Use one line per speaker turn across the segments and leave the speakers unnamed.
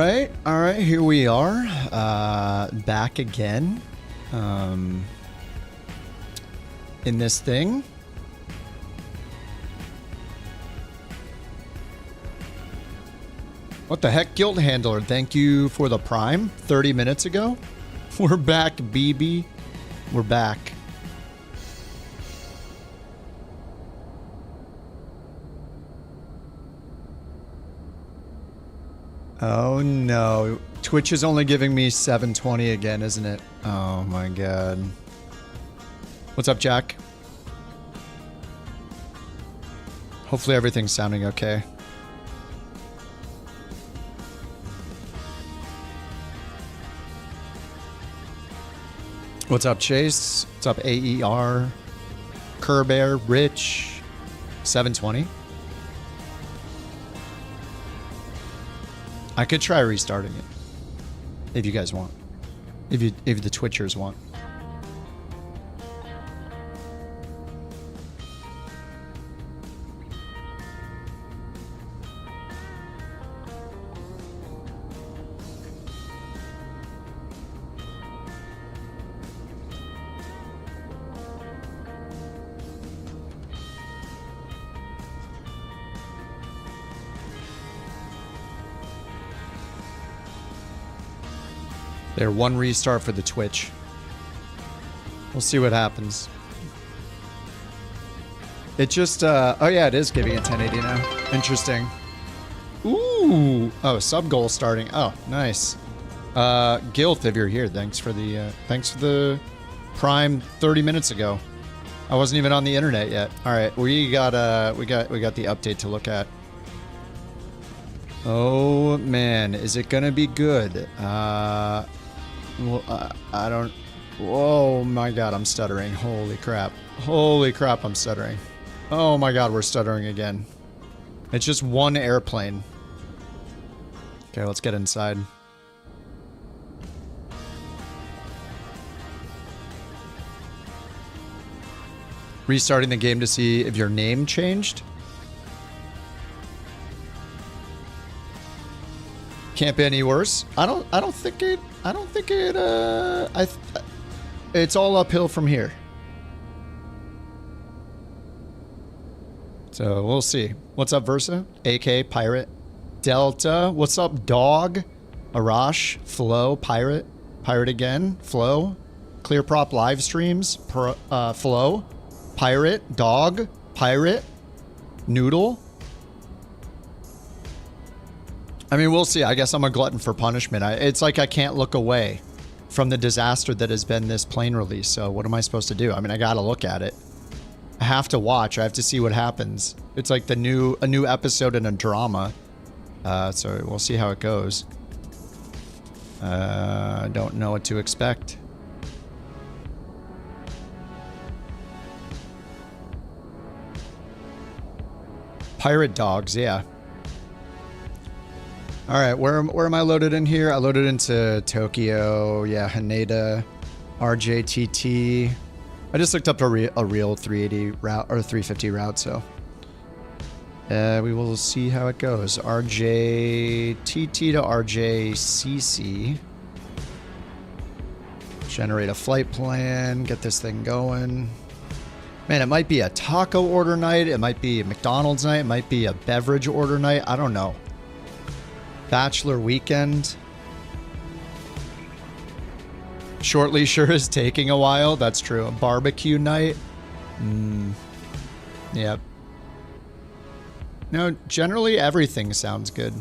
all right, here we are, back again, in this thing. What the heck, Guild Handler, thank you for the Prime 30 minutes ago. We're back, BB. We're back. Oh no, Twitch is only giving me 720 again, isn't it? Oh my god. What's up, Jack? Hopefully everything's sounding okay. What's up, Chase? What's up, AER? Kerbear, Rich, 720. I could try restarting it if you guys want. If the Twitchers want. There, one restart for the Twitch. We'll see what happens. It just, oh yeah, it is giving it 1080 now. Interesting. Ooh! Oh, sub goal starting. Oh, nice. Gilth, if you're here, thanks for the Prime 30 minutes ago. I wasn't even on the internet yet. All right, we got the update to look at. Oh man, is it gonna be good? Well, I don't... Oh my god, I'm stuttering. Holy crap. Holy crap, I'm stuttering. Oh my god, we're stuttering again. It's just one airplane. Okay, let's get inside. Restarting the game to see if your name changed. Can't be any worse. I don't think it, it's all uphill from here. So we'll see. What's up, Versa? AK, Pirate. Delta, what's up, Dog? Arash, Flo, Pirate. Pirate again, Flo. Clear Prop live streams, Flo. Pirate, Dog, Pirate. Noodle. I mean, we'll see. I guess I'm a glutton for punishment. It's like I can't look away from the disaster that has been this plane release. So what am I supposed to do? I mean, I gotta look at it. I have to watch. I have to see what happens. It's like a new episode in a drama. So we'll see how it goes. I don't know what to expect. Pirate dogs, yeah. All right, where am I loaded in here? I loaded into Tokyo, yeah, Haneda, RJTT. I just looked up a real 380 route or 350 route, so we will see how it goes. RJTT to RJCC. Generate a flight plan, get this thing going. Man, it might be a taco order night, it might be a McDonald's night, it might be a beverage order night, I don't know. Bachelor weekend. Shortly sure is taking a while. That's true. A barbecue night. Yep. No, generally everything sounds good.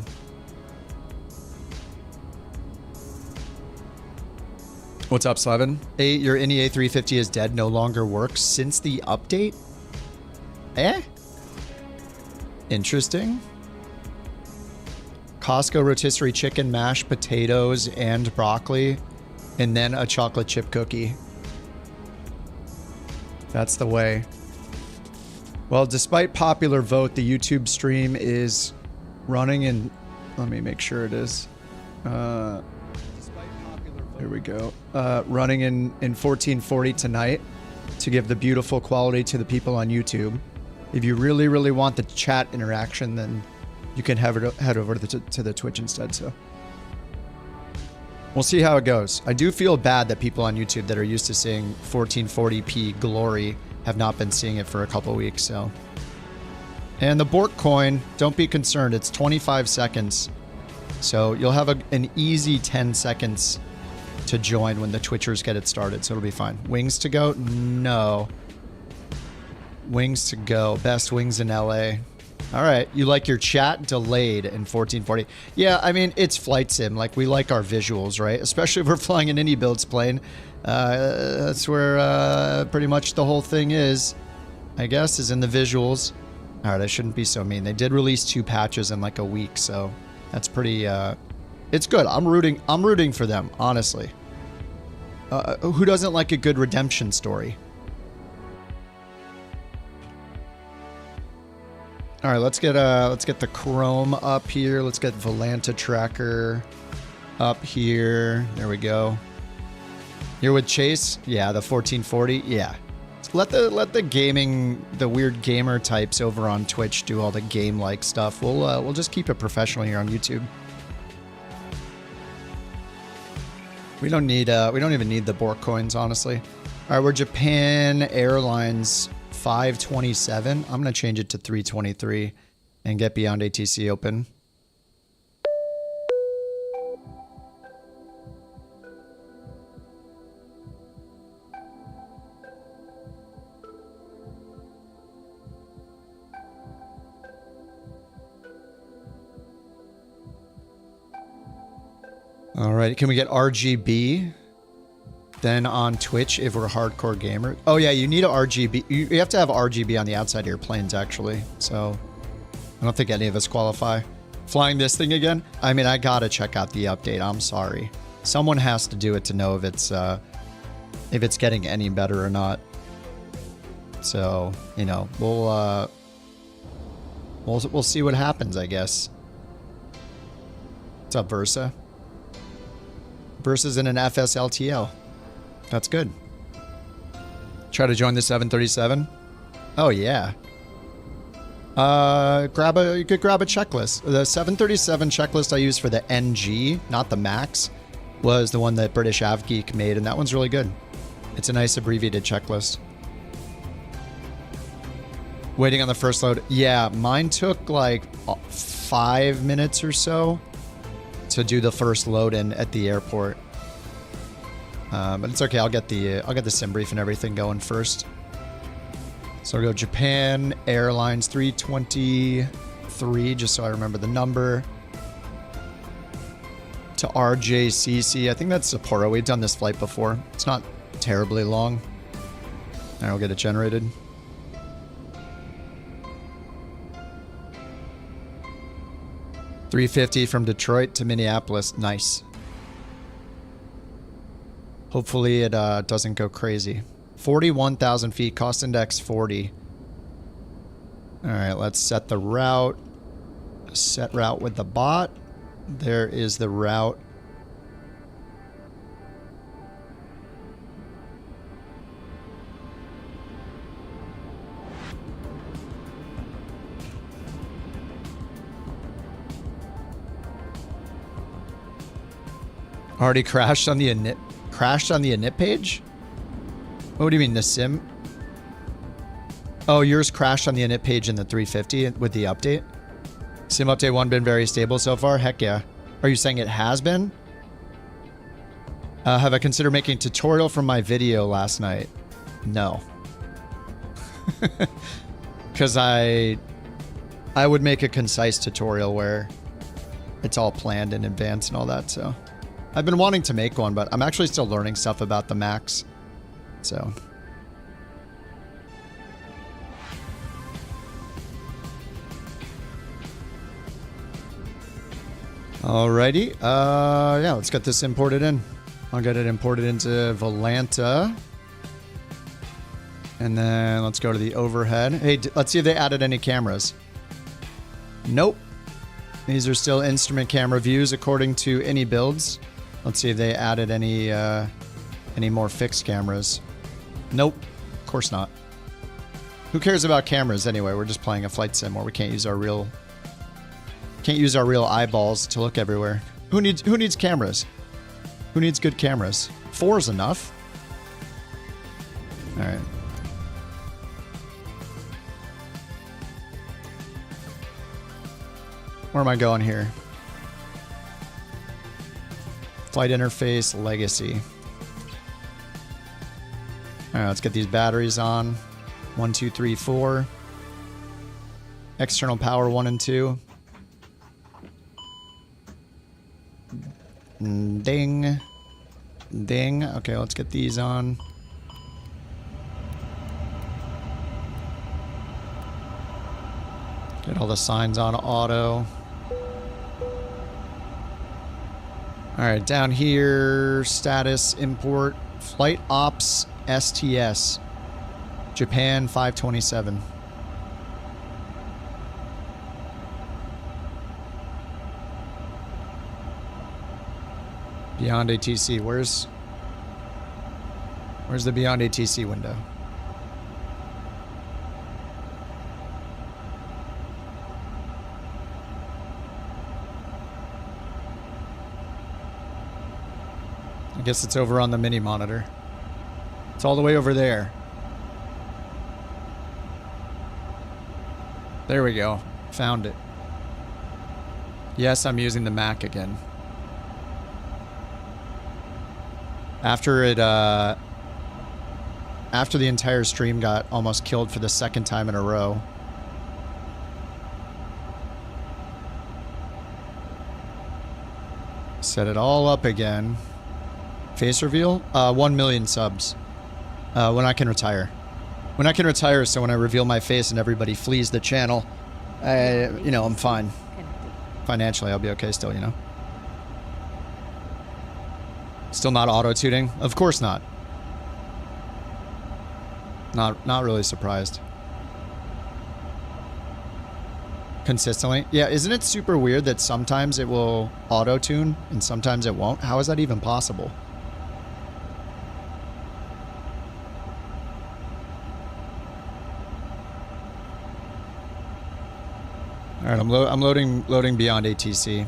What's up, Slevin? Your INI A350 is dead, no longer works since the update? Eh? Interesting. Costco rotisserie chicken, mashed potatoes, and broccoli, and then a chocolate chip cookie. That's the way. Well, despite popular vote, the YouTube stream is running in... Let me make sure it is. Here we go. Running in 1440 tonight to give the beautiful quality to the people on YouTube. If you really, really want the chat interaction, then you can head over to the Twitch instead. So We'll see how it goes. I do feel bad that people on YouTube that are used to seeing 1440p glory have not been seeing it for a couple weeks, so. And the BorkCoin, don't be concerned, it's 25 seconds. So you'll have an easy 10 seconds to join when the Twitchers get it started, so it'll be fine. Wings to go? No. Wings to go. Best wings in LA. All right, you like your chat delayed in 1440. Yeah, I mean, it's flight sim. Like, we like our visuals, right? Especially if we're flying an iniBuilds plane. That's where pretty much the whole thing is, I guess, is in the visuals. All right, I shouldn't be so mean. They did release 2 patches in like a week, so that's pretty... it's good. I'm rooting for them, honestly. Who doesn't like a good redemption story? All right, let's get the Chrome up here. Let's get Volanta Tracker up here. There we go. You're with Chase? Yeah, the 1440. Yeah. Let the gaming, the weird gamer types over on Twitch do all the game-like stuff. We'll just keep it professional here on YouTube. We don't even need the bork coins, honestly. All right, we're Japan Airlines 527. I'm going to change it to 323 and get beyond ATC open. All right, can we get RGB? Then on Twitch, if we're hardcore gamer. Oh yeah, you need a RGB. You have to have RGB on the outside of your planes, actually. So I don't think any of us qualify. Flying this thing again? I mean, I gotta check out the update. I'm sorry. Someone has to do it to know if it's getting any better or not. So, you know, we'll see what happens, I guess. What's up, Versa? Versa's in an FSLTL. That's good. Try to join the 737. Oh yeah. You could grab a checklist. The 737 checklist I used for the NG, not the Max, was the one that British AvGeek made, and that one's really good. It's a nice abbreviated checklist. Waiting on the first load. Yeah, mine took like 5 minutes or so to do the first load in at the airport. But it's okay. I'll get the sim brief and everything going first. So I'll go Japan Airlines 323, just so I remember the number. To RJCC. I think that's Sapporo. We've done this flight before. It's not terribly long. And I'll get it generated. $350 from Detroit to Minneapolis. Nice. Hopefully it doesn't go crazy. 41,000 feet, cost index 40. All right, let's set the route. Set route with the bot. There is the route. Already crashed on the init. Crashed on the init page? What do you mean, the sim? Oh, yours crashed on the init page in the 350 with the update? Sim update 1 been very stable so far? Heck yeah. Are you saying it has been? Have I considered making a tutorial from my video last night? No. Because I would make a concise tutorial where it's all planned in advance and all that, so... I've been wanting to make one, but I'm actually still learning stuff about the Max. So. Alrighty. Yeah, let's get this imported in. I'll get it imported into Volanta. And then let's go to the overhead. Hey, let's see if they added any cameras. Nope. These are still instrument camera views according to iniBuilds. Let's see if they added any more fixed cameras. Nope, of course not. Who cares about cameras anyway? We're just playing a flight sim where we can't use our real eyeballs to look everywhere. Who needs cameras? Who needs good cameras? 4 is enough. All right. Where am I going here? Flight interface, legacy. All right, let's get these batteries on. 1, 2, 3, 4. External power 1 and 2. Ding. Ding. Okay, let's get these on. Get all the signs on auto. Alright, down here, status, import, flight ops, STS. Japan 527. Beyond ATC, where's the Beyond ATC window? I guess it's over on the mini monitor. It's all the way over there. There we go. Found it. Yes, I'm using the Mac again. After the entire stream got almost killed for the 2nd time in a row. Set it all up again. Face reveal? 1 million subs. When I can retire. When I can retire, so when I reveal my face and everybody flees the channel, you know, I'm fine. Financially, I'll be okay still, you know. Still not auto-tuning? Of course not. Not really surprised. Consistently? Yeah, isn't it super weird that sometimes it will auto-tune and sometimes it won't? How is that even possible? All right, I'm loading Beyond ATC.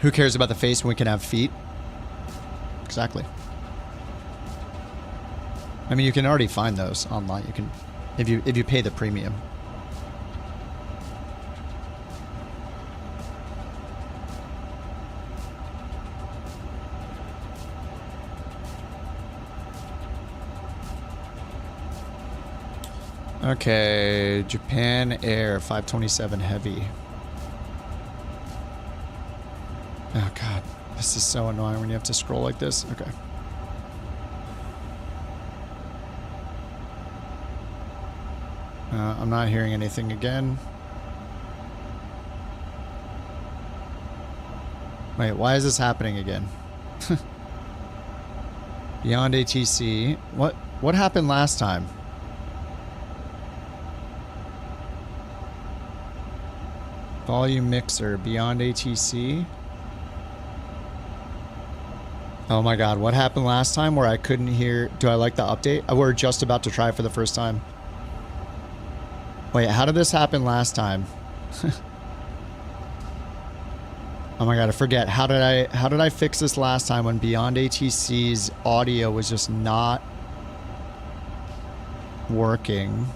Who cares about the face when we can have feet? Exactly. I mean, you can already find those online. You can, if you pay the premium. Okay, Japan Air 527 Heavy. Oh god, this is so annoying when you have to scroll like this. Okay. I'm not hearing anything again. Wait, why is this happening again? Beyond ATC. What happened last time? Volume mixer, Beyond ATC. Oh my god, what happened last time where I couldn't hear? Do I like the update? We're just about to try for the first time. Wait, how did this happen last time? Oh my god, I forget. How did I fix this last time when Beyond ATC's audio was just not working?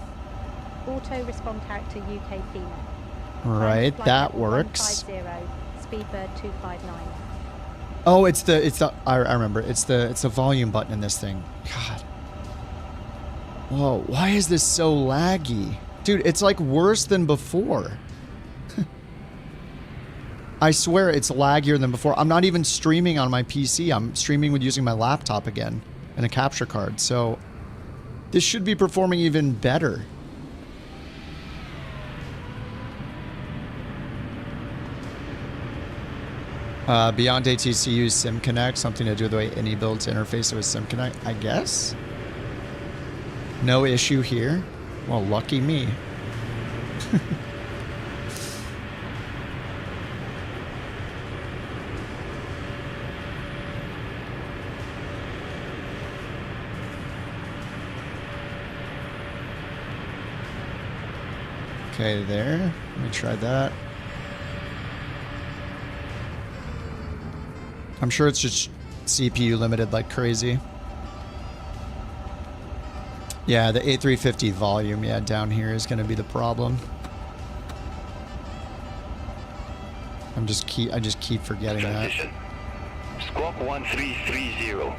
Auto respond character UK female.
Right, that works.
150, Speedbird 259.
Oh, it's the I remember. It's the volume button in this thing. God. Whoa, why is this so laggy? Dude, it's like worse than before. I swear it's laggier than before. I'm not even streaming on my PC. I'm streaming with using my laptop again and a capture card. So this should be performing even better. Beyond ATC use SimConnect, something to do with the way iniBuilds interface with SimConnect, I guess. No issue here. Well, lucky me. Okay, there. Let me try that. I'm sure it's just CPU limited like crazy. Yeah, the A350 volume, yeah, down here is going to be the problem. I just keep forgetting
Transition. Squawk 1330.
that.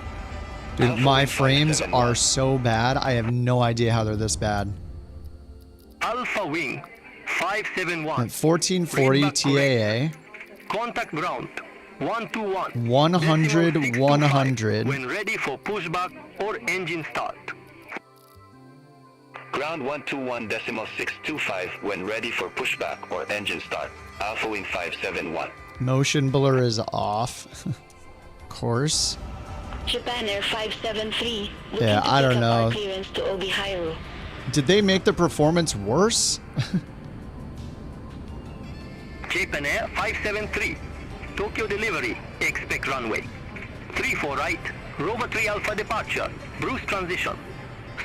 Dude, my
Alpha
frames
571.
are so bad. I have no idea how they're this bad.
Alpha Wing
At
571.
1440 TAA,
Contact ground 121.
100,
625
100.
When ready for pushback or engine start.
Ground 121.625 when ready for pushback or engine start. Alpha Wing 571.
Motion blur is off. Of course.
Japan Air 573.
Yeah, I don't know.
Clearance to Obihiro.
Did they make the performance worse?
Japan Air 573. Tokyo delivery. Expect runway. 34 right. Rover 3 Alpha departure. Bruce transition.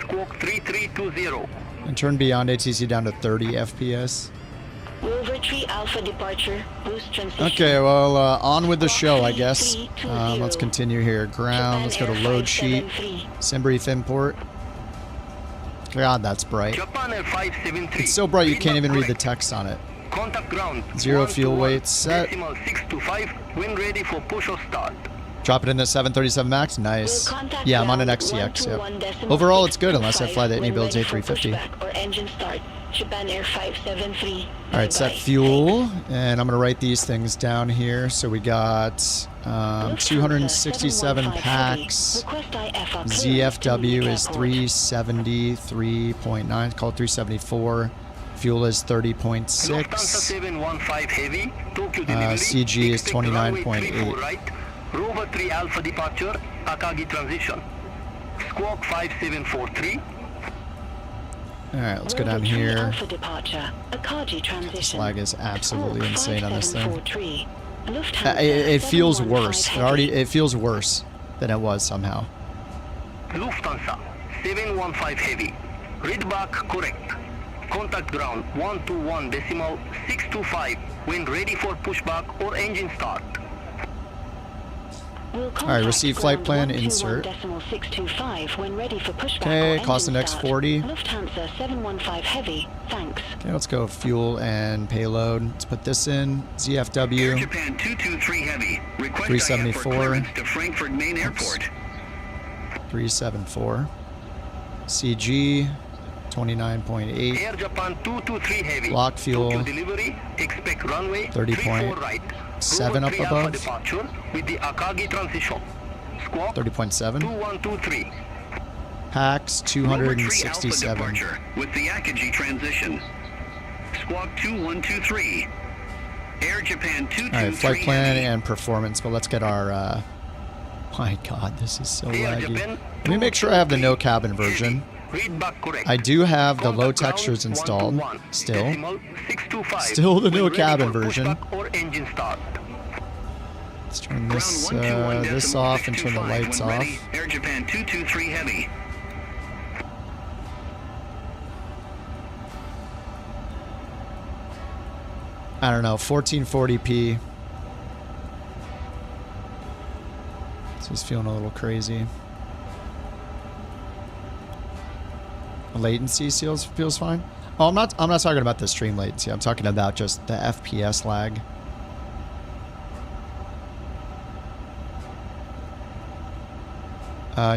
Squawk 3320.
And turn beyond ATC down to 30 FPS.
Rover 3 Alpha departure. Boost transition.
Okay, well, on with the show, I guess. Let's continue here. Ground, let's go to load sheet. Simbrief import. God, that's bright.
Japan Air 573.
It's so bright you can't even read the
Correct.
text on it.
Contact ground.
Zero fuel
121,
weight set.
Decimal 625. When ready for push or start.
Drop it in the 737 MAX. Nice.
Will contact
Yeah, I'm on an
ground
XTX.
121
Yep. Overall, it's good unless I fly the
when
iniBuilds
ready for
A350.
pushback or engine start. Japan Air 573.
All right, set
Bye-bye.
fuel, and I'm gonna write these things down here. So we got 267 packs. ZFW is 373.9. Call it 374. Fuel is 30.6.
Lufthansa 715 heavy. Tokyo delivery.
CG is
Expect runway
29.8.
34 right. Rover 3 Alpha departure. Akagi transition. Squawk 5743.
All right, let's go down
Rover 3
here.
Alpha departure. Akagi
This
transition.
lag is absolutely insane on this thing.
5743. Lufthansa
It feels
715
worse.
heavy.
It feels worse than it was somehow.
Lufthansa 715 heavy. Read back correct. Contact ground 121.625 when ready for pushback or engine start.
Will
All right, receive flight plan,
contact
insert.
ground 121.625 when ready for pushback
Okay,
or
cost
engine
index
start.
40.
Lufthansa 715 heavy. Thanks.
Okay, let's go fuel and payload. Let's put this in.
Air
ZFW.
Japan 223 Heavy. Request
374.
IFR clearance to Frankfurt Main Airport.
374. CG 29.8.
Air Japan 223 heavy.
Block fuel.
Tokyo delivery. Expect runway
30.7
34 right.
up
Rover 3 Alpha
above.
departure with the Akagi transition. Squawk
30.7.
2123.
Packs
Rover 3 Alpha
267.
departure with the Akagi transition. Squawk 2123. Air Japan 223
All right, flight plan
Heavy.
and performance, but let's get our. My God, this is so
Air
laggy.
Japan
Let me make sure I have the no cabin version.
Read back correct.
I do have the low
Contact ground
textures installed.
121,
Still.
decimal 625
Still the
when
no
ready
cabin
for
version.
pushback or engine start.
Let's turn this
Ground 121
this off and turn the
625
lights
when
off.
ready. Air Japan 223 Heavy.
I don't know, 1440p. This is feeling a little crazy. Latency feels fine. Oh, I'm not talking about the stream latency. I'm talking about just the FPS lag.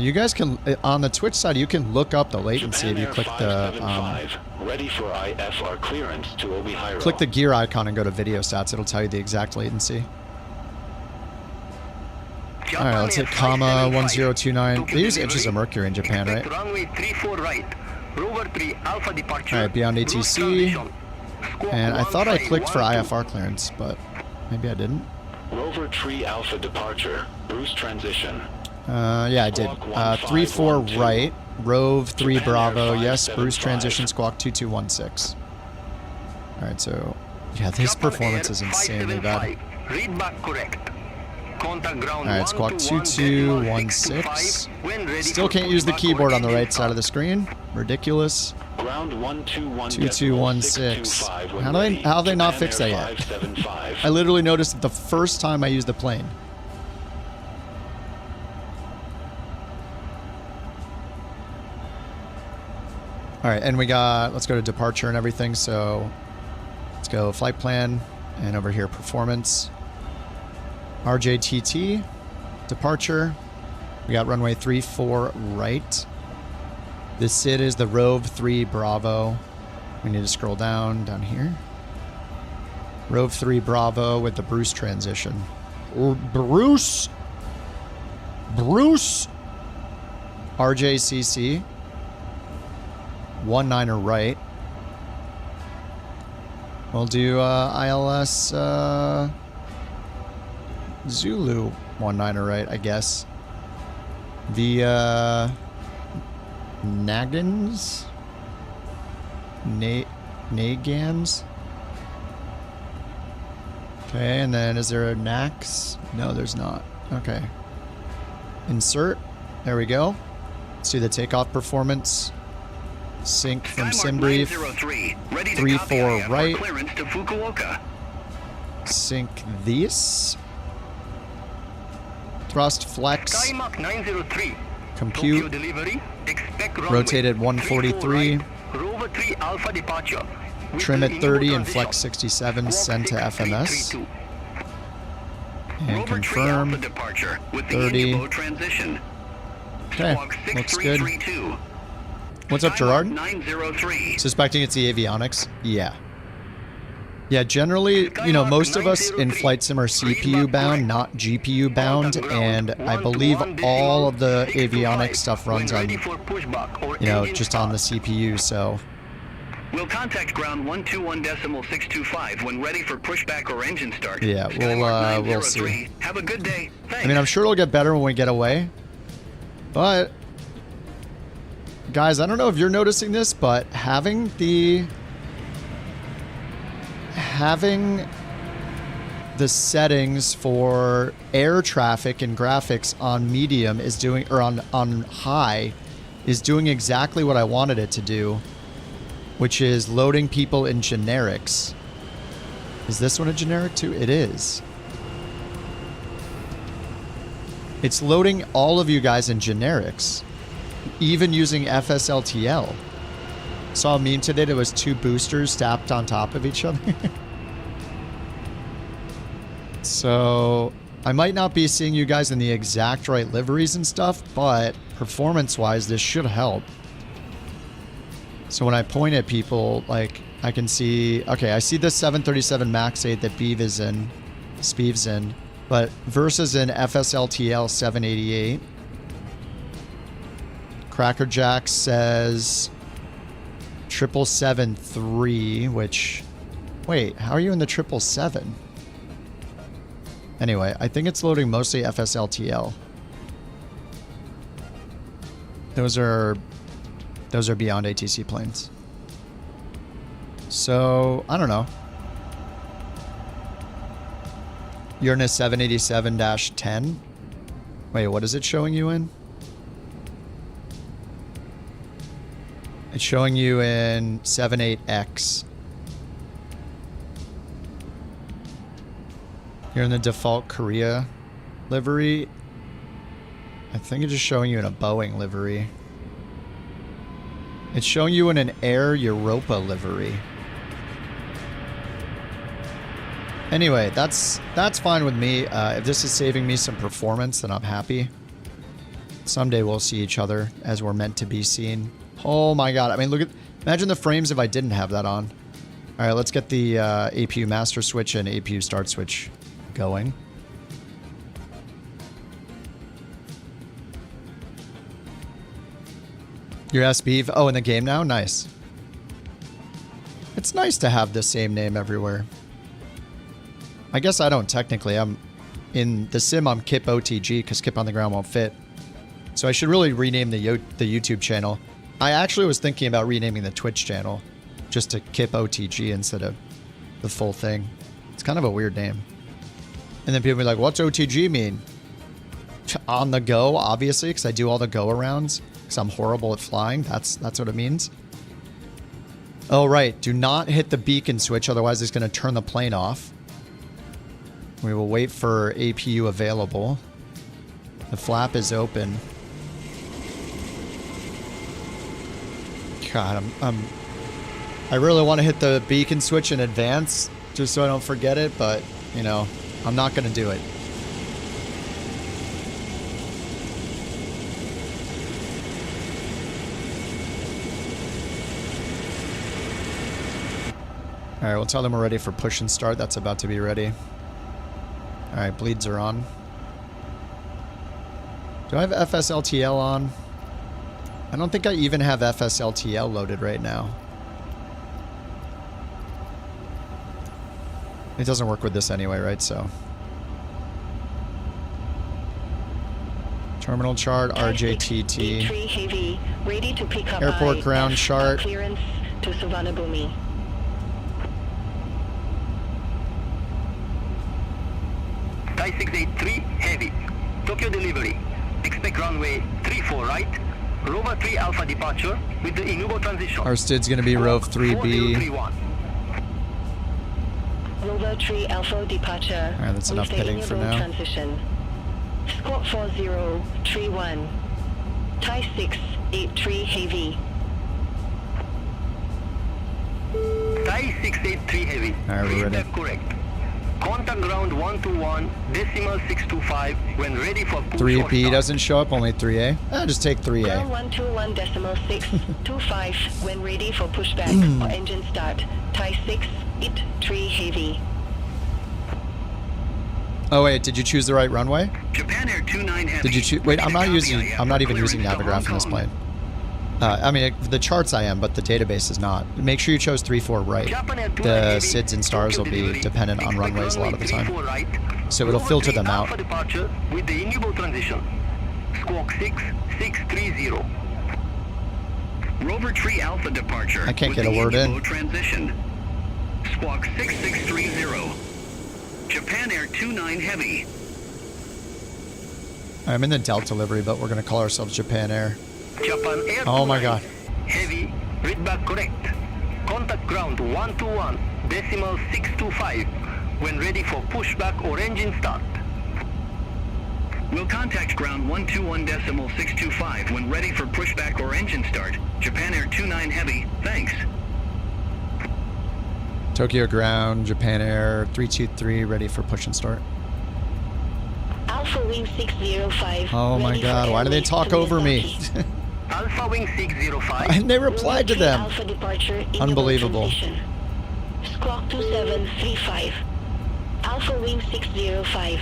You guys can on the Twitch side. You can look up the latency if you click the
ready for IFR clearance to Obihiro.
click the gear icon and go to video stats. It'll tell you the exact latency. All right, let's hit comma 1029. They use inches of mercury in Japan, right?
Runway 34 right. Rover 3 Alpha departure.
All right, beyond
Bruce
ATC.
transition. Squawk
And I thought I clicked for
1512.
IFR clearance, but maybe I didn't.
Rover 3 Alpha departure. Bruce transition.
Yeah, I did. 3-4 right. Rove 3
Japan
Bravo.
Air
Yes, Bruce
575.
transition squawk 2216. All right, so yeah, this
Japan
performance
Air
is insanely bad.
575. Read back correct. Contact ground
All right, squawk 2216.
when ready
Still
for
can't use the
pushback or
keyboard on the
engine
right side of the screen. Ridiculous.
Ground 121
2216. How have they not fixed that yet? I literally noticed it the first time I used the plane. All right, and we got, let's go to departure and everything. So let's go flight plan and over here, performance. RJTT, departure. We got runway 34 right. The SID is the Rove 3 Bravo. We need to scroll down here. Rove 3 Bravo with the Bruce transition. Bruce. RJCC. 19er right. We'll do ILS Zulu 19er right, I guess. The Nagans? Nagans? Okay, and then is there a Nax? No, there's not. Okay. Insert. There we go. Let's do the takeoff performance. Sync from SimBrief. 3-4 right.
Clearance to Fukuoka.
Sync these. Thrust flex.
Skymark 903.
Compute.
Tokyo delivery. Expect runway
Rotated 143.
34 right, Rover 3 Alpha departure.
Trim at
With
30 and
transition.
flex 67.
Squawk
Send to FMS.
6332.
And
Rover 3
confirm.
Alpha departure with the
30.
iniBuilds transition.
Okay,
Squawk
looks good.
6332.
What's up, Gerard?
903.
Suspecting it's the avionics? Yeah. Yeah, generally, you know, most of us in Flight Sim are CPU bound, not GPU bound, and I believe all of the avionics stuff runs on, you know, just on the CPU, so...
We'll contact ground 121.625 when ready for pushback or engine start.
Yeah, we'll see.
Have a good day. Thanks.
I mean, I'm sure it'll get better when we get away, but... Guys, I don't know if you're noticing this, but having the settings for air traffic and graphics on medium is doing, or on high, is doing exactly what I wanted it to do, which is loading people in generics. Is this one a generic too? It is. It's loading all of you guys in generics. Even using FSLTL. Saw a meme today that was 2 boosters stacked on top of each other. So I might not be seeing you guys in the exact right liveries and stuff, but performance-wise, this should help. So when I point at people, like, I can see, okay, I see the 737 MAX 8 that Speeve's in, but versus in FSLTL 788. Crackerjack says 777-3, which... Wait, how are you in the 777? Anyway, I think it's loading mostly FSLTL. Those are beyond ATC planes. So, I don't know. You're in a 787-10? Wait, what is it showing you in? It's showing you in 78X. You're in the default Korea livery. I think it's just showing you in a Boeing livery. It's showing you in an Air Europa livery. Anyway, that's fine with me. If this is saving me some performance, then I'm happy. Someday we'll see each other as we're meant to be seen. Oh my god. I mean, imagine the frames if I didn't have that on. All right, let's get the APU master switch and APU start switch going. Your SB? Oh, in the game now? Nice. It's nice to have the same name everywhere. I guess I don't technically. I'm in the sim, I'm Kip OTG because Kip on the ground won't fit. So I should really rename the YouTube channel. I actually was thinking about renaming the Twitch channel just to Kip OTG instead of the full thing. It's kind of a weird name. And then people be like, what's OTG mean? On the go, obviously, because I do all the go-arounds. Because I'm horrible at flying. That's what it means. Oh, right. Do not hit the beacon switch, otherwise it's going to turn the plane off. We will wait for APU available. The flap is open. God, I really want to hit the beacon switch in advance just so I don't forget it, but, you know, I'm not going to do it. All right, we'll tell them we're ready for push and start. That's about to be ready. All right, bleeds are on. Do I have FSLTL on? I don't think I even have FSLTL loaded right now. It doesn't work with this anyway, right? So. Terminal chart, RJTT.
A3 heavy, ready to pick up
Airport ground
F
chart.
Clearance to Savannabhumi.
Thai 683 heavy. Tokyo delivery. Expect runway 34 right. Rover 3 Alpha departure with the iniBuilds transition.
Our stid's going to be Rove 3B.
4031.
Rover 3 Alpha departure.
All right, that's enough
with the
pitting for
iniBuilds
now.
Transition. Squawk 4031. Thai 683 heavy.
Thai 683 heavy.
All right, we're
Read
ready.
that correct. Contact ground 121 decimal 625 when ready for push or
3P
start.
doesn't show up, only 3A. Just take
Ground
3A.
121 decimal 625 when ready for pushback or engine start. Thai 683 heavy.
Oh wait, did you choose the right runway?
Japan Air 29 Heavy.
Did you choose? Wait, I'm not using.
Copy,
I'm not even using
clearance to
Navigraph in this
Hong
plane. I mean, the charts I am, but the database is not. Make sure you chose 3-4 right.
Japan Air 29
The
heavy,
SIDs and stars will
Tokyo
be
delivery.
dependent on
Expect
runways a lot of the
runway
time.
34 right.
So it'll
Rover
filter
3
them out.
Alpha departure with the iniBuilds transition. Squawk 6630.
Rover 3 Alpha departure.
I can't
with
get a
the
word in.
iniBuilds transition. Squawk 6630. Japan Air 29 Heavy.
I'm in the Delta livery, but we're going to call ourselves Japan Air.
Japan Air
Oh my
29
God.
Heavy, read back correct. Contact ground 121 decimal 625 when ready for pushback or engine start.
Will contact ground 121 decimal 625 when ready for pushback or engine start. Japan Air 29 Heavy. Thanks.
Tokyo ground, Japan Air 323, ready for push and start.
Alpha Wing 605.
Oh my
ready for
God, why do they
airways
talk
to
over me?
Miyazaki.
Alpha Wing 605.
And they replied to
Rover 3
them.
Alpha departure, iniBuilds
Unbelievable.
transition. Squawk 2735. Alpha Wing 605.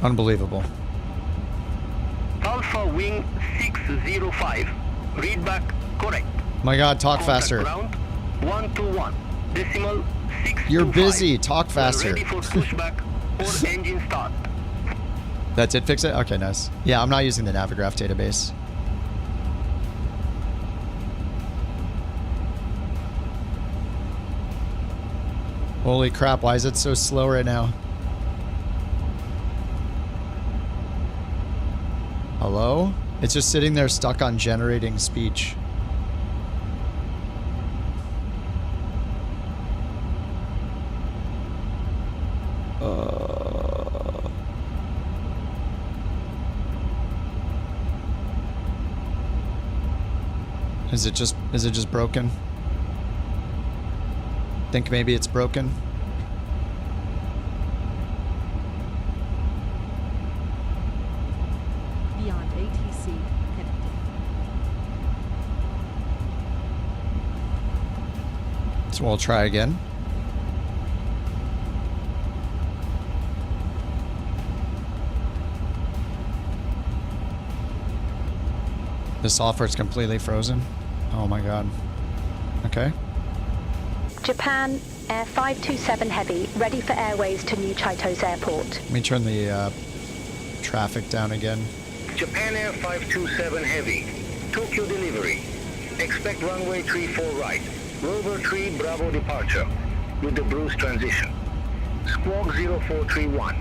Unbelievable.
Alpha Wing 605. Read back correct.
My God, talk
Contact
faster.
ground 121 decimal 625.
You're busy. Talk
when
faster.
ready for pushback or engine start.
That did fix it? Okay, nice. Yeah, I'm not using the Navigraph database. Holy crap, why is it so slow right now? Hello? It's just sitting there stuck on generating speech. Is it just broken? Think maybe it's broken?
Beyond ATC connected.
So we'll try again. The software's completely frozen. Oh my God. Okay.
Japan Air 527 Heavy, ready for airways to New Chaitos Airport.
Let me turn the traffic down again.
Japan Air 527 Heavy, Tokyo delivery. Expect runway 34 right. Rover 3 Bravo departure with the Bruce transition. Squawk 0431.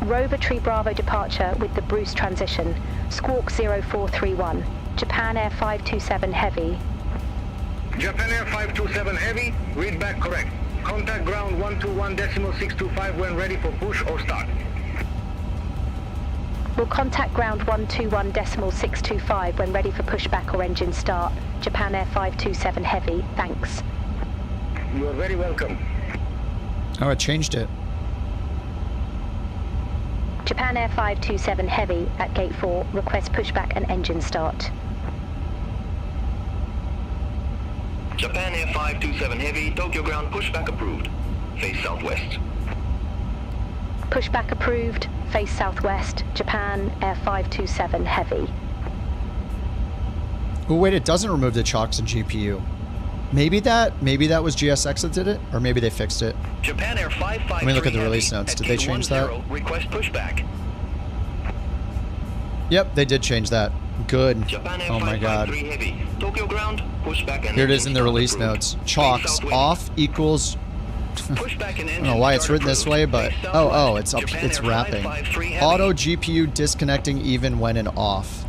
Rover 3 Bravo departure with the Bruce transition. Squawk 0431. Japan Air 527 Heavy.
Japan Air 527 Heavy, read back correct. Contact ground 121 decimal 625 when ready for push or start.
Will contact ground 121.625 when ready for pushback or engine start. Japan Air 527 Heavy, thanks.
You are very welcome.
Oh, it changed it.
Japan Air 527 Heavy at gate 4, request pushback and engine start.
Japan Air 527 Heavy, Tokyo ground, pushback approved. Face southwest.
Pushback approved, face southwest, Japan Air 527 Heavy.
Oh wait, it doesn't remove the chocks and GPU. Maybe that was GSX that did it, or maybe they fixed it.
Japan Air 553
Let me look at the release notes. Did they change that?
Request pushback.
Yep, they did change that. Good.
Japan Air
Oh my god.
553 Heavy, Tokyo ground, pushback and
Here it is
engine
in the
start
release
approved.
notes.
Face
Chocks
southwest.
off equals.
Pushback and
I
engine
don't know why it's
start
written this
approved.
way, but
Face
oh,
southwest.
it's up.
Japan
It's
Air
wrapping.
553 Heavy.
Auto GPU disconnecting even when in off.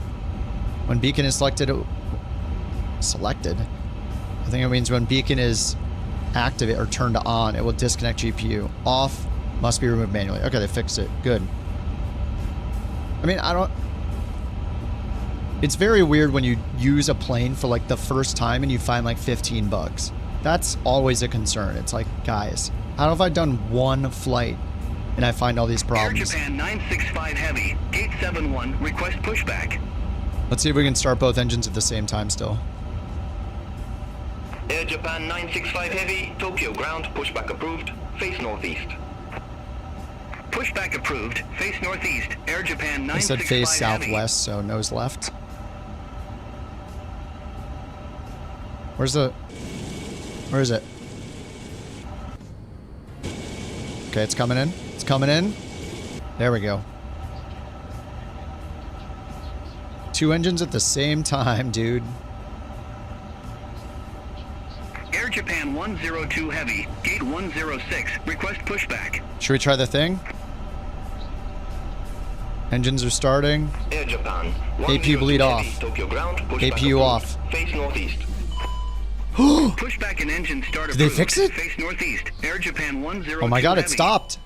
When beacon is selected. I think it means when beacon is activated or turned on, it will disconnect GPU. Off must be removed manually. Okay, they fixed it. Good. I mean, I don't. It's very weird when you use a plane for like the first time and you find like 15 bugs. That's always a concern. It's like, guys, how have I done one flight and I find all these
Air
problems?
Japan 965 Heavy, gate 71, request pushback.
Let's see if we can start both engines at the same time still.
Air Japan 965 Heavy, Tokyo ground, pushback approved. Face northeast.
Pushback approved, face northeast. Air Japan 965
I said face
Heavy.
southwest, so nose left. Where is it? Okay, it's coming in. It's coming in. There we go. Two engines at the same time, dude.
Air Japan 102 Heavy, gate 106, request pushback.
Should we try the thing? Engines are starting.
Air Japan
APU bleed
102
off.
Heavy, Tokyo ground, pushback
APU
approved.
off.
Face northeast.
Pushback and engine start
Did they
approved.
fix it?
Face northeast. Air Japan 102
Oh my god, it
Heavy.
stopped.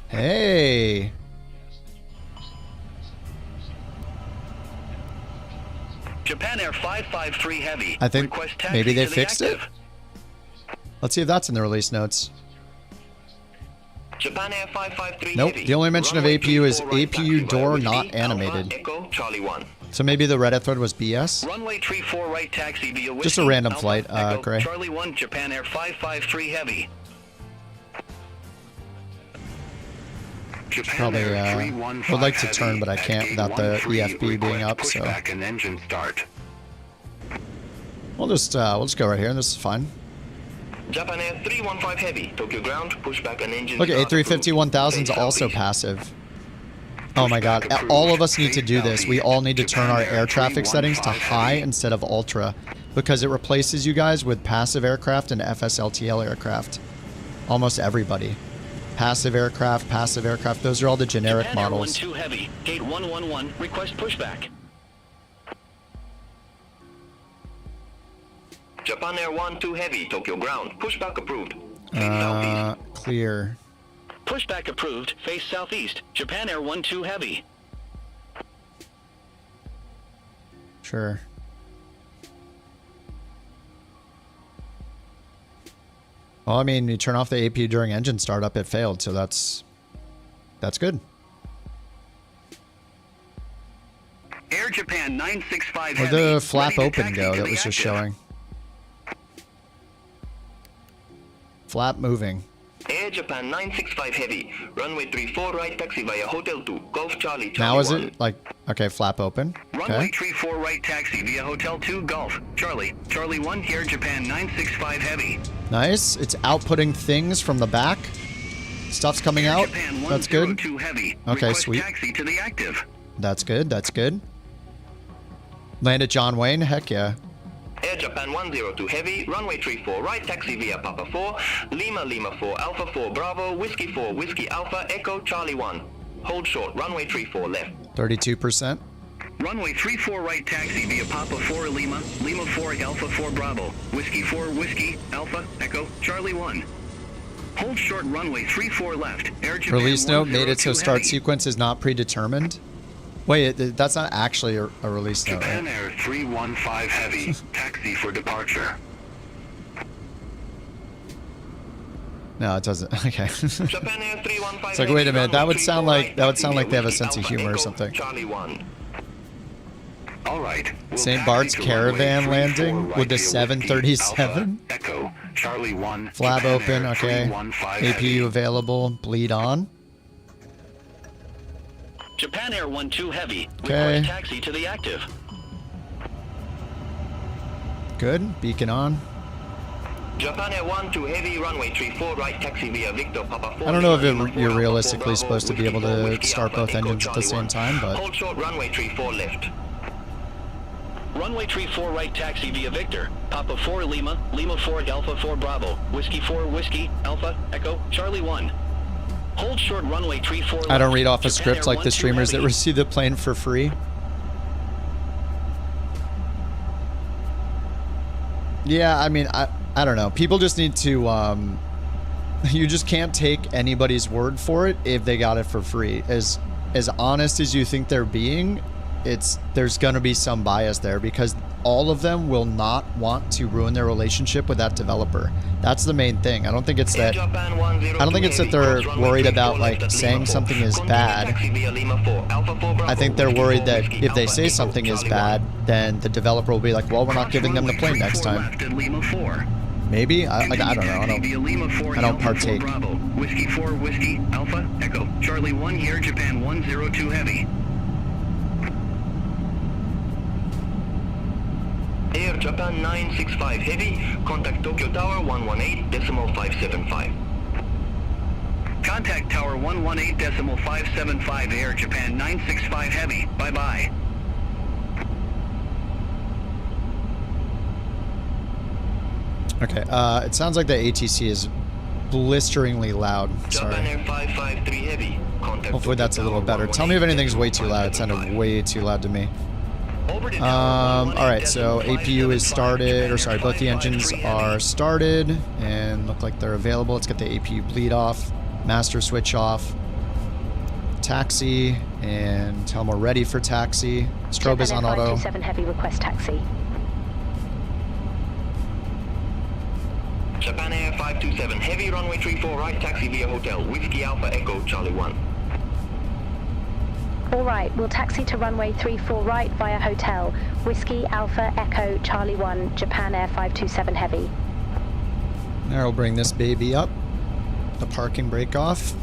Hey.
Japan Air 553 Heavy.
I think
request taxi
maybe they
to the
fixed it.
active.
Let's see if that's in the release notes.
Japan Air 553
Nope,
Heavy.
the only mention of
Runway
APU is
34 right, taxi
APU
via
door
Whiskey,
not
Alpha,
animated.
Echo, Charlie 1.
So maybe the Reddit thread was BS?
Runway 34 right taxi via Whiskey,
Just a random
Alpha,
flight,
Echo,
Gray.
Charlie 1, Japan Air 553 Heavy.
Japan
Probably,
Air
would
315
like to
Heavy
turn, but I
at
can't
gate
without the
13,
EFB being
request
up, so.
pushback and engine start.
We'll just go right here, and this is fine.
Japan Air 315 Heavy, Tokyo ground, pushback and engine
Look,
start
A350
approved.
1000's
Face
also
southeast.
passive. Oh my god, all of us need to do this. We all need to turn our air traffic settings to high instead of ultra, because it replaces you guys with passive aircraft and FSLTL aircraft. Almost everybody. Passive aircraft, those are all the generic
Japan Air
models.
12 Heavy, gate 111, request pushback.
Japan Air 12 Heavy, Tokyo ground, pushback approved. Face southeast.
Clear.
Pushback approved, face southeast. Japan Air 12 Heavy.
Sure. Well, I mean, you turn off the APU during engine startup, it failed, so that's good.
Air Japan 965
Where'd
Heavy.
the flap
ready to
open
taxi
go
to
that
the
was just
active.
showing? Flap moving.
Air Japan 965 Heavy, runway 34 right, taxi via Hotel 2, Golf Charlie, Charlie
Now is
1.
it like, okay, flap open.
Runway
Okay.
34 right taxi via Hotel 2 Golf. Charlie. Charlie 1 here, Japan 965 Heavy.
Nice. It's outputting things from the back. Stuff's coming
Air
out.
Japan
That's good.
102 Heavy.
Okay,
request
sweet.
taxi to the active.
That's good. That's good. Landed John Wayne. Heck yeah.
Air Japan 102 Heavy, runway 34 right, taxi via Papa 4, Lima Lima 4, Alpha 4, Bravo, Whiskey 4, Whiskey Alpha, Echo, Charlie 1. Hold short, runway 34 left.
32%.
Runway 34 right taxi via Papa 4 Lima, Lima 4 Alpha 4 Bravo, Whiskey 4 Whiskey, Alpha, Echo, Charlie 1. Hold short runway 34 left, Air Japan
Release note made it so
102
start
Heavy.
sequence is not predetermined. Wait, that's not actually a release note,
Japan
right?
Air 315 Heavy, taxi for departure.
No, it doesn't. Okay.
Japan Air 315
It's like, wait a minute, that would
runway
sound
34
like
right,
that would sound like they have a
Whiskey
sense of
Alpha
humor or
Echo,
something.
Charlie 1.
All right. We'll
St.
taxi
Bart's
to
Caravan
runway 34
landing
right
with the
via Whiskey
737.
Alpha Echo, Charlie 1.
Flab
Japan
open,
Air
okay.
315
APU
Heavy.
available. Bleed on.
Japan Air 12 Heavy.
Okay.
Request taxi to the active.
Good. Beacon on.
Japan Air 12 Heavy, runway 34 right, taxi via Victor Papa 4.
I don't know if
Lima 4,
you're
Alpha
realistically
4
supposed to be
Bravo,
able to
Whiskey
start
Alpha
both
Echo,
engines at the
Charlie
same
1.
time, but
Hold short, runway 34 left.
Runway 34 right taxi via Victor. Papa 4 Lima, Lima 4 Alpha 4 Bravo, Whiskey 4 Whiskey, Alpha, Echo, Charlie 1. Hold short runway 34
I don't
left.
read off a
Japan
script
Air
like the
12
streamers that
Heavy.
receive the plane for free. Yeah, I mean, I don't know. People just need to, you just can't take anybody's word for it if they got it for free. As honest as you think they're being, there's gonna be some bias there because all of them will not want to ruin their relationship with that developer. That's the main thing. I don't think it's that. I don't think it's that they're worried about like saying something is bad. I think they're worried that if they say something is bad, then the developer will be like, well, we're not giving them the plane next time.
Left at Lima 4.
Maybe? I don't know. I don't partake.
Bravo. Whiskey 4 Whiskey Alpha Echo. Charlie 1 here, Japan 102 Heavy.
Air Japan 965 Heavy, contact Tokyo Tower 118.575.
Contact Tower 118.575 Air Japan 965 Heavy. Bye-bye.
Okay, it sounds like the ATC is blisteringly loud.
Japan
Sorry.
Air 553 Heavy, contact
Hopefully that's a little better. Tell me if anything's way too loud. It sounded way too loud to me. Alright, so APU is started, or sorry, both the engines are started and look like they're available. Let's get the APU bleed off, master switch off, taxi, and tell them we're ready for taxi. Strobe is on
Japan Air
auto.
527 Heavy, request taxi.
Japan Air 527 Heavy, runway 34 right, taxi via hotel, Whiskey Alpha Echo, Charlie 1.
All right, we'll taxi to runway 34 right via hotel, Whiskey Alpha Echo Charlie 1, Japan Air 527 Heavy.
There, we'll bring this baby up. The parking brake off.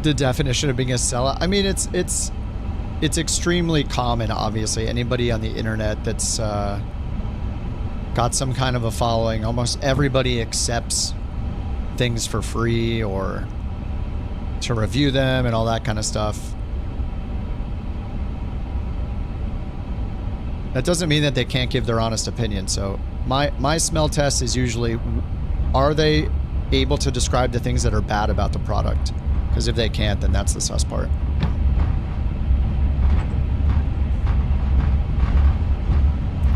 The definition of being a sellout. I mean, it's extremely common. Obviously, anybody on the internet that's got some kind of a following, almost everybody accepts things for free or to review them and all that kind of stuff. That doesn't mean that they can't give their honest opinion. So my smell test is usually, are they able to describe the things that are bad about the product? Because if they can't, then that's the sus part.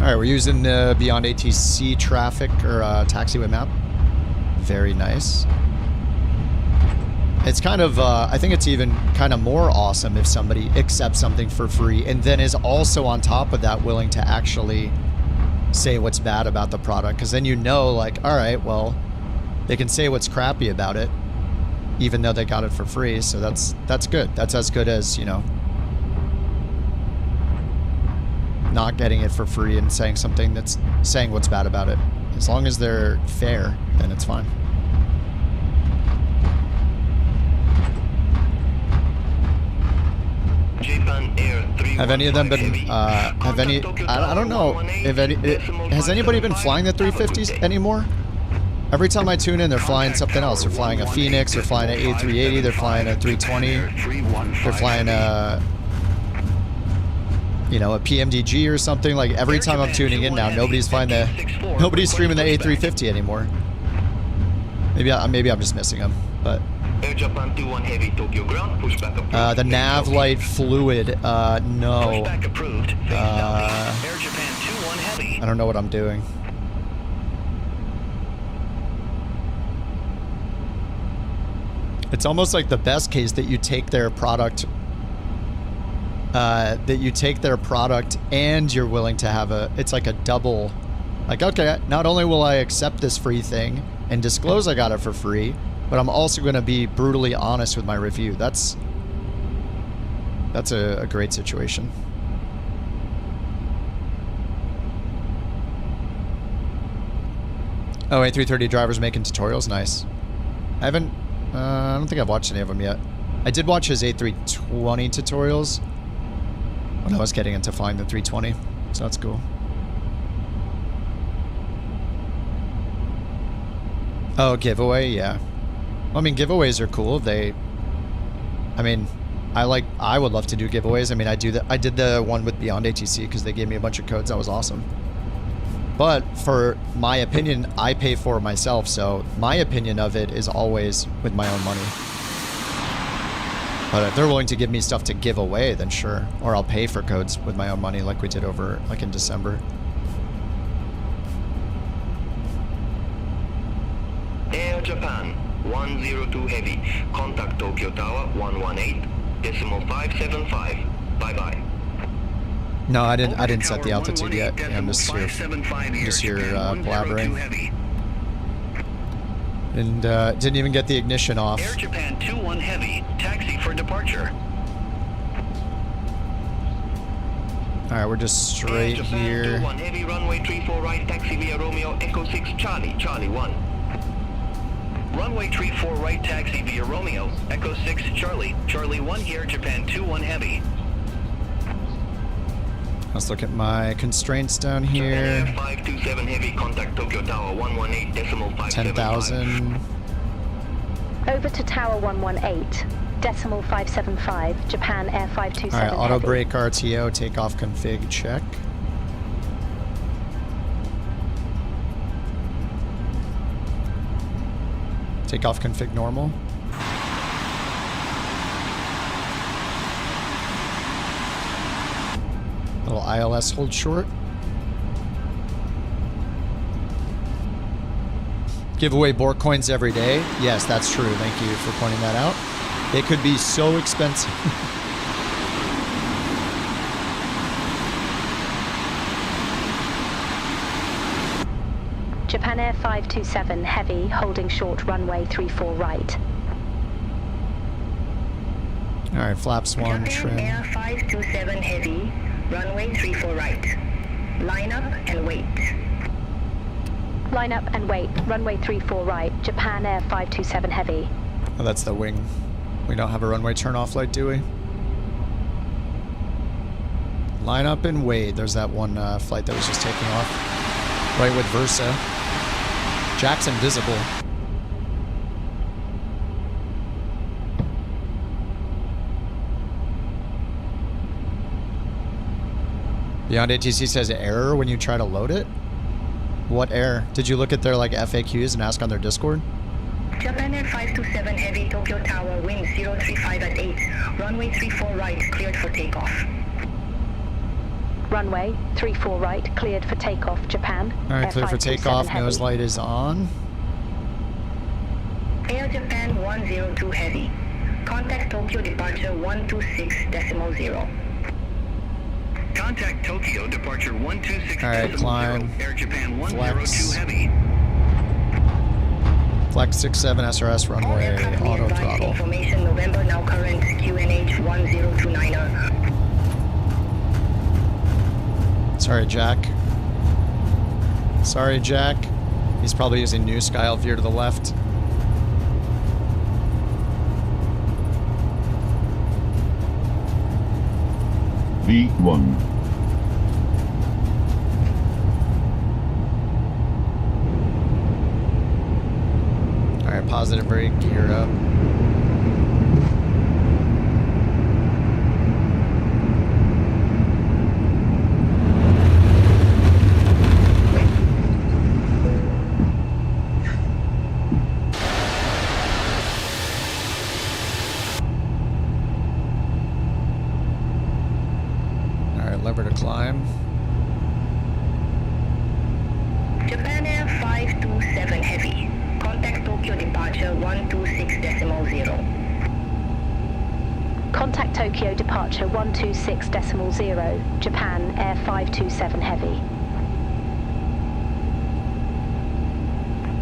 All right, we're using Beyond ATC traffic or taxiway map. Very nice. It's kind of, I think it's even kind of more awesome if somebody accepts something for free and then is also on top of that willing to actually say what's bad about the product. Because then you know, like, all right, well, they can say what's crappy about it, even though they got it for free, so that's good. That's as good as, you know, not getting it for free and saying something that's saying what's bad about it. As long as they're fair, then it's fine. Have any of them been, have any, I don't know, if any, has anybody been flying the 350s anymore? Every time I tune in, they're flying something else. They're flying a Phoenix, they're flying an A380, they're flying a 320, they're flying a you know, a PMDG or something. Like every time I'm tuning in now, nobody's streaming the A350 anymore. Maybe I'm just missing them, but
Air Japan 21 Heavy, Tokyo ground, pushback approved.
the nav light fluid, no.
Pushback approved. Face southeast. Air Japan 21 Heavy.
I don't know what I'm doing. It's almost like the best case that you take their product, and you're willing to have it's like a double, like, okay, not only will I accept this free thing and disclose I got it for free, but I'm also going to be brutally honest with my review. That's a great situation. Oh, A330 drivers making tutorials, nice. I don't think I've watched any of them yet. I did watch his A320 tutorials when I was getting into flying the 320, so that's cool. Oh, giveaway, yeah. Well, I mean, giveaways are cool. I would love to do giveaways. I mean, I did the one with Beyond ATC because they gave me a bunch of codes. That was awesome. But for my opinion, I pay for it myself, so my opinion of it is always with my own money. But if they're willing to give me stuff to give away, then sure. Or I'll pay for codes with my own money like we did over, like in December.
Air Japan 102 Heavy, contact Tokyo Tower 118.575. Bye-bye.
No, I didn't set the altitude yet. Yeah, I'm just here blabbering. And didn't even get the ignition off.
Air Japan 21 Heavy, taxi for departure.
Alright, we're just straight
Air Japan
here.
21 Heavy, runway 34 right, taxi via Romeo, Echo 6 Charlie, Charlie 1.
Runway 34 right, taxi via Romeo, Echo 6 Charlie, Charlie 1 here, Japan 21 Heavy.
Let's look at my constraints down here.
Japan Air 527 Heavy, contact Tokyo Tower 118.575.
10,000.
Over to Tower 118.575, Japan Air 527
Alright, auto
Heavy.
brake RTO, takeoff config check. Takeoff config normal. Little ILS hold short. Give away BorkCoins every day. Yes, that's true. Thank you for pointing that out. It could be so expensive.
Japan Air 527 Heavy, holding short runway 34 right.
Alright, flaps one,
Japan
trim.
Air 527 Heavy, runway 34 right. Line up and wait.
Line up and wait, runway 34 right, Japan Air 527 Heavy.
Oh, that's the wing. We don't have a runway turn-off light, do we? Line up and wait. There's that one flight that was just taking off. Right with Versa. Jack's invisible. Beyond ATC says error when you try to load it? What error? Did you look at their like FAQs and ask on their Discord?
Japan Air 527 Heavy, Tokyo Tower, wind 035 at 8. Runway 34 right, cleared for takeoff.
Runway 34 right, cleared for takeoff, Japan.
Alright, clear for takeoff. Nose light is on.
Air Japan 102 Heavy. Contact Tokyo departure 126.0.
Contact Tokyo departure 126.0.
Alright, climb.
Air Japan 102
Flex.
Heavy.
Flex 67 SRS runway, auto throttle.
Information November, now current, QNH 1029er.
Sorry, Jack. Sorry, Jack. He's probably using New Sky. I'll veer to the left.
V1.
Alright, positive brake, gear up. lever to climb.
Japan Air 527 Heavy. Contact Tokyo departure 126.0.
Contact Tokyo departure 126.0, Japan Air 527 Heavy.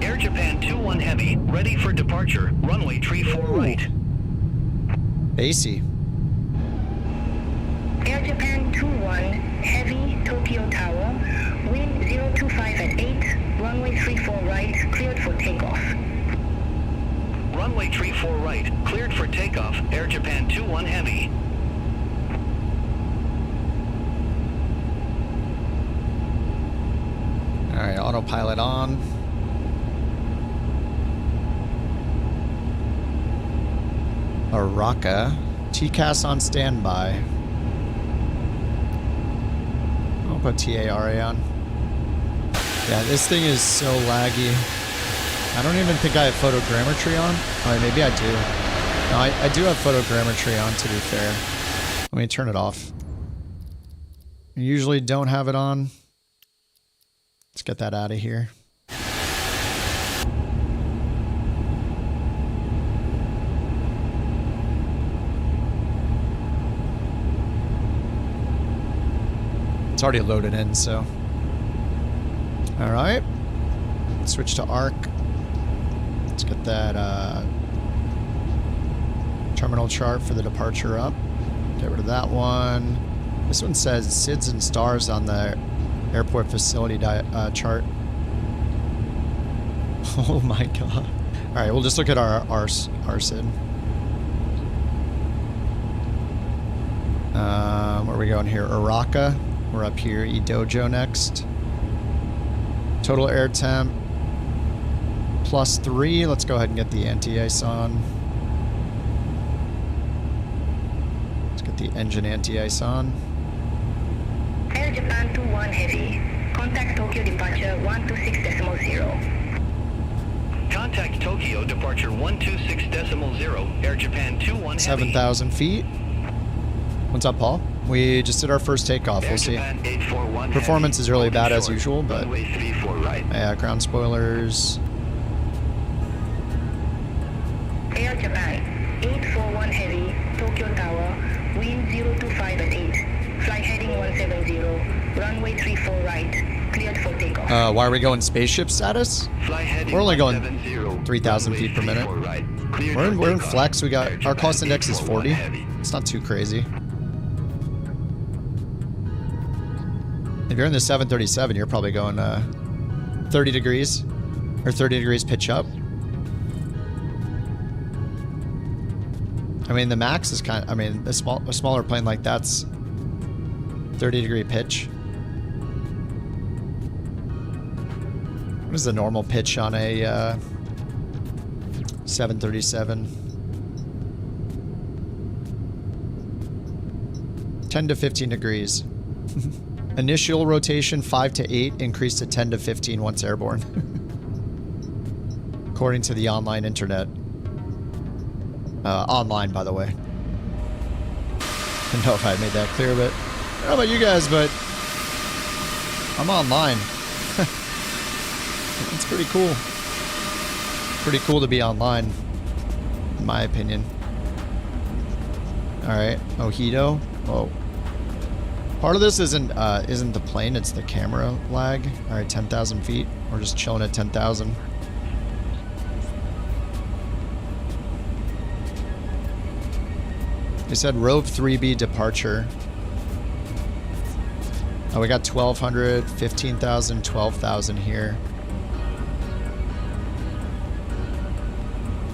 Air Japan 21 Heavy, ready for departure. Runway 34 right.
Basie.
Air Japan 21 Heavy, Tokyo Tower. Wind 025 at 8. Runway 34 right, cleared for takeoff.
Runway 34 right, cleared for takeoff. Air Japan 21 Heavy.
Alright, autopilot on. Araka. TCAS on standby. I'll put TARA on. Yeah, this thing is so laggy. I don't even think I have photogrammetry on. Oh, maybe I do. No, I do have photogrammetry on, to be fair. Let me turn it off. I usually don't have it on. Let's get that out of here. It's already loaded in, so. All right. Switch to ARC. Let's get that terminal chart for the departure up. Get rid of that one. This one says SIDS and stars on the airport facility chart. Oh my god. All right, we'll just look at our SID. Where are we going here? Araka. We're up here. Edojo next. Total air temp +3. Let's go ahead and get the anti-ice on. Let's get the engine anti-ice on.
Air Japan 21 Heavy. Contact Tokyo departure 126.0.
Contact Tokyo departure 126.0. Air Japan 21 Heavy.
7,000 feet. What's up, Paul? We just did our first takeoff. We'll see. Performance is really bad as usual, but yeah, ground spoilers.
Air Japan 841 Heavy, Tokyo Tower, wind 025 at 8, flight heading 170, runway 34 right, cleared for takeoff.
Why are we going spaceship status? We're only going 3,000 feet per minute. We're in flex. We got our cost index is 40. It's not too crazy. If you're in the 737, you're probably going 30 degrees or 30 degrees pitch up. I mean, the max is kind of, I mean, a smaller plane like that's 30 degree pitch. What is the normal pitch on a 737? 10 to 15 degrees. Initial rotation 5 to 8, increased to 10 to 15 once airborne. According to the online internet. Online, by the way. I don't know if I made that clear, but I don't know about you guys, but I'm online. It's pretty cool. Pretty cool to be online, in my opinion. All right, Mojito. Whoa. Part of this isn't the plane, it's the camera lag. All right, 10,000 feet. We're just chilling at 10,000. They said Rove 3B departure. Oh, we got 1,200, 15,000, 12,000 here.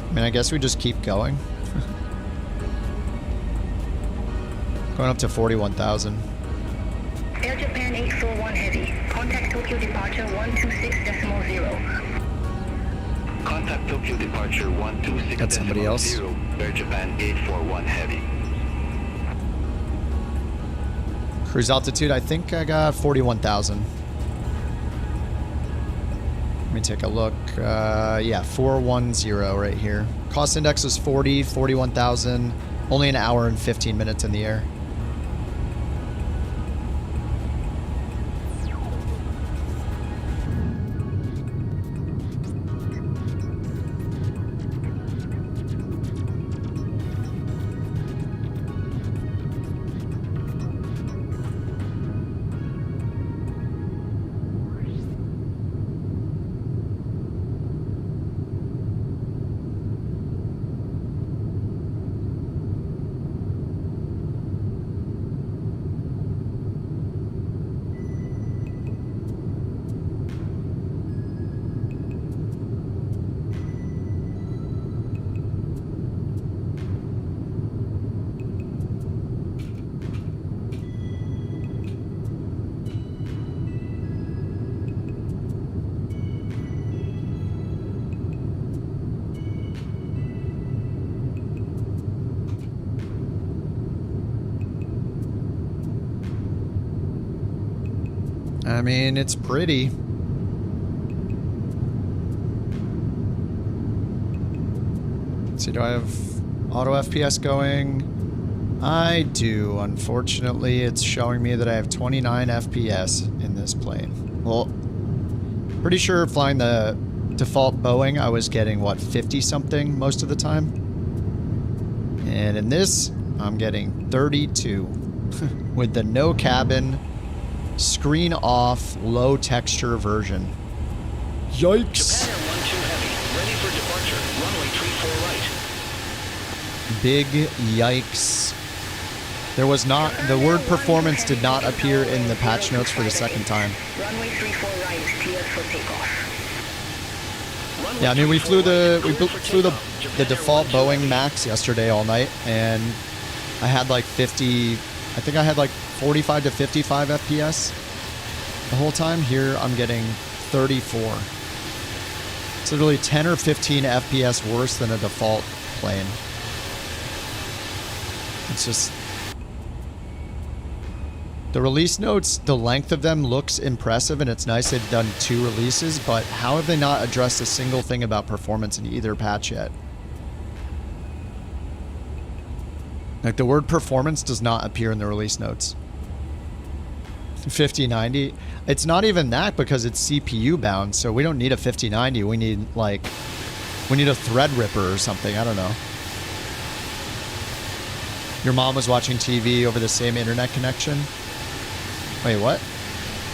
I mean, I guess we just keep going. Going up to 41,000.
Air Japan 841 Heavy. Contact Tokyo departure 126.0.
Contact Tokyo departure 126.0.
Got somebody else.
Air Japan 841 Heavy.
Cruise altitude, I think I got 41,000. Let me take a look. Yeah, 410 right here. Cost index is 40, 41,000. Only an hour and 15 minutes in the air. I mean, it's pretty. Let's see, do I have auto FPS going? I do. Unfortunately, it's showing me that I have 29 FPS in this plane. Well, pretty sure flying the default Boeing, I was getting, what, 50-something most of the time? And in this, I'm getting 32 with the no cabin, screen off, low texture version. Yikes.
Japan Air 12 Heavy, ready for departure. Runway 34 right.
Big yikes. There was not, the word performance did not appear in the patch notes for the second time.
Runway 34 right, cleared for takeoff.
Yeah, I mean, we flew the default Boeing Max yesterday all night, and I had like 50, I think I had like 45 to 55 FPS the whole time. Here I'm getting 34. It's literally 10 or 15 FPS worse than a default plane. It's just... The release notes, the length of them looks impressive, and it's nice they've done 2 releases, but how have they not addressed a single thing about performance in either patch yet? Like, the word performance does not appear in the release notes. 5090, it's not even that because it's CPU bound, so we don't need a 5090. We need, like, we need a Threadripper or something. I don't know. Your mom was watching TV over the same internet connection? Wait, what?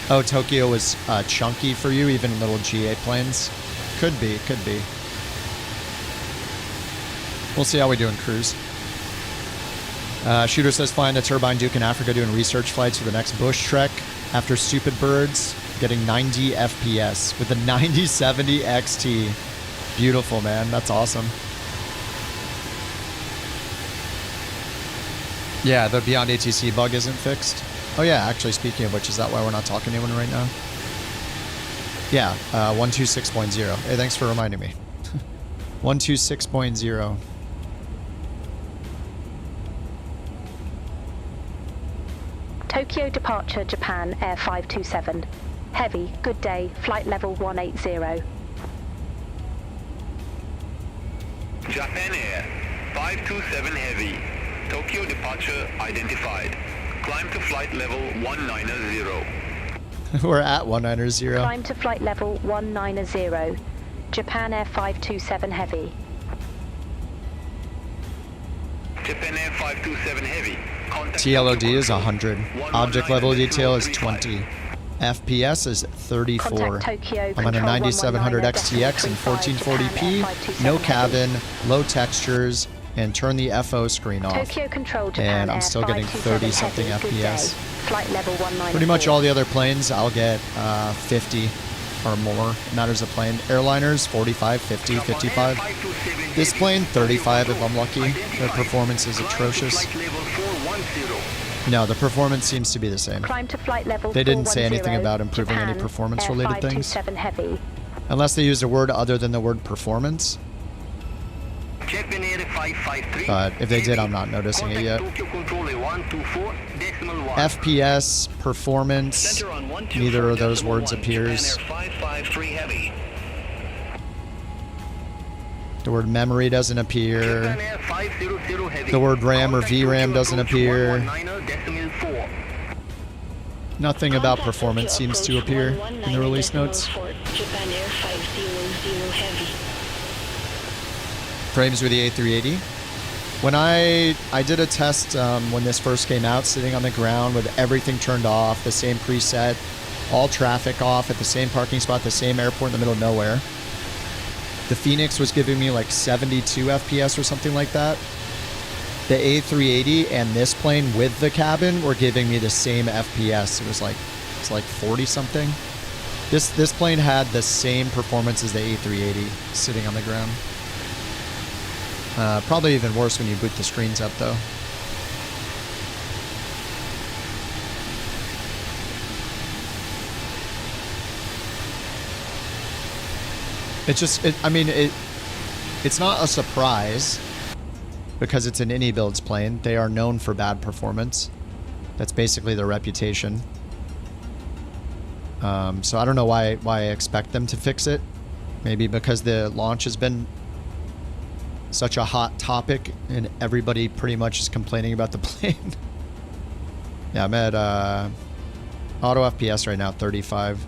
Oh, Tokyo was chunky for you, even little GA planes? Could be, could be. We'll see how we do in cruise. Shooter says, flying the Turbine Duke in Africa doing research flights for the next bush trek after Stupid Birds, getting 90 FPS with the 9070 XT. Beautiful, man. That's awesome. Yeah, the Beyond ATC bug isn't fixed. Oh yeah, actually, speaking of which, is that why we're not talking to anyone right now? Yeah, 126.0. Hey, thanks for reminding me. 126.0.
Tokyo departure, Japan Air 527. Heavy, good day, flight level 180.
Japan Air 527 Heavy. Tokyo departure identified. Climb to flight level 190.
We're at 190.
Climb to flight level 190. Japan Air 527 Heavy.
Japan Air 527 Heavy. Contact
TLOD
Tokyo
is 100. Object level detail is 20. FPS is 34.
Contact Tokyo,
I'm on a
control
9700 XTX in 1440p, no cabin, low textures, and turn the FO screen off.
Tokyo Control, Japan
And I'm still getting 30-something FPS.
Flight level 194.
Pretty much all the other planes, I'll get 50 or more. Matters of plane. Airliners, 45, 50, 55. This plane, 35 if I'm lucky. The performance is atrocious. No, the performance seems to be the same.
Climb to flight level
They didn't say anything
410,
about improving
Japan,
any performance-related
Air
things.
527 Heavy.
Unless they used a word other than the word performance. But if they did, I'm not noticing it yet. FPS, performance, neither of those words appears. The word memory doesn't appear. The word RAM or VRAM doesn't appear. Nothing about performance seems to appear in the release notes. Frames with the A380. When I did a test when this first came out, sitting on the ground with everything turned off, the same preset, all traffic off at the same parking spot, the same airport in the middle of nowhere. The Phoenix was giving me like 72 FPS or something like that. The A380 and this plane with the cabin were giving me the same FPS. It's like 40 something. This plane had the same performance as the A380 sitting on the ground. Probably even worse when you boot the screens up though. It's not a surprise because it's an iniBuilds plane. They are known for bad performance. That's basically their reputation. So I don't know why I expect them to fix it. Maybe because the launch has been such a hot topic and everybody pretty much is complaining about the plane. Yeah, I'm at auto FPS right now, 35.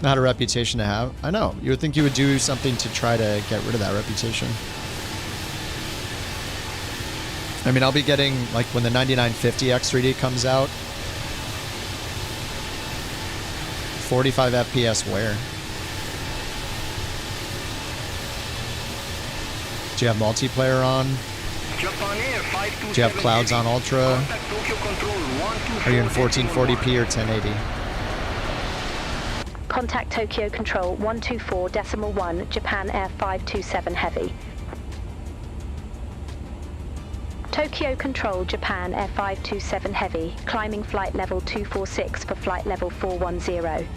Not a reputation to have. I know. You would think you would do something to try to get rid of that reputation. I mean, I'll be getting, like, when the 9950 X3D comes out, 45 FPS where? Do you have multiplayer on? Do you have clouds on Ultra? Are you in 1440p or 1080?
Contact Tokyo Control 124.1, Japan Air 527 Heavy. Tokyo Control, Japan Air 527 Heavy, climbing flight level 246 for flight level 410.
Japan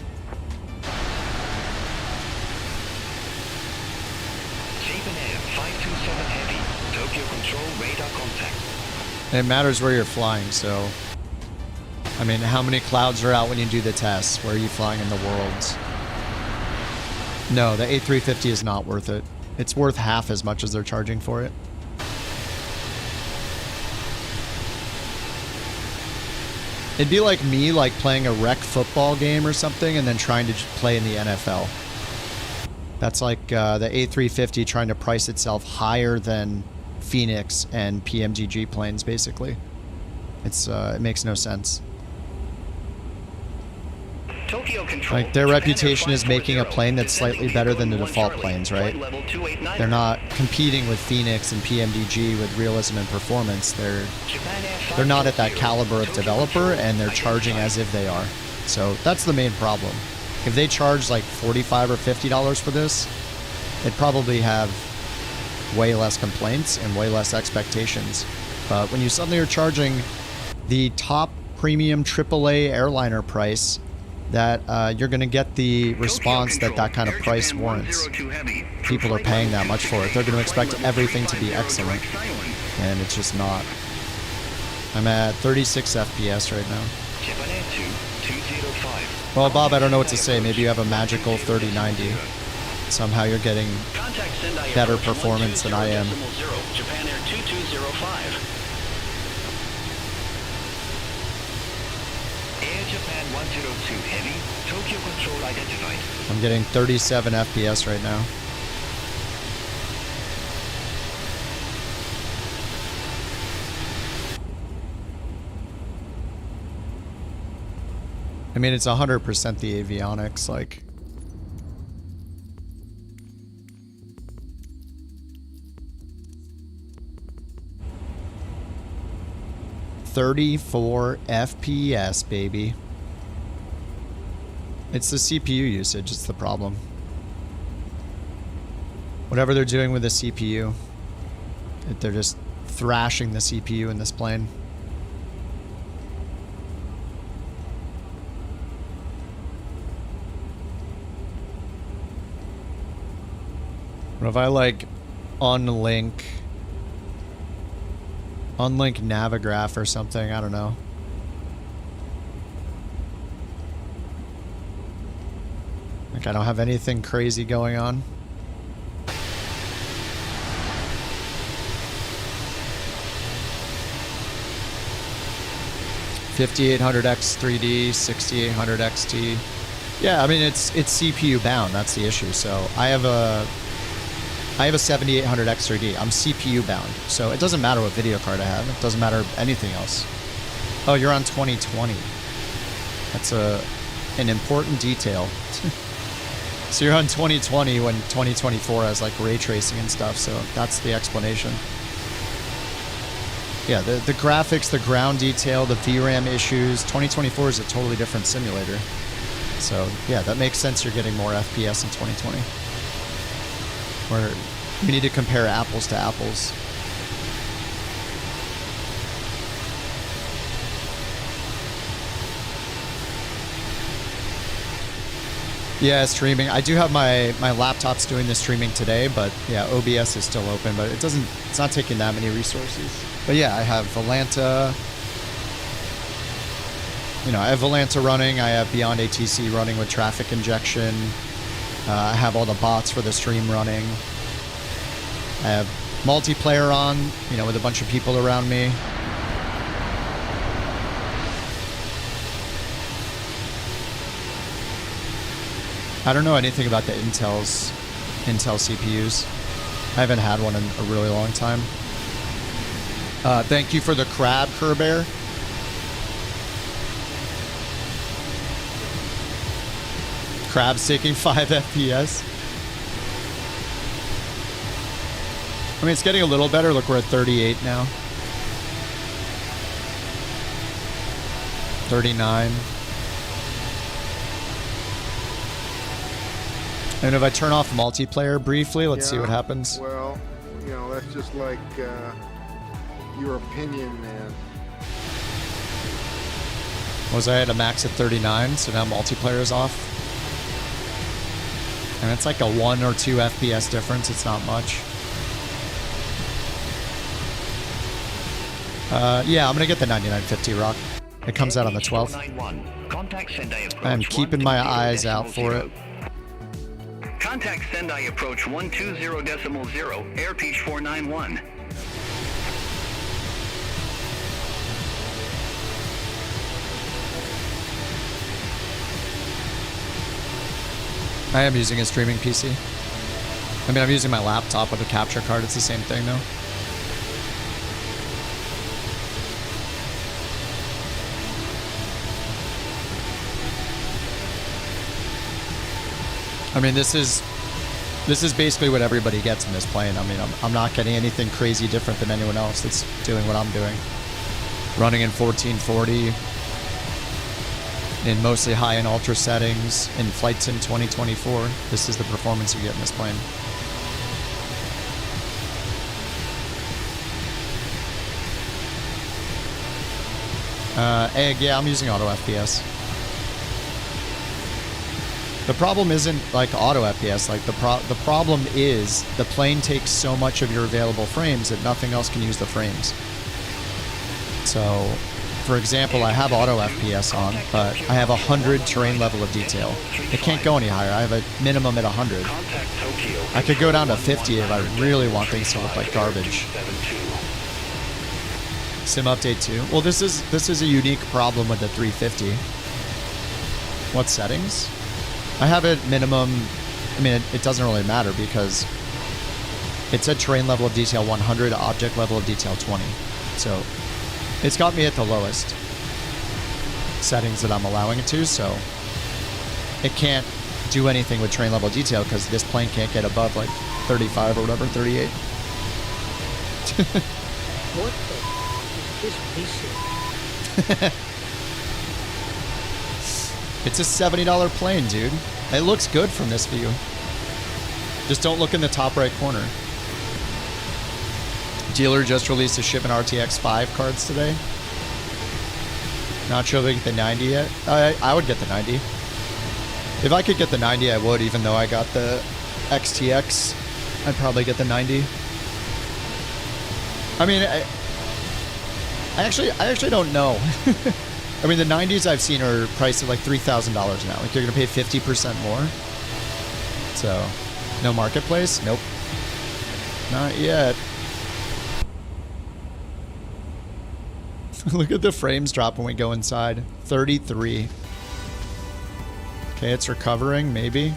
Air 527 Heavy, Tokyo Control radar contact.
It matters where you're flying, so... I mean, how many clouds are out when you do the tests? Where are you flying in the worlds? No, the A350 is not worth it. It's worth half as much as they're charging for it. It'd be like me, like, playing a rec football game or something and then trying to play in the NFL. That's like the A350 trying to price itself higher than Phoenix and PMGG planes, basically. It makes no sense.
Tokyo Control,
Like, their
Japan
reputation
Air
is making a plane that's slightly better than the default planes, right? They're not competing with Phoenix and PMDG with realism and performance. They're not at that caliber of developer, and they're charging as if they are. So that's the main problem. If they charge like $45 or $50 for this, it'd probably have way less complaints and way less expectations. But when you suddenly are charging the top premium AAA airliner price, that you're going to get the response that kind of price warrants. People are paying that much for it. They're going to expect everything to be excellent, and it's just not. I'm at 36 FPS right now. Well, Bob, I don't know what to say. Maybe you have a magical 3090. Somehow you're getting better performance than I am.
Japan Air 2205.
Air Japan 102 Heavy, Tokyo Control identified.
I'm getting 37 FPS right now. I mean, it's 100% the avionics, like... ...34 FPS, baby. It's the CPU usage, it's the problem. Whatever they're doing with the CPU, they're just thrashing the CPU in this plane. What if I, like, unlink Navigraph or something? I don't know. Like, I don't have anything crazy going on. $5800X 3D, 6800 XT. Yeah, I mean, it's CPU bound. That's the issue. So I have a 7800X 3D. I'm CPU bound. So it doesn't matter what video card I have. It doesn't matter anything else. Oh, you're on 2020. That's an important detail. So you're on 2020 when 2024 has like ray tracing and stuff. So that's the explanation. Yeah, the graphics, the ground detail, the VRAM issues. 2024 is a totally different simulator. So yeah, that makes sense. You're getting more FPS in 2020. Where we need to compare apples to apples. Yeah, streaming. I do have my laptop's doing the streaming today, but yeah, OBS is still open, but it's not taking that many resources. But yeah, I have Volanta. you know, I have Volanta running. I have Beyond ATC running with traffic injection. I have all the bots for the stream running. I have multiplayer on, you know, with a bunch of people around me. I don't know anything about the Intel CPUs. I haven't had one in a really long time. Thank you for the crab, Kerbear. Crab's taking 5 FPS. I mean, it's getting a little better. Look, we're at 38 now. 39. And if I turn off multiplayer briefly, let's see what happens.
Well, you know, that's just like your opinion, man.
Was I at a max at 39, so now multiplayer is off. And it's like a 1 or 2 FPS difference. It's not much. Yeah, I'm gonna get the 9950 Rock. It comes out on the 12th. I'm keeping my eyes out for it.
Contact Sendai approach 120.0, air pitch 491.
I am using a streaming PC. I mean, I'm using my laptop with a capture card. It's the same thing, though. I mean, this is basically what everybody gets in this plane. I mean, I'm not getting anything crazy different than anyone else that's doing what I'm doing. Running in 1440, in mostly high and ultra settings, in flights in 2024. This is the performance you get in this plane. Egg, yeah, I'm using auto FPS. The problem isn't like auto FPS. Like the problem is the plane takes so much of your available frames that nothing else can use the frames. So, for example, I have auto FPS on, but I have 100 terrain level of detail. It can't go any higher. I have a minimum at 100. I could go down to 50 if I really want things to look like garbage. Sim update 2. Well, this is a unique problem with the 350. What settings? I have it minimum. I mean, it doesn't really matter because it's a terrain level of detail 100, object level of detail 20. So it's got me at the lowest settings that I'm allowing it to. So it can't do anything with terrain level detail because this plane can't get above like 35 or whatever, 38.
What the is this piece?
It's a $70 plane, dude. It looks good from this view. Just don't look in the top right corner. Dealer just released a shipment RTX 5 cards today. Not sure if they get the 90 yet. I would get the 90. If I could get the 90, I would, even though I got the XTX. I'd probably get the 90. I mean, I actually don't know. I mean, the 90s I've seen are priced at like $3,000 now. Like, you're going to pay 50% more. So, no marketplace? Nope. Not yet. Look at the frames drop when we go inside. 33. Okay, it's recovering, maybe.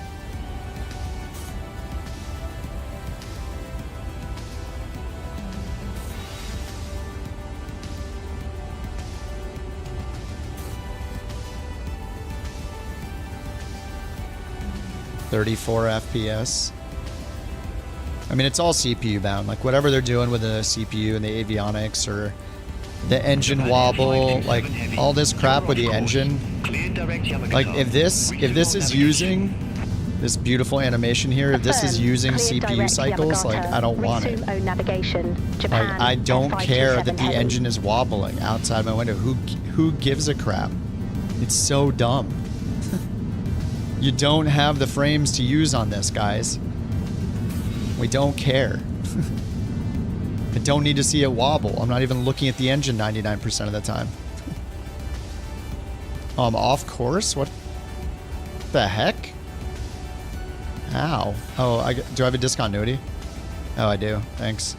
FPS. I mean, it's all CPU bound. Like, whatever they're doing with the CPU and the avionics or the engine wobble, like all this crap with the engine. Like, if this is using this beautiful animation here, if this is using CPU cycles, like, I don't want it. Like, I don't care that the engine is wobbling outside my window. Who gives a crap? It's so dumb. You don't have the frames to use on this, guys. We don't care. I don't need to see it wobble. I'm not even looking at the engine 99% of the time. Oh, I'm off course? What the heck? How? Oh, do I have a discontinuity? Oh, I do. Thanks.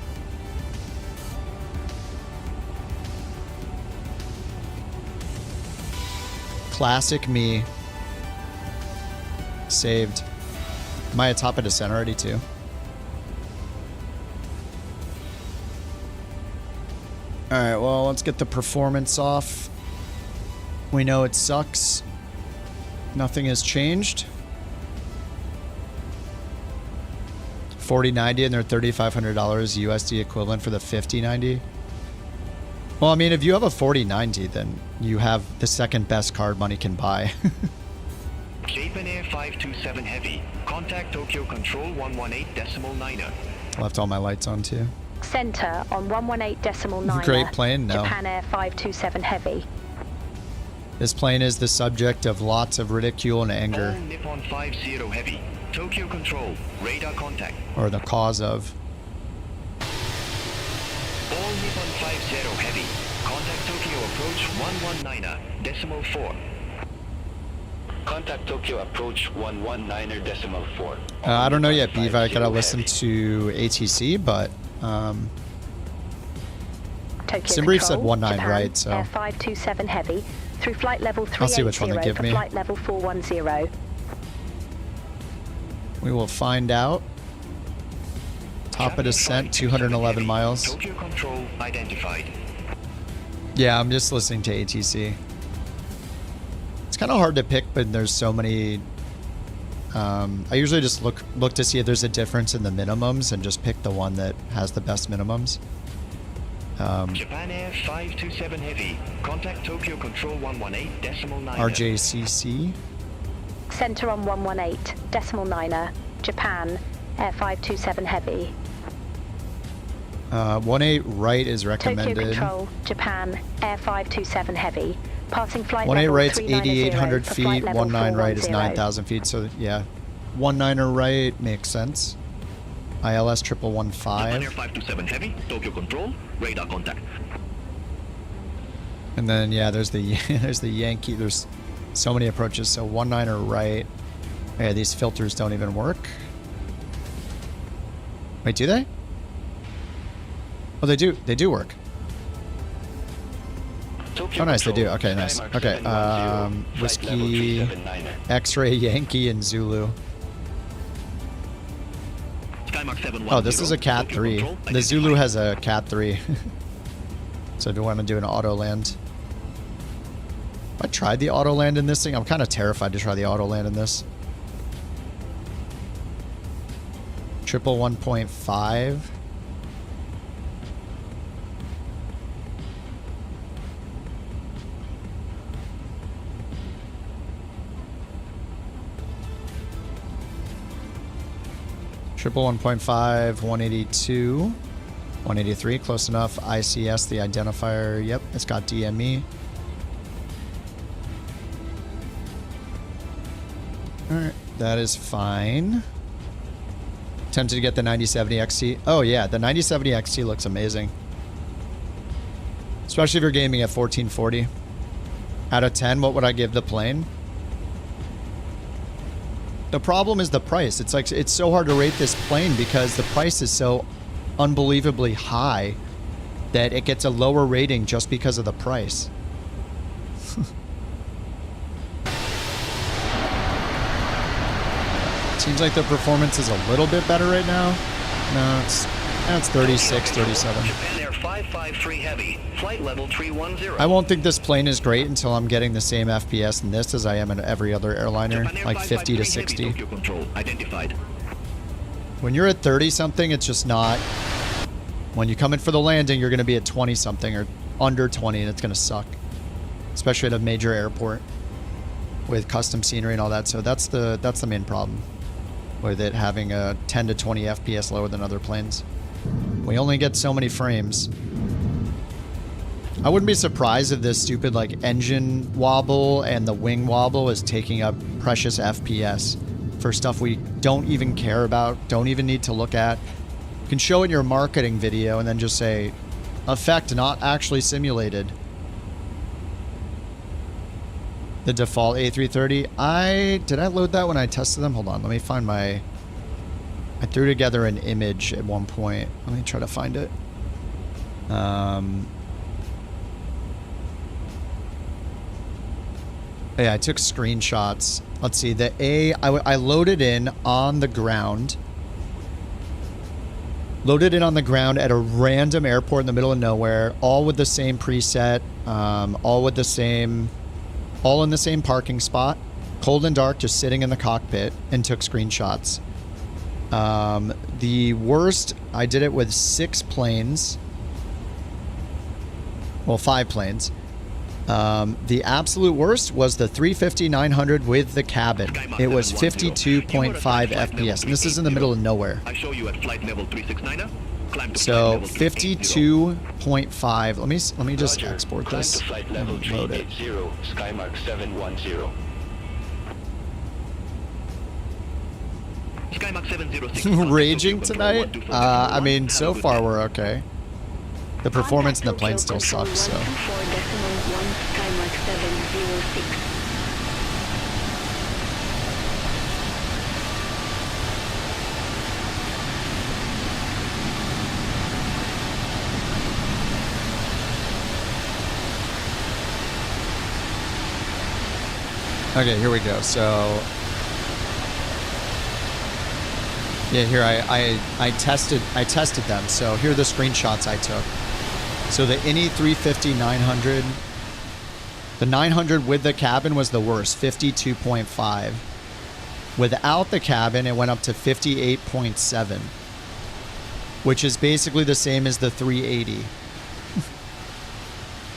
Classic me. Saved. Am I at top of descent already too? Alright, well, let's get the performance off. We know it sucks. Nothing has changed. 4090 and they're $3,500 USD equivalent for the 5090. Well, I mean, if you have a 4090, then you have the second best card money can buy.
Japan Air 527 Heavy. Contact Tokyo Control 118.9er.
Left all my lights on too.
Center on 118.9er.
Great plane, no.
Japan Air 527 Heavy.
This plane is the subject of lots of ridicule and anger.
All Nippon 50 Heavy. Tokyo Control. Radar contact.
Or the cause of.
All Nippon 50 Heavy. Contact Tokyo approach 119.4.
Contact Tokyo approach 119.4.
I don't know yet, Beav. I gotta listen to ATC, but Simbrief said 19,
Japan,
right? So
Air 527 Heavy through flight level 380
I'll see which one they give
for
me.
flight level 410.
We will find out. Top of descent, 211 miles.
Tokyo Control identified.
Yeah, I'm just listening to ATC. It's kind of hard to pick, but there's so many. I usually just look to see if there's a difference in the minimums and just pick the one that has the best minimums.
Japan Air 527 Heavy. Contact Tokyo Control 118.9.
RJCC.
Center on 118.9er. Japan Air 527 Heavy.
18 right is recommended.
Tokyo Control, Japan Air 527 Heavy. Passing flight
18
level
right's
390
8,800
for
feet.
flight level
19 right is
410.
9,000 feet. So yeah, 19er right makes sense. ILS 1115.
Japan Air 527 Heavy. Tokyo Control. Radar contact.
And then yeah, there's the there's the Yankee. There's so many approaches. So 19er right. Yeah, these filters don't even work. Wait, do they? Oh, they do. They do work.
Tokyo
Oh, nice. They do.
Control,
Okay, nice.
Skymark
Okay.
710, flight
Whiskey,
level 379er.
X-ray, Yankee, and Zulu.
Skymark 710.
Oh, this is a Cat 3. The Zulu has a Cat 3. So if you want to do an auto land. I tried the auto land in this thing. I'm kind of terrified to try the auto land in this. 1.5. Triple 1.5, 182, 183, close enough. ICS, the identifier, yep, it's got DME. Alright, that is fine. Tempted to get the 9070 XT. Oh yeah, the 9070 XT looks amazing. Especially if you're gaming at 1440. Out of 10, what would I give the plane? The problem is the price. It's like, it's so hard to rate this plane because the price is so unbelievably high that it gets a lower rating just because of the price. Seems like the performance is a little bit better right now. No, it's 36, 37.
Japan Air 553 Heavy. Flight level 310.
I won't think this plane is great until I'm getting the same FPS in this as I am in every other airliner, like 50 to 60.
Tokyo Control identified.
When you're at 30 something, it's just not. When you come in for the landing, you're going to be at 20 something or under 20, and it's going to suck. Especially at a major airport with custom scenery and all that. So that's the main problem with it having a 10 to 20 FPS lower than other planes. We only get so many frames. I wouldn't be surprised if this stupid like engine wobble and the wing wobble is taking up precious FPS for stuff we don't even care about, don't even need to look at. You can show it in your marketing video and then just say, effect not actually simulated. The default A330. Did I load that when I tested them? Hold on, let me find my... I threw together an image at one point. Let me try to find it. Yeah, I took screenshots. Let's see, the I loaded in on the ground. Loaded in on the ground at a random airport in the middle of nowhere, all with the same preset, all with the same, all in the same parking spot, cold and dark, just sitting in the cockpit, and took screenshots. The worst, I did it with 6 planes. Well, 5 planes. The absolute worst was the 350-900 with the cabin. It was 52.5 FPS, and this is in the middle of nowhere. So 52.5. Let me just export this and load it.
Skymark 710.
Raging tonight? I mean, so far we're okay. The performance in the plane still sucks, so. Okay, here we go. So yeah, here I tested them. So here are the screenshots I took. So the iniBuilds 350-900, the 900 with the cabin was the worst, 52.5. Without the cabin, it went up to 58.7, which is basically the same as the 380.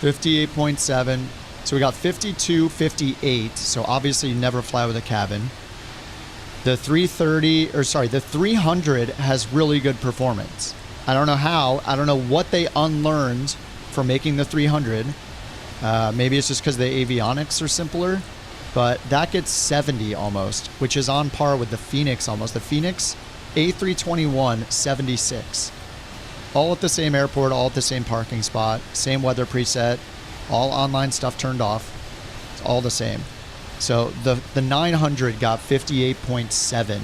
58.7. So we got 52, 58. So obviously you never fly with a cabin. The 330, or sorry, the 300 has really good performance. I don't know how. I don't know what they unlearned for making the 300. Maybe it's just because the avionics are simpler, but that gets 70 almost, which is on par with the Phoenix almost. The Phoenix A321 76. All at the same airport, all at the same parking spot, same weather preset, all online stuff turned off. It's all the same. So the 900 got 58.7.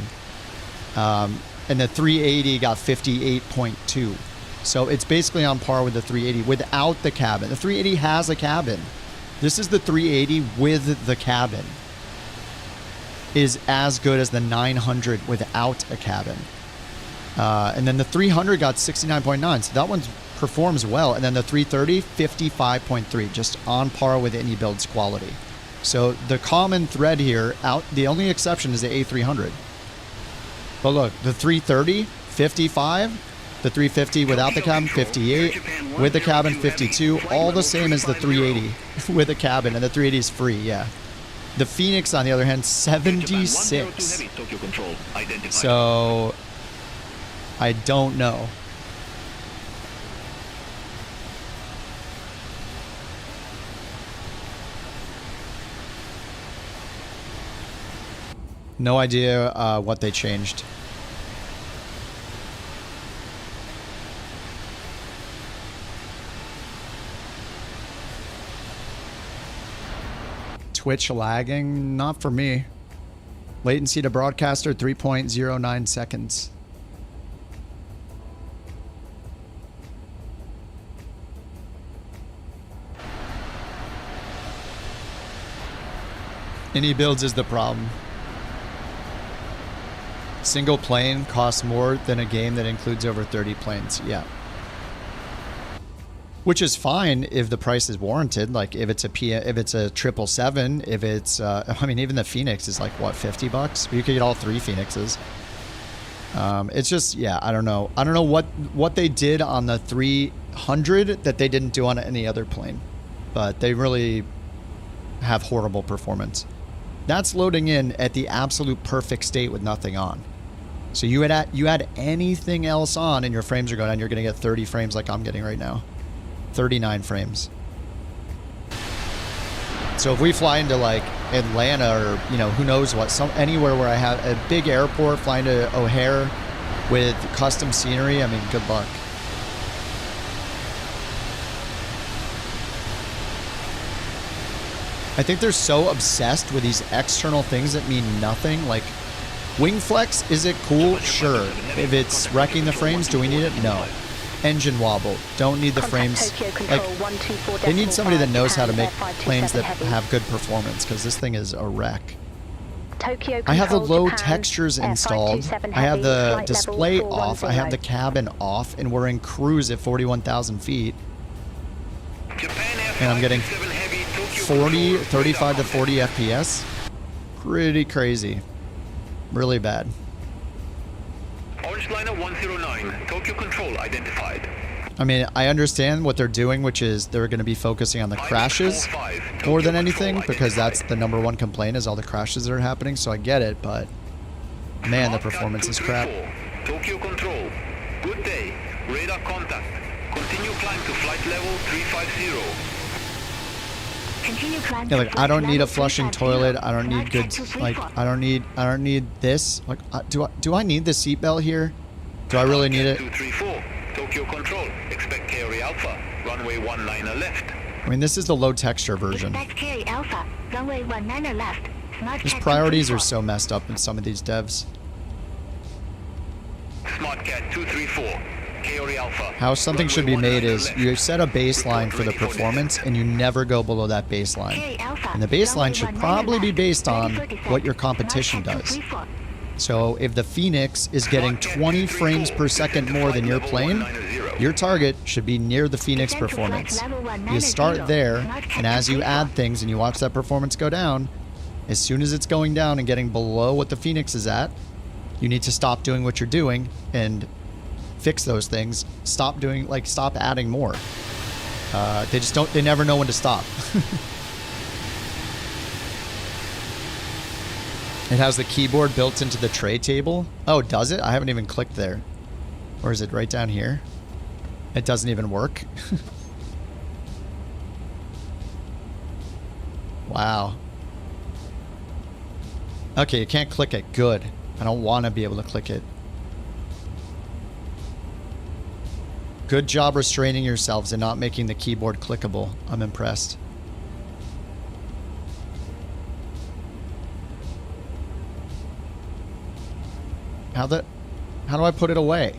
And the 380 got 58.2. So it's basically on par with the 380 without the cabin. The 380 has a cabin. This is the 380 with the cabin. Is as good as the 900 without a cabin. And then the 300 got 69.9. So that one performs well. And then the 330, 55.3. Just on par with iniBuilds quality. So the common thread here, the only exception is the A300. But look, the 330, 55, the 350 without the cabin, 58, with the cabin, 52, all the same as the 380 with a cabin, and the 380 is free, yeah. The Phoenix, on the other hand, 76. So, I don't know. No idea what they changed. Twitch lagging? Not for me. Latency to broadcaster 3.09 seconds. iniBuilds is the problem. Single plane costs more than a game that includes over 30 planes. Yeah. Which is fine if the price is warranted. Like if it's a 777, if it's I mean even the Phoenix is like what, $50? You could get all 3 Phoenixes. It's just, yeah, I don't know. I don't know what they did on the 300 that they didn't do on any other plane. But they really have horrible performance. That's loading in at the absolute perfect state with nothing on. So you add anything else on and your frames are going down, you're going to get 30 frames like I'm getting right now. 39 frames. So if we fly into like Atlanta or, you know, who knows what, anywhere where I have a big airport, flying to O'Hare with custom scenery, I mean, good luck. I think they're so obsessed with these external things that mean nothing. Like, wing flex, is it cool? Sure. If it's wrecking the frames, do we need it? No. Engine wobble, don't need the frames. Like, they need somebody that knows how to make planes that have good performance, because this thing is a wreck. I have the low textures installed. I have the display off. I have the cabin off, and we're in cruise at 41,000 feet. And I'm getting 35 to 40 FPS. Pretty crazy. Really bad.
Orange liner 109, Tokyo control identified.
I mean, I understand what they're doing, which is they're going to be focusing on the crashes more than anything, because that's the #1 complaint is all the crashes that are happening, so I get it, but man, the performance is crap.
Tokyo control, good day, radar contact, continue climb to flight level 350.
Yeah, like, I don't need a flushing toilet. I don't need good, like, I don't need this. Like, do I need the seatbelt here? Do I really need it?
234, Tokyo control, expect carry alpha, runway 19 left.
I mean, this is the low texture version.
Expect carry alpha, runway 19 left.
These priorities are so messed up in some of these devs.
SmartCat 234, carry alpha.
How something should be made is you set a baseline for the performance and you never go below that baseline. And the baseline should probably be based on what your competition does. So if the Phoenix is getting 20 frames per second more than your plane, your target should be near the Phoenix performance. You start there, and as you add things and you watch that performance go down, as soon as it's going down and getting below what the Phoenix is at, you need to stop doing what you're doing and fix those things. Stop adding more. They never know when to stop. It has the keyboard built into the tray table. Oh, does it? I haven't even clicked there. Or is it right down here? It doesn't even work. Wow. Okay, you can't click it. Good. I don't want to be able to click it. Good job restraining yourselves and not making the keyboard clickable. I'm impressed. How do I put it away?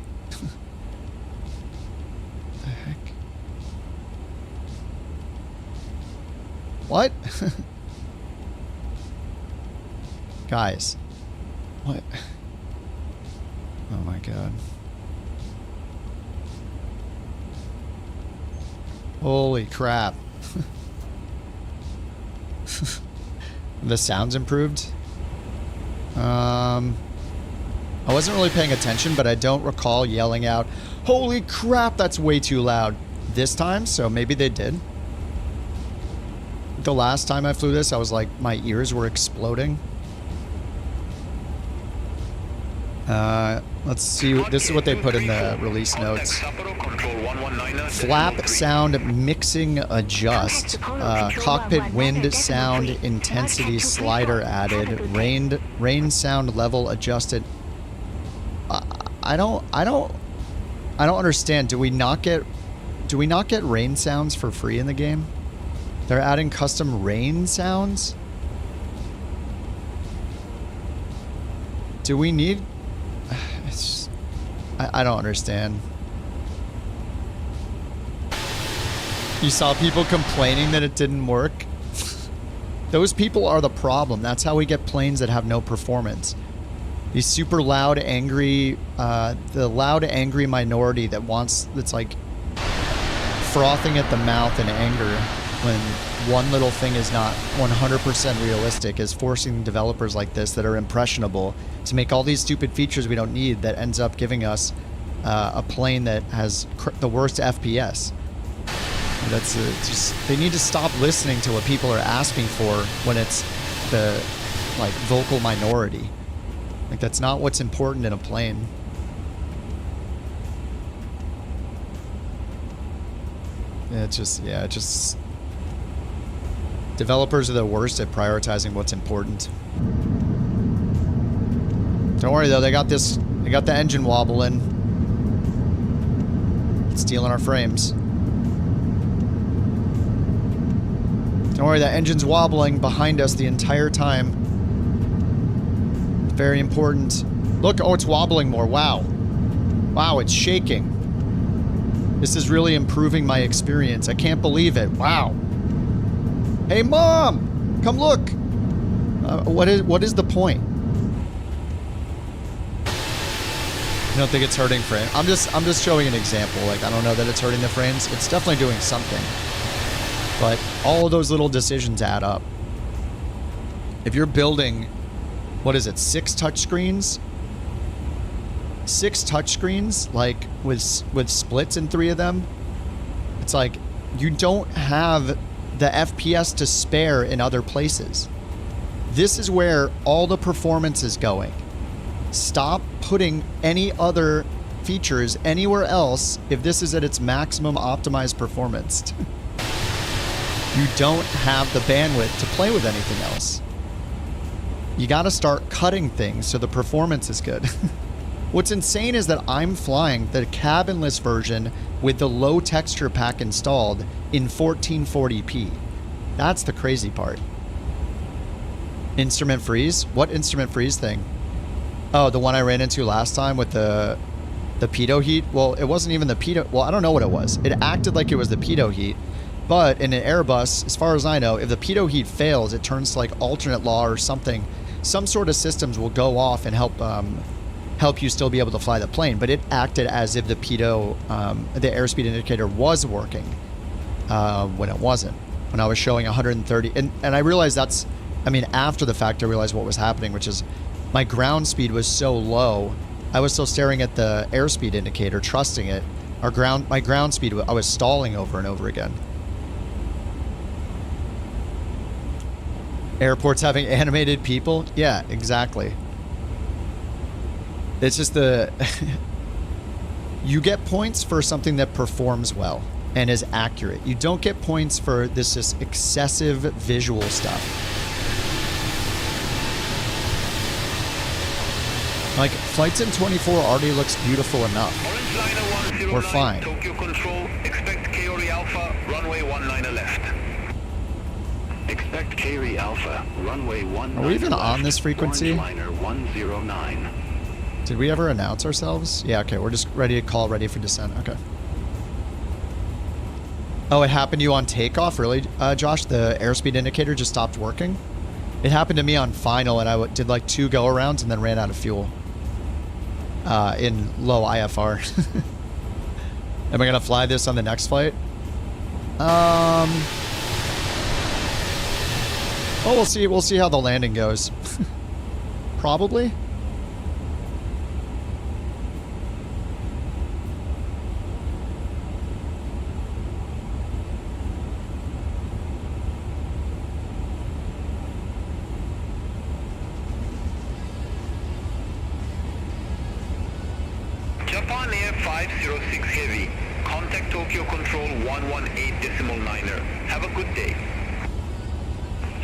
What the heck? What? Guys. What? Oh my god. Holy crap. The sound's improved. I wasn't really paying attention, but I don't recall yelling out, "Holy crap, that's way too loud," this time, so maybe they did. The last time I flew this, I was like, my ears were exploding. Let's see. This is what they put in the release notes. Flap sound mixing adjust. Cockpit wind sound intensity slider added. Rain sound level adjusted. I don't understand. Do we not get rain sounds for free in the game? They're adding custom rain sounds? Do we need... I don't understand. You saw people complaining that it didn't work? Those people are the problem. That's how we get planes that have no performance. These super loud, angry... the loud, angry minority that's like frothing at the mouth in anger when one little thing is not 100% realistic is forcing developers like this that are impressionable to make all these stupid features we don't need that ends up giving us a plane that has the worst FPS. That's just, they need to stop listening to what people are asking for when it's the like vocal minority. Like, that's not what's important in a plane. It just developers are the worst at prioritizing what's important. Don't worry though, they got the engine wobbling. It's stealing our frames. Don't worry, that engine's wobbling behind us the entire time. Very important. Look, oh, it's wobbling more. Wow. Wow, it's shaking. This is really improving my experience. I can't believe it. Wow. Hey, Mom! Come look! What is the point? I don't think it's hurting frame. I'm just showing an example. Like, I don't know that it's hurting the frames. It's definitely doing something. But all of those little decisions add up. If you're building, what is it, 6 touchscreens? 6 touchscreens, like with splits in 3 of them, it's like you don't have the FPS to spare in other places. This is where all the performance is going. Stop putting any other features anywhere else if this is at its maximum optimized performance. You don't have the bandwidth to play with anything else. You got to start cutting things so the performance is good. What's insane is that I'm flying the cabinless version with the low texture pack installed in 1440p. That's the crazy part. Instrument freeze? What instrument freeze thing? Oh, the one I ran into last time with the pitot heat? Well, it wasn't even the pitot. Well, I don't know what it was. It acted like it was the pitot heat. But in an Airbus, as far as I know, if the pitot heat fails, it turns to like alternate law or something. Some sort of systems will go off and help you still be able to fly the plane. But it acted as if the pitot, the airspeed indicator was working when it wasn't. When I was showing 130. And I realized that's, I mean, after the fact, I realized what was happening, which is my ground speed was so low. I was still staring at the airspeed indicator, trusting it. My ground speed, I was stalling over and over again. Airports having animated people? Yeah, exactly. It's just the... You get points for something that performs well and is accurate. You don't get points for this just excessive visual stuff. Like, Flight Sim 24 already looks beautiful enough. We're fine.
Tokyo Control, expect Kaori Alpha, runway 19 left.
Expect Kaori Alpha, runway 19
Are we even
left,
on this frequency?
Liner 109.
Did we ever announce ourselves? Yeah, okay, we're just ready to call, ready for descent. Okay. Oh, it happened to you on takeoff? Really, Josh? The airspeed indicator just stopped working? It happened to me on final, and I did like 2 go-arounds and then ran out of fuel. In low IFR. Am I going to fly this on the next flight? Oh, we'll see. We'll see how the landing goes. Probably.
Japan Air 506 Heavy. Contact Tokyo Control 118.9er. Have a good day.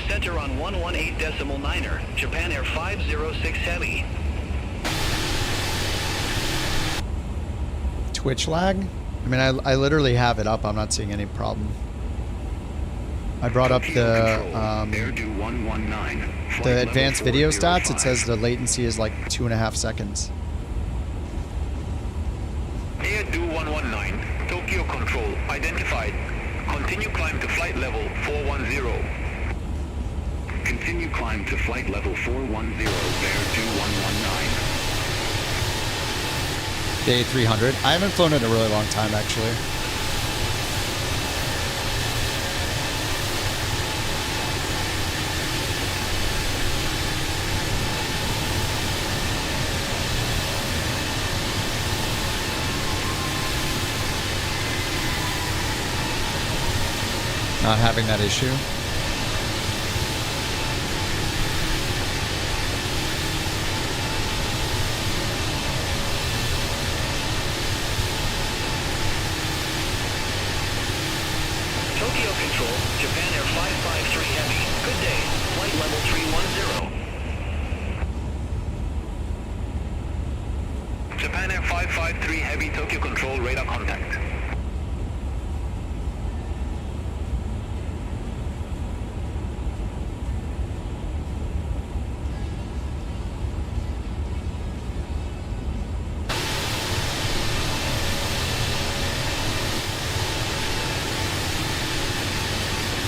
Center on 118.9er. Japan Air 506 Heavy.
Twitch lag? I mean, I literally have it up. I'm not seeing any problem. I brought up the advanced video stats. It says the latency is like 2.5 seconds.
Airdo 119, Tokyo Control, identified. Continue climb to flight level 410.
Continue climb to flight level 410, Airdo 119.
Day 300. I haven't flown in a really long time, actually. Not having that issue.
Tokyo Control, Japan Air 553 Heavy. Good day. Flight level 310.
Japan Air 553 Heavy, Tokyo Control, radar contact.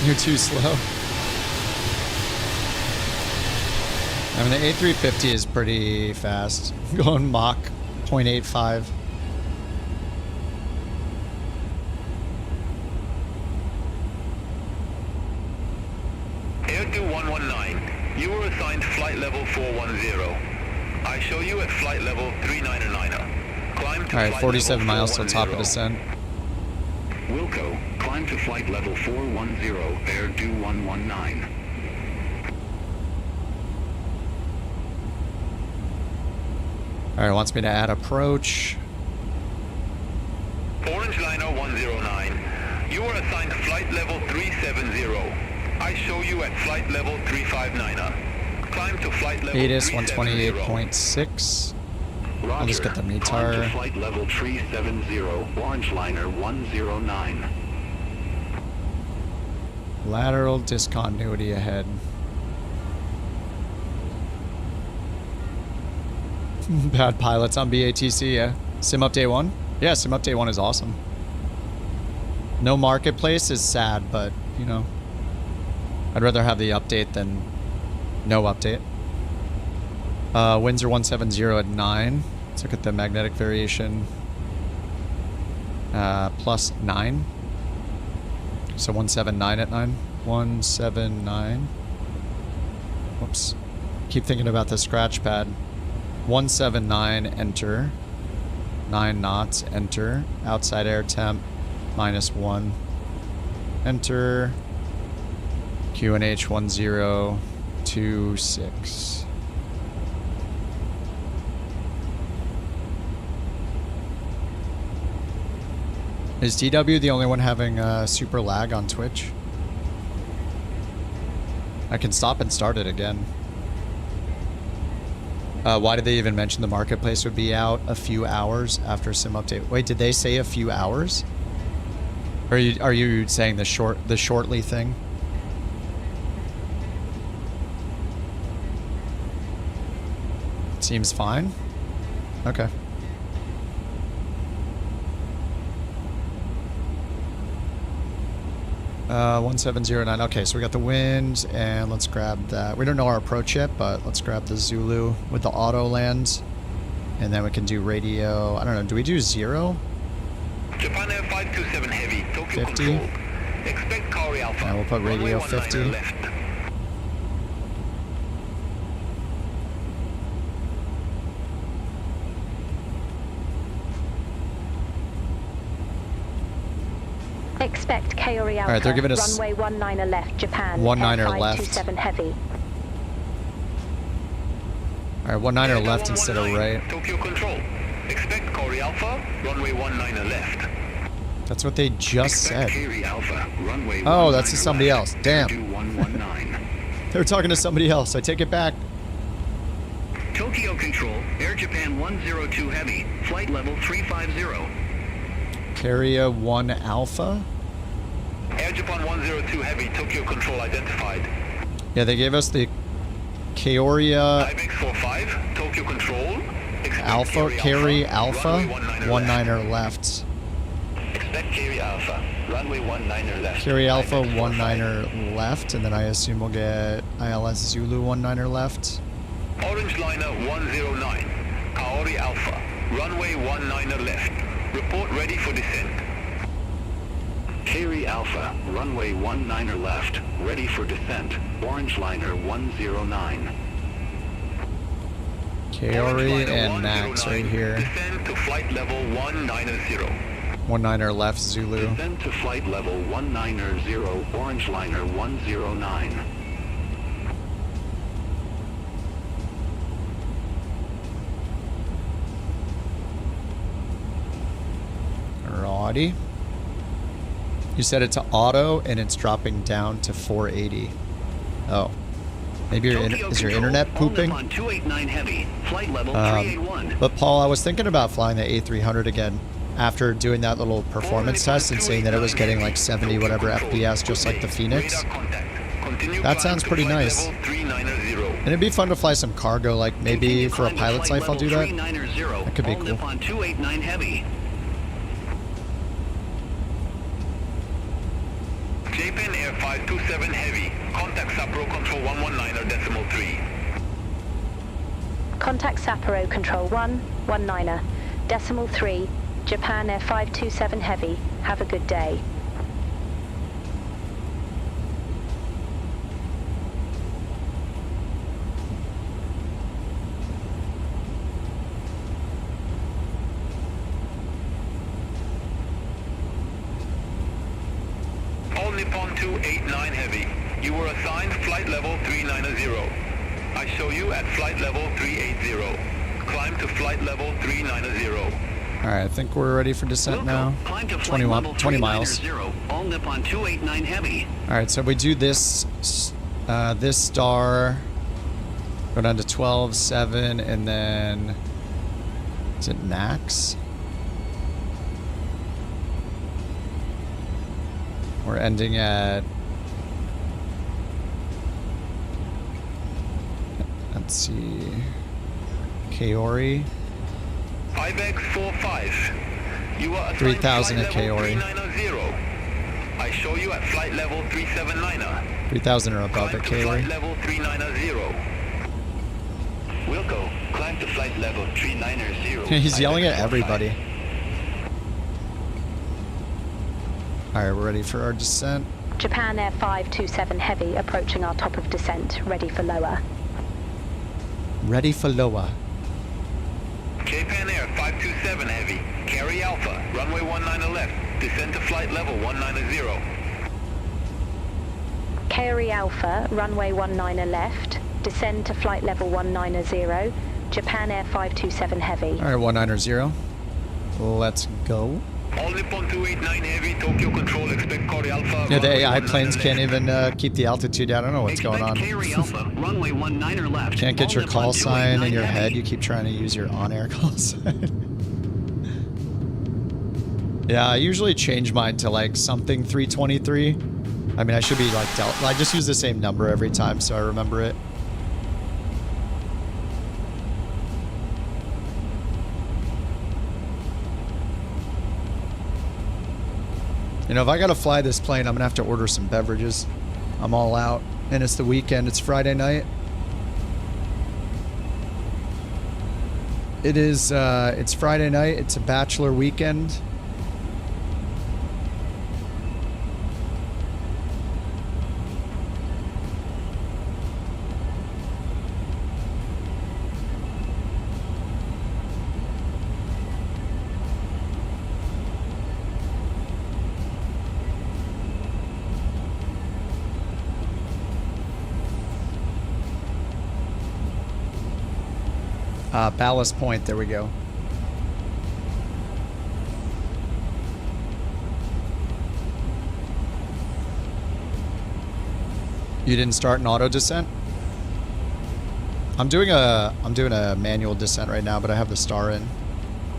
You're too slow. I mean, the A350 is pretty fast. Going Mach 0.85.
Air 2119, you were assigned flight level 410. I show you at flight level 399er. Climb to
Alright,
flight
47
level
miles till top of
410.
descent.
Wilco, climb to flight level 410, Air 2119.
Alright, wants me to add approach.
Orange Liner 109, you were assigned flight level 370. I show you at flight level 359er. Climb to flight level
ATIS
370.
128.6.
Roger.
I'll just get the
Climb
METAR.
to flight level 370, Orange Liner 109.
Lateral discontinuity ahead. Bad pilots on BATC, yeah. Sim Update 1? Yeah, Sim Update 1 is awesome. No marketplace is sad, but, you know, I'd rather have the update than no update. Windsor 170 at 9. Let's look at the magnetic variation. Plus 9. So 179 at 9. 179. Whoops. Keep thinking about the scratch pad. 179, enter. 9 knots, enter. Outside air temp, -1. Enter. QNH 1026. Is DW the only one having super lag on Twitch? I can stop and start it again. Why did they even mention the marketplace would be out a few hours after Sim Update? Wait, did they say a few hours? Or are you saying the shortly thing? Seems fine. Okay. Uh, 1709. Okay, so we got the wind, and let's grab that. We don't know our approach yet, but let's grab the Zulu with the auto land, and then we can do radio. I don't know. Do we do 0?
Japan Air 527 Heavy, Tokyo
50.
Control. Expect Kaori Alpha.
And we'll put radio
Runway 19
50.
left.
Expect Kaori Alpha.
Alright, they're giving us
runway 19er left, Japan.
19er left.
527 Heavy.
Alright, 19er left instead of right.
Tokyo Control. Expect Kaori Alpha, runway 19er left.
That's what they just said.
Kaori Alpha, runway
Oh, that's
19
to somebody
left,
else. Damn.
2119.
They were talking to somebody else. I take it back.
Tokyo Control, Air Japan 102 Heavy, flight level 350.
Carrier 1 Alpha?
Air Japan 102 Heavy, Tokyo Control identified.
Yeah, they gave us the Kaoria
IBEX 45, Tokyo Control. Expect
Alpha, Carry Alpha,
runway 19er
19er left.
Expect Kaori Alpha, runway 19er left.
Carry Alpha,
IBEX 45.
19er left, and then I assume we'll get ILS Zulu 19er left.
Orange Liner 109, Kaori Alpha, runway 19er left. Report ready for descent.
Kaori Alpha, runway 19er left, ready for descent, Orange Liner 109.
Kaori and Max right here.
Descend to flight level 190.
19er left Zulu.
Descend to flight level 190, Orange Liner 109.
Alrighty. You set it to auto and it's dropping down to 480. Oh. Maybe is your internet pooping?
On 289 Heavy, flight level 381.
But Paul, I was thinking about flying the A300 again after doing that little performance test and seeing that it was getting like 70 whatever FPS just like the Phoenix. That sounds pretty nice. And it'd be fun to fly some cargo, like maybe for a pilot's life I'll do that. That could be cool.
On 289 Heavy.
Japan Air
527 Heavy. Contact Sapro Control 119.3.
Contact Sapporo Control 119.3. Japan Air 527 Heavy. Have a good day.
All Nippon 289 Heavy. You were assigned flight level 390. I show you at flight level 380. Climb to flight level 390.
Alright, I think we're ready for descent now.
Climb to flight level
20 miles.
390. All Nippon 289 Heavy.
Alright, so we do this this star, go down to 12, 7, and then is it max? We're ending at, let's see, Kaori.
IBEX 45. You are assigned
3,000 at
flight level
Kaori.
390. I show you at flight level 379.
3,000 or above
Climb
at
to flight
Kaori.
level 390.
Wilco, climb to flight level 390.
He's yelling at everybody. Alright, we're ready for our descent.
Japan Air 527 Heavy approaching our top of descent. Ready for lower.
Ready for lower.
Japan Air 527 Heavy. Carry Alpha. Runway 19 left. Descend to flight level 190.
Kaori Alpha, runway 19 left. Descend to flight level 190. Japan Air 527 Heavy.
Alright, 190. Let's go.
All Nippon 289 Heavy. Tokyo Control. Expect Kaori Alpha.
Yeah, the
runway
AI
19
planes can't
left.
even keep the altitude down. I don't know what's going on.
Carry Alpha. Runway 19 left.
Can't get
All
your
Nippon
call sign in
289
your head.
Heavy.
You keep trying to use your on-air call sign. Yeah, I usually change mine to like something 323. I mean, I should be like I just use the same number every time so I remember it. You know, if I gotta fly this plane, I'm gonna have to order some beverages. I'm all out. And it's the weekend. It's Friday night. It is, it's Friday night. It's a bachelor weekend. Ballast point, there we go. You didn't start an auto descent? I'm doing a manual descent right now, but I have the star in.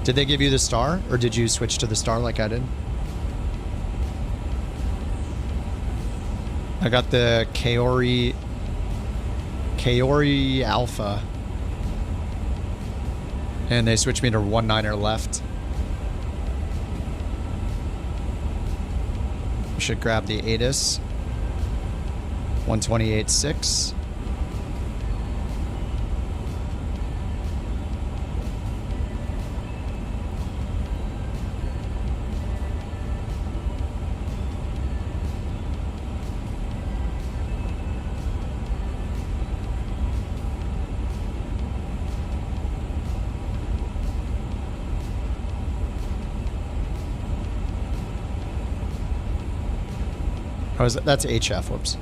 Did they give you the star, or did you switch to the star like I did? I got the Kaori Alpha. And they switched me to 19er left. Should grab the ATIS. 128.6. Oh, is that's HF, whoops.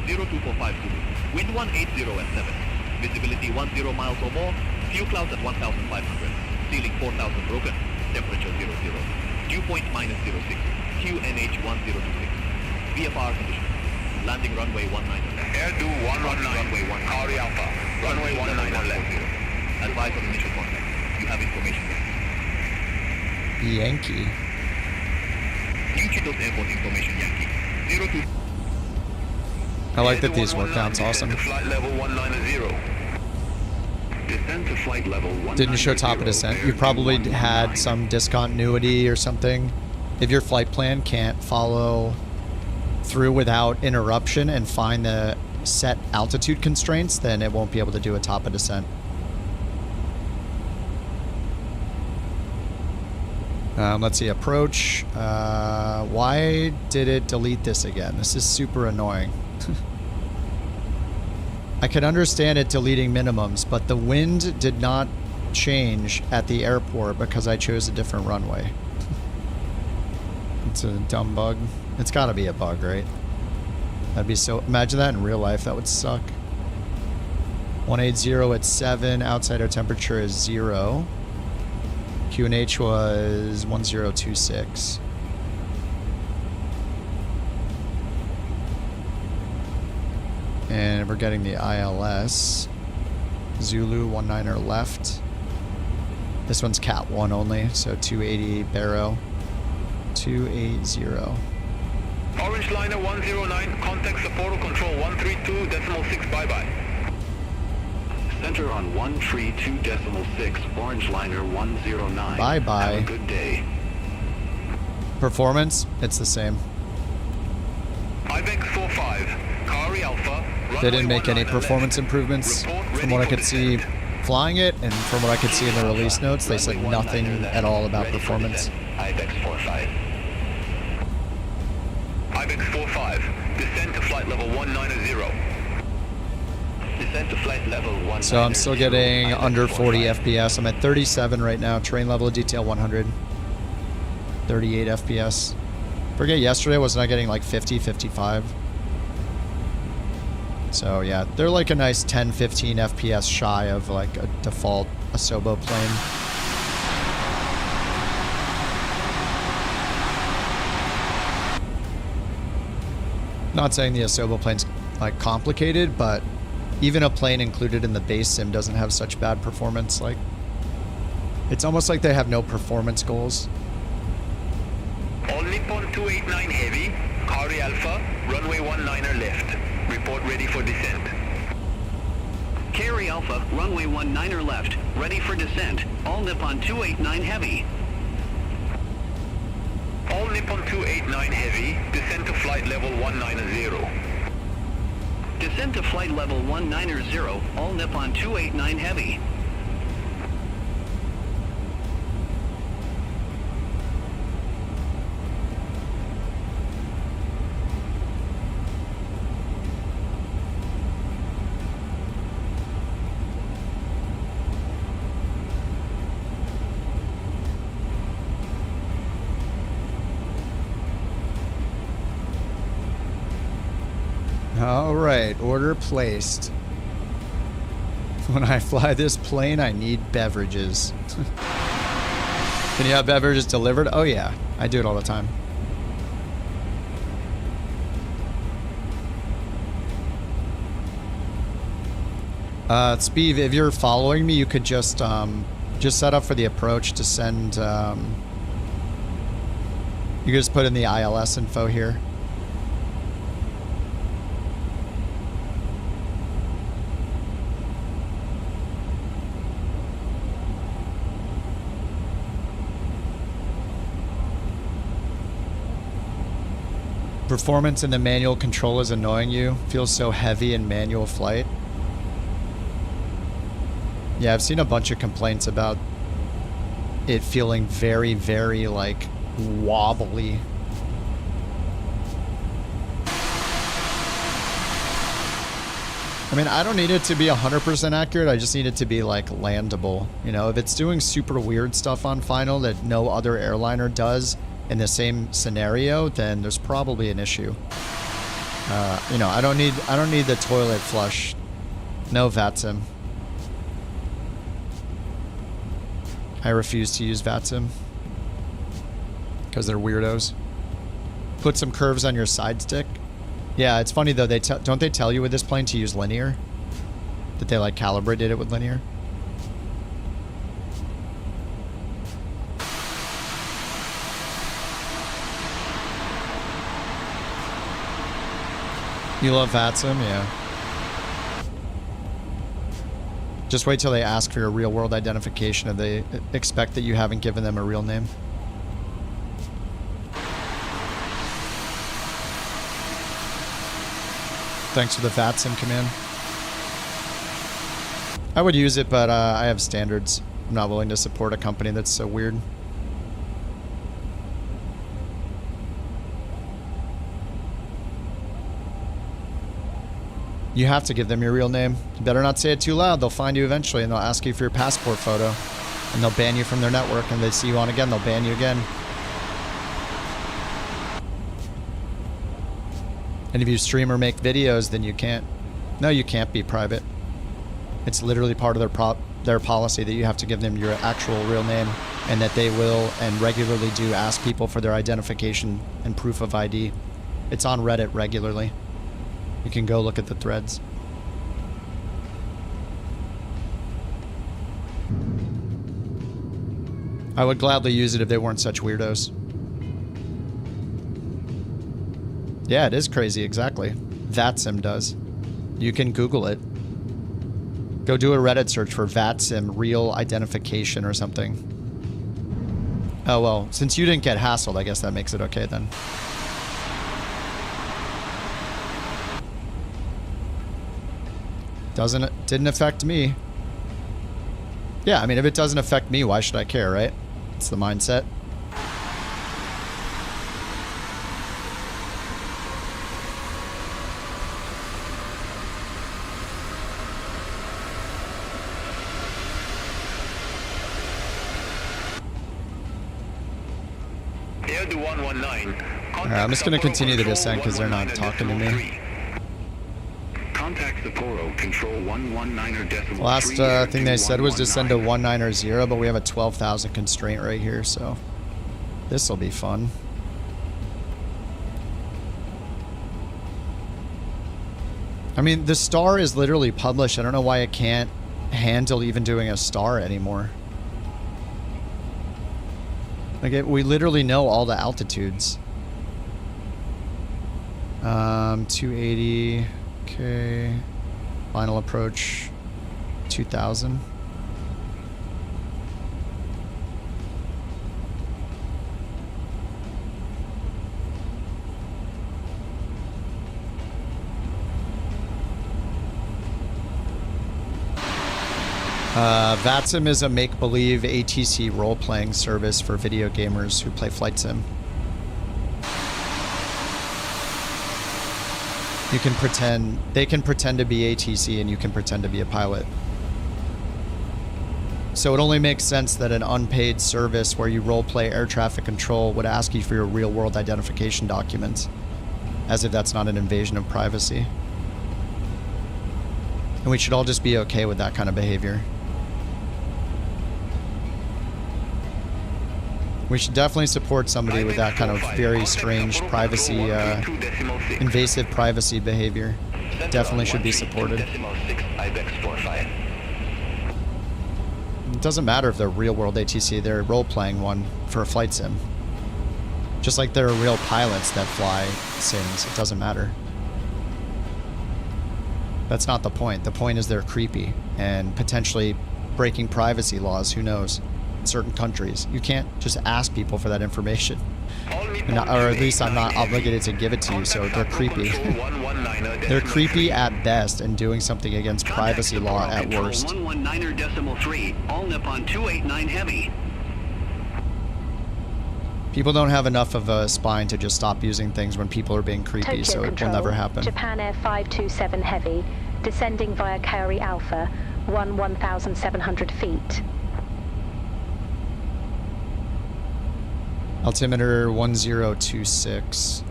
02450. Wind 180 at 7. Visibility 10 miles or more. Few clouds at 1,500. Ceiling 4,000 broken. Temperature 00. Dew point -06. QNH 1026. VFR condition. Landing runway 19 left.
Air do 119.
Runway 19.
Kaori Alpha. Runway 19 left.
Advise on initial contact. You have information.
Yankee.
New Chitos Airport information, Yankee. 02.
I like that these work out. It's awesome.
Flight level 190.
Descend to flight level 190.
Didn't show top of descent. You probably had some discontinuity or something. If your flight plan can't follow through without interruption and find the set altitude constraints, then it won't be able to do a top of descent. Let's see, approach. Why did it delete this again? This is super annoying. I could understand it deleting minimums, but the wind did not change at the airport because I chose a different runway. It's a dumb bug. It's gotta be a bug, right? That'd be so... Imagine that in real life. That would suck. 180 at 7. Outside air temperature is 0. QNH was 1026. And we're getting the ILS. Zulu 19er left. This one's Cat 1 only, so 280 Barrow. 280.
Orange liner 109, contact Sapporo control 132.6, bye-bye.
Center on 132.6, orange liner 109.
Bye-bye.
Have a good day.
Performance, it's the same.
IBEX 45, Kari Alpha.
They didn't make any performance improvements from what I could see flying it, and from what I could see in the release notes, they said nothing at all about performance.
IBEX 45. IBEX 45, descend to flight level 190. Descend to flight level 190.
So I'm still getting under 40 FPS. I'm at 37 right now. Terrain level detail 100. 38 FPS. Forget yesterday, wasn't I getting like 50, 55? So yeah, they're like a nice 10, 15 FPS shy of like a default Asobo plane. Not saying the Asobo plane's like complicated, but even a plane included in the base sim doesn't have such bad performance. Like, it's almost like they have no performance goals.
All Nippon 289 heavy, Kari Alpha, runway 19er left. Report ready for descent.
Carry Alpha, runway 19er left, ready for descent. All Nippon 289 heavy.
All Nippon 289 heavy, descend to flight level 190.
Descend to flight level 190, all Nippon 289 heavy.
All right, order placed. When I fly this plane, I need beverages. Can you have beverages delivered? Oh yeah, I do it all the time. Speed, if you're following me, you could just set up for the approach to send. You could just put in the ILS info here. Performance in the manual control is annoying you. Feels so heavy in manual flight. Yeah, I've seen a bunch of complaints about it feeling very, very, like, wobbly. I mean, I don't need it to be 100% accurate. I just need it to be, like, landable. You know, if it's doing super weird stuff on final that no other airliner does in the same scenario, then there's probably an issue. You know, I don't need the toilet flush. No VATSIM. I refuse to use VATSIM because they're weirdos. Put some curves on your side stick. Yeah, it's funny though. Don't they tell you with this plane to use linear? That they like calibrated it with linear? You love VATSIM? Yeah. Just wait till they ask for your real world identification if they expect that you haven't given them a real name. Thanks for the VATSIM command. I would use it, but I have standards. I'm not willing to support a company that's so weird. You have to give them your real name. You better not say it too loud. They'll find you eventually, and they'll ask you for your passport photo. And they'll ban you from their network, and they see you on again, they'll ban you again. And if you stream or make videos, then you can't. No, you can't be private. It's literally part of their policy that you have to give them your actual real name, and that they will and regularly do ask people for their identification and proof of ID. It's on Reddit regularly. You can go look at the threads. I would gladly use it if they weren't such weirdos. Yeah, it is crazy, exactly. VATSIM does. You can Google it. Go do a Reddit search for VATSIM real identification or something. Oh, well, since you didn't get hassled, I guess that makes it okay then. Didn't affect me. Yeah, I mean, if it doesn't affect me, why should I care, right? It's the mindset. Alright, I'm just going to continue the descent because they're not talking to me.
Contact Sapporo Control 119.3.
Last thing they said was to send a 190, but we have a 12,000 constraint right here, so this will be fun. I mean, the star is literally published. I don't know why it can't handle even doing a star anymore. Like, we literally know all the altitudes. 280... Okay, final approach 2000. VATSIM is a make-believe ATC role-playing service for video gamers who play flight sim. You can pretend, they can pretend to be ATC and you can pretend to be a pilot. So it only makes sense that an unpaid service where you role-play air traffic control would ask you for your real-world identification documents, as if that's not an invasion of privacy. And we should all just be okay with that kind of behavior. We should definitely support somebody with that kind of very strange privacy, invasive privacy behavior. Definitely should be supported. It doesn't matter if they're real-world ATC, they're role-playing one for a flight sim. Just like there are real pilots that fly sims, it doesn't matter. That's not the point. The point is they're creepy and potentially breaking privacy laws, who knows? In certain countries. You can't just ask people for that information. Or at least I'm not obligated to give it to you, so they're creepy. They're creepy at best and doing something against privacy law at worst.
119.3, all Nippon 289 heavy.
People don't have enough of a spine to just stop using things when people are being creepy,
Tokyo
so it
Control,
will never happen.
Japan Air 527 Heavy, descending via Kaori Alpha, 1,700 feet.
Altimeter 1026.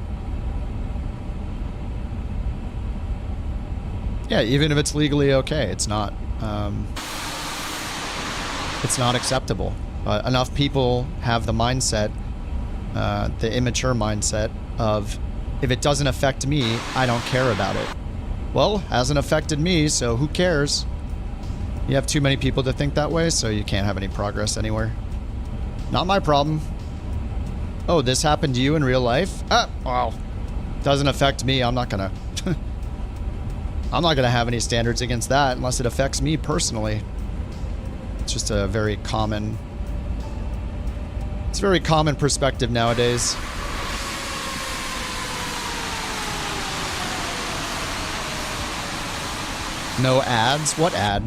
Yeah, even if it's legally okay, it's not acceptable. Enough people have the mindset, the immature mindset of, if it doesn't affect me, I don't care about it. Well, hasn't affected me, so who cares? You have too many people to think that way, so you can't have any progress anywhere. Not my problem. Oh, this happened to you in real life? Ah, wow. Doesn't affect me. I'm not gonna I'm not gonna have any standards against that unless it affects me personally. It's just a very common perspective nowadays. No ads? What ad?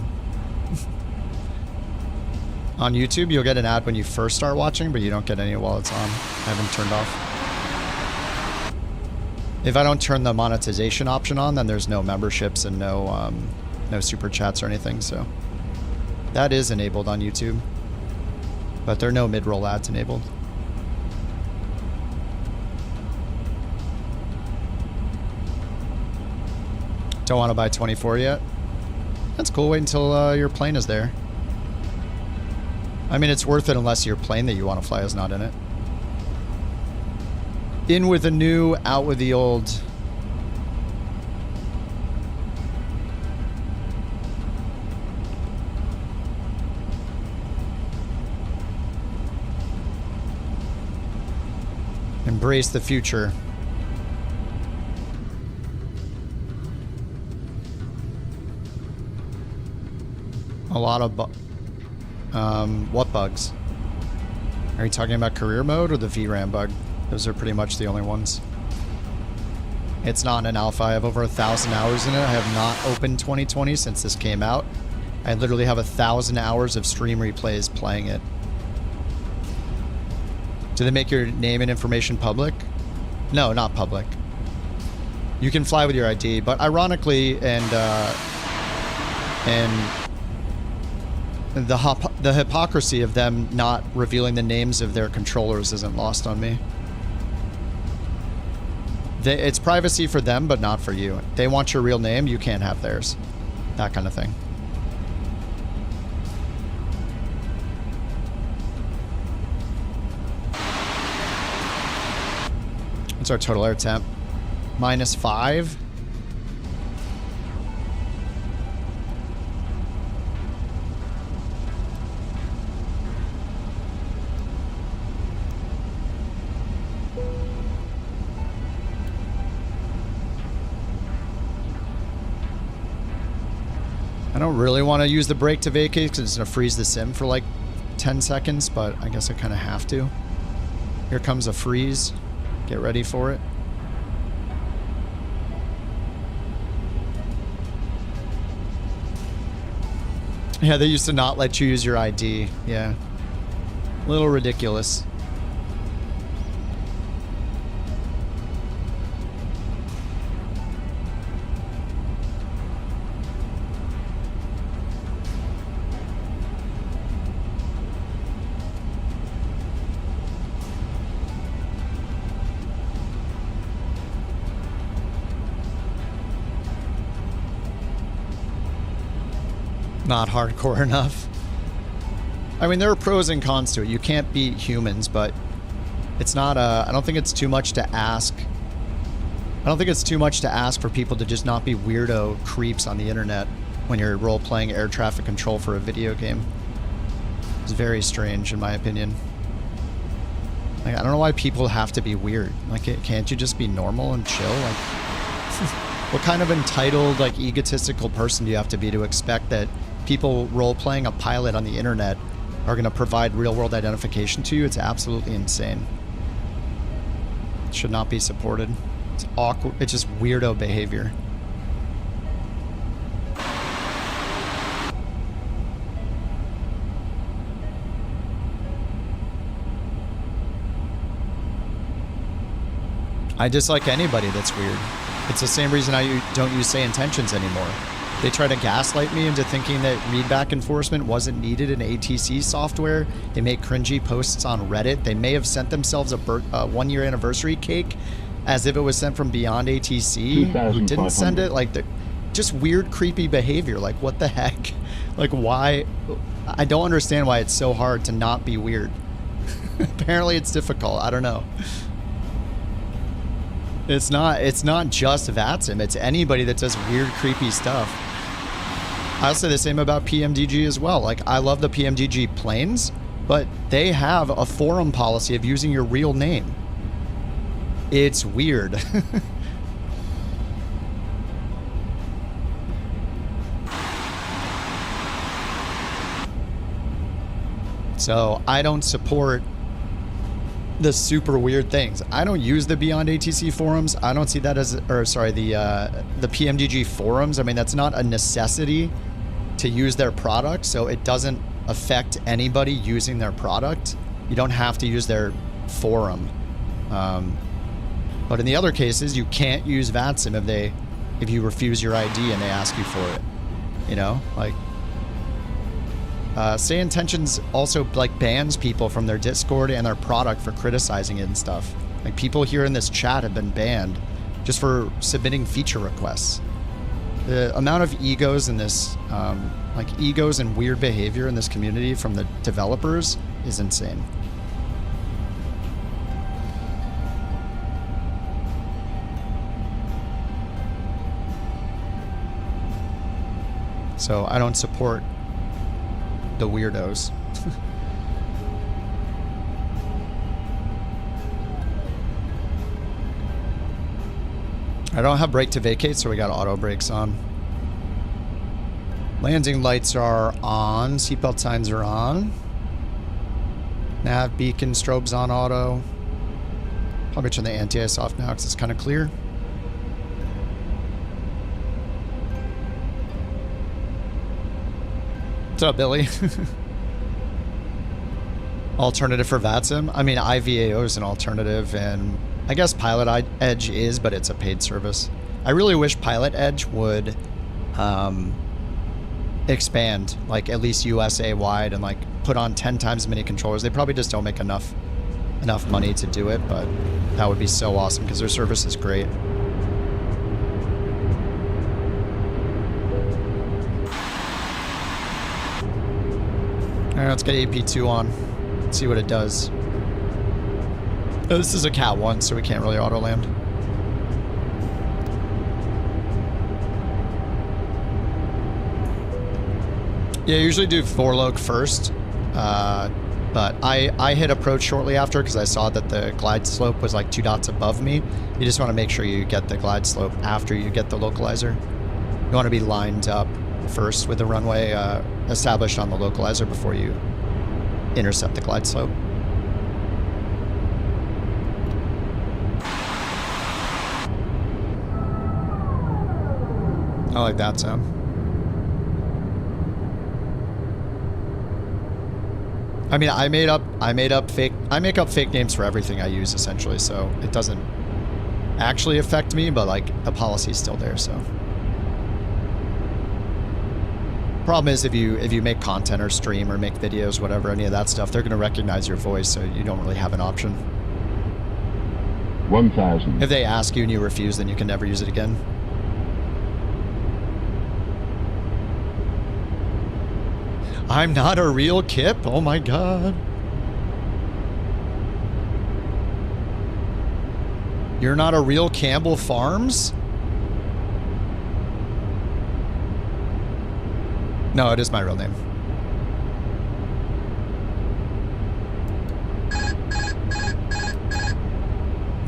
On YouTube, you'll get an ad when you first start watching, but you don't get any while it's on. I haven't turned off. If I don't turn the monetization option on, then there's no memberships and no super chats or anything, so that is enabled on YouTube. But there are no mid-roll ads enabled. Don't want to buy 24 yet? That's cool. Wait until your plane is there. I mean, it's worth it unless your plane that you want to fly is not in it. In with the new, out with the old. Embrace the future. A lot of what bugs? Are you talking about career mode or the VRAM bug? Those are pretty much the only ones. It's not an alpha. I have over 1,000 hours in it. I have not opened 2020 since this came out. I literally have 1,000 hours of stream replays playing it. Do they make your name and information public? No, not public. You can fly with your ID, but ironically, and the hypocrisy of them not revealing the names of their controllers isn't lost on me. It's privacy for them, but not for you. They want your real name, you can't have theirs. That kind of thing. What's our total air temp? -5. I don't really want to use the brake to vacate because it's going to freeze the sim for like 10 seconds, but I guess I kind of have to. Here comes a freeze. Get ready for it. Yeah, they used to not let you use your ID. Yeah. A little ridiculous. Not hardcore enough. I mean, there are pros and cons to it. You can't beat humans, but it's not I don't think it's too much to ask. I don't think it's too much to ask for people to just not be weirdo creeps on the internet when you're role-playing air traffic control for a video game. It's very strange, in my opinion. Like, I don't know why people have to be weird. Like, can't you just be normal and chill? Like, what kind of entitled, like, egotistical person do you have to be to expect that people role-playing a pilot on the internet are going to provide real-world identification to you? It's absolutely insane. It should not be supported. It's awkward. It's just weirdo behavior. I dislike anybody that's weird. It's the same reason I don't use say intentions anymore. They try to gaslight me into thinking that readback enforcement wasn't needed in ATC software. They make cringy posts on Reddit. They may have sent themselves a one-year anniversary cake as if it was sent from beyond ATC, who didn't send it. Like, just weird, creepy behavior. Like, what the heck? Like, why? I don't understand why it's so hard to not be weird. Apparently it's difficult. I don't know. It's not just VATSIM. It's anybody that does weird, creepy stuff. I'll say the same about PMDG as well. Like, I love the PMDG planes, but they have a forum policy of using your real name. It's weird. So I don't support the super weird things. I don't use the Beyond ATC forums. I don't see that as, or sorry, the PMDG forums. I mean, that's not a necessity to use their product, so it doesn't affect anybody using their product. You don't have to use their forum. But in the other cases, you can't use VATSIM if you refuse your ID and they ask you for it. You know, like Say Intentions also like bans people from their Discord and their product for criticizing it and stuff. Like people here in this chat have been banned just for submitting feature requests. The amount of egos in this, like egos and weird behavior in this community from the developers is insane. So I don't support the weirdos. I don't have brake to vacate, so we got auto brakes on. Landing lights are on. Seatbelt signs are on. Nav beacon strobes on auto. Probably turn the anti-ice off now because it's kind of clear. What's up, Billy? Alternative for VATSIM? I mean, IVAO is an alternative, and I guess Pilot Edge is, but it's a paid service. I really wish Pilot Edge would expand, like at least USA wide, and like put on 10 times as many controllers. They probably just don't make enough money to do it, but that would be so awesome because their service is great. All right, let's get AP2 on. Let's see what it does. Oh, this is a Cat 1, so we can't really auto land. Yeah, I usually do four-loc first, but I hit approach shortly after because I saw that the glide slope was like 2 dots above me. You just want to make sure you get the glide slope after you get the localizer. You want to be lined up first with the runway established on the localizer before you intercept the glide slope. I like that sound. I mean, I make up fake names for everything I use essentially, so it doesn't actually affect me, but like the policy is still there, so. Problem is if you make content or stream or make videos, whatever, any of that stuff, they're going to recognize your voice, so you don't really have an option.
1,000.
If they ask you and you refuse, then you can never use it again. I'm not a real Kip? Oh my god. You're not a real Campbell Farms? No, it is my real name.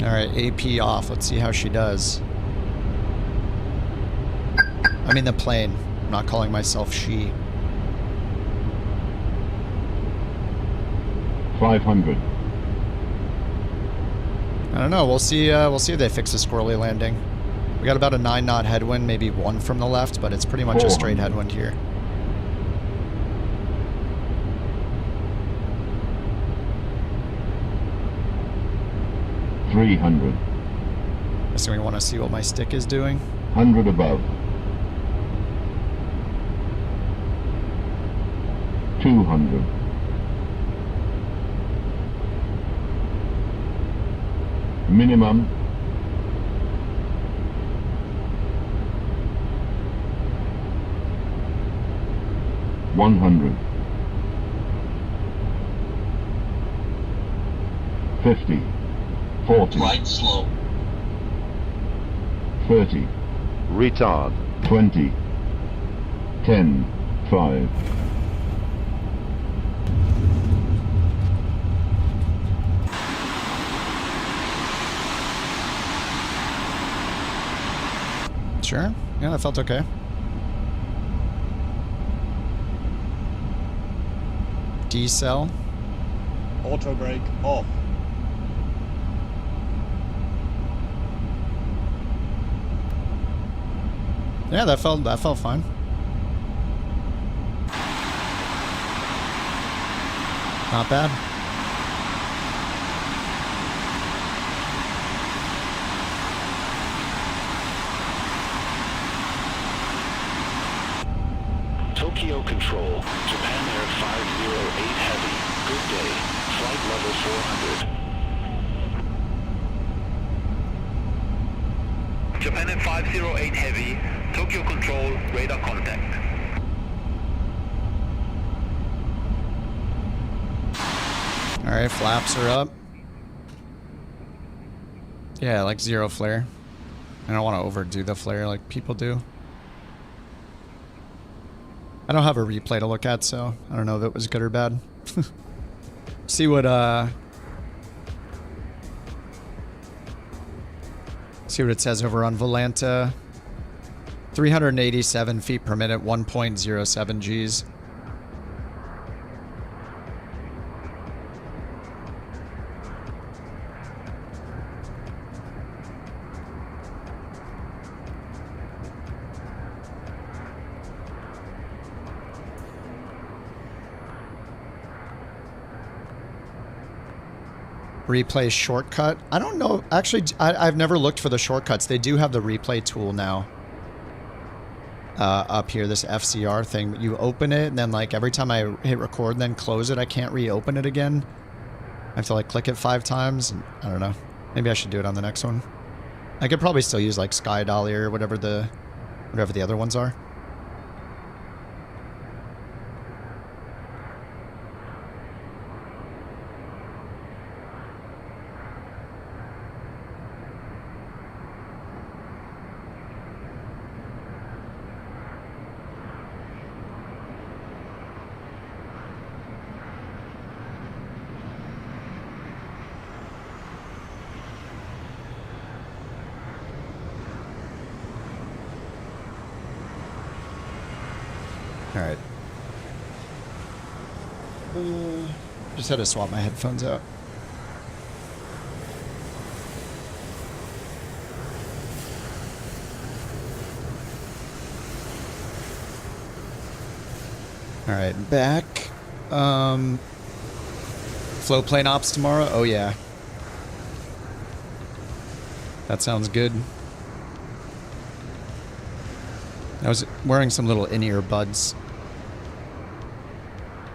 Alright, AP off. Let's see how she does. I'm in the plane. I'm not calling myself she.
500.
I don't know. We'll see if they fix a squirrely landing. We got about a 9-knot headwind, maybe one from the left, but it's pretty much a straight headwind here.
$300.
So we want to see what my stick is doing.
100 above. 200. Minimum. $100. 50. 40.
Right slow.
30.
Retard.
20. 10. 5.
Sure. Yeah, that felt okay. D-cell.
Auto brake off.
Yeah, that felt fine. Not bad.
Tokyo Control, Japan Air 508 Heavy. Good day. Flight level 400.
Japan Air 508 Heavy, Tokyo Control, radar contact.
Alright, flaps are up. Yeah, like 0 flare. I don't want to overdo the flare like people do. I don't have a replay to look at, so I don't know if it was good or bad. See what it says over on Volanta. 387 feet per minute, 1.07 Gs. Replay shortcut. I don't know. Actually, I've never looked for the shortcuts. They do have the replay tool now. Up here, this FCR thing. You open it, and then like every time I hit record and then close it, I can't reopen it again. I have to like click it 5 times. And I don't know. Maybe I should do it on the next one. I could probably still use like Sky Dolly or whatever the other ones are. Alright. Just had to swap my headphones out. Alright, back. Flow plane ops tomorrow? Oh yeah. That sounds good. I was wearing some little in-ear buds.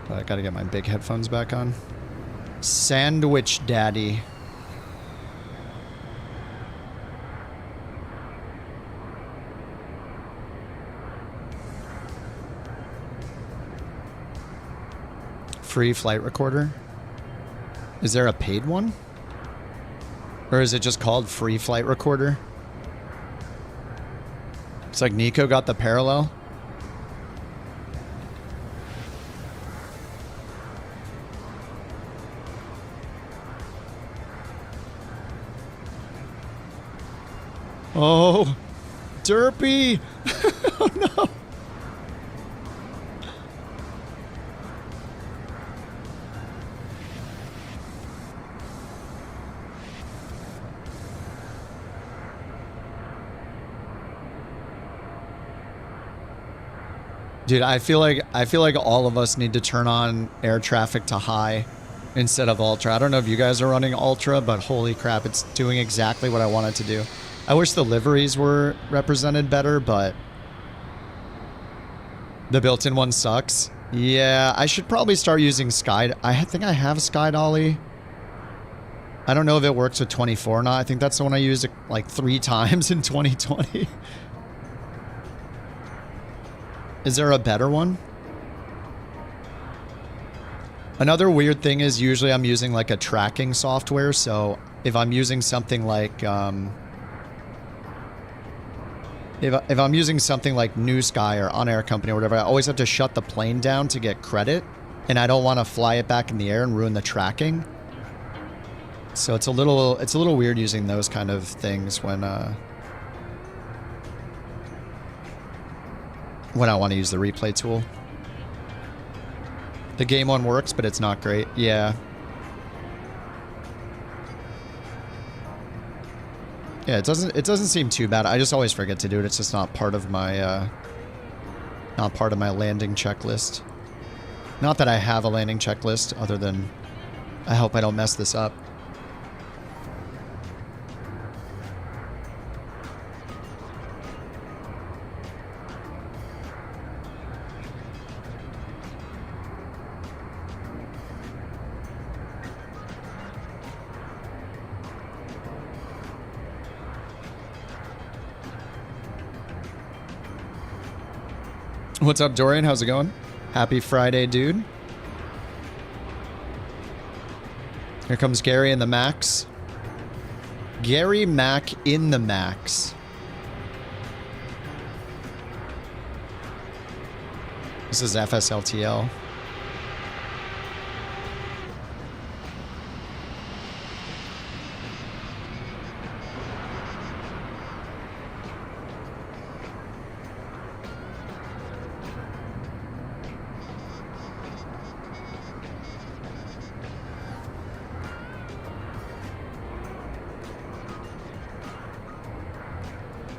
But I gotta get my big headphones back on. Sandwich Daddy. Free flight recorder? Is there a paid one? Or is it just called free flight recorder? It's like Nico got the parallel. Oh, Derpy! Oh no! Dude, I feel like all of us need to turn on air traffic to high instead of ultra. I don't know if you guys are running ultra, but holy crap, it's doing exactly what I want it to do. I wish the liveries were represented better, but the built-in one sucks. Yeah, I should probably start using Sky. I think I have Sky Dolly. I don't know if it works with 24 or not. I think that's the one I used like 3 times in 2020. Is there a better one? Another weird thing is usually I'm using like a tracking software, so if I'm using something like if I'm using something like New Sky or On Air Company or whatever, I always have to shut the plane down to get credit, and I don't want to fly it back in the air and ruin the tracking. So it's a little weird using those kind of things when I want to use the replay tool. The game one works, but it's not great. Yeah. Yeah, it doesn't seem too bad. I just always forget to do it. It's just not part of my landing checklist. Not that I have a landing checklist, other than I hope I don't mess this up. What's up, Dorian? How's it going? Happy Friday, dude. Here comes Gary in the Max. Gary Mac in the Max. This is FSLTL.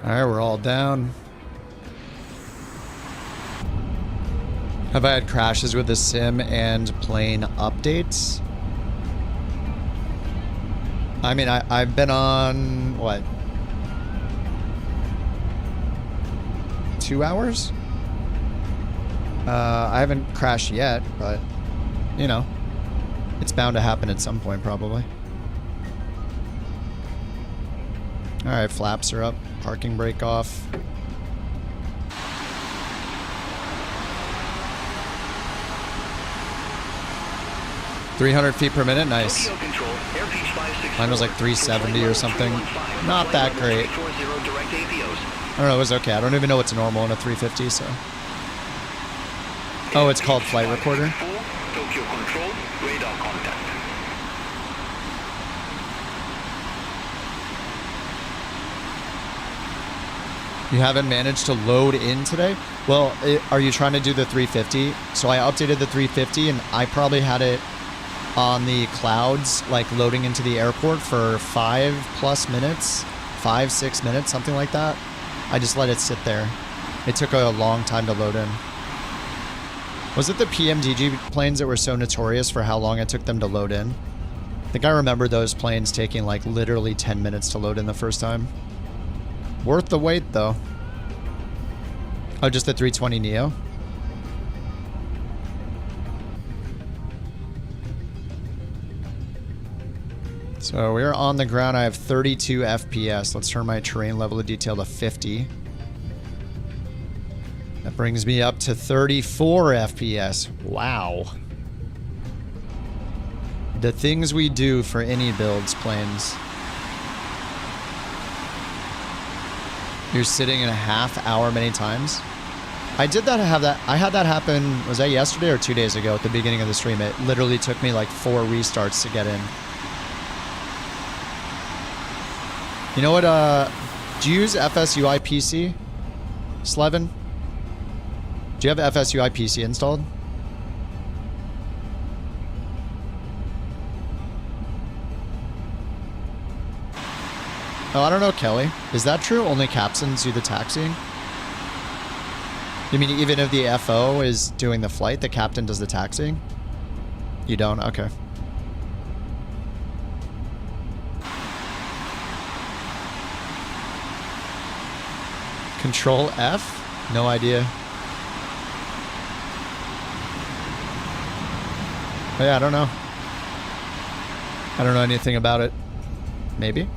Alright, we're all down. Have I had crashes with the sim and plane updates? I mean, I've been on, what? 2 hours? I haven't crashed yet, but, you know, it's bound to happen at some point, probably. Alright, flaps are up. Parking brake off. $300 feet per minute, nice. Mine was like 370 or something. Not that great. I don't know, it was okay. I don't even know what's normal in a 350, so. Oh, it's called flight recorder.
Tokyo Control, radar contact.
You haven't managed to load in today? Well, are you trying to do the 350? So I updated the 350 and I probably had it on the clouds, like loading into the airport for 5+ minutes, 5-6 minutes, something like that. I just let it sit there. It took a long time to load in. Was it the PMDG planes that were so notorious for how long it took them to load in? I think I remember those planes taking like literally 10 minutes to load in the first time. Worth the wait, though. Oh, just the 320 Neo? So we're on the ground. I have 32 FPS. Let's turn my terrain level of detail to 50. That brings me up to 34 FPS. Wow. The things we do for iniBuilds planes. You're sitting in a half hour many times. I had that happen, was that yesterday or 2 days ago at the beginning of the stream? It literally took me like 4 restarts to get in. You know what, do you use FSUI PC? Slevin? Do you have FSUI PC installed? Oh, I don't know, Kelly. Is that true? Only captains do the taxiing? You mean even if the FO is doing the flight, the captain does the taxiing? You don't? Okay. Control F? No idea. Oh, yeah, I don't know. I don't know anything about it. Maybe?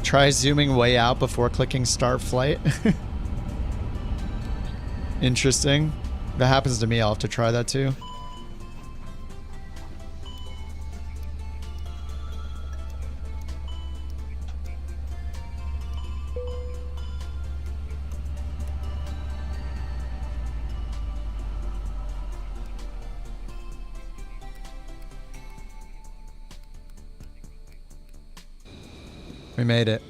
Try zooming way out before clicking start flight. Interesting. If that happens to me, I'll have to try that too. We made it.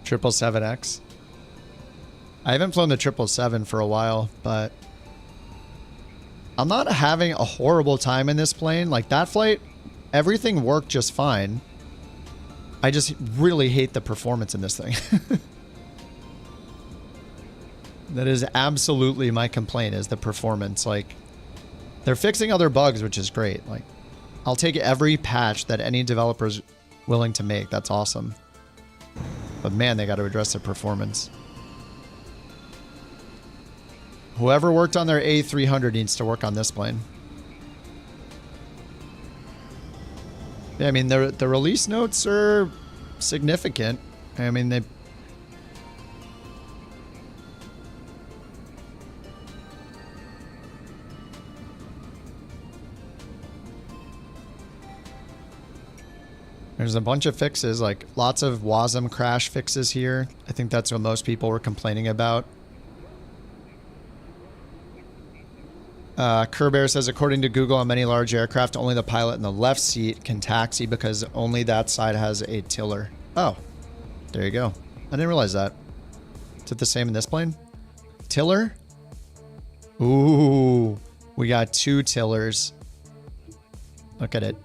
777X. I haven't flown the 777 for a while, but I'm not having a horrible time in this plane. Like that flight everything worked just fine. I just really hate the performance in this thing. That is absolutely my complaint, is the performance. Like, they're fixing other bugs, which is great. Like, I'll take every patch that any developer's willing to make. That's awesome. But man, they got to address their performance. Whoever worked on their A300 needs to work on this plane. Yeah, I mean, the release notes are significant. I mean, they... There's a bunch of fixes, like lots of WASM crash fixes here. I think that's what most people were complaining about. Kerbear says, according to Google, on many large aircraft, only the pilot in the left seat can taxi because only that side has a tiller. Oh, there you go. I didn't realize that. Is it the same in this plane? Tiller? Ooh, we got 2 tillers. Look at it.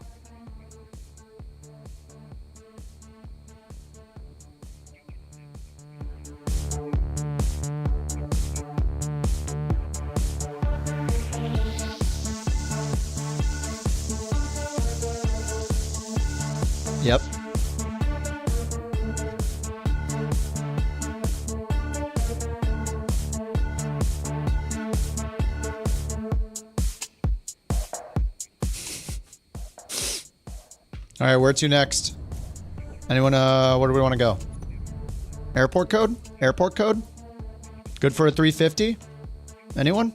Yep. All right, where to next? Anyone, where do we want to go? Airport code? Airport code? Good for a 350? Anyone?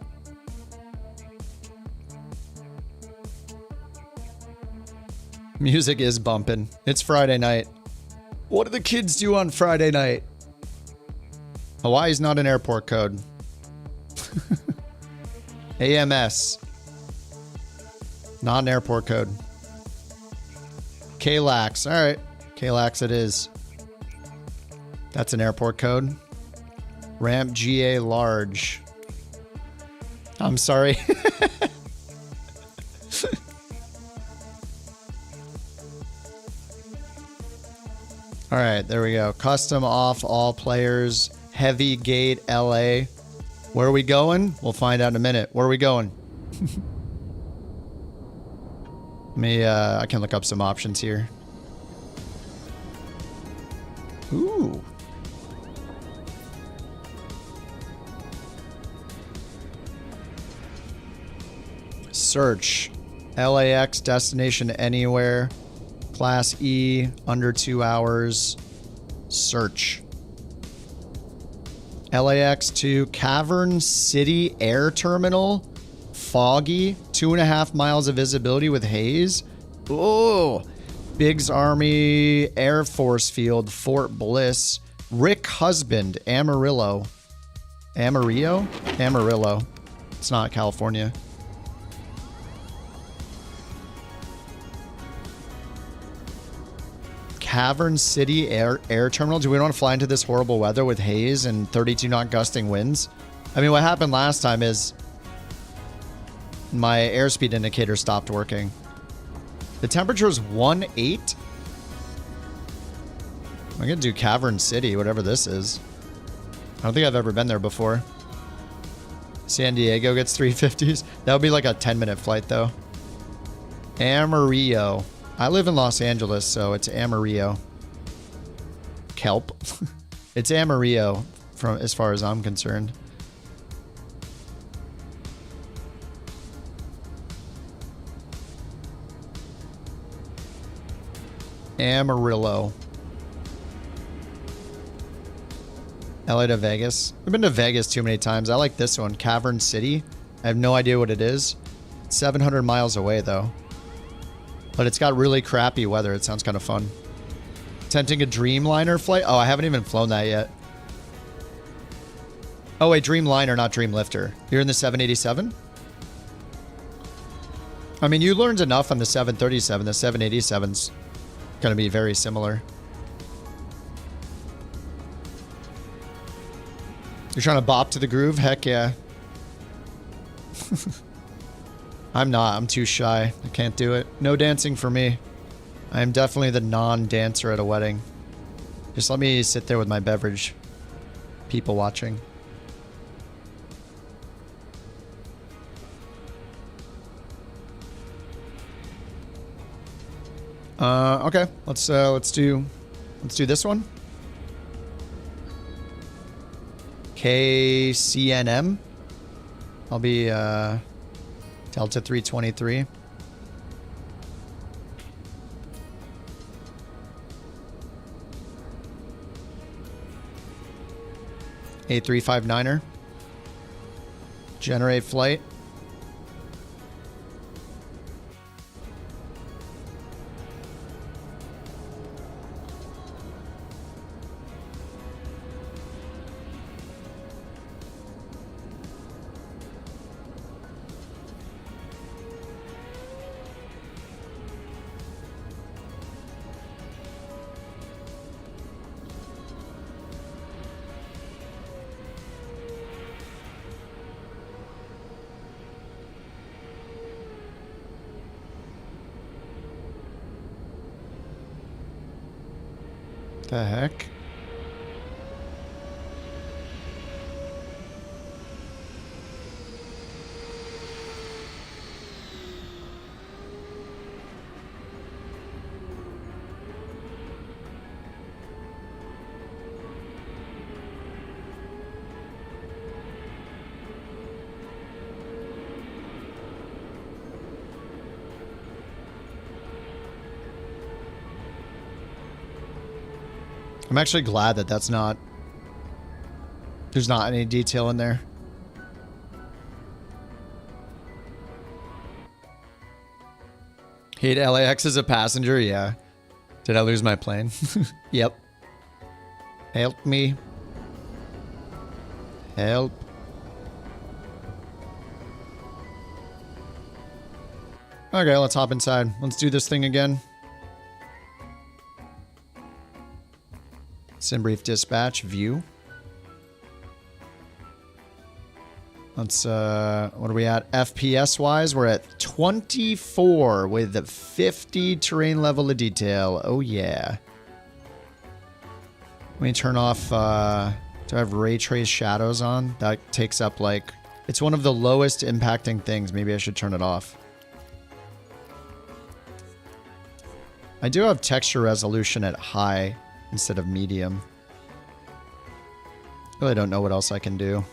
Music is bumping. It's Friday night. What do the kids do on Friday night? Hawaii's not an airport code. AMS. Not an airport code. KLAX. All right. KLAX it is. That's an airport code. Ramp GA large. I'm sorry. All right, there we go. Custom off all players. Heavy gate LA. Where are we going? We'll find out in a minute. Where are we going? I can look up some options here. Ooh. Search. LAX destination anywhere. Class E, under 2 hours. Search. LAX to Cavern City Air Terminal. Foggy. 2.5 miles of visibility with haze. Oh. Biggs Army Air Force Field, Fort Bliss. Rick Husband, Amarillo. Amarillo? Amarillo. It's not California. Cavern City Air Terminal. Do we want to fly into this horrible weather with haze and 32 knot gusting winds? I mean, what happened last time is my airspeed indicator stopped working. The temperature is 1.8. I'm going to do Cavern City, whatever this is. I don't think I've ever been there before. San Diego gets 350s. That would be like a 10-minute flight, though. Amarillo. I live in Los Angeles, so it's Amarillo. Kelp. It's Amarillo, from as far as I'm concerned. Amarillo. LA to Vegas. I've been to Vegas too many times. I like this one, Cavern City. I have no idea what it is. It's 700 miles away, though. But it's got really crappy weather. It sounds kind of fun. Tenting a Dreamliner flight? Oh, I haven't even flown that yet. Oh, wait, Dreamliner, not Dreamlifter. You're in the 787? I mean, you learned enough on the 737. The 787's going to be very similar. You're trying to bop to the groove? Heck yeah. I'm not. I'm too shy. I can't do it. No dancing for me. I am definitely the non-dancer at a wedding. Just let me sit there with my beverage. People watching. Okay. Let's do this one. KCNM. I'll be Delta 323. A359er. Generate flight. The heck? I'm actually glad that there's not any detail in there. Hate LAX as a passenger? Yeah. Did I lose my plane? Yep. Help me. Help. Okay, let's hop inside. Let's do this thing again. Simbrief dispatch view. Let's what are we at FPS wise? We're at 24 with 50 terrain level of detail. Oh yeah. Let me turn off do I have ray trace shadows on? That takes up like, it's one of the lowest impacting things. Maybe I should turn it off. I do have texture resolution at high instead of medium. Really don't know what else I can do.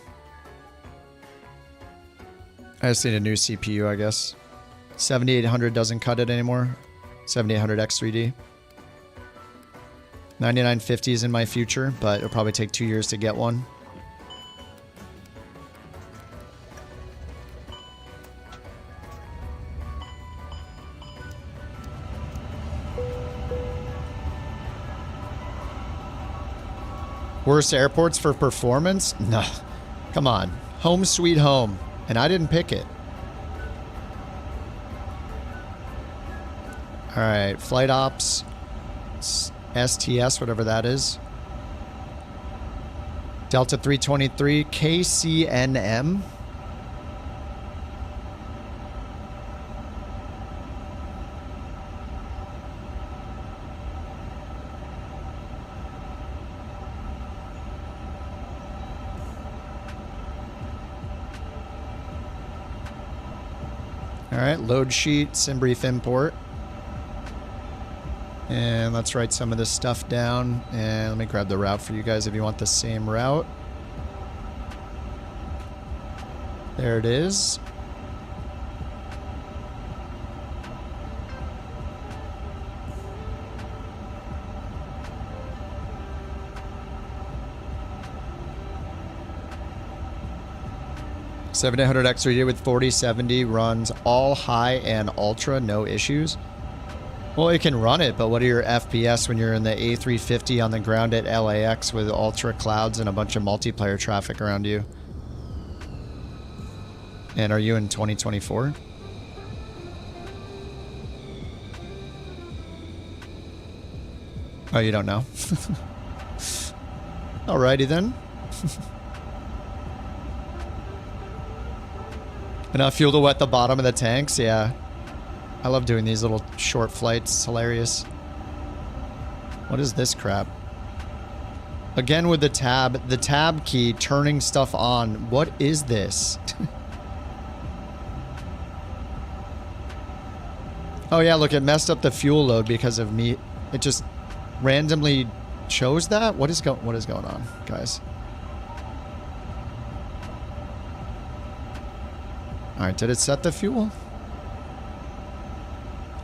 I just need a new CPU, I guess. 7800 doesn't cut it anymore. 7800 X3D. 9950 is in my future, but it'll probably take 2 years to get one. Worst airports for performance? No. Come on. Home sweet home. And I didn't pick it. Alright. Flight ops. STS, whatever that is. Delta 323. KCNM. Alright, load sheet, Simbrief import. And let's write some of this stuff down. And let me grab the route for you guys if you want the same route. There it is. $7,800 X3D with 4070 runs all high and ultra, no issues. Well, it can run it, but what are your FPS when you're in the A350 on the ground at LAX with ultra clouds and a bunch of multiplayer traffic around you? And are you in 2024? Oh, you don't know? Alrighty then. Enough fuel to wet the bottom of the tanks? Yeah. I love doing these little short flights. It's hilarious. What is this crap? Again with the tab key turning stuff on. What is this? Oh yeah, look, it messed up the fuel load because of me. It just randomly chose that? What is going on, guys? Alright, did it set the fuel?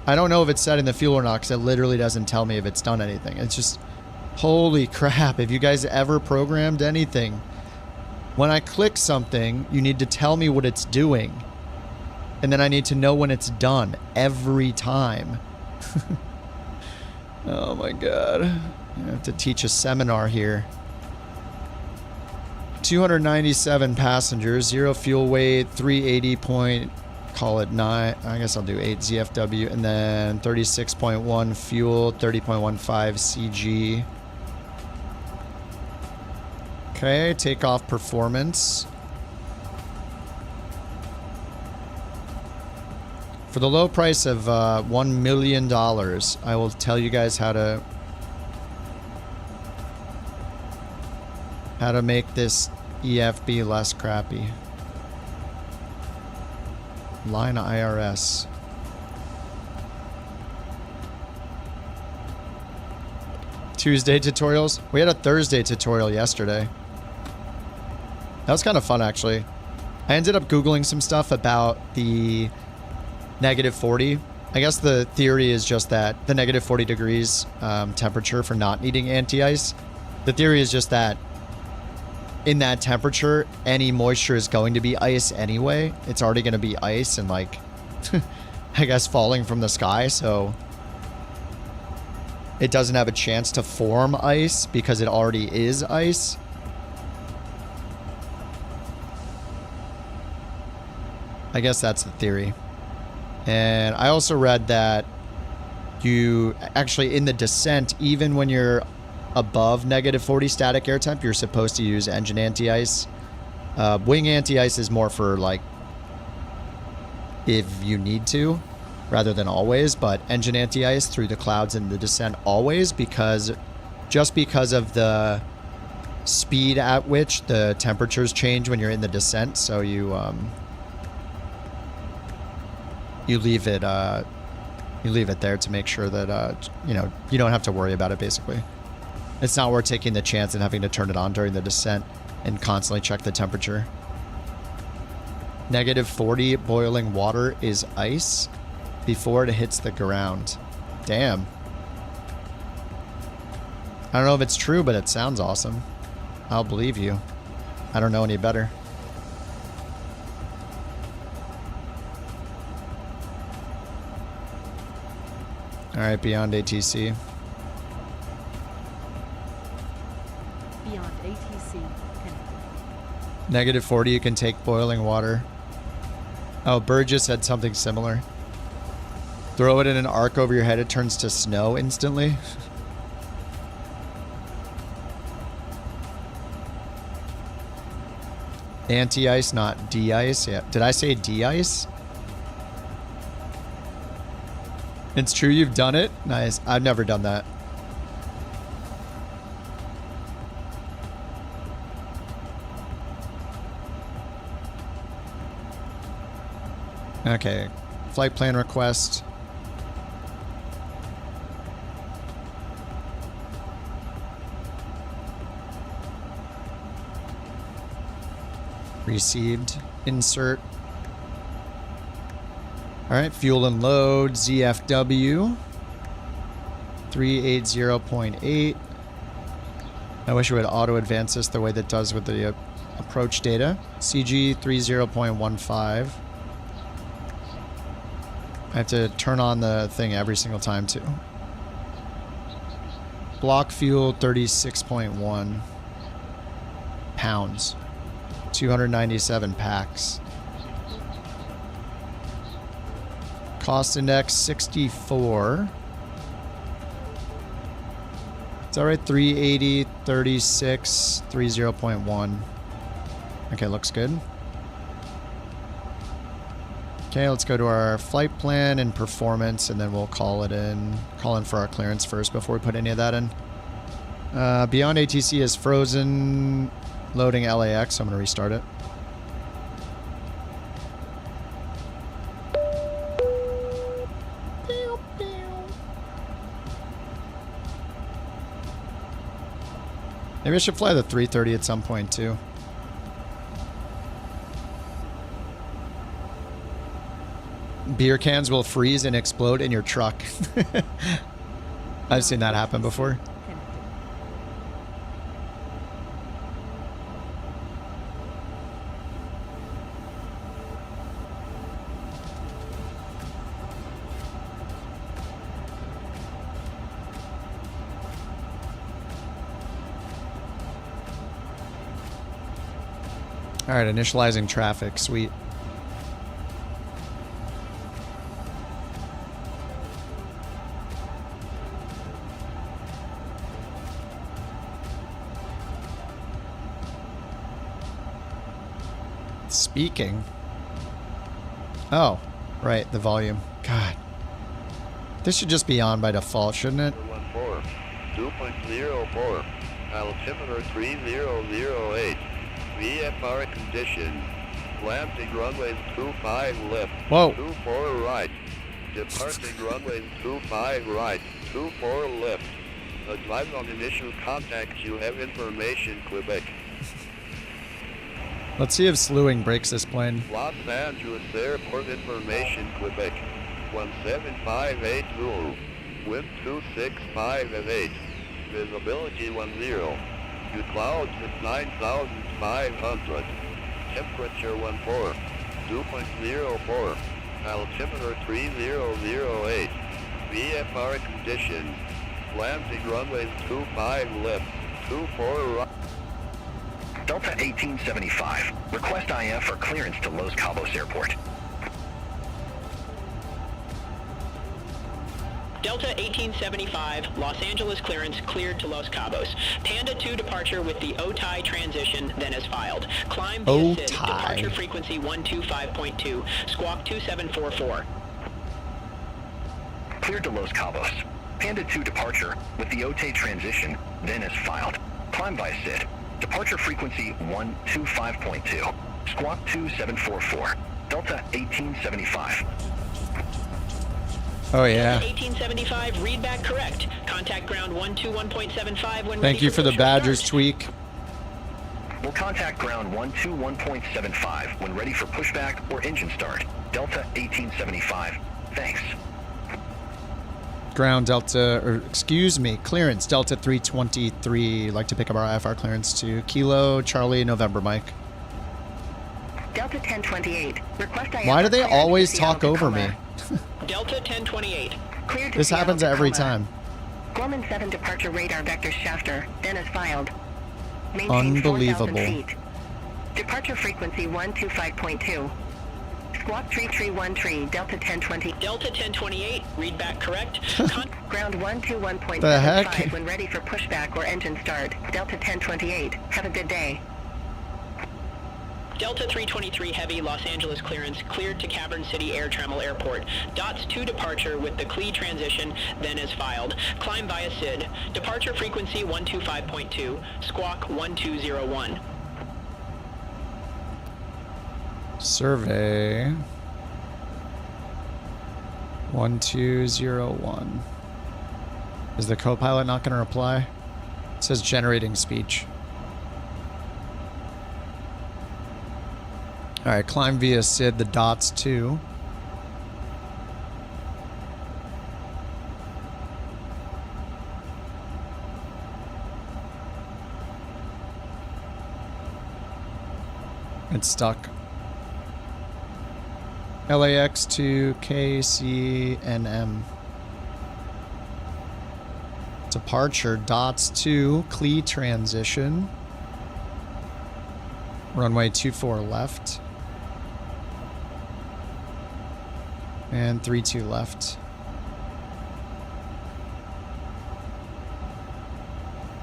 I don't know if it's setting the fuel or not because it literally doesn't tell me if it's done anything. It's just, holy crap, if you guys ever programmed anything, when I click something, you need to tell me what it's doing. And then I need to know when it's done every time. Oh my god. I have to teach a seminar here. 297 passengers, 0 fuel weight, 380 point, call it 9, I guess I'll do 8 ZFW, and then 36.1 fuel, 30.15 CG. Okay, takeoff performance. For the low price of $1 million, I will tell you guys how to make this EFB less crappy. Line IRS. Tuesday tutorials. We had a Thursday tutorial yesterday. That was kind of fun, actually. I ended up Googling some stuff about the -40. I guess the theory is just that the -40 degrees temperature for not needing anti-ice. The theory is just that in that temperature, any moisture is going to be ice anyway. It's already going to be ice and like, I guess falling from the sky. So it doesn't have a chance to form ice because it already is ice. I guess that's the theory. And I also read that you actually in the descent, even when you're above -40 static air temp, you're supposed to use engine anti-ice. Wing anti-ice is more for like if you need to rather than always, but engine anti-ice through the clouds in the descent always, because just because of the speed at which the temperatures change when you're in the descent. So you leave it there to make sure that you know, you don't have to worry about it. Basically, it's not worth taking the chance and having to turn it on during the descent and constantly check the temperature. -40 boiling water is ice before it hits the ground. Damn. I don't know if it's true, but it sounds awesome. I'll believe you. I don't know any better. All right, beyond ATC.
Beyond ATC.
-40, you can take boiling water. Oh, Burgess had something similar. Throw it in an arc over your head, it turns to snow instantly. Anti-ice, not de-ice. Yeah. Did I say de-ice? It's true you've done it? Nice. I've never done that. Okay. Flight plan request. Received. Insert. All right, fuel and load, ZFW, 380.8. I wish it would auto advance this the way that does with the approach data. CG 30.15. I have to turn on the thing every single time too. Block fuel 36.1 pounds, 297 packs. Cost index 64. It's all right. 380, 36, 30.1. Okay, looks good. Okay, let's go to our flight plan and performance, and then we'll call in for our clearance first before we put any of that in. Beyond ATC is frozen. Loading LAX, so I'm going to restart it. Maybe I should fly the 330 at some point too. Beer cans will freeze and explode in your truck. I've seen that happen before. All right, initializing traffic. Sweet. Speaking. Oh, right, the volume. God. This should just be on by default, shouldn't it?
2.04. Altimeter 3008. VFR condition. Landing runways 25 left.
Whoa.
24 right. Departing runways 25 right. 24 left. Advise on initial contact. You have information, Quebec.
Let's see if slewing breaks this plane.
Los Angeles Airport information, Quebec. 17580. Wind 265 Visibility 10. You clouds at 9,500. Temperature 14. 2.04. Altimeter 3008. VFR condition. Landing runways 25 left. 24 right.
Delta 1875. Request IF for clearance to Los Cabos Airport.
Delta 1875, Los Angeles clearance cleared to Los Cabos. Panda 2 departure with the OTI transition, then as filed. Climb via SID, departure frequency 125.2, squawk 2744.
Cleared to Los Cabos. Panda 2 departure with the OTI transition, then as filed. Climb via SID, departure frequency 125.2, squawk 2744. Delta 1875.
Oh yeah.
1875, readback correct. Contact ground 121.75 when
Thank you for the Badgers tweak.
We'll contact ground 121.75 when ready for pushback or engine start. Delta 1875. Thanks.
Ground Delta, or excuse me, clearance Delta 323. Like to pick up our IFR clearance to Kilo Charlie November Mike.
Delta 1028. Request IFR.
Why do they
clearance
always
to
talk
Seattle,
over me?
Delta 1028.
Cleared to
This
Seattle,
happens every
Tacoma.
time.
Grumman 7 departure radar vector shafter, then as filed. Maintain
Unbelievable.
4,000 feet. Departure frequency 125.2. Squawk 3313, Delta 1020.
Delta 1028, readback correct.
Ground
The
121.75
heck?
when ready for pushback or engine start. Delta 1028. Have a good day.
Delta 323 Heavy, Los Angeles clearance, cleared to Cavern City Air Trammell Airport. DOTS 2 departure with the CLE transition, then as filed. Climb via SID. Departure frequency 125.2, squawk 1201.
Survey 1201. Is the co-pilot not going to reply? It says generating speech. All right, climb via SID, the DOTS 2. It's stuck. LAX to KCNM. Departure, DOTS 2, CLE transition. Runway 24 left. And 32 left.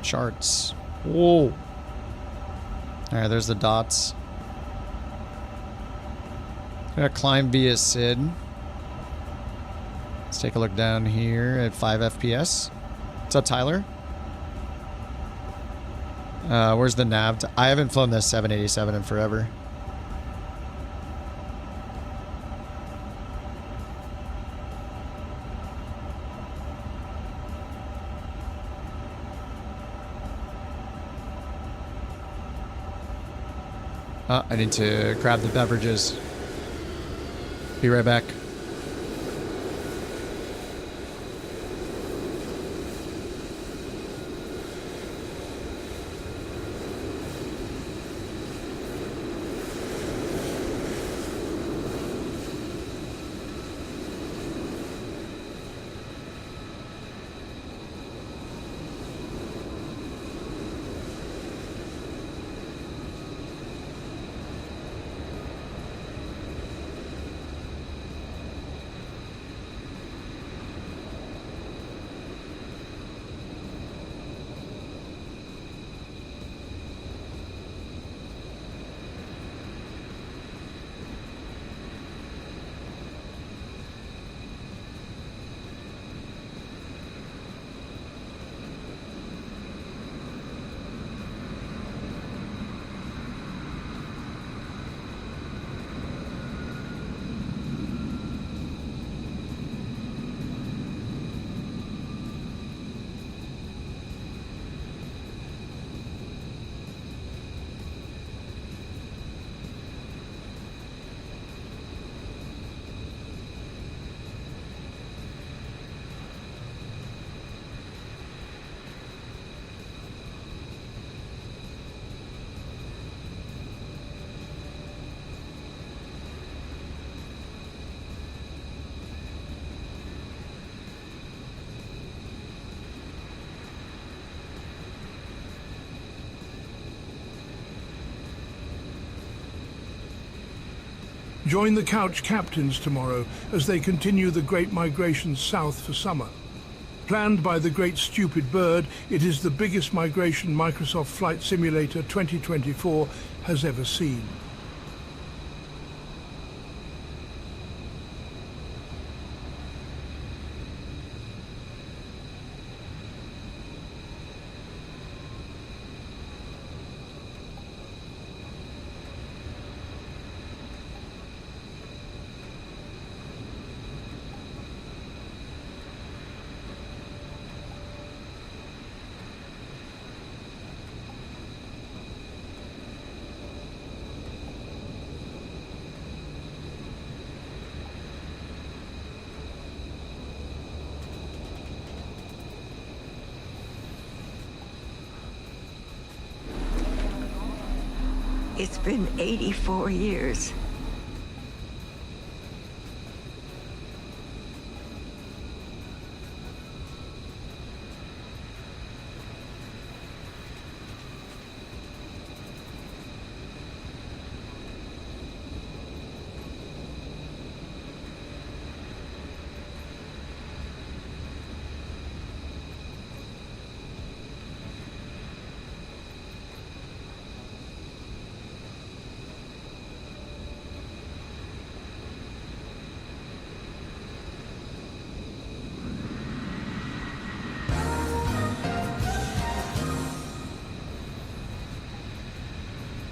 Charts. Whoa. Alright, there's the dots. Gonna climb via SID. Let's take a look down here at 5 FPS. What's up, Tyler? Where's the nav? I haven't flown this 787 in forever. I need to grab the beverages. Be right back.
Join the couch captains tomorrow as they continue the great migration south for summer. Planned by the great stupid bird, it is the biggest migration Microsoft Flight Simulator 2024 has ever seen.
It's been 84 years.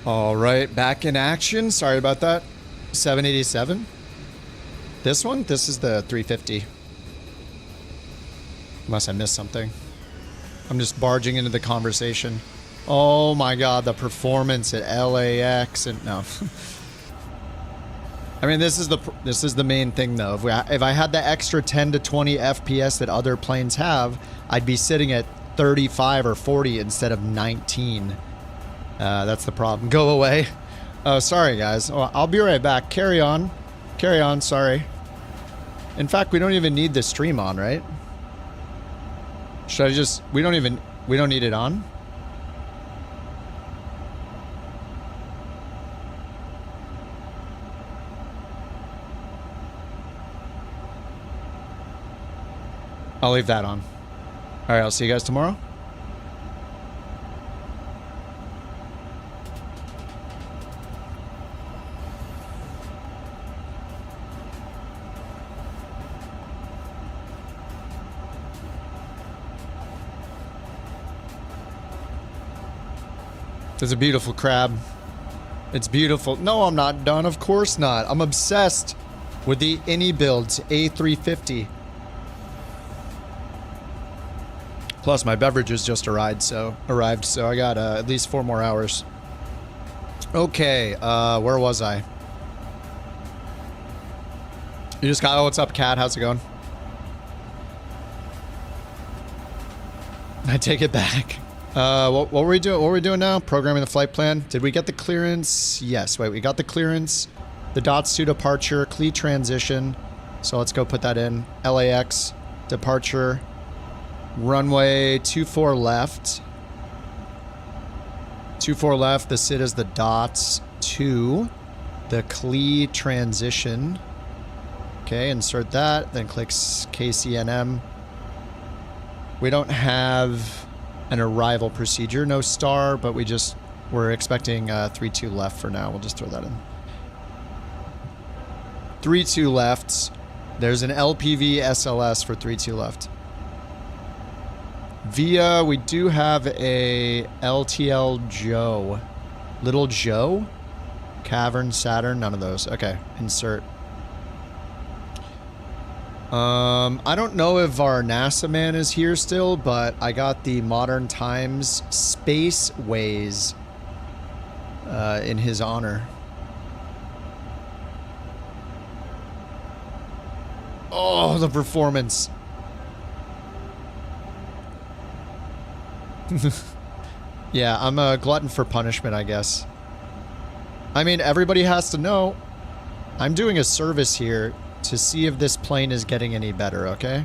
All right, back in action. Sorry about that. 787. This one? This is the 350. Unless I missed something. I'm just barging into the conversation. Oh my god, the performance at LAX and no. I mean, this is the main thing though. If I had the extra 10 to 20 FPS that other planes have, I'd be sitting at 35 or 40 instead of 19. That's the problem. Go away. Oh, sorry guys. Oh, I'll be right back. Carry on. Carry on, sorry. In fact, we don't even need the stream on, right? Should I just... We don't need it on? I'll leave that on. Alright, I'll see you guys tomorrow. There's a beautiful crab. It's beautiful. No, I'm not done. Of course not. I'm obsessed with the iniBuilds A350. Plus, my beverages just arrived, so I got at least 4 more hours. Okay, where was I? You just got... Oh, what's up, Cat? How's it going? I take it back. What were we doing? What were we doing now? Programming the flight plan. Did we get the clearance? Yes. Wait, we got the clearance. The dots to departure. CLE transition. So let's go put that in. LAX departure. Runway 24 left. 24 left. The SID is the dots to the CLE transition. Okay, insert that. Then click KCNM. We don't have an arrival procedure. No star, but we're expecting 3-2 left for now. We'll just throw that in. 3-2 left. There's an LPV SLS for 3-2 left. Via, we do have a LTL Joe. Little Joe? Cavern, Saturn, none of those. Okay, insert. I don't know if our NASA man is here still, but I got the Modern Times Spaceways in his honor. Oh, the performance. Yeah, I'm a glutton for punishment, I guess. I mean, everybody has to know. I'm doing a service here to see if this plane is getting any better, okay?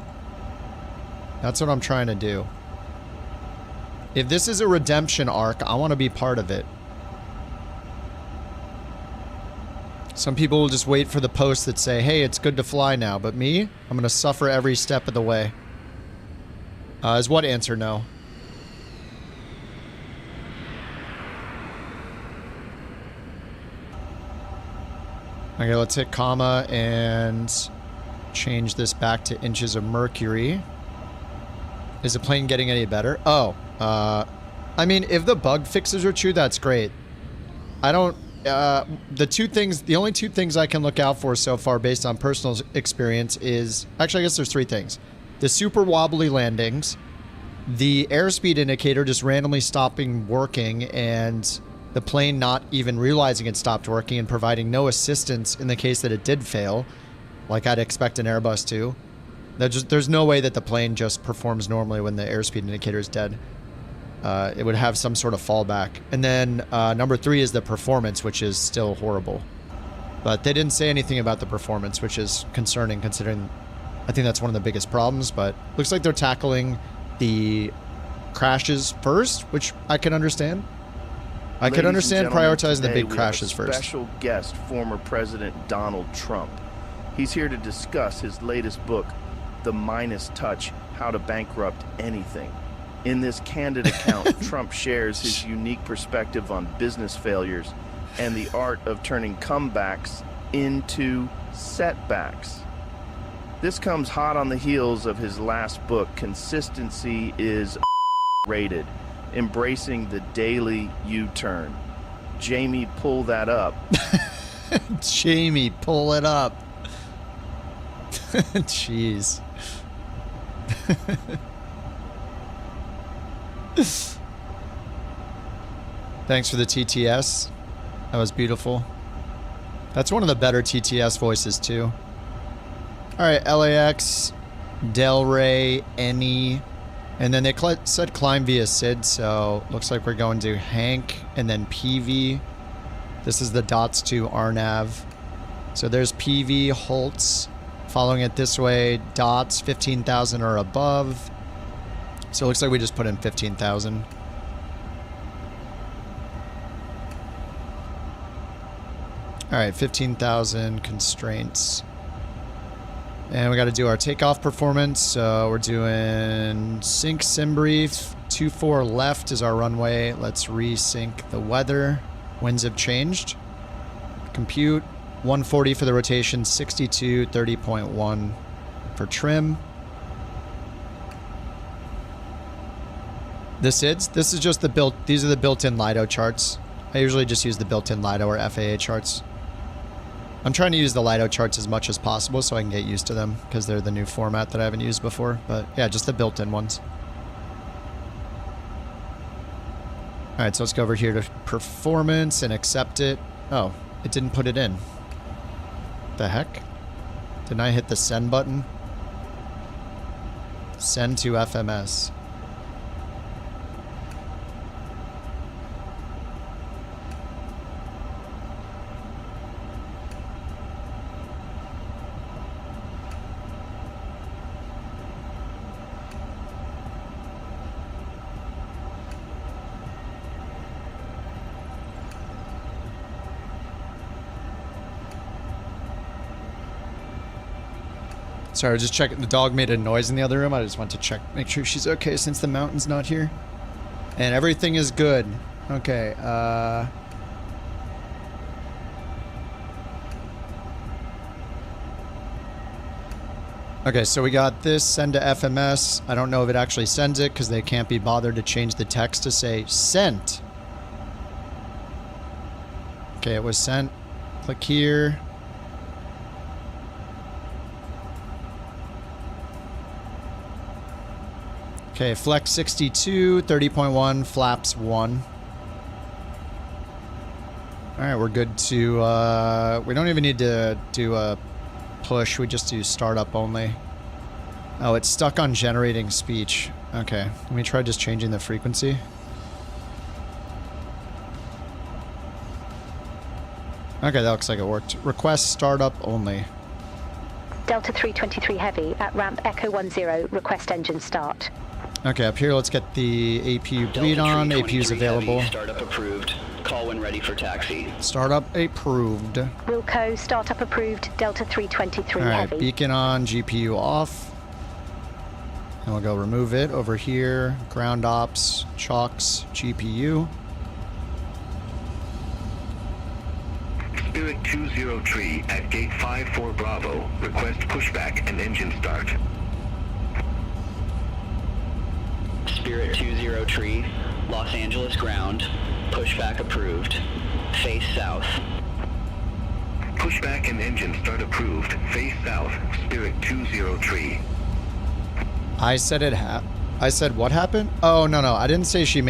That's what I'm trying to do. If this is a redemption arc, I want to be part of it. Some people will just wait for the posts that say, hey, it's good to fly now. But me, I'm going to suffer every step of the way. Is what answer no? Okay, let's hit comma and change this back to inches of mercury. Is the plane getting any better? Oh, I mean, if the bug fixes are true, that's great. I don't, the only two things I can look out for so far based on personal experience is, actually, I guess there's 3 things. The super wobbly landings, the airspeed indicator just randomly stopping working, and the plane not even realizing it stopped working and providing no assistance in the case that it did fail, like I'd expect an Airbus to. There's no way that the plane just performs normally when the airspeed indicator is dead. It would have some sort of fallback. And then number 3 is the performance, which is still horrible. But they didn't say anything about the performance, which is concerning considering I think that's one of the biggest problems. But looks like they're tackling the crashes first, which I can understand. I can understand prioritizing the big crashes first.
Special guest, former President Donald Trump. He's here to discuss his latest book, The Minus Touch: How to Bankrupt Anything. In this candid account, Trump shares his unique perspective on business failures and the art of turning comebacks into setbacks. This comes hot on the heels of his last book, Consistency is Rated, Embracing the Daily U-Turn. Jamie, pull that up.
Jamie, pull it up. Jeez. Thanks for the TTS. That was beautiful. That's one of the better TTS voices too. Alright, LAX, Delray, Any. And then they said climb via SID, so looks like we're going to Hank and then PV. This is the dots to RNAV. So there's PV, Holtz. Following it this way, dots, 15,000 or above. So it looks like we just put in 15,000. Alright, 15,000 constraints. And we got to do our takeoff performance. So we're doing sync sim brief. 24 left is our runway. Let's resync the weather. Winds have changed. Compute. 140 for the rotation. 62, 30.1 for trim. The SIDS? This is just the built, these are the built-in LIDO charts. I usually just use the built-in LIDO or FAA charts. I'm trying to use the LIDO charts as much as possible so I can get used to them because they're the new format that I haven't used before. But yeah, just the built-in ones. Alright, so let's go over here to performance and accept it. Oh, it didn't put it in. The heck? Didn't I hit the send button? Send to FMS. Sorry, I was just checking. The dog made a noise in the other room. I just went to check, make sure she's okay since the mountain's not here. And everything is good. Okay, okay, so we got this, send to FMS. I don't know if it actually sends it because they can't be bothered to change the text to say sent. Okay, it was sent. Click here. Okay, flex 62, 30.1, flaps 1. Alright, we're good to, we don't even need to do a push, we just do startup only. Oh, it's stuck on generating speech. Okay, let me try just changing the frequency. Okay, that looks like it worked. Request startup only.
Delta 323 Heavy at ramp Echo 10, request engine start.
Okay, up here, let's get the APU bleed on. APU's available.
Startup approved. Call when ready for taxi.
Startup approved.
Wilco, startup approved, Delta 323
All right,
Heavy.
beacon on, GPU off. And we'll go remove it over here. Ground ops, chocks, GPU.
Spirit 203 at gate 54 Bravo. Request pushback and engine start.
Spirit 203, Los Angeles ground. Pushback approved. Face south.
Pushback and engine start approved. Face south. Spirit 203.
I said it I said what happened? Oh, no, I didn't say she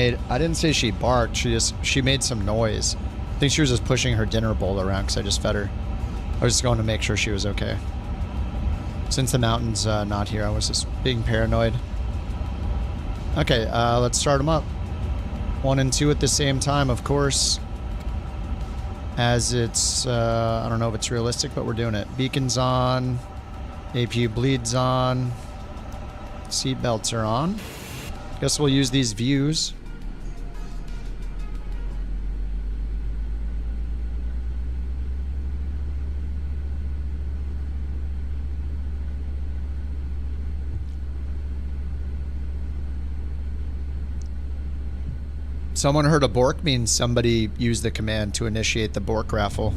barked. She made some noise. I think she was just pushing her dinner bowl around because I just fed her. I was just going to make sure she was okay. Since the mountain's not here, I was just being paranoid. Okay, let's start them up. 1 and 2 at the same time, of course. As it's, I don't know if it's realistic, but we're doing it. Beacon's on. APU bleeds on. Seat belts are on. Guess we'll use these views. Someone heard a bork means somebody used the command to initiate the bork raffle.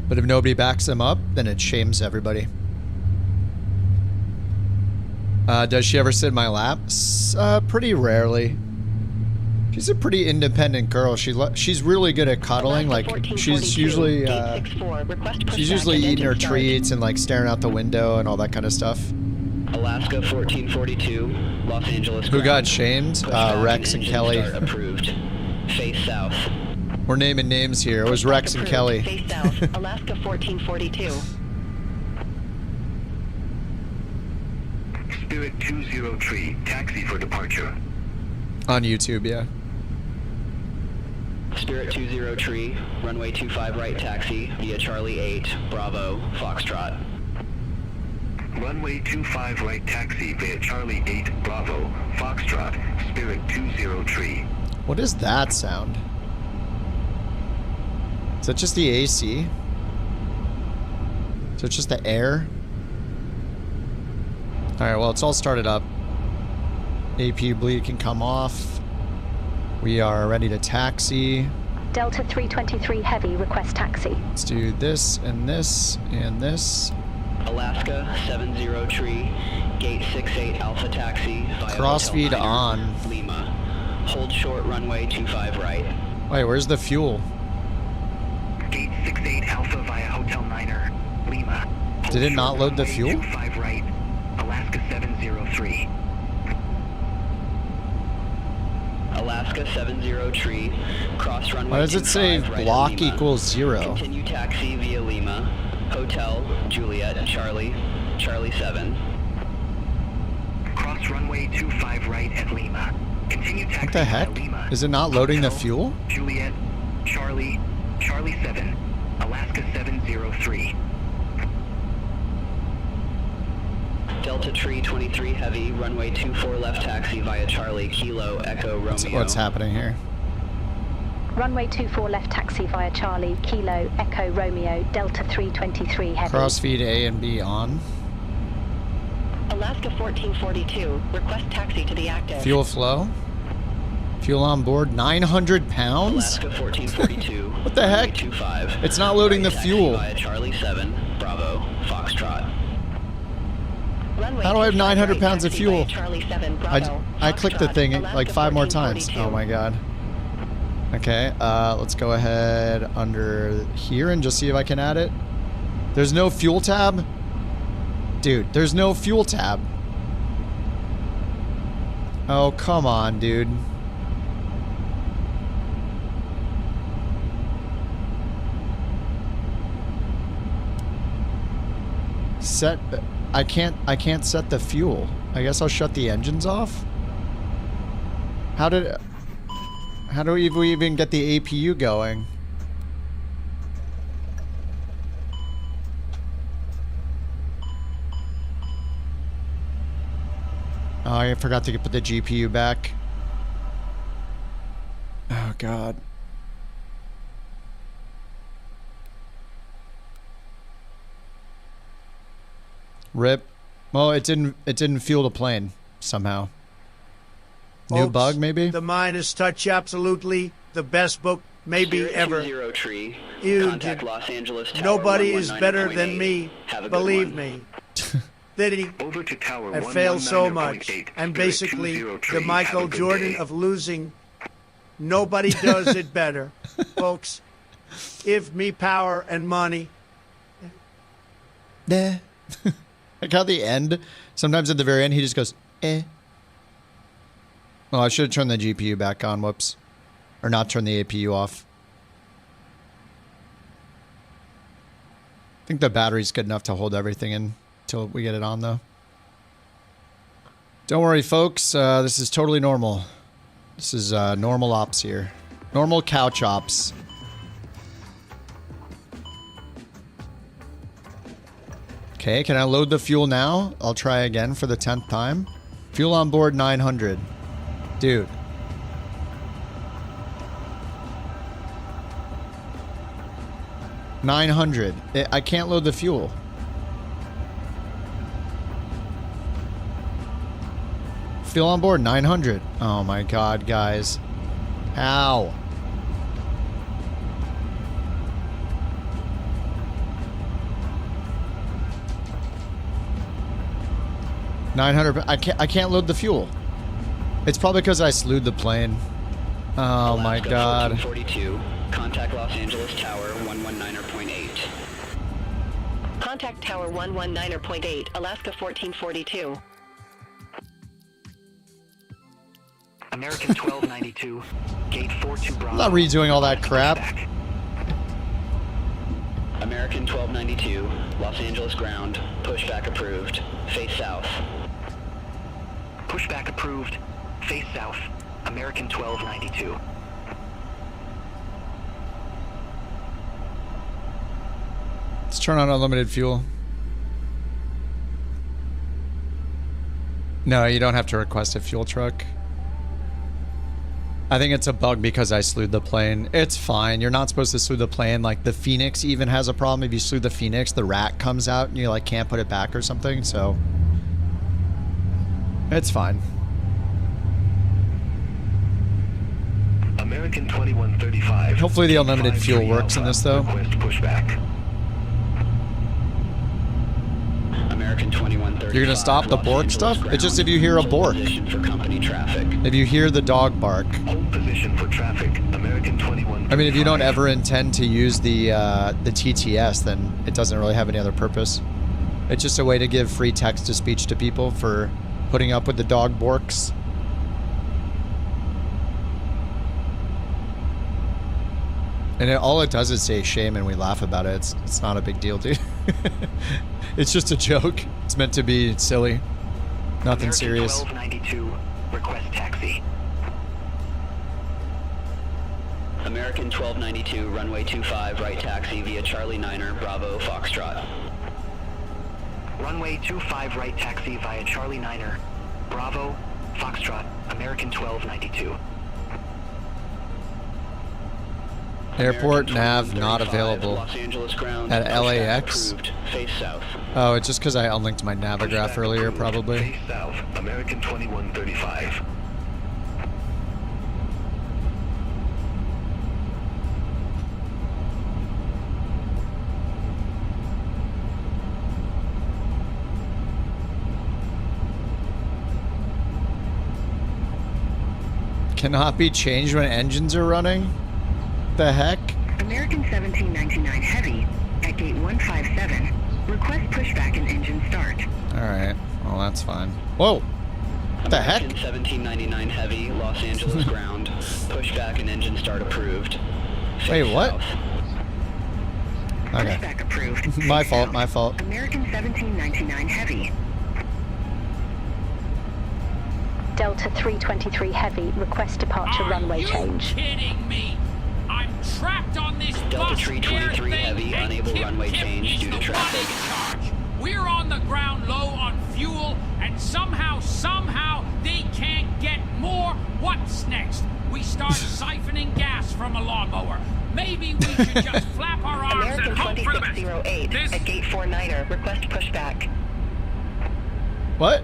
But if nobody backs them up, then it shames everybody. Does she ever sit in my lap? Pretty rarely. She's a pretty independent girl. She's really good at cuddling. Like she's usually eating her treats and like staring out the window and all that kind of stuff.
Alaska 1442, Los Angeles.
Who got shamed? Rex and Kelly.
Approved. Face south.
We're naming names here. It was Rex and Kelly.
Face south, Alaska 1442.
Spirit 203, taxi for departure.
On YouTube, yeah.
Spirit 203, runway 25 right taxi via Charlie 8, Bravo, Foxtrot.
Runway 25 right taxi via Charlie 8 Bravo, Foxtrot, Spirit 203.
What is that sound? Is that just the AC? Is it just the air? Alright, well, it's all started up. APU bleed can come off. We are ready to taxi.
Delta 323 Heavy, request taxi.
Let's do this and this and this.
Alaska 703, gate 68 Alpha taxi via
Crossfeed
Hotel
on.
Lima.
hold short runway 25 right.
Wait, where's the fuel?
Gate 68 Alpha via Hotel Niner, Lima.
Did it not load the fuel?
25 right, Alaska 703.
Alaska 70 cross runway.
Why does it say
25 right
block
at Lima.
equals 0?
Continue taxi via Lima, Hotel Juliet Charlie 7.
Cross runway 25 right at Lima. Continue taxi
What the heck?
via Lima.
Is it not loading the
Hotel
fuel?
Juliet Charlie 7, Alaska 703.
Delta Tree 23 heavy, runway 24 left taxi via Charlie Kilo Echo Romeo.
What's happening here?
Runway 24 left taxi via Charlie, Kilo, Echo, Romeo, Delta 323 heavy.
Crossfeed A and B on.
Alaska 1442, request taxi to the active.
Fuel flow. Fuel on board, 900 pounds?
Alaska 1442.
What the heck?
25.
It's not loading the
Taxi
fuel.
via Charlie 7, Bravo, Foxtrot.
How do I have 900 pounds of fuel?
Charlie 7, Bravo,
I clicked the thing like 5 more times.
1442.
Oh my god. Okay, let's go ahead under here and just see if I can add it. There's no fuel tab? Dude, there's no fuel tab. Oh, come on, dude. Set... I can't set the fuel. I guess I'll shut the engines off. How do we even get the APU going? Oh, I forgot to put the GPU back. Oh god. Rip. Well, it didn't fuel the plane somehow. New
Folks,
bug maybe?
The Midas Touch, absolutely the best book maybe
Spirit
ever.
20 Tree.
You
Contact
did.
Los Angeles Tower
Nobody is
119.8.
better than me.
Have a good
Believe
one.
me. Diddy,
Over to Tower
I failed so much.
119.8.
I'm
Spirit
basically
20
the
Tree.
Michael
Have a good
Jordan
day.
of losing. Nobody does it better. Folks, give me power and money.
Nah. Like how the end, sometimes at the very end, he just goes, eh. Well, I should have turned the GPU back on, whoops. Or not turn the APU off. I think the battery's good enough to hold everything in until we get it on, though. Don't worry, folks. This is totally normal. This is normal ops here. Normal couch ops. Okay, can I load the fuel now? I'll try again for the 10th time. Fuel on board 900. Dude. $900. I can't load the fuel. Fuel on board 900. Oh my god, guys. How? $900. I can't load the fuel. It's probably because I slewed the plane. Oh my god.
42. Contact Los Angeles Tower 119.8.
Contact Tower 119.8, Alaska 1442.
American 1292, Gate 42 Bravo.
I'm not redoing all that crap.
American 1292, Los Angeles ground, pushback approved, face south.
Pushback approved, face south, American 1292.
Let's turn on unlimited fuel. No, you don't have to request a fuel truck. I think it's a bug because I slewed the plane. It's fine. You're not supposed to slew the plane. Like, the Phoenix even has a problem. If you slew the Phoenix, the rat comes out and you, like, can't put it back or something. So, it's fine.
American 2135.
Hopefully the unlimited fuel works in this, though.
Request pushback.
American 2135.
You're gonna stop the bork stuff? It's just if you hear a bork.
For company traffic.
If you hear the dog bark.
Hold position for traffic. American 2135.
I mean, if you don't ever intend to use the TTS, then it doesn't really have any other purpose. It's just a way to give free text-to-speech to people for putting up with the dog borks. And all it does is say shame, and we laugh about it. It's not a big deal, dude. It's just a joke. It's meant to be silly. Nothing serious.
1292, request taxi.
American 1292, runway 25, right taxi via Charlie 9er, Bravo, Foxtrot.
Runway 25, right taxi via Charlie 9er, Bravo, Foxtrot, American 1292.
Airport nav not available
Los Angeles ground,
at LAX.
approved, face south.
Oh, it's just because I unlinked my Navigraph earlier, probably.
Face south. American 2135.
Cannot be changed when engines are running? The heck?
American 1799 Heavy at gate 157. Request pushback and engine start.
Alright, well that's fine. Whoa! What the heck?
American 1799 Heavy, Los Angeles ground, pushback and engine start approved.
Wait, what? Okay.
Pushback approved.
My fault, my fault.
American 1799 Heavy.
Delta 323 Heavy, request departure runway change.
Kidding me? I'm trapped on this
Delta
bus
323
air
Heavy,
thing,
unable
and
runway
Kip
change
is
due to
the
traffic.
one in charge. We're on the ground low on fuel, and somehow they can't get more. What's next? We start siphoning gas from a lawnmower. Maybe we should just flap our arms
American
and hope for the best.
2608 at gate 49er. Request pushback.
What?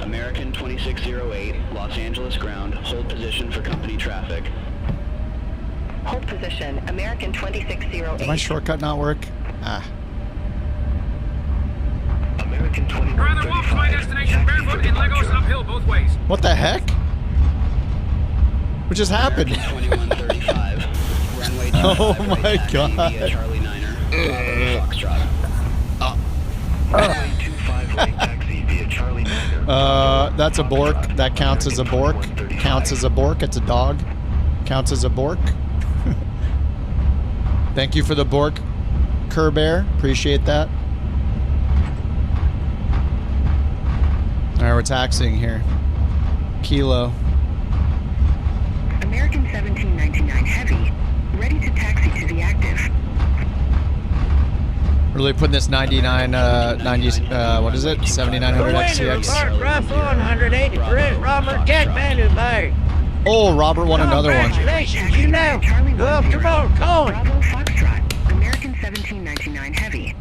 American 2608, Los Angeles ground, hold position for company traffic.
Hold position. American 2608.
Did my shortcut not work? Ah.
American
Rather walk to my destination barefoot in Legos uphill both ways.
What the heck? What just happened?
2135, runway 25,
Oh
right
my
taxi
god.
via Charlie 9er, Bravo, Foxtrot.
Runway 25, right taxi via Charlie 9er.
That's a bork. That counts as a bork. Counts as a bork. It's a dog. Counts as a bork. Thank you for the bork, Kerbear. Appreciate that. Alright, we're taxiing here. Kilo.
American 1799 Heavy. Ready to taxi to the active.
Really putting this 99, what is it? 7900 XTX.
Rough 183, Robert Catman Bay.
Oh, Robert won another one.
Congratulations, you now go up to BorkCoin.
Bravo Foxtrot. American 1799 Heavy.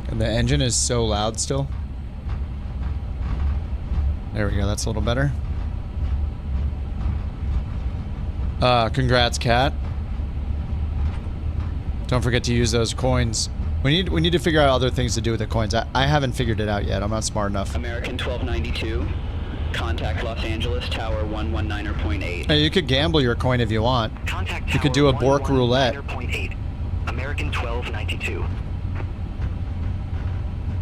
And the engine is so loud still. There we go, that's a little better. Congrats, Kat. Don't forget to use those coins. We need to figure out other things to do with the coins. I haven't figured it out yet. I'm not smart enough.
American 1292, contact Los Angeles Tower 119.8.
Hey, you could gamble your coin if you want.
Contact
You could do a bork roulette.
119.8. American 1292.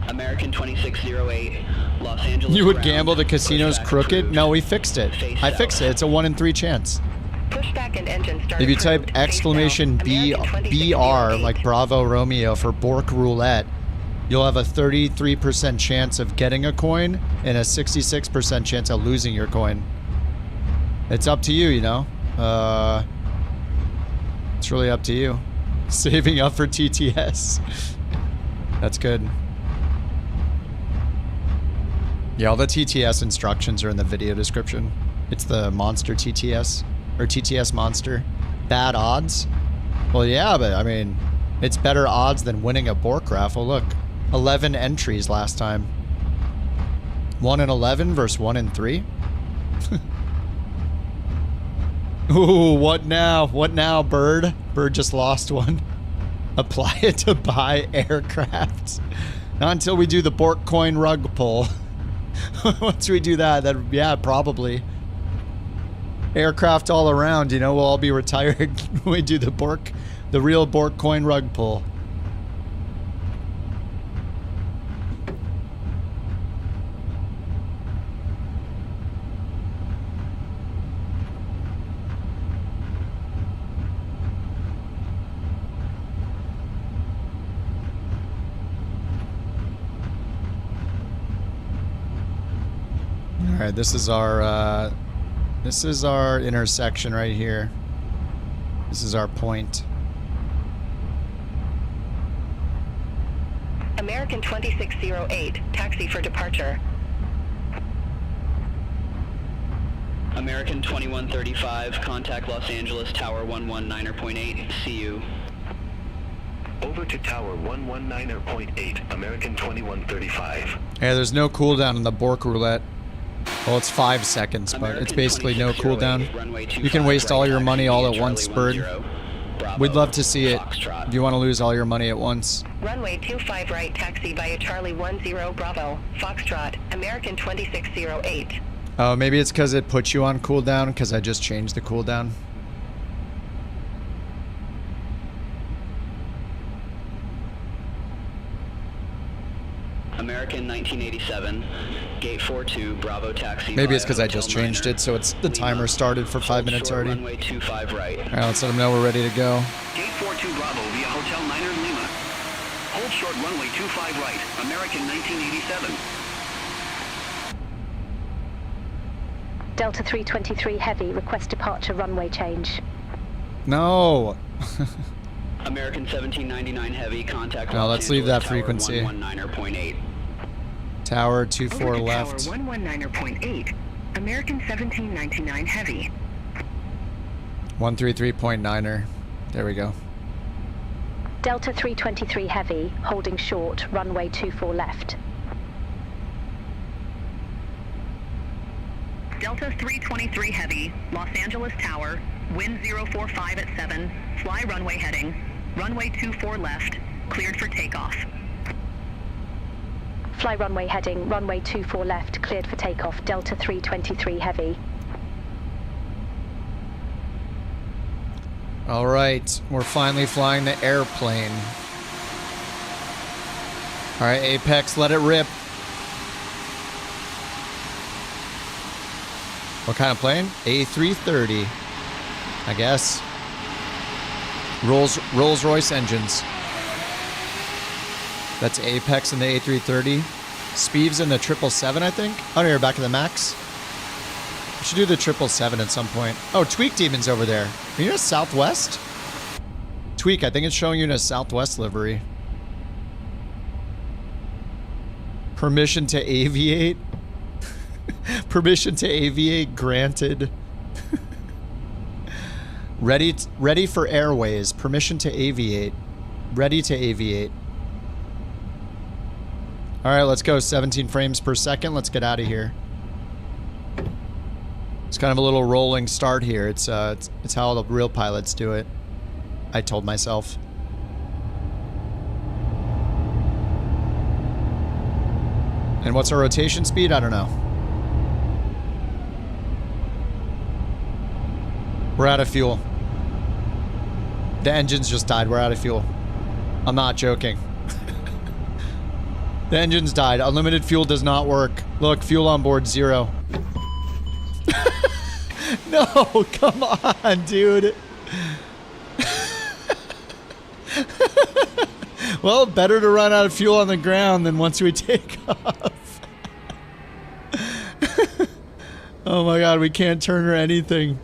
American 2608, Los Angeles
You would
ground,
gamble the casino's
pushback
crooked?
approved.
No, we fixed it.
Face
I
south.
fixed it. It's a 1 in 3 chance.
Pushback and engine start.
If you type
approved. Face
exclamation
south.
B
American
BR
2608.
like Bravo Romeo for bork roulette, you'll have a 33% chance of getting a coin and a 66% chance of losing your coin. It's up to you, you know. It's really up to you. Saving up for TTS. That's good. Yeah, all the TTS instructions are in the video description. It's the Monster TTS, or TTSMonster. Bad odds? Well, yeah, but I mean, it's better odds than winning a bork raffle. Look, 11 entries last time. 1 in 11 versus 1 in 3? Ooh, what now? What now, Bird? Bird just lost one. Apply it to buy aircraft. Not until we do the BorkCoin rug pull. Once we do that, then yeah, probably. Aircraft all around, you know, we'll all be retired when we do the real BorkCoin rug pull. All right, this is our intersection right here. This is our point.
American 2608, taxi for departure.
American 2135, contact Los Angeles Tower 119.8, see you.
Over to Tower 119.8, American 2135.
Yeah, there's no cooldown in the Bork roulette. Well, it's 5 seconds, but it's basically no cooldown. You can waste all your money all at once, Bird. We'd love to see it. If you want to lose all your money at once.
Runway 25 right, taxi via Charlie 10 Bravo, Foxtrot, American 2608.
Oh, maybe it's because it puts you on cooldown, because I just changed the cooldown.
American 1987, gate 42, Bravo taxi.
Maybe it's because I just changed it, so it's the timer started for 5 minutes already.
Runway 25 right.
All right, let's let them know we're ready to go.
Gate 42 Bravo via Hotel Niner Lima. Hold short runway 25 right, American 1987.
Delta 323 Heavy, request departure runway change.
No.
American 1799 Heavy, contact
No,
Los
let's leave
Angeles
that frequency.
Tower 119.8.
Tower 24 left.
Tower 119.8, American 1799 Heavy.
133.9er. There we go.
Delta 323 Heavy, holding short, runway 24 left.
Delta 323 Heavy, Los Angeles Tower, wind 045 at 7, fly runway heading, runway 24 left, cleared for takeoff.
Fly runway heading, runway 24 left, cleared for takeoff, Delta 323 Heavy.
All right, we're finally flying the airplane. All right, Apex, let it rip. What kind of plane? A330, I guess. Rolls-Royce engines. That's Apex in the A330. Speeves in the 777, I think. Oh, no, you're back in the Max. We should do the 777 at some point. Oh, Tweak Demon's over there. Are you in a Southwest? Tweak, I think it's showing you in a Southwest livery. Permission to aviate? Permission to aviate granted. Ready for airways. Permission to aviate. Ready to aviate. All right, let's go. 17 frames per second. Let's get out of here. It's kind of a little rolling start here. It's how the real pilots do it. I told myself. And what's our rotation speed? I don't know. We're out of fuel. The engines just died. We're out of fuel. I'm not joking. The engines died. Unlimited fuel does not work. Look, fuel on board 0. No, come on, dude. Well, better to run out of fuel on the ground than once we take off. Oh my god, we can't turn or anything.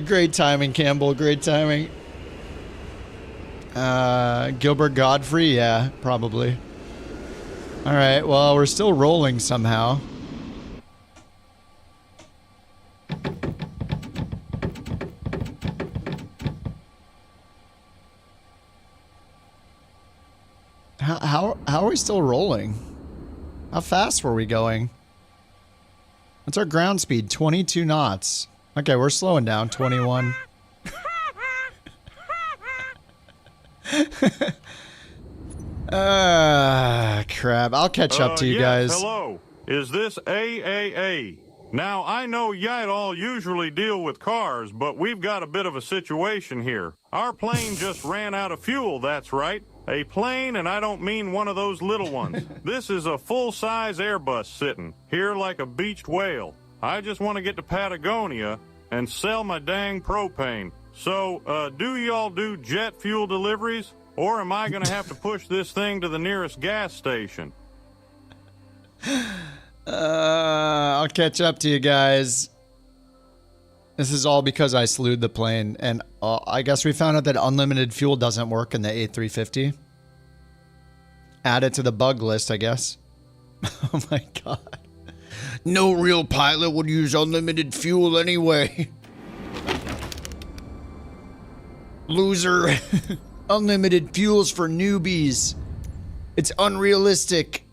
Great timing, Campbell. Great timing. Gilbert Godfrey? Yeah, probably. Alright, well, we're still rolling somehow. How are we still rolling? How fast were we going? What's our ground speed? 22 knots. Okay, we're slowing down. 21. Crap. I'll catch up to you guys.
Hello. Is this AAA? Now, I know y'all all usually deal with cars, but we've got a bit of a situation here. Our plane just ran out of fuel, that's right. A plane, and I don't mean one of those little ones. This is a full-size Airbus sitting here like a beached whale. I just want to get to Patagonia and sell my dang propane. So, do y'all do jet fuel deliveries? Or am I going to have to push this thing to the nearest gas station?
I'll catch up to you guys. This is all because I slewed the plane, and I guess we found out that unlimited fuel doesn't work in the A350. Add it to the bug list, I guess. Oh my god. No real pilot would use unlimited fuel anyway. Loser. Unlimited fuels for newbies. It's unrealistic.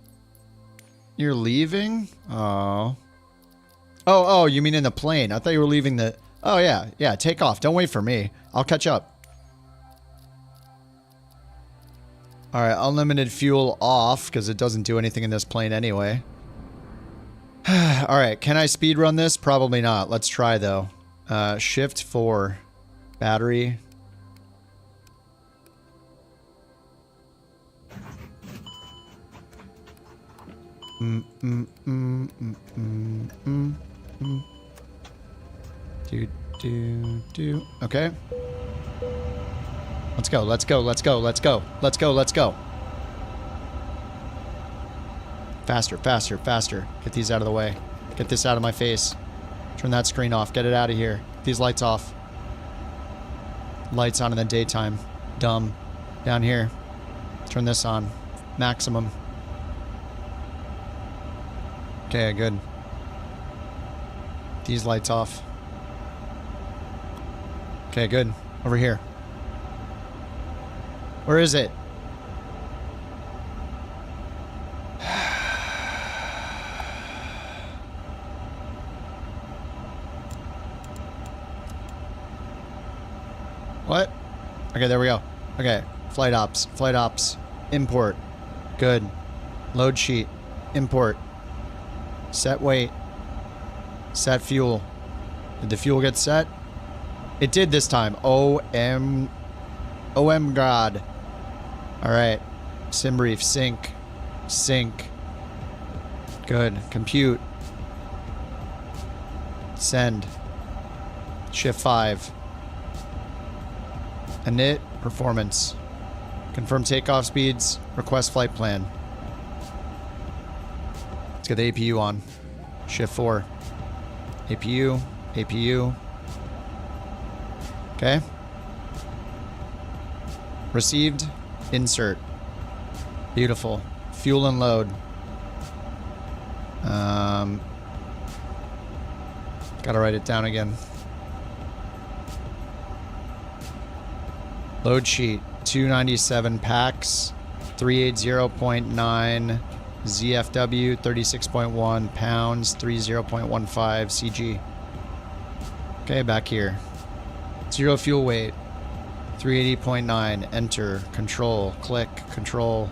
You're leaving? Oh. Oh, you mean in the plane. I thought you were leaving the... Oh, yeah. Yeah, take off. Don't wait for me. I'll catch up. All right, unlimited fuel off, because it doesn't do anything in this plane anyway. All right, can I speed run this? Probably not. Let's try, though. Shift 4. Battery. Okay. Let's go, let's go, let's go, let's go, let's go, let's go. Faster, faster, faster. Get these out of the way. Get this out of my face. Turn that screen off. Get it out of here. Get these lights off. Lights on in the daytime. Dumb. Down here. Turn this on. Maximum. Okay, good. These lights off. Okay, good. Over here. Where is it? What? Okay, there we go. Okay, flight ops, import. Good. Load sheet, import. Set weight. Set fuel. Did the fuel get set? It did this time. OM God. Alright. Sim brief. Sync. Sync. Good. Compute. Send. Shift 5. Init. Performance. Confirm takeoff speeds. Request flight plan. Let's get the APU on. Shift 4. APU. APU. Okay. Received. Insert. Beautiful. Fuel and load. Gotta write it down again. Load sheet. 297 packs. 380.9 ZFW. 36.1 pounds. 30.15 CG. Okay, back here. 0 fuel weight. 380.9. Enter. Control. Click. Control.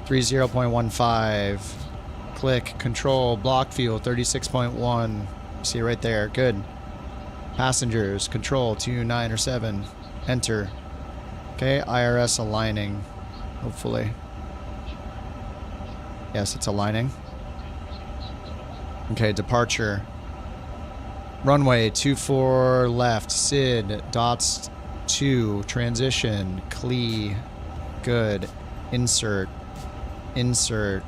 30.15. Click. Control. Block fuel. 36.1. See it right there. Good. Passengers. Control. 2, 9, or 7. Enter. Okay. IRS aligning. Hopefully. Yes, it's aligning. Okay. Departure. Runway 24 left. SID. Dots 2. Transition. CLE. Good. Insert. Insert.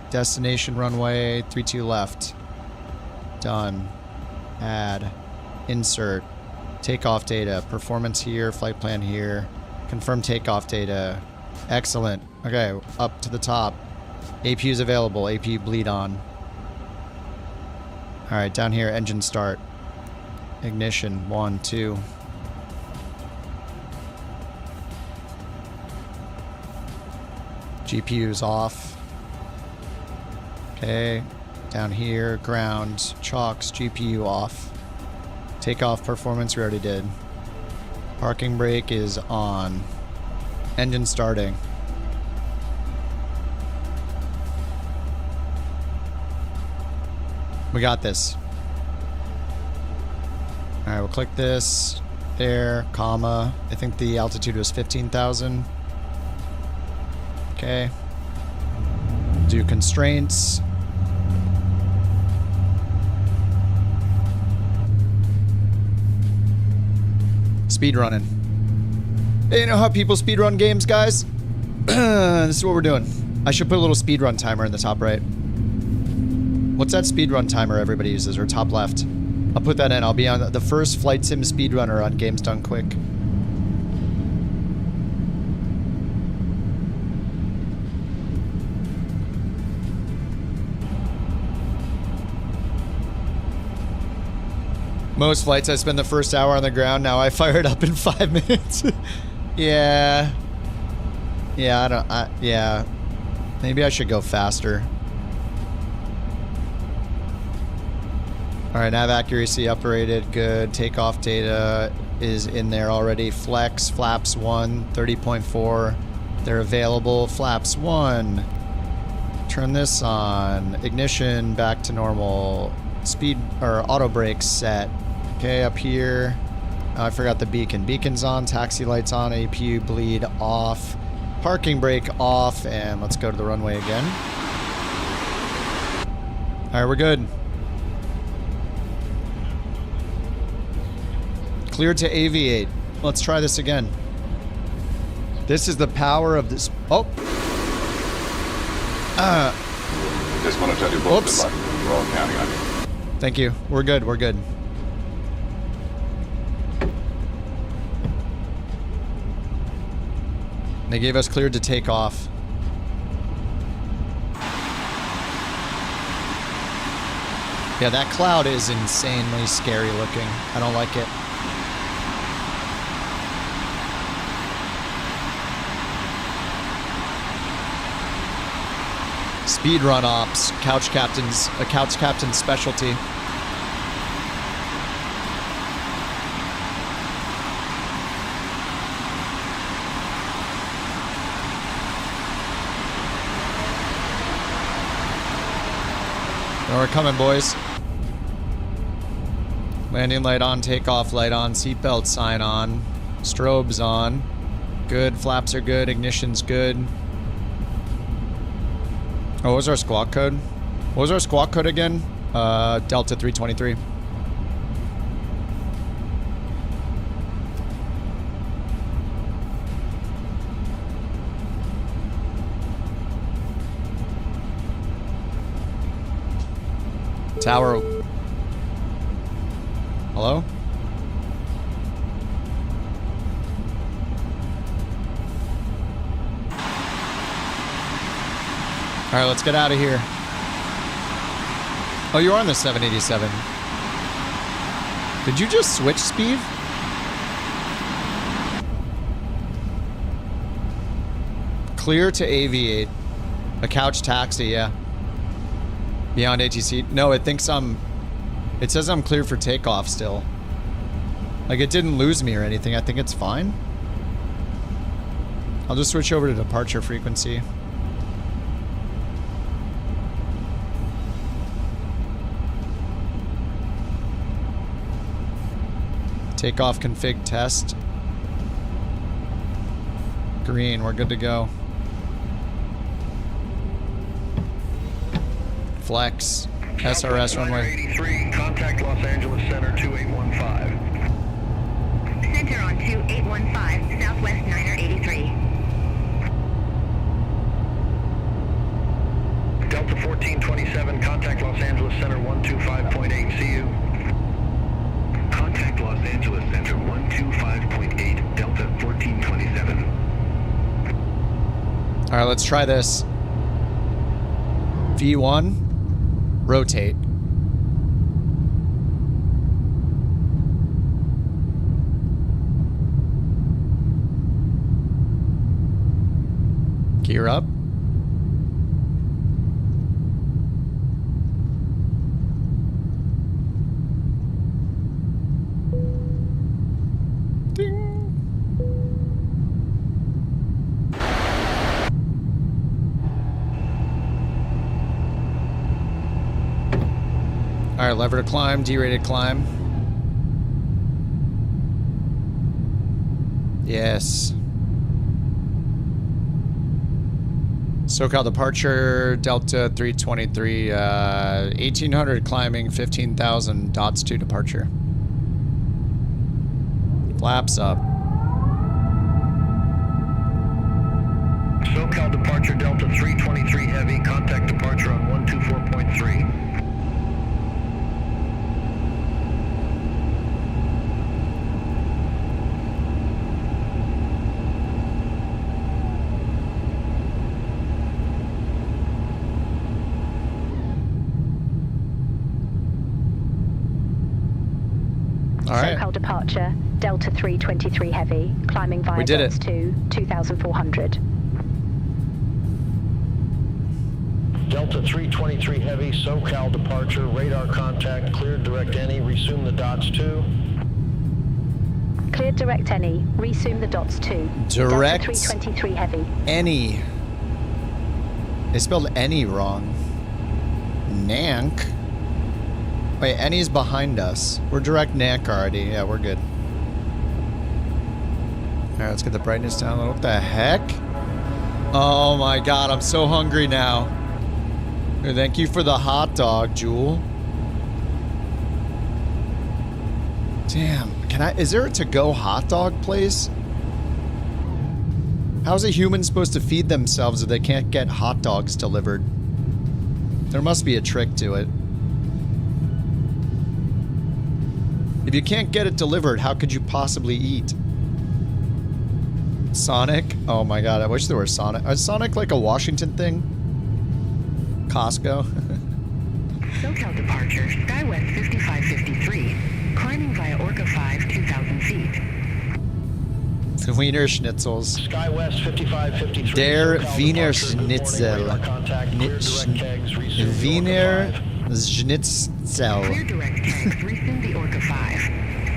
Destination runway 32 left. Done. Add. Insert. Takeoff data. Performance here. Flight plan here. Confirm takeoff data. Excellent. Okay, up to the top. APU is available. APU bleed on. Alright, down here. Engine start. Ignition. 1, 2. GPU's off. Okay. Down here, ground, chocks, GPU off. Takeoff performance we already did. Parking brake is on. Engine starting. We got this. All right, we'll click this. There, comma. I think the altitude was 15,000. Okay. Do constraints. Speed running. Hey, you know how people speed run games, guys? This is what we're doing. I should put a little speed run timer in the top right. What's that speed run timer everybody uses, or top left? I'll put that in. I'll be on the first flight sim speedrunner on Games Done Quick. Most flights I spend the first hour on the ground. Now I fire it up in 5 minutes. Yeah. Yeah, yeah. Maybe I should go faster. All right, nav accuracy uprated, good. Takeoff data is in there already. Flex, flaps 1, 30.4. They're available. Flaps 1. Turn this on. Ignition back to normal. Speed or auto brakes set. Okay, up here. I forgot the beacon. Beacon's on, taxi lights on, APU bleed off. Parking brake off, and let's go to the runway again. All right, we're good. Clear to aviate. Let's try this again. This is the power of this. Oh.
Just want to tell you both good luck. We're all counting on you.
Thank you. We're good. We're good. They gave us cleared to take off. Yeah, that cloud is insanely scary looking. I don't like it. Speedrun ops, couch captain's a couch captain's specialty. We're coming, boys. Landing light on, takeoff light on, seatbelt sign on, strobes on. Good, flaps are good, ignition's good. Oh, what was our squawk code? What was our squawk code again? Delta 323. Tower. Hello? All right, let's get out of here. Oh, you're on the 787. Did you just switch speed? Clear to aviate. A couch taxi, yeah. Beyond ATC. No, it thinks it says I'm cleared for takeoff still. Like, it didn't lose me or anything. I think it's fine. I'll just switch over to departure frequency. Takeoff config test. Green, we're good to go. Flex. SRS runway.
83, contact Los Angeles Center 2815.
Center on 2815, Southwest 9er 83.
Delta 1427, contact Los Angeles Center 125.8, see you.
Contact Los Angeles Center 125.8, Delta 1427.
All right, let's try this. V1, rotate. Gear up. All right, lever to climb, D-rated climb. Yes. SoCal departure, Delta 323, 1800 climbing, 15,000 dots to departure. Flaps up.
SoCal departure, Delta 323 heavy, contact departure on 124.3.
All right.
SoCal departure, Delta 323 heavy, climbing via
We did
dots
it.
to 2,400.
Delta 323 heavy, SoCal departure, radar contact, cleared direct any, resume the dots to.
Cleared direct any, resume the dots to.
Direct
Delta 323 heavy.
Any. They spelled any wrong. Nank. Wait, any's behind us. We're direct Nank already. Yeah, we're good. Alright, let's get the brightness down a little. What the heck? Oh my god, I'm so hungry now. Here, thank you for the hot dog, Jewel. Damn, is there a to-go hot dog place? How's a human supposed to feed themselves if they can't get hot dogs delivered? There must be a trick to it. If you can't get it delivered, how could you possibly eat? Sonic? Oh my god, I wish there were Sonic. Is Sonic like a Washington thing? Costco?
SoCal departure, SkyWest 5553, climbing via Orca 5, 2,000 feet.
Wiener Schnitzels.
SkyWest 5553.
Der
SoCal
Wiener
departure, good morning,
Schnitzel.
radar contact, clear direct kegs, resume the
Wiener
Orca 5.
Schnitzel.
Clear direct kegs, resume the Orca 5.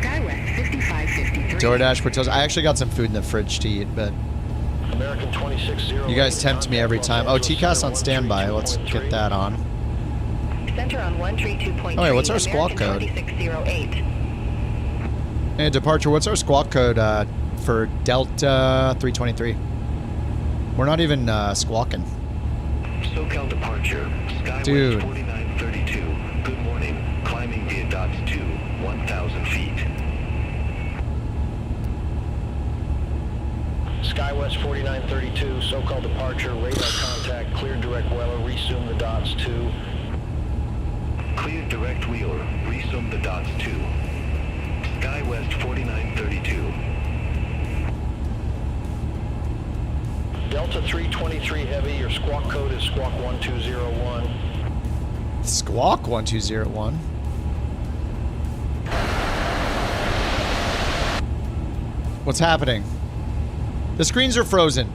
SkyWest 5553.
DoorDash potatoes. I actually got some food in the fridge to eat, but
American 260.
you guys tempt me every time. Oh, TCAS on standby. Let's get that on.
Center on 132.3.
Oh, wait, what's our squawk code?
2608.
Hey, departure, what's our squawk code for Delta 323? We're not even squawking.
SoCal departure, SkyWest
Dude.
4932. Good morning, climbing via dots to 1,000 feet. SkyWest 4932, SoCal departure, radar contact, clear direct Wheeler, resume the dots to. Clear direct Wheeler, resume the dots to. SkyWest 4932. Delta 323 heavy, your squawk code is squawk 1201.
Squawk 1201. What's happening? The screens are frozen.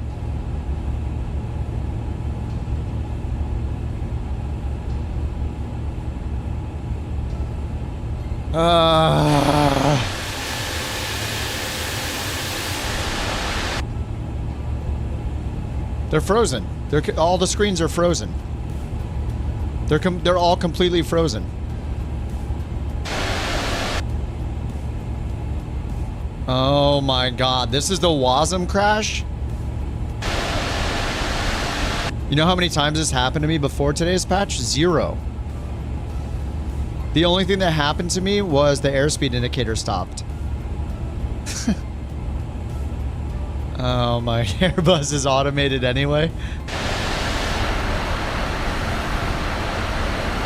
They're frozen. All the screens are frozen. They're all completely frozen. Oh my god, this is the WASM crash? You know how many times this happened to me before today's patch? 0. The only thing that happened to me was the airspeed indicator stopped. Oh, my Airbus is automated anyway.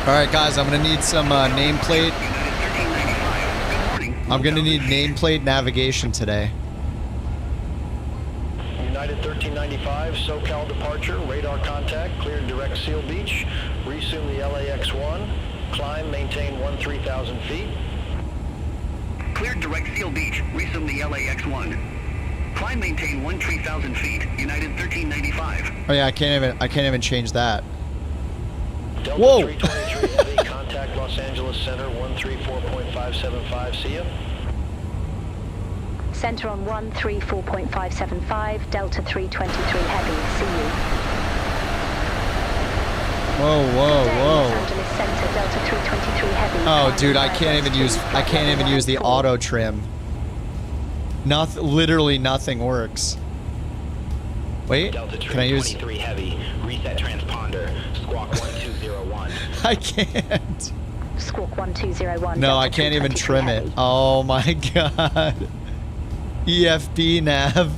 Alright guys, I'm gonna need some nameplate. I'm gonna need nameplate navigation today.
United 1395, SoCal departure, radar contact, cleared direct Seal Beach, resume the LAX-1, climb, maintain 13,000 feet.
Cleared direct Seal Beach, resume the LAX-1. Climb, maintain 13,000 feet, United 1395.
Oh yeah, I can't even change that.
Delta
Whoa!
323 heavy, contact Los Angeles Center 134.575, see ya.
Center on 134.575, Delta 323 heavy, see you.
Whoa, whoa,
Good day,
whoa.
Los Angeles center, Delta 323 heavy.
Oh, dude, I can't even use the auto trim. Literally nothing works. Wait,
Delta
can I use?
23 heavy. Reset transponder. Squawk 1201.
I can't.
Squawk 1201.
No,
Delta
I can't even
323
trim
heavy.
it. Oh my god. EFB nav.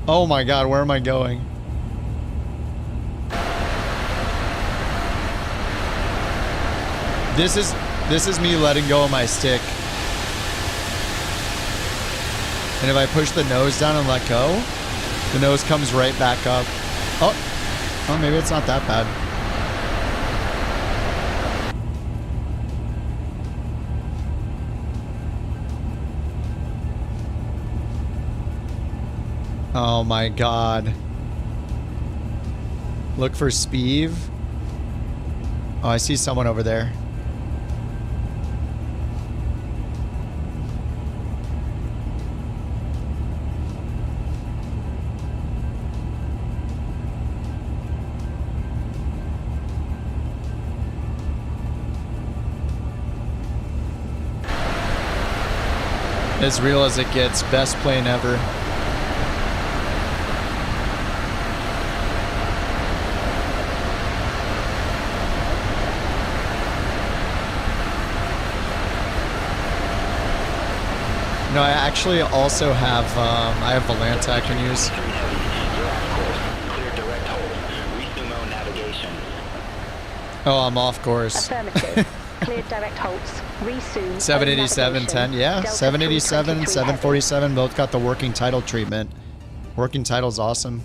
Oh my god, where am I going? This is me letting go of my stick. And if I push the nose down and let go, the nose comes right back up. Oh, maybe it's not that bad. Oh my god. Look for Speeve. Oh, I see someone over there. As real as it gets. Best plane ever. No, I actually also have, I have Volanta I can use. Oh, I'm off course.
Affirmative. Cleared direct halts. Resume.
787, 10, yeah.
Delta
787,
323
747, both got the working title treatment. Working title's awesome.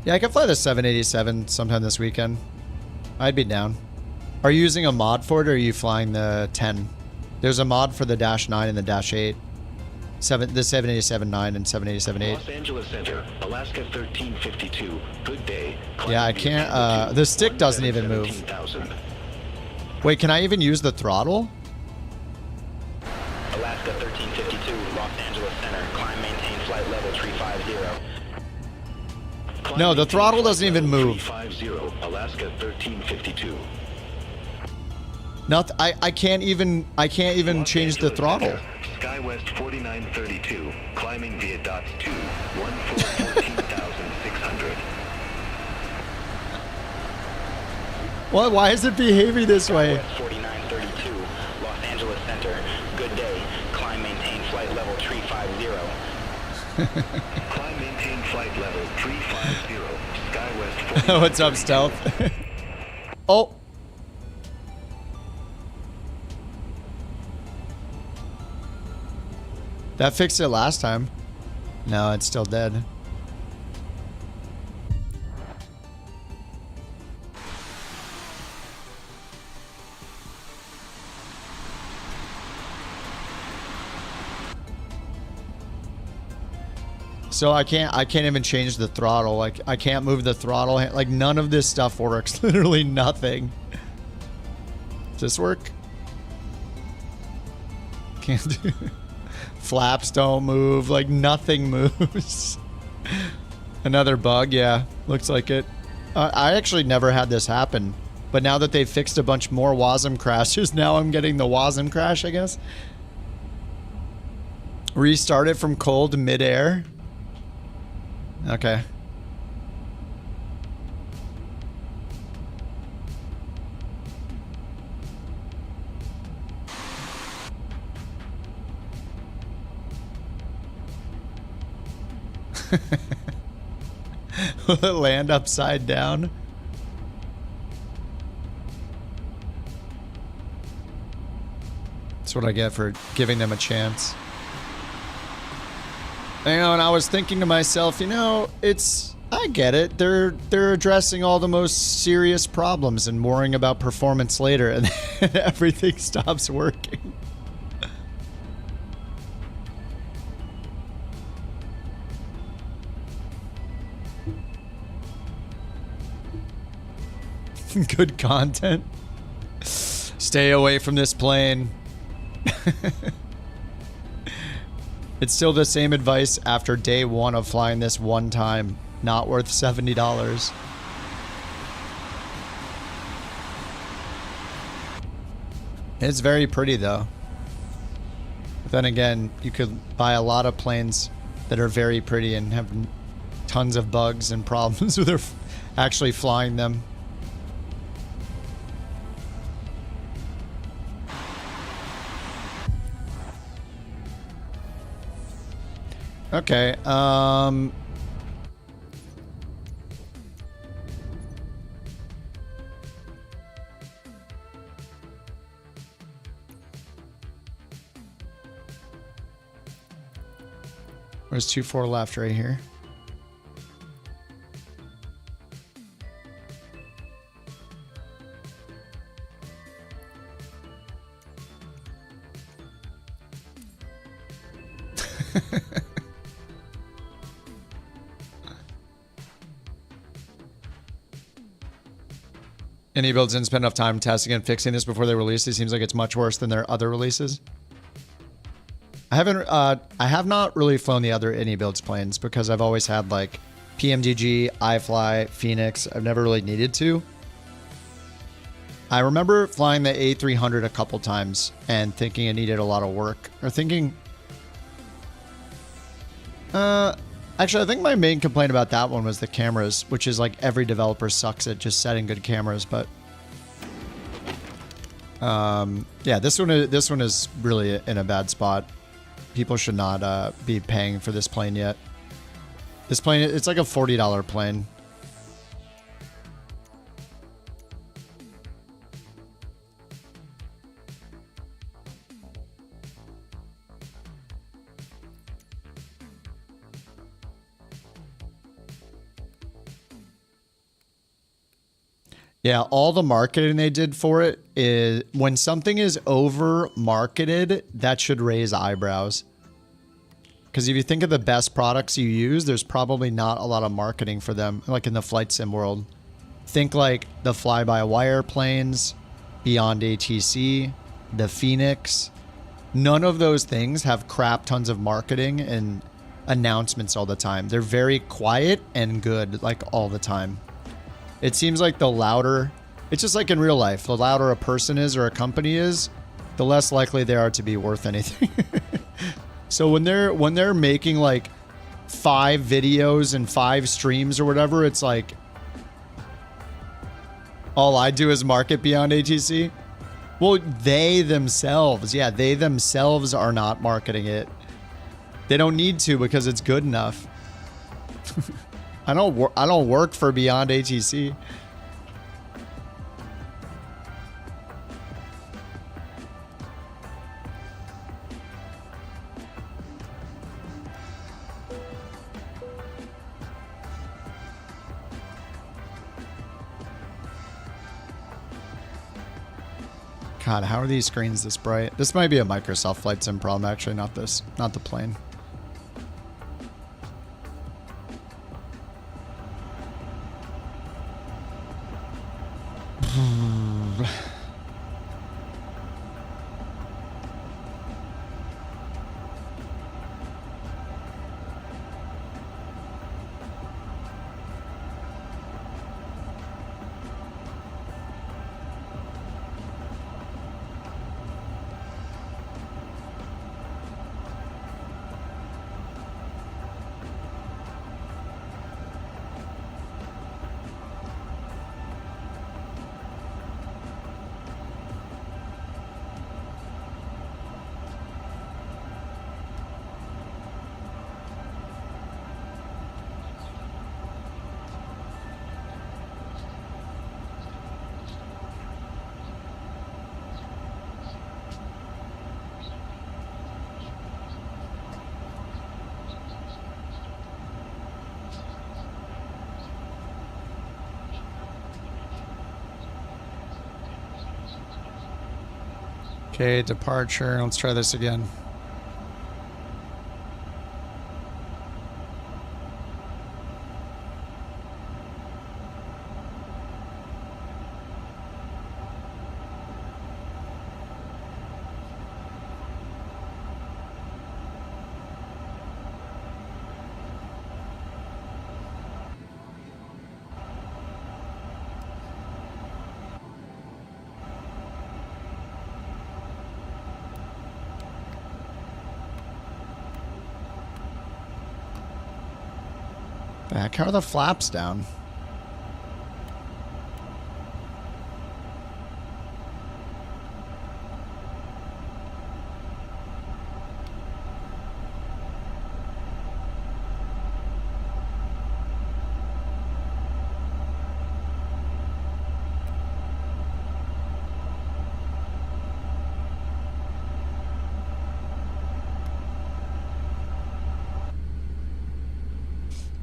Yeah, I can fly the 787 sometime this weekend. I'd be down. Are you using a mod for it, or are you flying the 10? There's a mod for the Dash 9 and the Dash 8. The 787-9 and 787-8.
Los Angeles Center, Alaska 1352. Good day.
Yeah, I can't, the stick doesn't even move.
17,000.
Wait, can I even use the throttle?
Alaska 1352, Los Angeles Center. Climb, maintain flight level 350.
No, the throttle doesn't even move.
350, Alaska 1352.
I can't even change the throttle.
SkyWest 4932, climbing via dots 2, 14,600.
What? Why is it behaving this way?
SkyWest 4932, Los Angeles Center. Good day. Climb, maintain flight level 350.
Climb, maintain flight level 350. SkyWest.
What's up, Stealth? Oh. That fixed it last time. No, it's still dead. So I can't even change the throttle. Like, I can't move the throttle. Like, none of this stuff works. Literally nothing. Does this work? Can't do. Flaps don't move. Like, nothing moves. Another bug, yeah. Looks like it. I actually never had this happen. But now that they've fixed a bunch more WASM crashes, now I'm getting the WASM crash, I guess. Restart it from cold midair. Okay. Will it land upside down? That's what I get for giving them a chance. You know, and I was thinking to myself, you know, I get it. They're addressing all the most serious problems and worrying about performance later, and then everything stops working. Good content. Stay away from this plane. It's still the same advice after day 1 of flying this one time. Not worth $70. It's very pretty though. But then again, you could buy a lot of planes that are very pretty and have tons of bugs and problems with actually flying them. Okay, there's 2-4 left right here. iniBuilds didn't spend enough time testing and fixing this before they released it. Seems like it's much worse than their other releases. I have not really flown the other iniBuilds planes because I've always had like PMDG, iFly, Phoenix. I've never really needed to. I remember flying the A300 a couple times and thinking it needed a lot of work. Or thinking... actually, I think my main complaint about that one was the cameras, which is like every developer sucks at just setting good cameras, but... yeah, this one is really in a bad spot. People should not be paying for this plane yet. This plane, it's like a $40 plane. Yeah, all the marketing they did for it is when something is over marketed, that should raise eyebrows. Because if you think of the best products you use, there's probably not a lot of marketing for them, like in the flight sim world. Think like the fly-by-wire planes, Beyond ATC, the Phoenix. None of those things have crap tons of marketing and announcements all the time. They're very quiet and good, like all the time. It seems like the louder, it's just like in real life, the louder a person is or a company is, the less likely they are to be worth anything. So when they're making like 5 videos and 5 streams or whatever, it's like all I do is market Beyond ATC. Well, they themselves are not marketing it. They don't need to because it's good enough. I don't work for Beyond ATC. God, how are these screens this bright? This might be a Microsoft Flight Sim problem, actually, not this, not the plane. Okay, departure. Let's try this again. The heck? How are the flaps down?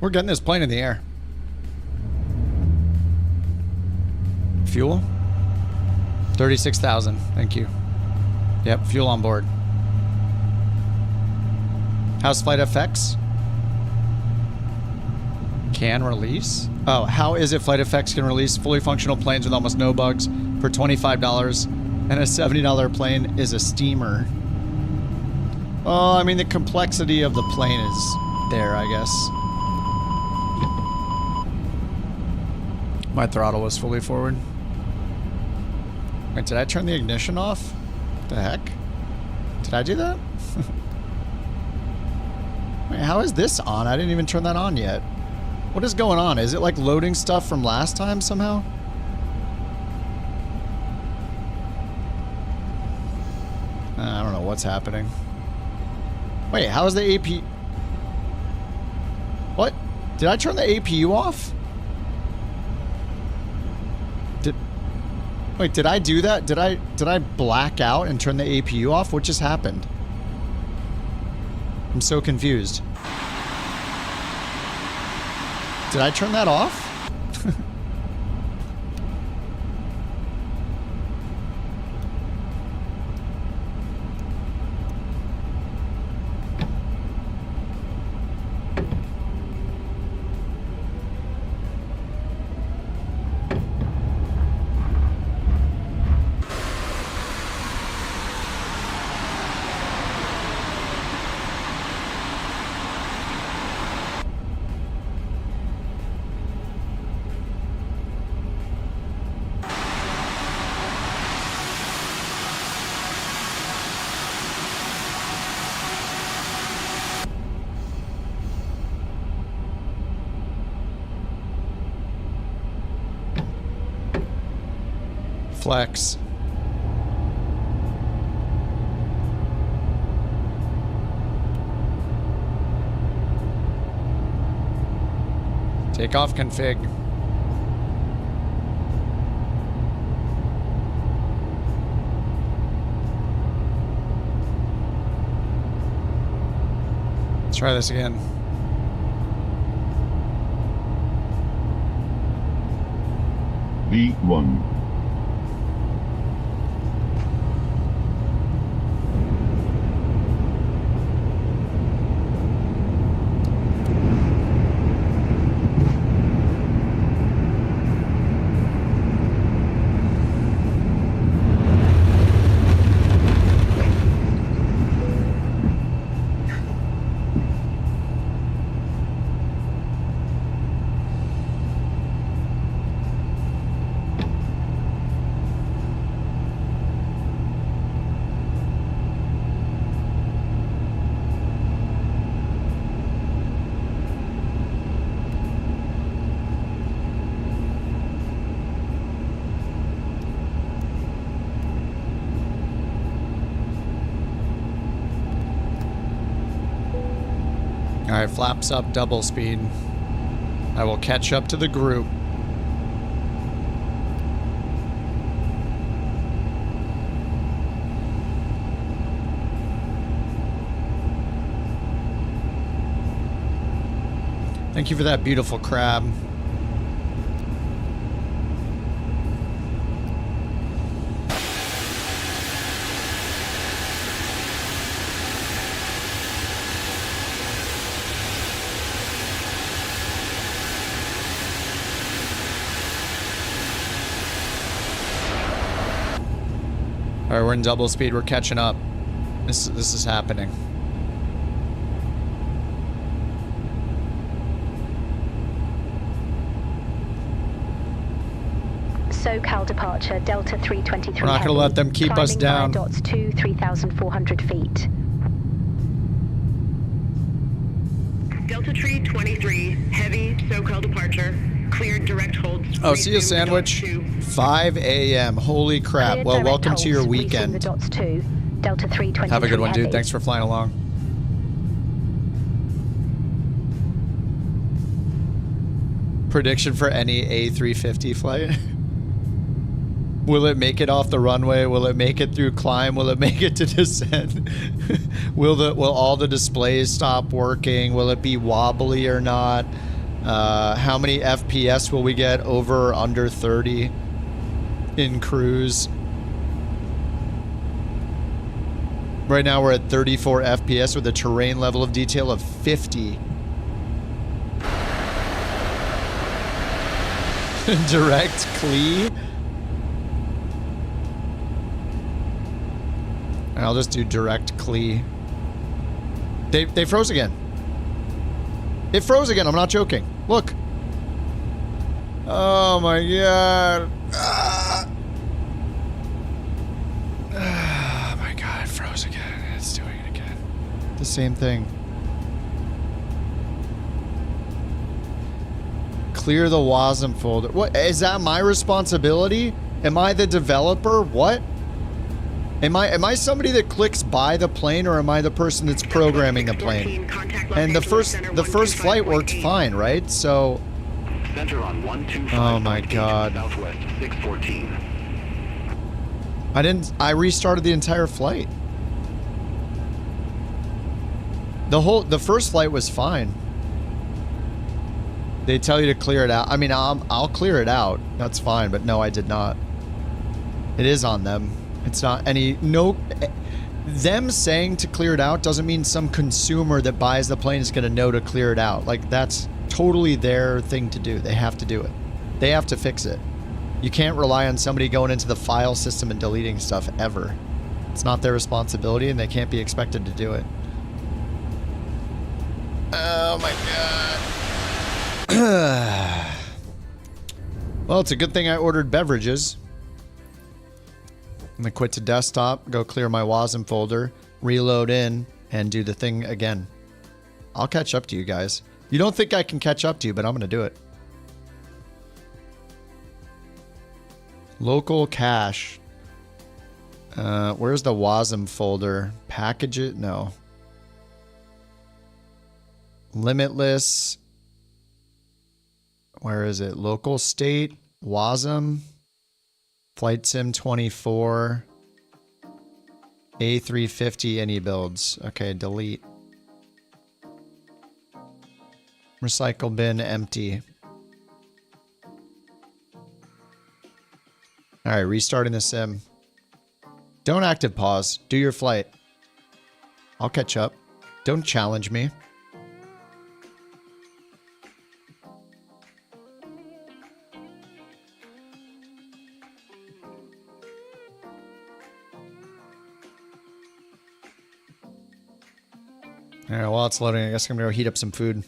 We're getting this plane in the air. Fuel? 36,000. Thank you. Yep, fuel on board. How's flight FX? Can release? Oh, how is it flight FX can release fully functional planes with almost no bugs for $25 and a $70 plane is a steamer? Oh, I mean, the complexity of the plane is there, I guess. My throttle was fully forward. Wait, did I turn the ignition off? What the heck? Did I do that? Wait, how is this on? I didn't even turn that on yet. What is going on? Is it like loading stuff from last time somehow? I don't know what's happening. Wait, how is the AP... What? Did I turn the APU off? Wait, did I do that? Did I black out and turn the APU off? What just happened? I'm so confused. Did I turn that off? Flex. Takeoff config. Let's try this again.
V1.
Alright, flaps up, double speed. I will catch up to the group. Thank you for that beautiful crab. Alright, we're in double speed. We're catching up. This is happening.
SoCal departure, Delta 323
We're not going to let them keep us down.
Dots 3,400 feet.
Delta Tree 23, heavy, SoCal departure. Cleared direct holds.
Oh, see you, Sandwich. 5 a.m. Holy crap.
Cleared
Well,
direct
welcome to your
holds, reaching
weekend.
the dots 2, Delta 323
Have a good one, dude.
heavy.
Thanks for flying along. Prediction for any A350 flight? Will it make it off the runway? Will it make it through climb? Will it make it to descent? Will all the displays stop working? Will it be wobbly or not? How many FPS will we get? Over or under 30 in cruise? Right now we're at 34 FPS with a terrain level of detail of 50. Direct Clee. I'll just do direct Clee. They froze again. It froze again. I'm not joking. Look. Oh my god. Oh my god, it froze again. It's doing it again. The same thing. Clear the WASM folder. What is that? My responsibility? Am I the developer? What? Am I somebody that clicks buy the plane, or am I the person that's programming the plane? And the first flight worked fine, right? So.
Center on 125.
Oh my god.
Southwest 614.
I restarted the entire flight. The first flight was fine. They tell you to clear it out. I mean, I'll clear it out. That's fine, but no, I did not. It is on them. It's not them saying to clear it out doesn't mean some consumer that buys the plane is going to know to clear it out. Like, that's totally their thing to do. They have to do it. They have to fix it. You can't rely on somebody going into the file system and deleting stuff ever. It's not their responsibility, and they can't be expected to do it. Oh my god. Well, it's a good thing I ordered beverages. I'm gonna quit to desktop, go clear my WASM folder, reload in, and do the thing again. I'll catch up to you guys. You don't think I can catch up to you, but I'm gonna do it. Local cache. Where's the WASM folder? Package it? No. Limitless. Where is it? Local state. WASM. Flight Sim 24. A350 iniBuilds. Okay, delete. Recycle bin empty. Alright, restarting the sim. Don't active pause. Do your flight. I'll catch up. Don't challenge me. Alright, while it's loading, I guess I'm gonna go heat up some food.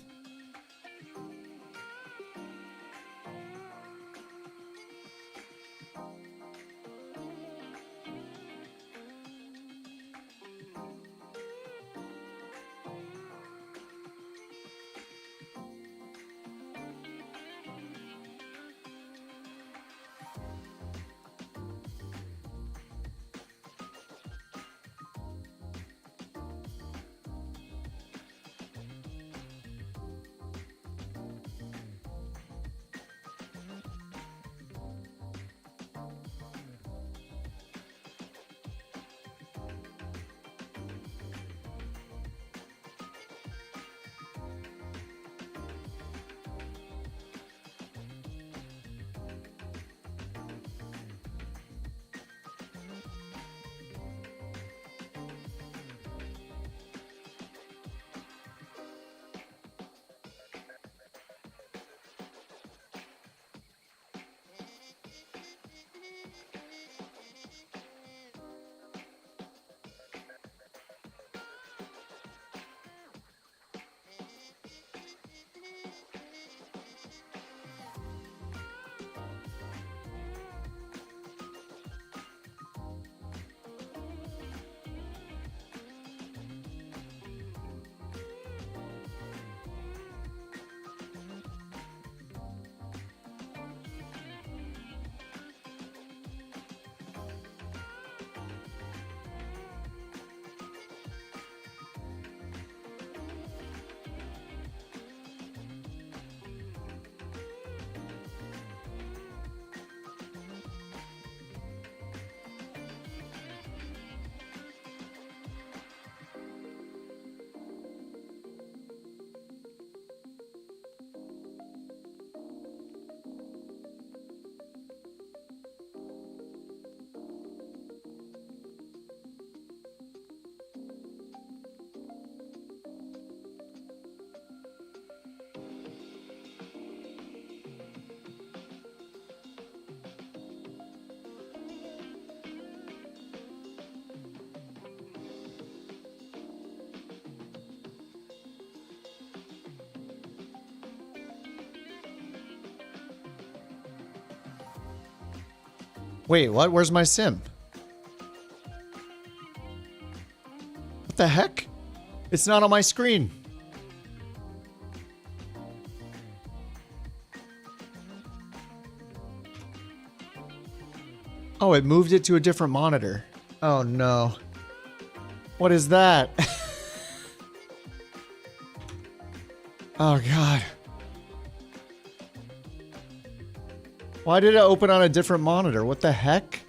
Wait, what? Where's my sim? What the heck? It's not on my screen. Oh, it moved it to a different monitor. Oh no. What is that? Oh god. Why did it open on a different monitor? What the heck?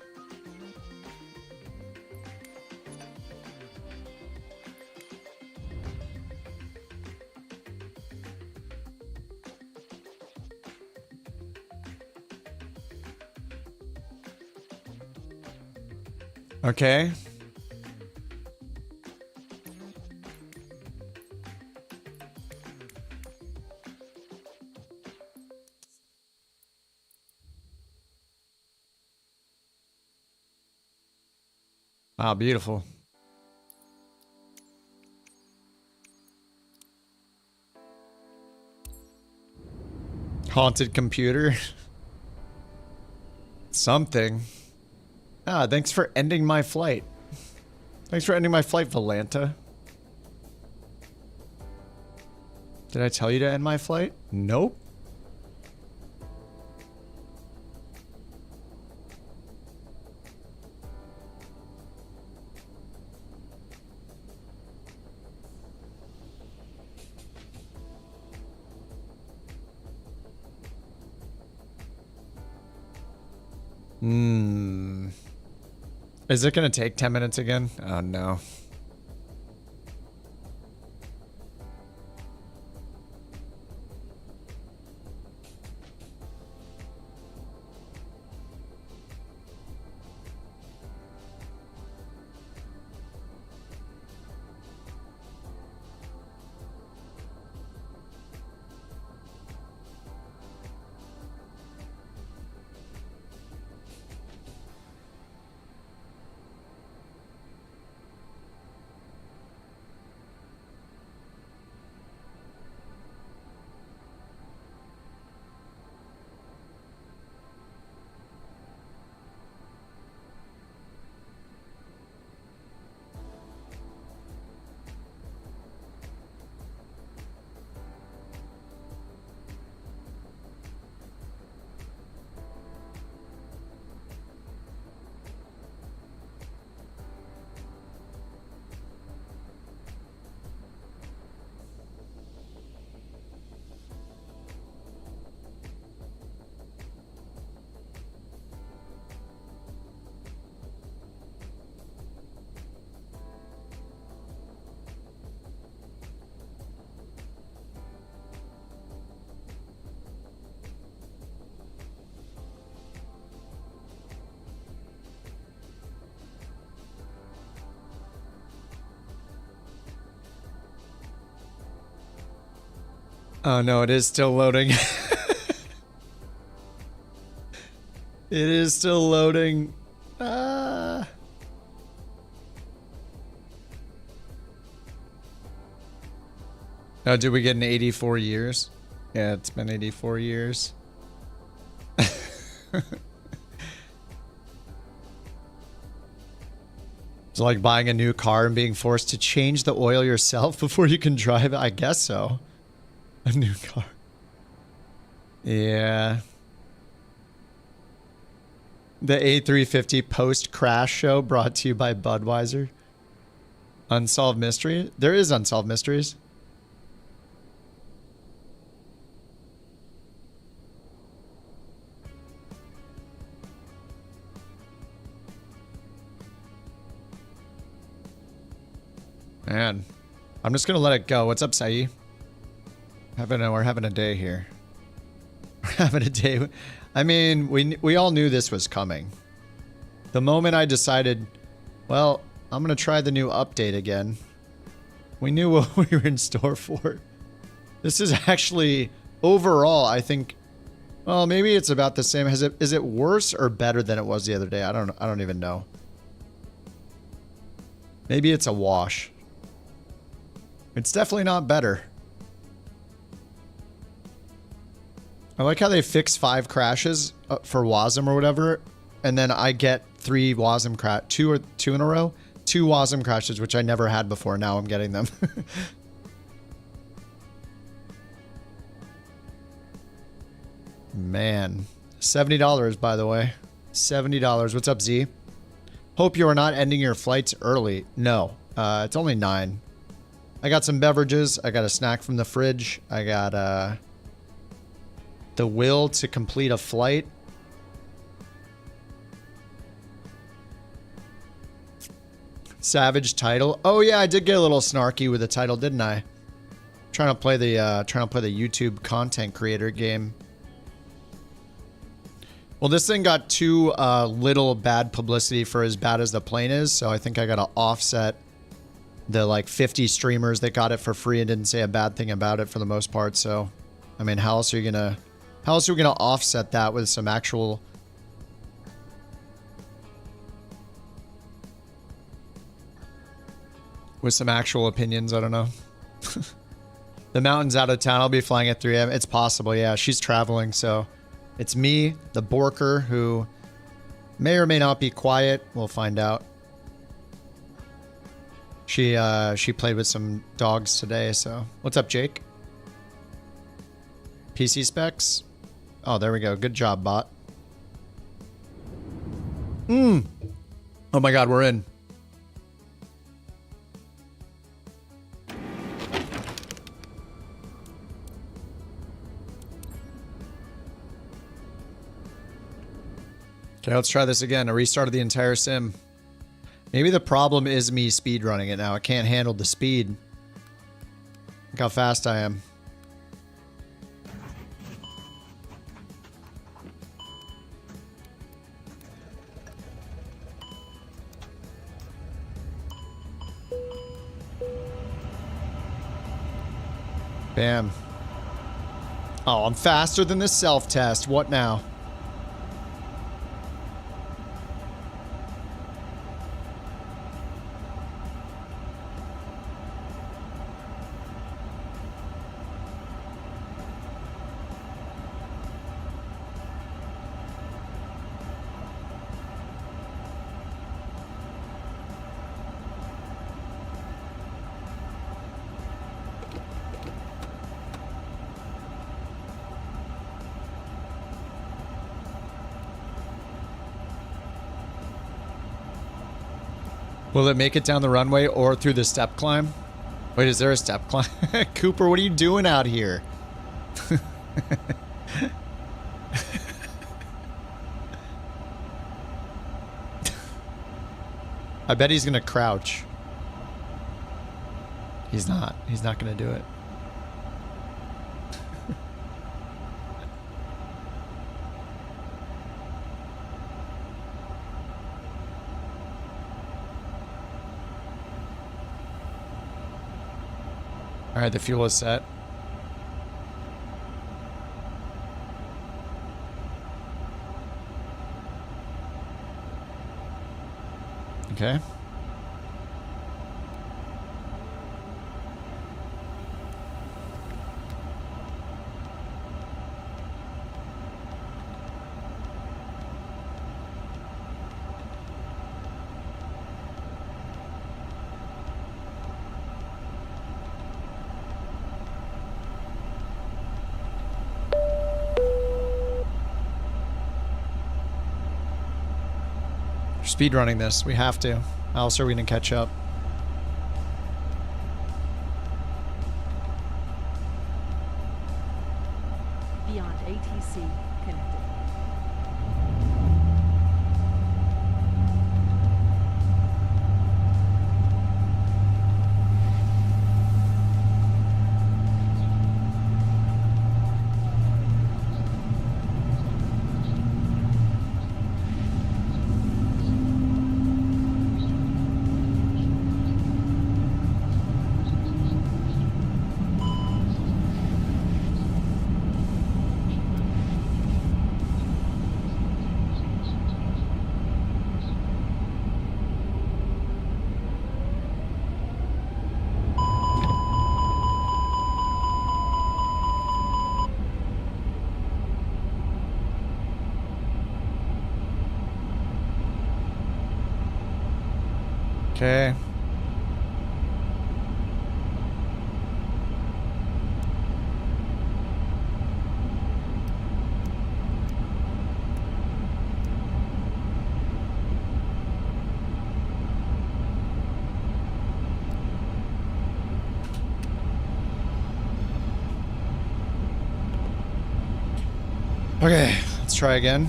Okay. Wow, beautiful. Haunted computer. Something. Ah, thanks for ending my flight. Thanks for ending my flight, Valanta. Did I tell you to end my flight? Nope. Is it gonna take 10 minutes again? Oh no. Oh no, it is still loading. It is still loading. Oh, did we get an 84 years? Yeah, it's been 84 years. It's like buying a new car and being forced to change the oil yourself before you can drive it. I guess so. A new car. Yeah. The A350 post-crash show brought to you by Budweiser. Unsolved mystery? There is unsolved mysteries. Man, I'm just gonna let it go. What's up, Saeed? We're having a day here. We're having a day. I mean, we all knew this was coming. The moment I decided, well, I'm gonna try the new update again, we knew what we were in store for. This is actually overall, I think. Well, maybe it's about the same. Is it worse or better than it was the other day? I don't even know. Maybe it's a wash. It's definitely not better. I like how they fixed 5 crashes for WASM or whatever and then I get 3 WASM crash, two in a row, 2 WASM crashes, which I never had before. Now I'm getting them. Man, $70 by the way. $70. What's up, Z? Hope you are not ending your flights early. No, it's only 9. I got some beverages. I got a snack from the fridge. I got the will to complete a flight. Savage title. Oh yeah, I did get a little snarky with the title, didn't I? Trying to play the YouTube content creator game. Well, this thing got too little bad publicity for as bad as the plane is, so I think I gotta offset the like 50 streamers that got it for free and didn't say a bad thing about it for the most part. So, I mean, how else are we gonna offset that with some actual opinions? I don't know. The mountain's out of town. I'll be flying at 3 a.m. It's possible, yeah. She's traveling, so it's me, the Borker, who may or may not be quiet. We'll find out. She played with some dogs today, so. What's up, Jake? PC specs? Oh, there we go. Good job, bot. Oh my god, we're in. Okay, let's try this again. I restarted the entire sim. Maybe the problem is me speedrunning it now. I can't handle the speed. Look how fast I am. Bam. Oh, I'm faster than the self-test. What now? Will it make it down the runway or through the step climb? Wait, is there a step climb? Cooper, what are you doing out here? I bet he's gonna crouch. He's not. He's not gonna do it. All right, the fuel is set. Okay. Speed running this. We have to. How else are we going to catch up?
Beyond ATC connected.
Okay. Okay, let's try again.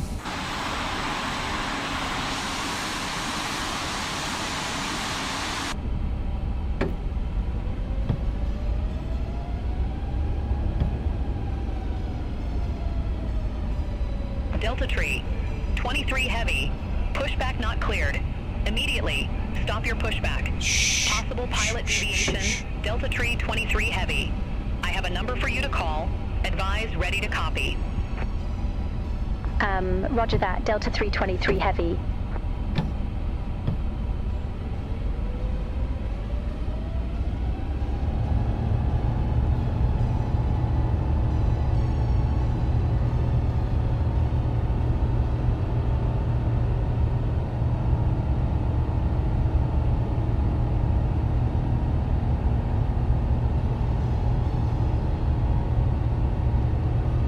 Delta Tree, 23 Heavy. Pushback not cleared. Immediately, stop your pushback. Possible pilot deviation, Delta Tree 23 Heavy. I have a number for you to call. Advise ready to copy.
Roger that. Delta 323 Heavy.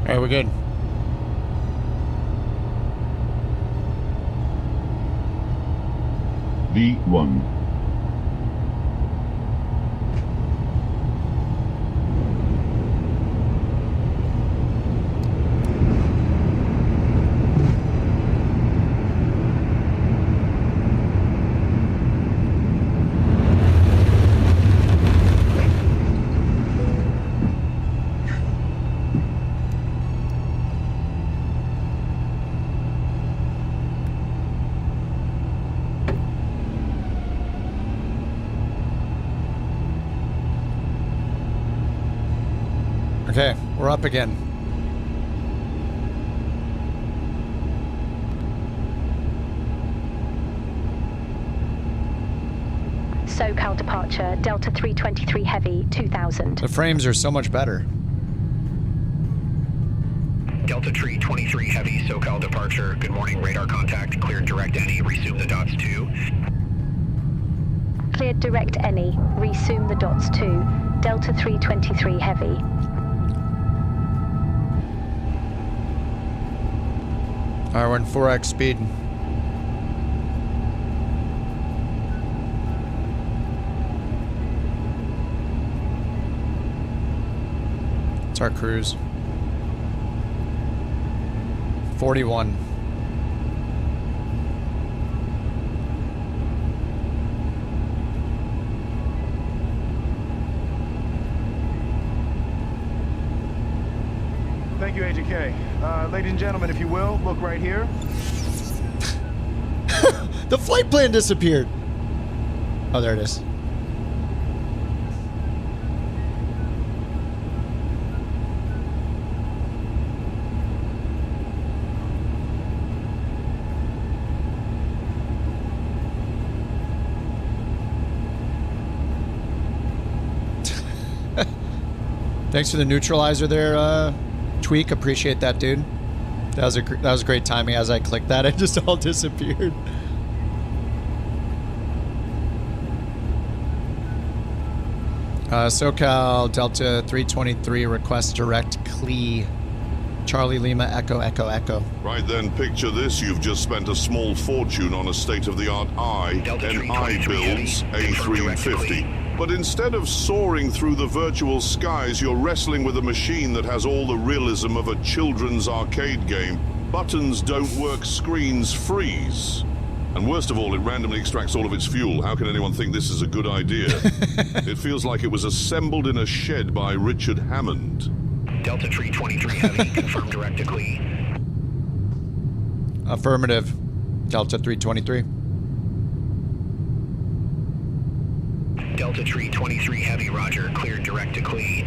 All right, we're good.
V1.
Okay, we're up again.
SoCal departure, Delta 323 Heavy, 2000.
The frames are so much better.
Delta Tree 23 Heavy, SoCal departure. Good morning, radar contact. Cleared direct any. Resume the dots 2.
Cleared direct any. Resume the dots 2. Delta 323 Heavy.
Alright, we're in 4x speed. It's our cruise. 41.
Thank you, Agent K. Ladies and gentlemen, if you will, look right here.
The flight plan disappeared. Oh, there it is. Thanks for the neutralizer there, Tweak. Appreciate that, dude. That was great timing. As I clicked that, it just all disappeared. SoCal Delta 323 request direct CLE. Charlie Lima Echo Echo Echo.
Right then, picture this. You've just spent a small fortune on a state-of-the-art iniBuilds A350. But instead of soaring through the virtual skies, you're wrestling with a machine that has all the realism of a children's arcade game. Buttons don't work, screens freeze. And worst of all, it randomly extracts all of its fuel. How can anyone think this is a good idea? It feels like it was assembled in a shed by Richard Hammond.
Delta Tree 23 Heavy, confirm direct to CLE.
Affirmative. Delta 323.
Delta Tree 23 Heavy, roger. Cleared direct to CLE.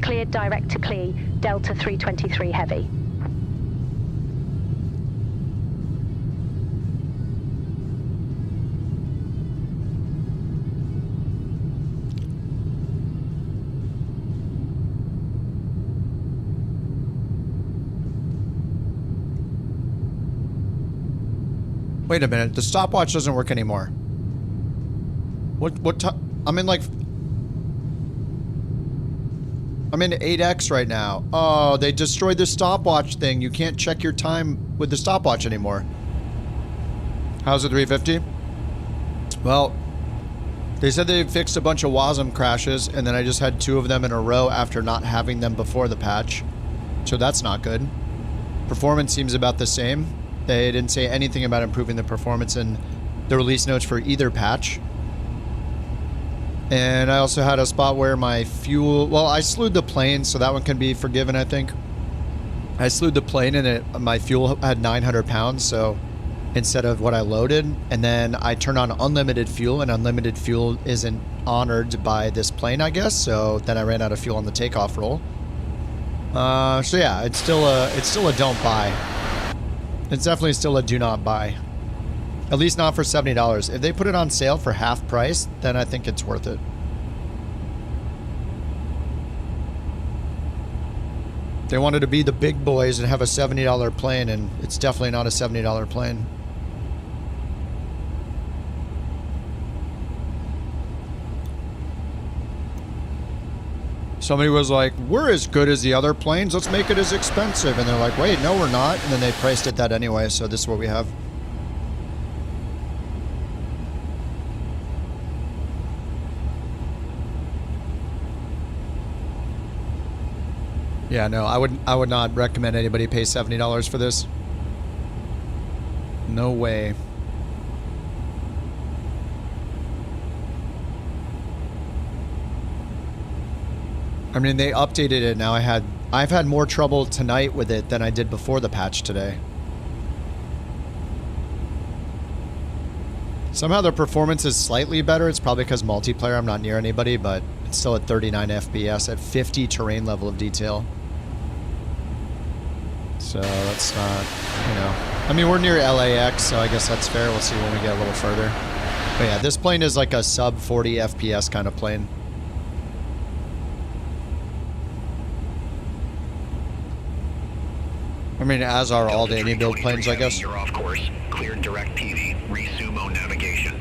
Cleared direct to CLE, Delta 323 Heavy.
Wait a minute, the stopwatch doesn't work anymore. What time? I'm in 8X right now. Oh, they destroyed the stopwatch thing. You can't check your time with the stopwatch anymore. How's the 350? Well, they said they fixed a bunch of WASM crashes, and then I just had 2 of them in a row after not having them before the patch. So that's not good. Performance seems about the same. They didn't say anything about improving the performance in the release notes for either patch. And I also had a spot where my fuel... Well, I slewed the plane, so that one can be forgiven, I think. I slewed the plane, and my fuel had 900 pounds, so instead of what I loaded. And then I turned on unlimited fuel, and unlimited fuel isn't honored by this plane, I guess. So then I ran out of fuel on the takeoff roll. So yeah, it's still a don't buy. It's definitely still a do not buy. At least not for $70. If they put it on sale for half price, then I think it's worth it. They wanted to be the big boys and have a $70 plane, and it's definitely not a $70 plane. Somebody was like, we're as good as the other planes, let's make it as expensive. And they're like, wait, no, we're not. And then they priced it that anyway, so this is what we have. Yeah, no, I would not recommend anybody pay $70 for this. No way. I mean, they updated it now. I've had more trouble tonight with it than I did before the patch today. Somehow the performance is slightly better. It's probably because multiplayer, I'm not near anybody, but it's still at 39 FPS at 50 terrain level of detail. So that's not, you know. I mean, we're near LAX, so I guess that's fair. We'll see when we get a little further. But yeah, this plane is like a sub 40 FPS kind of plane. I mean, as are all the iniBuild planes, I guess.
You're off course. Cleared direct PV. Resumo navigation.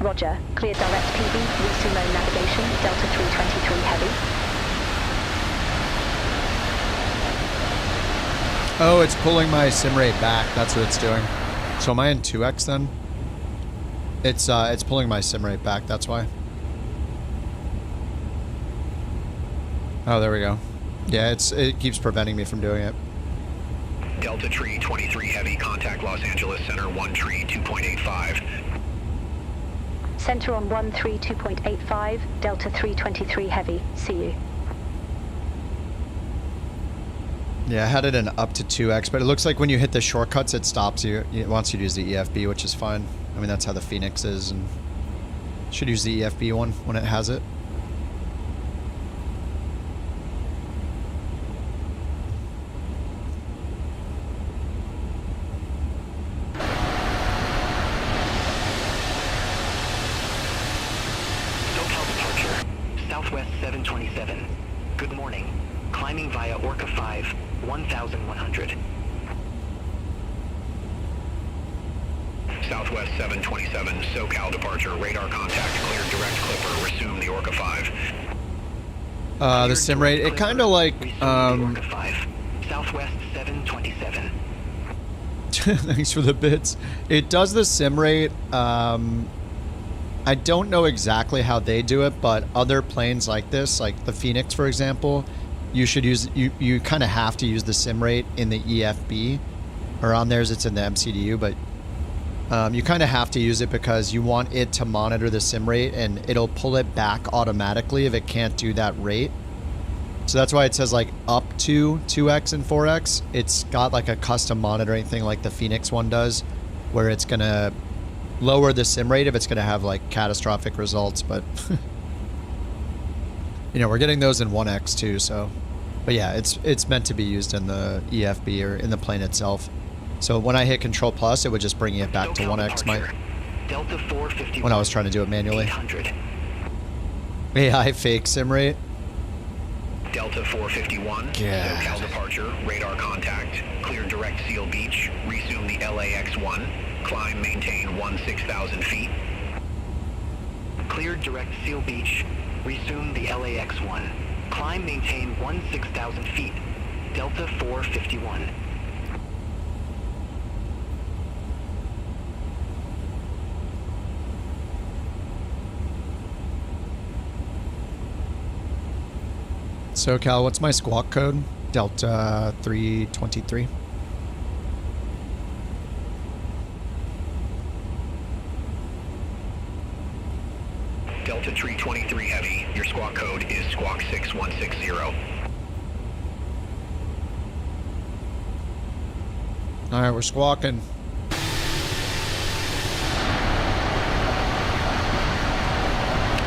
Roger. Cleared direct PV. Resumo navigation. Delta 323 heavy.
Oh, it's pulling my sim rate back. That's what it's doing. So am I in 2X then? It's pulling my sim rate back. That's why. Oh, there we go. Yeah, it keeps preventing me from doing it.
Delta Tree 23 heavy, contact Los Angeles Center 1 Tree 2.85.
Center on 132.85, Delta 323 heavy. See you.
Yeah, I had it in up to 2X, but it looks like when you hit the shortcuts, it stops you. It wants you to use the EFB, which is fine. I mean, that's how the Phoenix is, and should use the EFB one when it has it.
Southwest 727. Good morning. Climbing via Orca 5, 1,100. Southwest 727, SoCal departure, radar contact, cleared direct clipper, resume the Orca 5.
The sim rate, it kind of like,
Orca 5, Southwest 727.
Thanks for the bits. It does the sim rate, I don't know exactly how they do it, but other planes like this, like the Phoenix, for example, you should use, you kind of have to use the sim rate in the EFB, or on theirs it's in the MCDU, but you kind of have to use it because you want it to monitor the sim rate, and it'll pull it back automatically if it can't do that rate. So that's why it says like up to 2X and 4X. It's got like a custom monitoring thing like the Phoenix one does, where it's going to lower the sim rate if it's going to have like catastrophic results, but you know, we're getting those in 1X too, so. But yeah, it's meant to be used in the EFB or in the plane itself. So when I hit Control Plus, it would just bring it back to 1X
Delta 451,
when I was trying to do it manually.
800.
AI fake sim rate.
Delta 451, SoCal departure, radar contact, clear direct Seal Beach, resume the LAX-1, climb, maintain 16,000 feet. Cleared direct Seal Beach. Resume the LAX-1. Climb, maintain 16,000 feet. Delta 451.
SoCal, what's my squawk code? Delta 323.
Delta 323 Heavy. Your squawk code is squawk 6160.
Alright, we're squawking.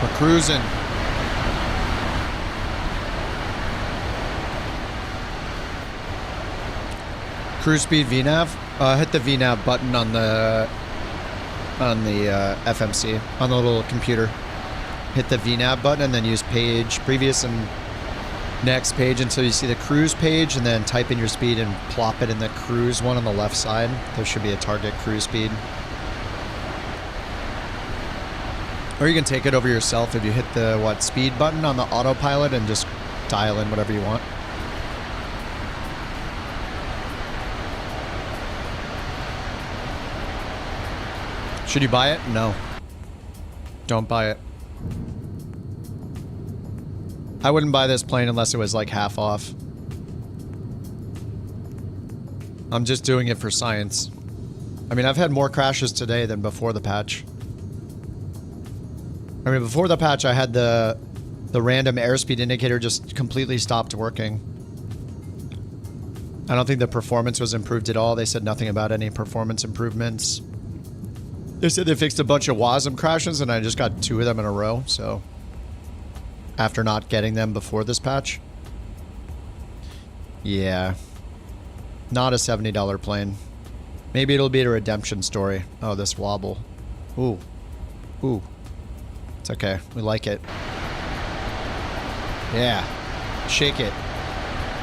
We're cruising. Cruise speed VNAV. Hit the VNAV button on the FMC on the little computer. Hit the VNAV button and then use page previous and next page until you see the cruise page, and then type in your speed and plop it in the cruise one on the left side. There should be a target cruise speed. Or you can take it over yourself if you hit the speed button on the autopilot and just dial in whatever you want. Should you buy it? No. Don't buy it. I wouldn't buy this plane unless it was like half off. I'm just doing it for science. I mean, I've had more crashes today than before the patch. I mean, before the patch, I had the random airspeed indicator just completely stopped working. I don't think the performance was improved at all. They said nothing about any performance improvements. They said they fixed a bunch of WASM crashes, and I just got 2 of them in a row, so... After not getting them before this patch. Yeah. Not a $70 plane. Maybe it'll be a redemption story. Oh, this wobble. Ooh. Ooh. It's okay. We like it. Yeah. Shake it.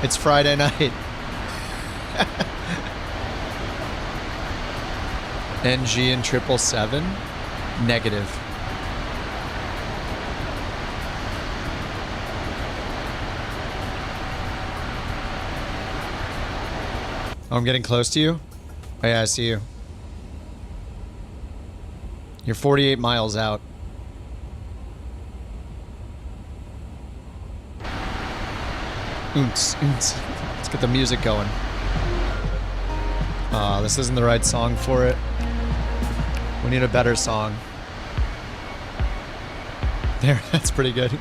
It's Friday night. NG and 777? Negative. Oh, I'm getting close to you? Oh yeah, I see you. You're 48 miles out. Oonts, oonts. Let's get the music going. Aw, this isn't the right song for it. We need a better song. There, that's pretty good.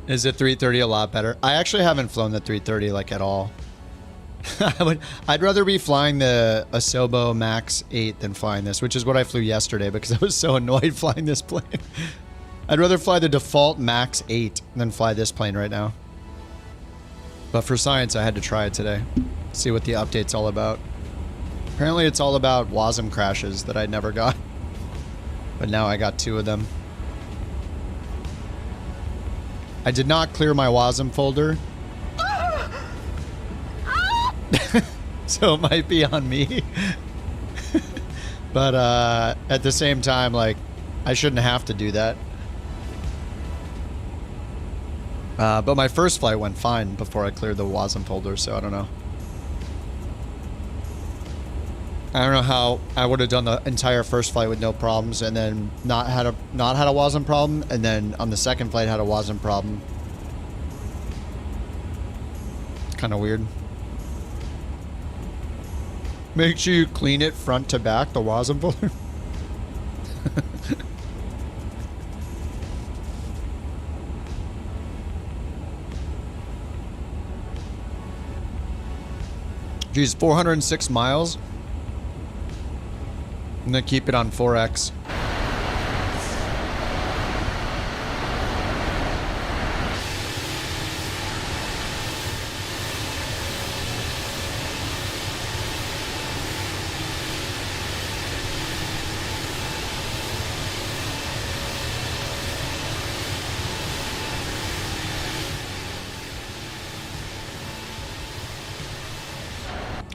Is the 330 a lot better? I actually haven't flown the 330 like at all. I'd rather be flying the Asobo Max 8 than flying this, which is what I flew yesterday because I was so annoyed flying this plane. I'd rather fly the default Max 8 than fly this plane right now. But for science, I had to try it today. See what the update's all about. Apparently it's all about WASM crashes that I never got. But now I got 2 of them. I did not clear my WASM folder. So it might be on me. But at the same time, like, I shouldn't have to do that. But my first flight went fine before I cleared the WASM folder, so I don't know. I don't know how I would have done the entire first flight with no problems and then not had a WASM problem, and then on the second flight had a WASM problem. It's kind of weird. Make sure you clean it front to back, the WASM folder. Geez, 406 miles. I'm gonna keep it on 4X.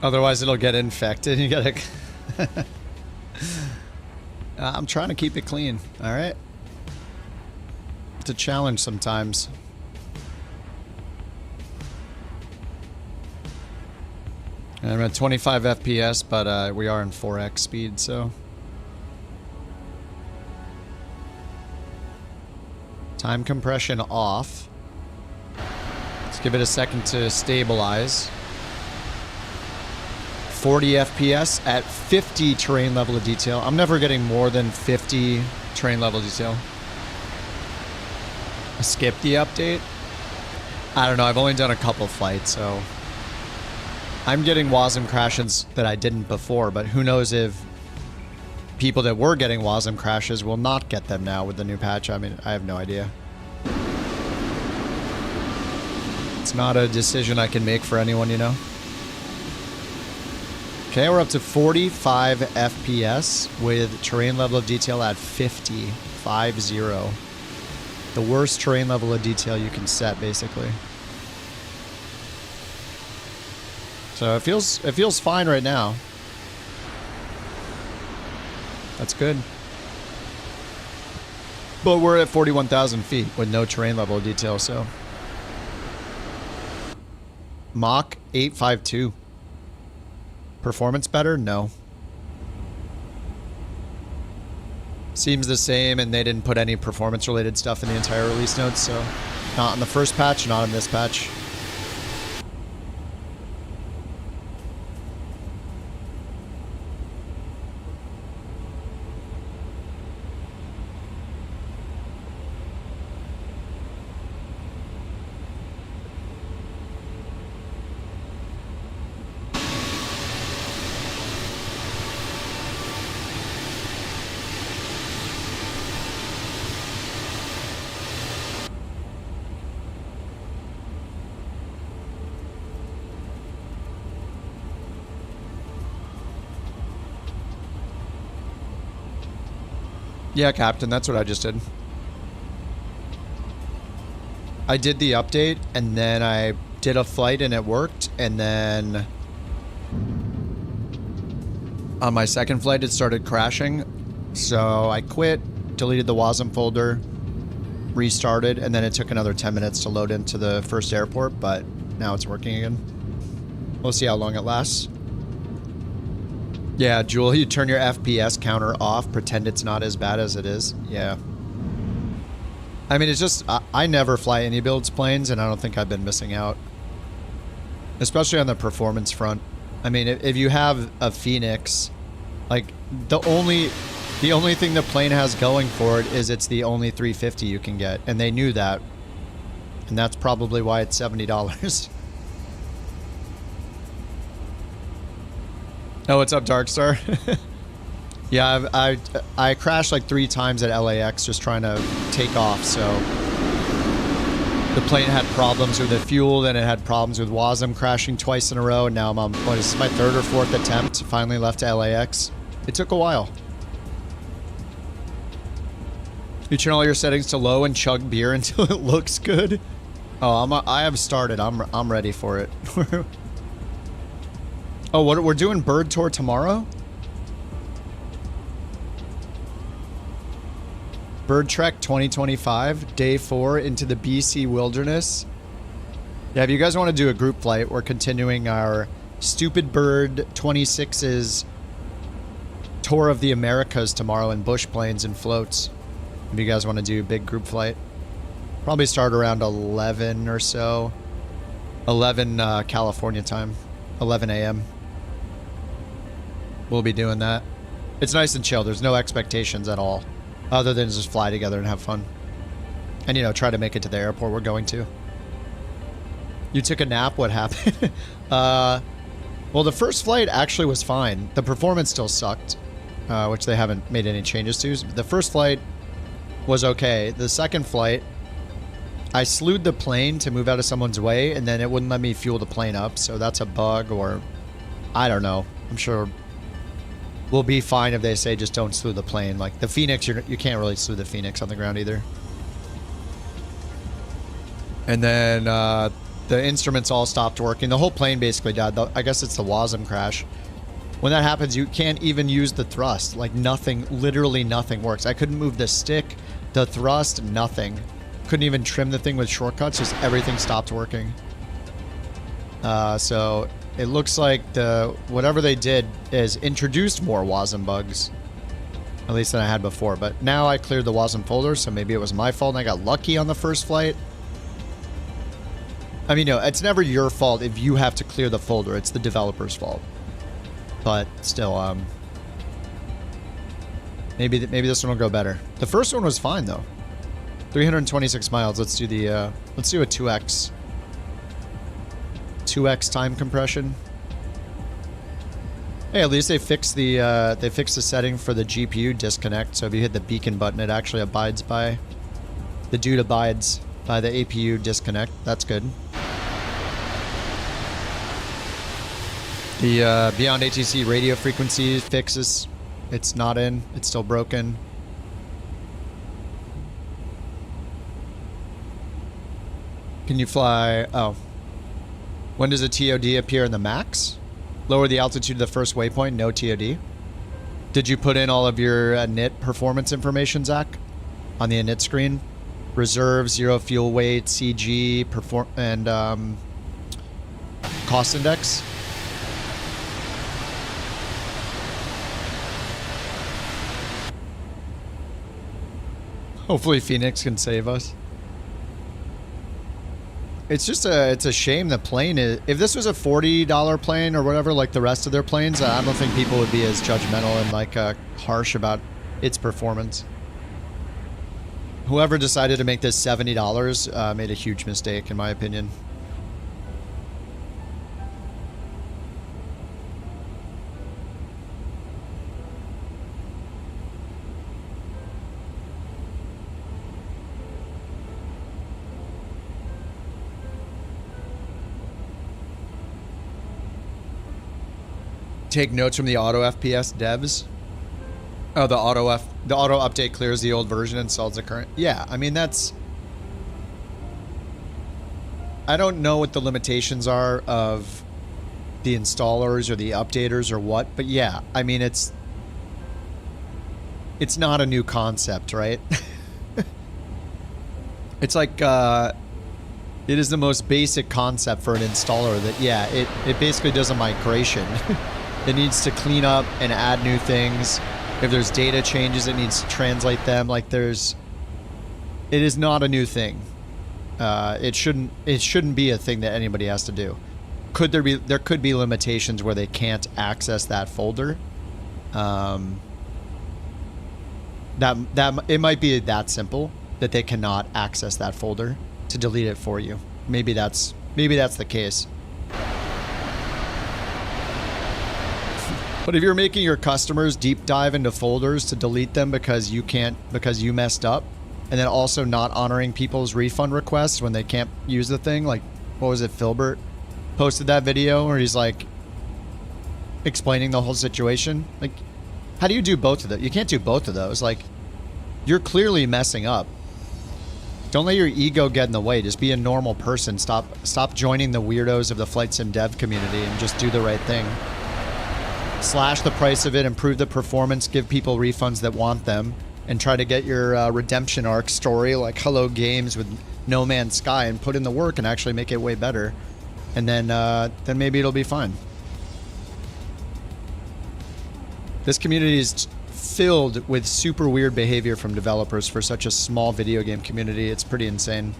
Otherwise, it'll get infected. You gotta. I'm trying to keep it clean. All right. It's a challenge sometimes. And I'm at 25 FPS, but we are in 4X speed, so. Time compression off. Let's give it a second to stabilize. 40 FPS at 50 terrain level of detail. I'm never getting more than 50 terrain level detail. I skipped the update. I don't know. I've only done a couple flights, so I'm getting WASM crashes that I didn't before, but who knows if people that were getting WASM crashes will not get them now with the new patch. I mean, I have no idea. It's not a decision I can make for anyone, you know? Okay, we're up to 45 FPS with terrain level of detail at 50. 5-0. The worst terrain level of detail you can set, basically. So it feels fine right now. That's good. But we're at 41,000 feet with no terrain level of detail, so. Mach 852. Performance better? No. Seems the same, and they didn't put any performance-related stuff in the entire release notes, so not in the first patch, not in this patch. Yeah, Captain, that's what I just did. I did the update, and then I did a flight, and it worked, and then on my second flight, it started crashing, so I quit, deleted the WASM folder, restarted, and then it took another 10 minutes to load into the first airport, but now it's working again. We'll see how long it lasts. Yeah, Jewel, you turn your FPS counter off, pretend it's not as bad as it is. Yeah. I mean, it's just, I never fly iniBuilds planes, and I don't think I've been missing out. Especially on the performance front. I mean, if you have a Phoenix, like, the only thing the plane has going for it is it's the only 350 you can get, and they knew that. And that's probably why it's $70. Oh, what's up, Darkstar? Yeah, I crashed like 3 times at LAX just trying to take off, so the plane had problems with the fuel, then it had problems with WASM crashing twice in a row, and now I'm on, what is this, my 3rd or 4th attempt, finally left to LAX. It took a while. You turn all your settings to low and chug beer until it looks good? Oh, I have started. I'm ready for it. Oh, what, we're doing bird tour tomorrow? Bird Trek 2025, day 4 into the BC wilderness. Yeah, if you guys want to do a group flight, we're continuing our Stupid Bird 26's tour of the Americas tomorrow in bush planes and floats. If you guys want to do a big group flight. Probably start around 11 or so. 11 California time. 11 a.m. We'll be doing that. It's nice and chill. There's no expectations at all. Other than just fly together and have fun. And, you know, try to make it to the airport we're going to. You took a nap? What happened? Well, the first flight actually was fine. The performance still sucked, which they haven't made any changes to. The first flight was okay. The second flight, I slewed the plane to move out of someone's way, and then it wouldn't let me fuel the plane up, so that's a bug, or I don't know. I'm sure we'll be fine if they say just don't slew the plane. Like the Phoenix, you can't really slew the Phoenix on the ground either. And then the instruments all stopped working. The whole plane basically died. I guess it's the WASM crash. When that happens, you can't even use the thrust. Like nothing, literally nothing works. I couldn't move the stick, the thrust, nothing. Couldn't even trim the thing with shortcuts. Just everything stopped working. So it looks like whatever they did is introduced more WASM bugs. At least than I had before. But now I cleared the WASM folder, so maybe it was my fault and I got lucky on the first flight. I mean, no, it's never your fault if you have to clear the folder. It's the developer's fault. But still, maybe this one will go better. The first one was fine though. 326 miles. Let's do a 2x. 2x time compression. Hey, at least they fixed the setting for the GPU disconnect. So if you hit the beacon button, it actually abides by the dude abides by the APU disconnect. That's good. The Beyond ATC radio frequency fixes. It's not in. It's still broken. Can you fly? Oh. When does a TOD appear in the max? Lower the altitude of the first waypoint. No TOD. Did you put in all of your init performance information, Zach? On the init screen? Reserve, zero fuel weight, CG, and cost index? Hopefully Phoenix can save us. It's just it's a shame the plane is... If this was a $40 plane or whatever, like the rest of their planes, I don't think people would be as judgmental and like harsh about its performance. Whoever decided to make this $70 made a huge mistake, in my opinion. Take notes from the auto FPS devs. Oh, the auto update clears the old version and installs the current. Yeah, I mean that's... I don't know what the limitations are of the installers or the updaters or what, but yeah, I mean it's not a new concept, right? It's like it is the most basic concept for an installer that yeah, it basically does a migration. It needs to clean up and add new things. If there's data changes, it needs to translate them. Like it is not a new thing. It shouldn't be a thing that anybody has to do. There could be limitations where they can't access that folder. That it might be that simple that they cannot access that folder to delete it for you. Maybe that's the case. But if you're making your customers deep dive into folders to delete them because you messed up, and then also not honoring people's refund requests when they can't use the thing, like, what was it, Filbert posted that video where he's like explaining the whole situation. Like, how do you do both of those? You can't do both of those. Like, you're clearly messing up. Don't let your ego get in the way. Just be a normal person. Stop joining the weirdos of the flight sim dev community and just do the right thing. Slash the price of it, improve the performance, give people refunds that want them, and try to get your redemption arc story like Hello Games with No Man's Sky and put in the work and actually make it way better. And then maybe it'll be fine. This community is filled with super weird behavior from developers for such a small video game community. It's pretty insane.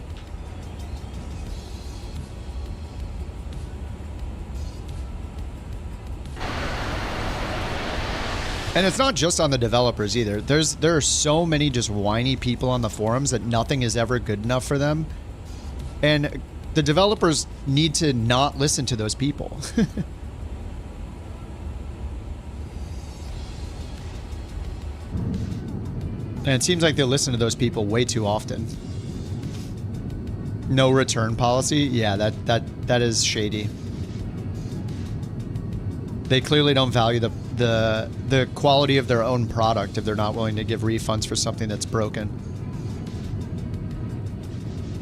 And it's not just on the developers either. There are so many just whiny people on the forums that nothing is ever good enough for them. And the developers need to not listen to those people. And it seems like they listen to those people way too often. No return policy? Yeah, that is shady. They clearly don't value the quality of their own product if they're not willing to give refunds for something that's broken.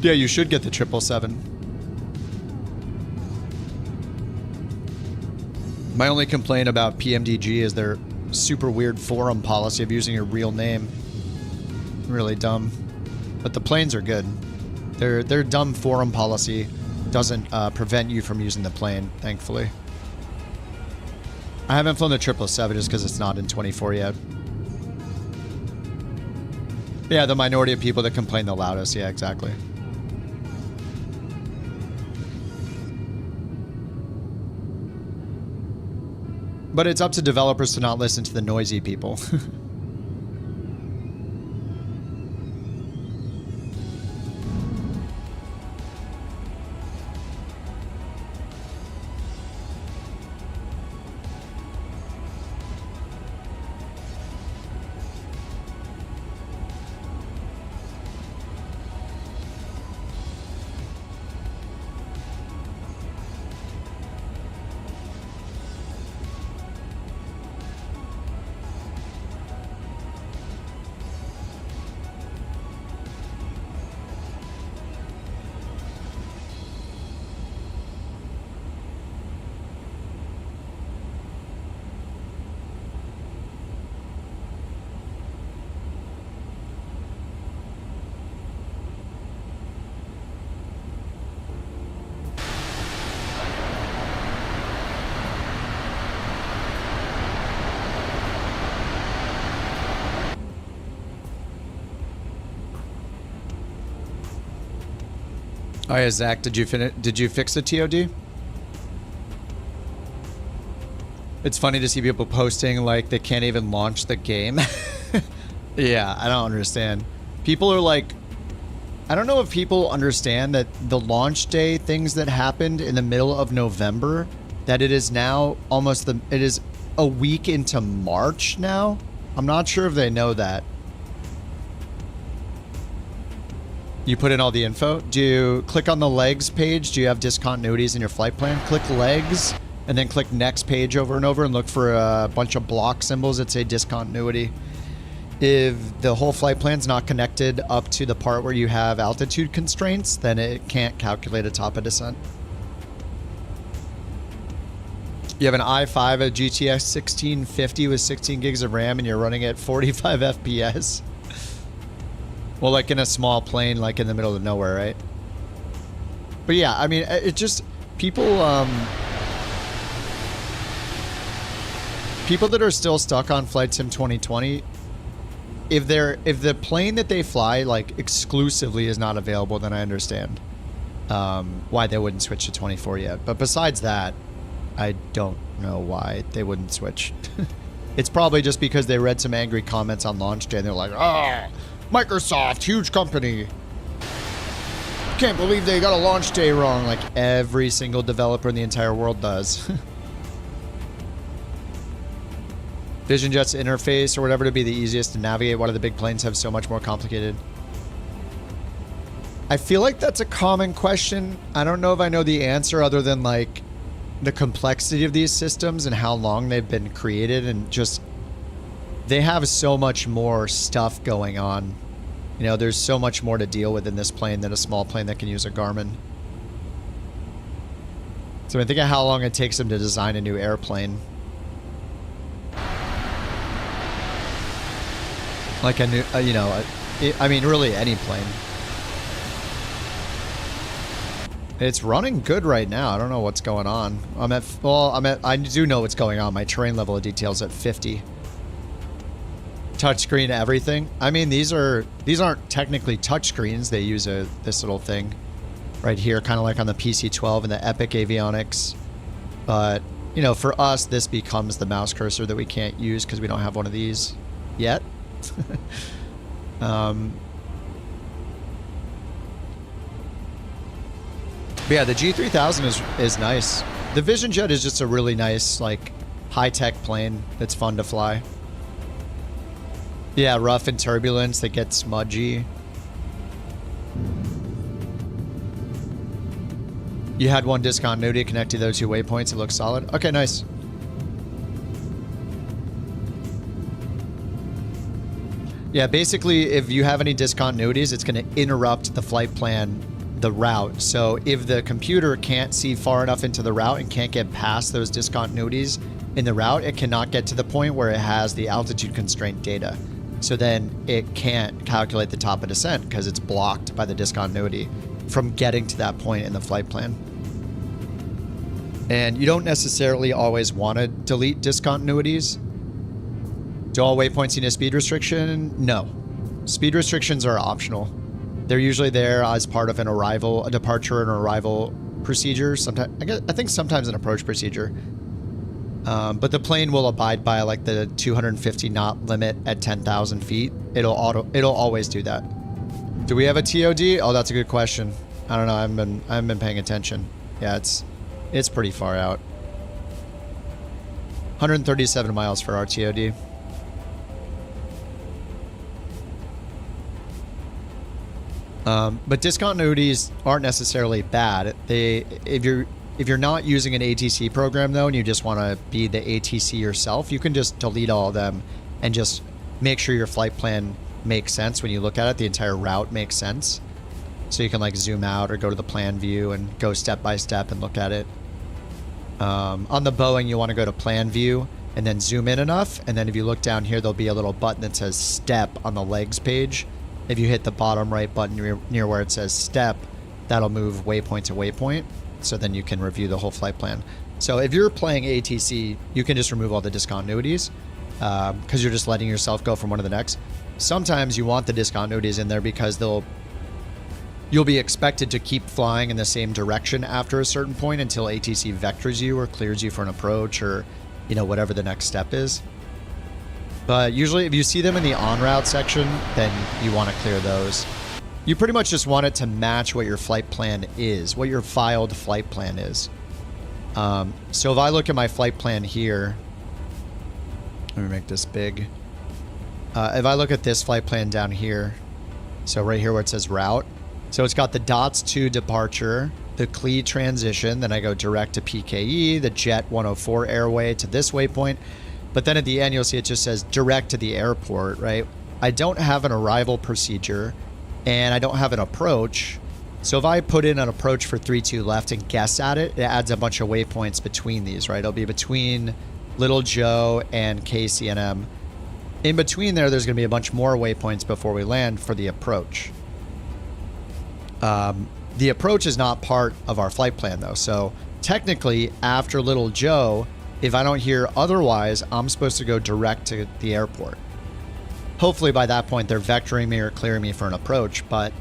Yeah, you should get the 777. My only complaint about PMDG is their super weird forum policy of using your real name. Really dumb. But the planes are good. Their dumb forum policy doesn't prevent you from using the plane, thankfully. I haven't flown the 777 just because it's not in 24 yet. Yeah, the minority of people that complain the loudest. Yeah, exactly. But it's up to developers to not listen to the noisy people. Oh yeah, Zach, did you fix the TOD? It's funny to see people posting like they can't even launch the game. Yeah, I don't understand. People are like, I don't know if people understand that the launch day things that happened in the middle of November, that it is now almost it is a week into March now. I'm not sure if they know that. You put in all the info. Do you click on the legs page? Do you have discontinuities in your flight plan? Click legs and then click next page over and over and look for a bunch of block symbols that say discontinuity. If the whole flight plan's not connected up to the part where you have altitude constraints, then it can't calculate a top of descent. You have an i5, a GTX 1650 with 16 gigs of RAM and you're running at 45 FPS. Well, like in a small plane, like in the middle of nowhere, right? But yeah, I mean, it just, people that are still stuck on Flight Sim 2020, if the plane that they fly, like, exclusively is not available, then I understand why they wouldn't switch to 24 yet. But besides that, I don't know why they wouldn't switch. It's probably just because they read some angry comments on launch day and they're like, oh, Microsoft, huge company. Can't believe they got a launch day wrong, like every single developer in the entire world does. VisionJet's interface or whatever to be the easiest to navigate. Why do the big planes have so much more complicated? I feel like that's a common question. I don't know if I know the answer other than like the complexity of these systems and how long they've been created and just they have so much more stuff going on. You know, there's so much more to deal with in this plane than a small plane that can use a Garmin. So I mean, think of how long it takes them to design a new airplane. Like a new, you know, I mean, really any plane. It's running good right now. I don't know what's going on. I do know what's going on. My terrain level of detail is at 50. Touchscreen everything. I mean, these aren't technically touchscreens. They use this little thing right here, kind of like on the PC-12 and the Epic Avionics. But, you know, for us, this becomes the mouse cursor that we can't use because we don't have one of these yet. But yeah, the G3000 is nice. The VisionJet is just a really nice, like, high-tech plane that's fun to fly. Yeah, rough and turbulence that get smudgy. You had one discontinuity connected to those 2 waypoints. It looks solid. Okay, nice. Yeah, basically, if you have any discontinuities, it's going to interrupt the flight plan, the route. So if the computer can't see far enough into the route and can't get past those discontinuities in the route, it cannot get to the point where it has the altitude constraint data. So then it can't calculate the top of descent because it's blocked by the discontinuity from getting to that point in the flight plan. And you don't necessarily always want to delete discontinuities. Do all waypoints need a speed restriction? No. Speed restrictions are optional. They're usually there as part of an arrival, a departure and arrival procedure. Sometimes, I think sometimes an approach procedure. But the plane will abide by like the 250 knot limit at 10,000 feet. It'll always do that. Do we have a TOD? Oh, that's a good question. I don't know. I haven't been paying attention. Yeah, it's pretty far out. 137 miles for our TOD. But discontinuities aren't necessarily bad. If you're not using an ATC program though, and you just want to be the ATC yourself, you can just delete all of them and just make sure your flight plan makes sense when you look at it. The entire route makes sense. So you can like zoom out or go to the plan view and go step by step and look at it. On the Boeing, you want to go to plan view and then zoom in enough. And then if you look down here, there'll be a little button that says step on the legs page. If you hit the bottom right button near where it says step, that'll move waypoint to waypoint. So then you can review the whole flight plan. So if you're playing ATC, you can just remove all the discontinuities because you're just letting yourself go from one to the next. Sometimes you want the discontinuities in there because you'll be expected to keep flying in the same direction after a certain point until ATC vectors you or clears you for an approach or, you know, whatever the next step is. But usually if you see them in the en route section, then you want to clear those. You pretty much just want it to match what your flight plan is, what your filed flight plan is. So if I look at my flight plan here, let me make this big. If I look at this flight plan down here, so right here where it says route, so it's got the dots to departure, the CLE transition, then I go direct to PKE, the Jet 104 airway to this waypoint. But then at the end, you'll see it just says direct to the airport, right? I don't have an arrival procedure and I don't have an approach. So if I put in an approach for 3-2 left and guess at it, it adds a bunch of waypoints between these, right? It'll be between Little Joe and KCNM. In between there's going to be a bunch more waypoints before we land for the approach. The approach is not part of our flight plan though. So technically after Little Joe, if I don't hear otherwise, I'm supposed to go direct to the airport. Hopefully by that point, they're vectoring me or clearing me for an approach, but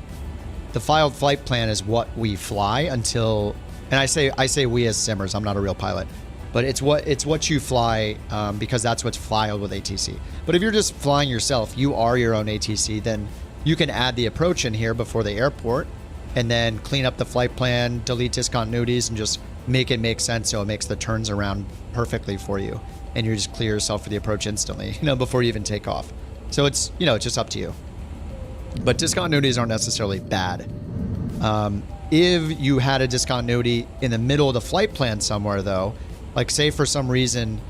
the filed flight plan is what we fly until, and I say we as simmers, I'm not a real pilot, but it's what you fly because that's what's filed with ATC. But if you're just flying yourself, you are your own ATC, then you can add the approach in here before the airport and then clean up the flight plan, delete discontinuities, and just make it make sense so it makes the turns around perfectly for you. And you just clear yourself for the approach instantly, before you even take off. So it's, it's just up to you. But discontinuities aren't necessarily bad. If you had a discontinuity in the middle of the flight plan somewhere though, like say for some reason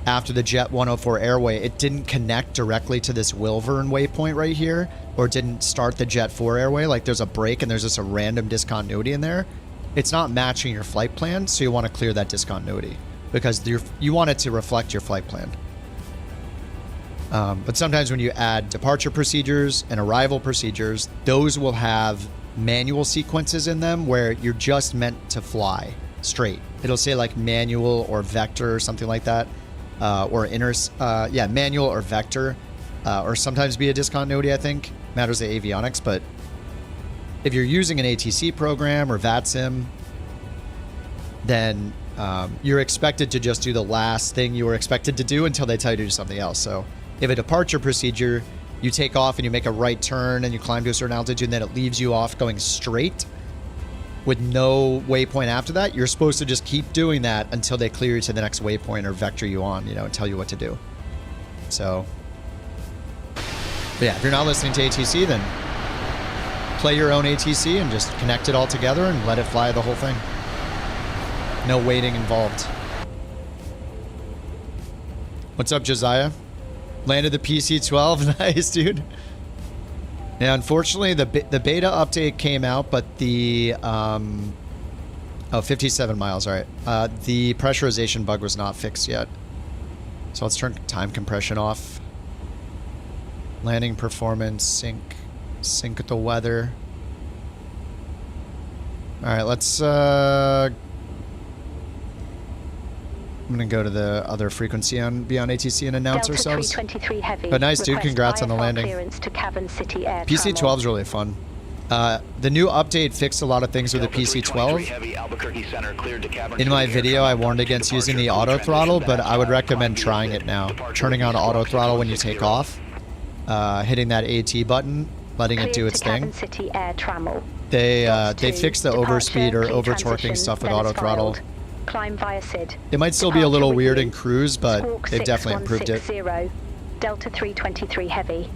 after the Jet 104 airway, it didn't connect directly to this Wilvern waypoint right here, or didn't start the Jet 4 airway, like there's a break and there's just a random discontinuity in there, it's not matching your flight plan, so you want to clear that discontinuity because you want it to reflect your flight plan. But sometimes when you add departure procedures and arrival procedures, those will have manual sequences in them where you're just meant to fly straight. It'll say like manual or vector or something like that, or manual or vector, or sometimes be a discontinuity, I think. Matters the avionics, but if you're using an ATC program or VATSIM, then you're expected to just do the last thing you were expected to do until they tell you to do something else. So if a departure procedure, you take off and you make a right turn and you climb to a certain altitude and then it leaves you off going straight with no waypoint after that, you're supposed to just keep doing that until they clear you to the next waypoint or vector you on, and tell you what to do. So But yeah, if you're not listening to ATC, then play your own ATC and just connect it all together and let it fly the whole thing. No waiting involved. What's up, Josiah? Landed the PC-12. Nice, dude. Yeah, unfortunately, the beta update came out, but the... oh, 57 miles, all right. The pressurization bug was not fixed yet. So let's turn time compression off. Landing performance, sync with the weather. All right, let's... I'm going to go to the other frequency on Beyond ATC and announce
Delta
ourselves.
323 Heavy.
But nice, dude. Congrats on the landing.
To Cavern City Air
PC-12 is really fun. The new update fixed a lot of things with the PC-12. In my video, I warned against using the auto throttle, but I would recommend trying it now. Turning on auto throttle when you take off, hitting that AT button, letting it do its thing. They fixed the overspeed or over-torquing stuff with auto throttle.
Climb via SID.
It might still be a little weird in cruise, but they've definitely improved it.
Delta 323 Heavy.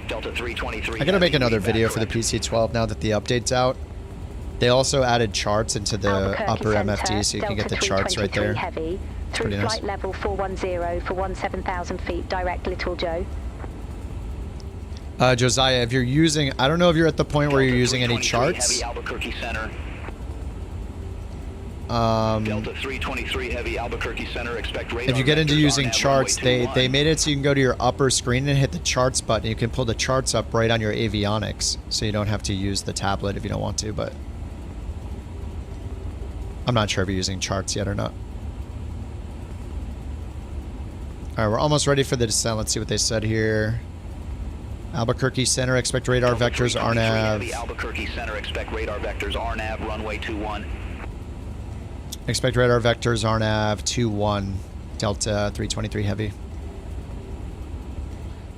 Delta 323.
I gotta make another video for the PC-12 now that the update's out. They also added charts into the upper MFD, so you can get the charts right there.
Heavy, through
pretty nice.
flight level 410 for 17,000 feet, direct Little Joe.
Josiah, if you're using, I don't know if you're at the point where you're using any charts.
Heavy, Albuquerque Center. Delta 323 Heavy, Albuquerque Center. Expect radar.
If you get into using charts, they made it so you can go to your upper screen and hit the charts button. You can pull the charts up right on your avionics, so you don't have to use the tablet if you don't want to, but I'm not sure if you're using charts yet or not. All right, we're almost ready for the descent. Let's see what they said here. Albuquerque Center, expect radar vectors RNAV.
Albuquerque Center, expect radar vectors RNAV, runway 21.
Expect radar vectors RNAV 21, Delta 323 Heavy.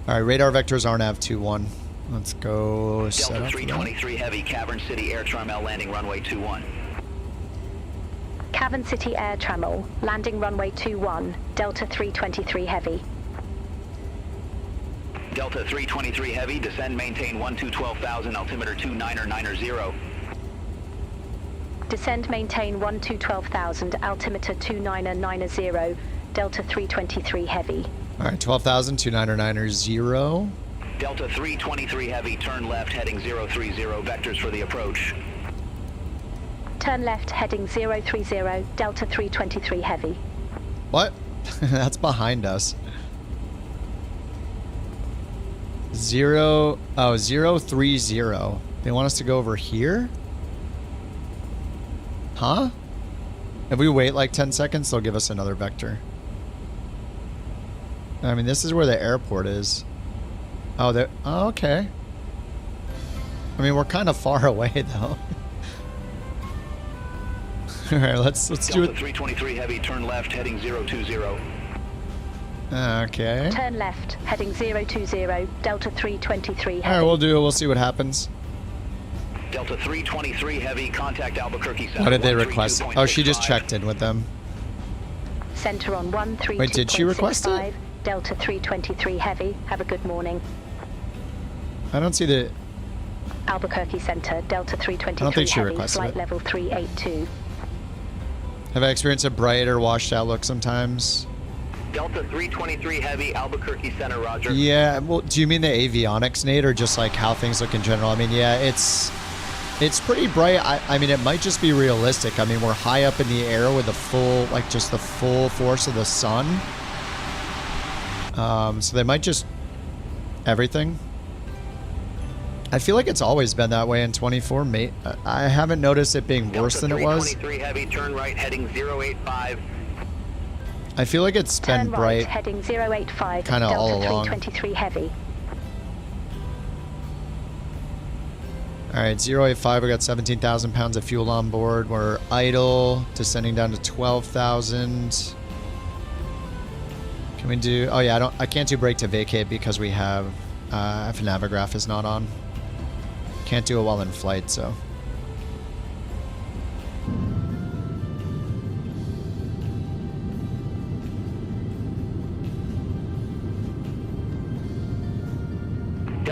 All right, radar vectors RNAV 21. Let's go set
Delta
up
323 Heavy, Cavern City Air Terminal, landing runway 21.
Cavern City Air Terminal, landing runway 21, Delta 323 Heavy.
Delta 323 Heavy, descend, maintain 12,000, altimeter 2990.
Descend, maintain 12,000, altimeter 2990, Delta 323 Heavy.
All right, 12,000, 2990.
Delta 323 Heavy, turn left, heading 030, vectors for the approach.
Turn left, heading 030, Delta 323 Heavy.
What? That's behind us. 030. They want us to go over here? Huh? If we wait like 10 seconds, they'll give us another vector. I mean, this is where the airport is. Oh, okay. I mean, we're kind of far away, though. All right, let's do it.
Delta 323 Heavy, turn left, heading 020.
Okay.
Turn left, heading 020, Delta 323 Heavy.
All right, we'll do it. We'll see what happens.
Delta 323 Heavy, contact Albuquerque Center.
What did they request? Oh, she just checked in with them.
Center on 132.65.
Wait, did she request it?
Delta 323 Heavy. Have a good morning.
I don't see the...
Albuquerque Center, Delta 323
I don't think she
Heavy,
requested
flight
it.
level 382.
Have I experienced a bright or washed out look sometimes?
Delta 323 Heavy, Albuquerque Center, roger.
Yeah, well, do you mean the avionics, Nate, or just like how things look in general? I mean, yeah, it's pretty bright. I mean, it might just be realistic. I mean, we're high up in the air with the full, like just the full force of the sun. So they might just everything. I feel like it's always been that way in 24, mate. I haven't noticed it being worse than it was.
323 Heavy, turn right, heading 085.
I feel like it's been
Turn
bright
right, heading 085,
kind of all
Delta
along.
323 Heavy.
All right, 085, we got 17,000 pounds of fuel on board. We're idle, descending down to 12,000. Can we do, oh yeah, I can't do brake to vacate because we have, if Navigraph is not on. Can't do it while in flight, so.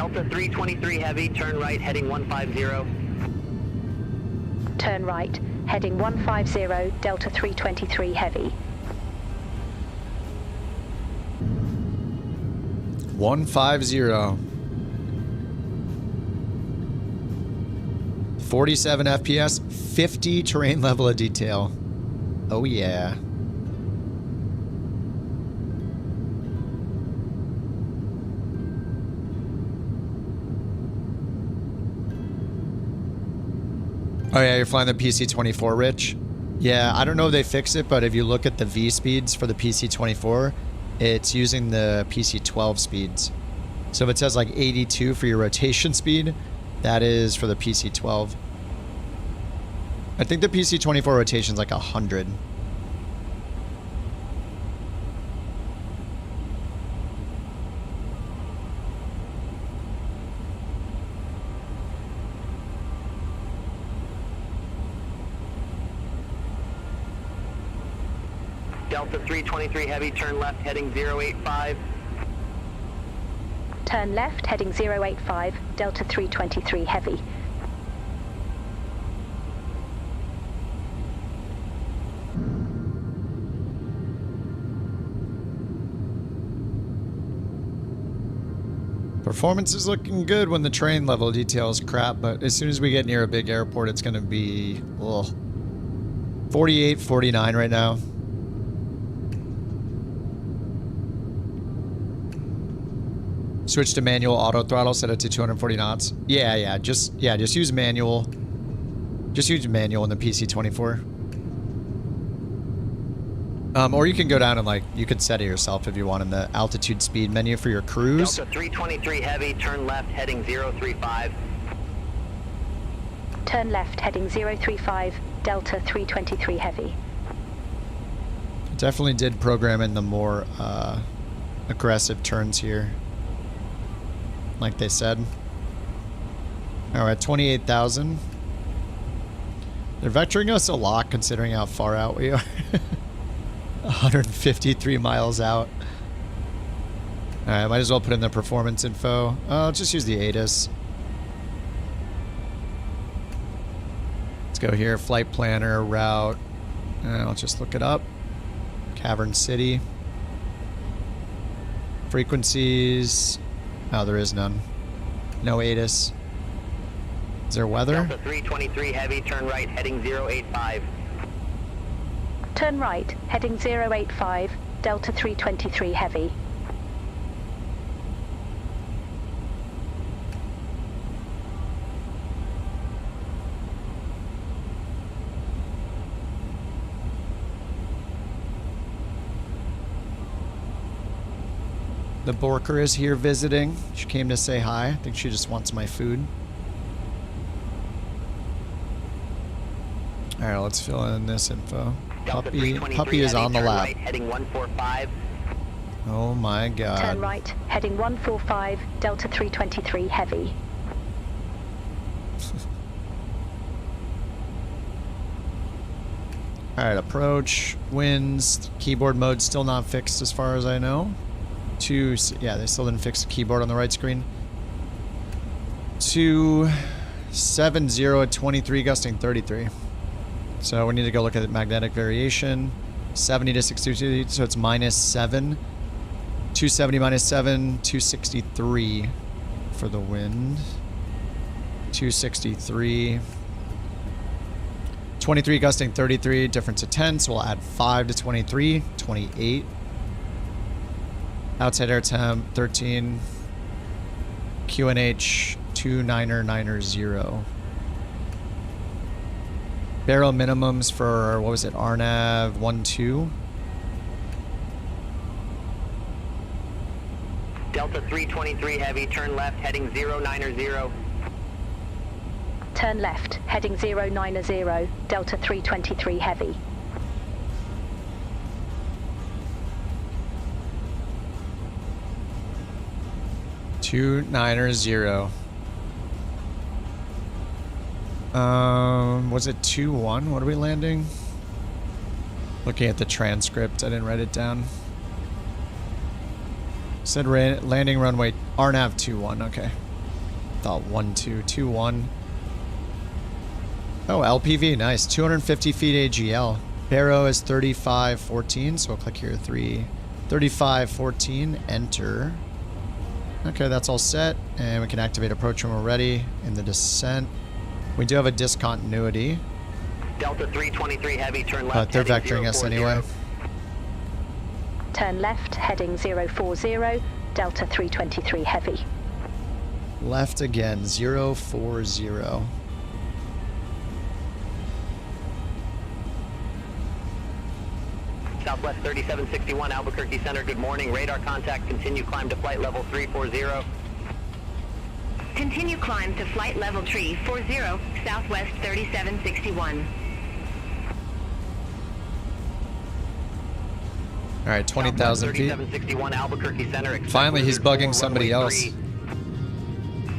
Delta 323 Heavy, turn right, heading 150.
Turn right, heading 150, Delta 323 Heavy.
150. 47 FPS, 50 terrain level of detail. Oh yeah. Oh yeah, you're flying the PC-24, Rich? Yeah, I don't know if they fix it, but if you look at the V speeds for the PC-24, it's using the PC-12 speeds. So if it says like 82 for your rotation speed, that is for the PC-12. I think the PC-24 rotation is like 100.
Delta 323 Heavy, turn left, heading 085.
Turn left, heading 085, Delta 323 Heavy.
Performance is looking good when the terrain level detail is crap, but as soon as we get near a big airport, it's going to be 48, 49 right now. Switch to manual auto throttle, set it to 240 knots. Yeah, just use manual. Just use manual in the PC-24. Or you can go down and like, you could set it yourself if you want in the altitude speed menu for your cruise.
Delta 323 Heavy, turn left, heading 035.
Turn left, heading 035, Delta 323 Heavy.
Definitely did program in the more aggressive turns here, like they said. All right, 28,000. They're vectoring us a lot considering how far out we are. 153 miles out. All right, might as well put in the performance info. I'll just use the ATIS. Let's go here, flight planner, route. I'll just look it up. Cavern City. Frequencies. Oh, there is none. No ATIS. Is there weather?
Delta 323 Heavy, turn right, heading 085.
Turn right, heading 085, Delta 323 Heavy.
The Borker is here visiting. She came to say hi. I think she just wants my food. All right, let's fill in this info. Puppy is on the lap.
Right, heading 145.
Oh my god.
Turn right, heading 145, Delta 323 Heavy.
All right, approach, winds, keyboard mode still not fixed as far as I know. Yeah, they still didn't fix the keyboard on the right screen. 270 at 23, gusting 33. So we need to go look at the magnetic variation. 70 to 62, so it's -7. 270 -7, 263 for the wind. 263. 23 gusting 33, difference of 10, so we'll add 5 to 23, 28. Outside air temp 13. QNH 29990. Barrel minimums for, what was it, RNAV 12.
Delta 323 Heavy, turn left, heading 090.
Turn left, heading 090, Delta 323 Heavy.
$290. Was it 2-1? What are we landing? Looking at the transcript, I didn't write it down. Said landing runway RNAV 21. Okay. thought 1221. Oh, LPV, nice. 250 feet AGL. Barrow is 3514, so we'll click here 3514, enter. Okay, that's all set, and we can activate approach when we're ready in the descent. We do have a discontinuity.
Delta 323 Heavy, turn left.
But they're vectoring us anyway.
Turn left, heading 040, Delta 323 Heavy.
Left again, 040.
Southwest 3761 Albuquerque Center, good morning. Radar contact, continue climb to flight level 340.
Continue climb to flight level 340, Southwest 3761.
All right, 20,000 feet.
3761 Albuquerque Center.
Finally, he's bugging somebody else.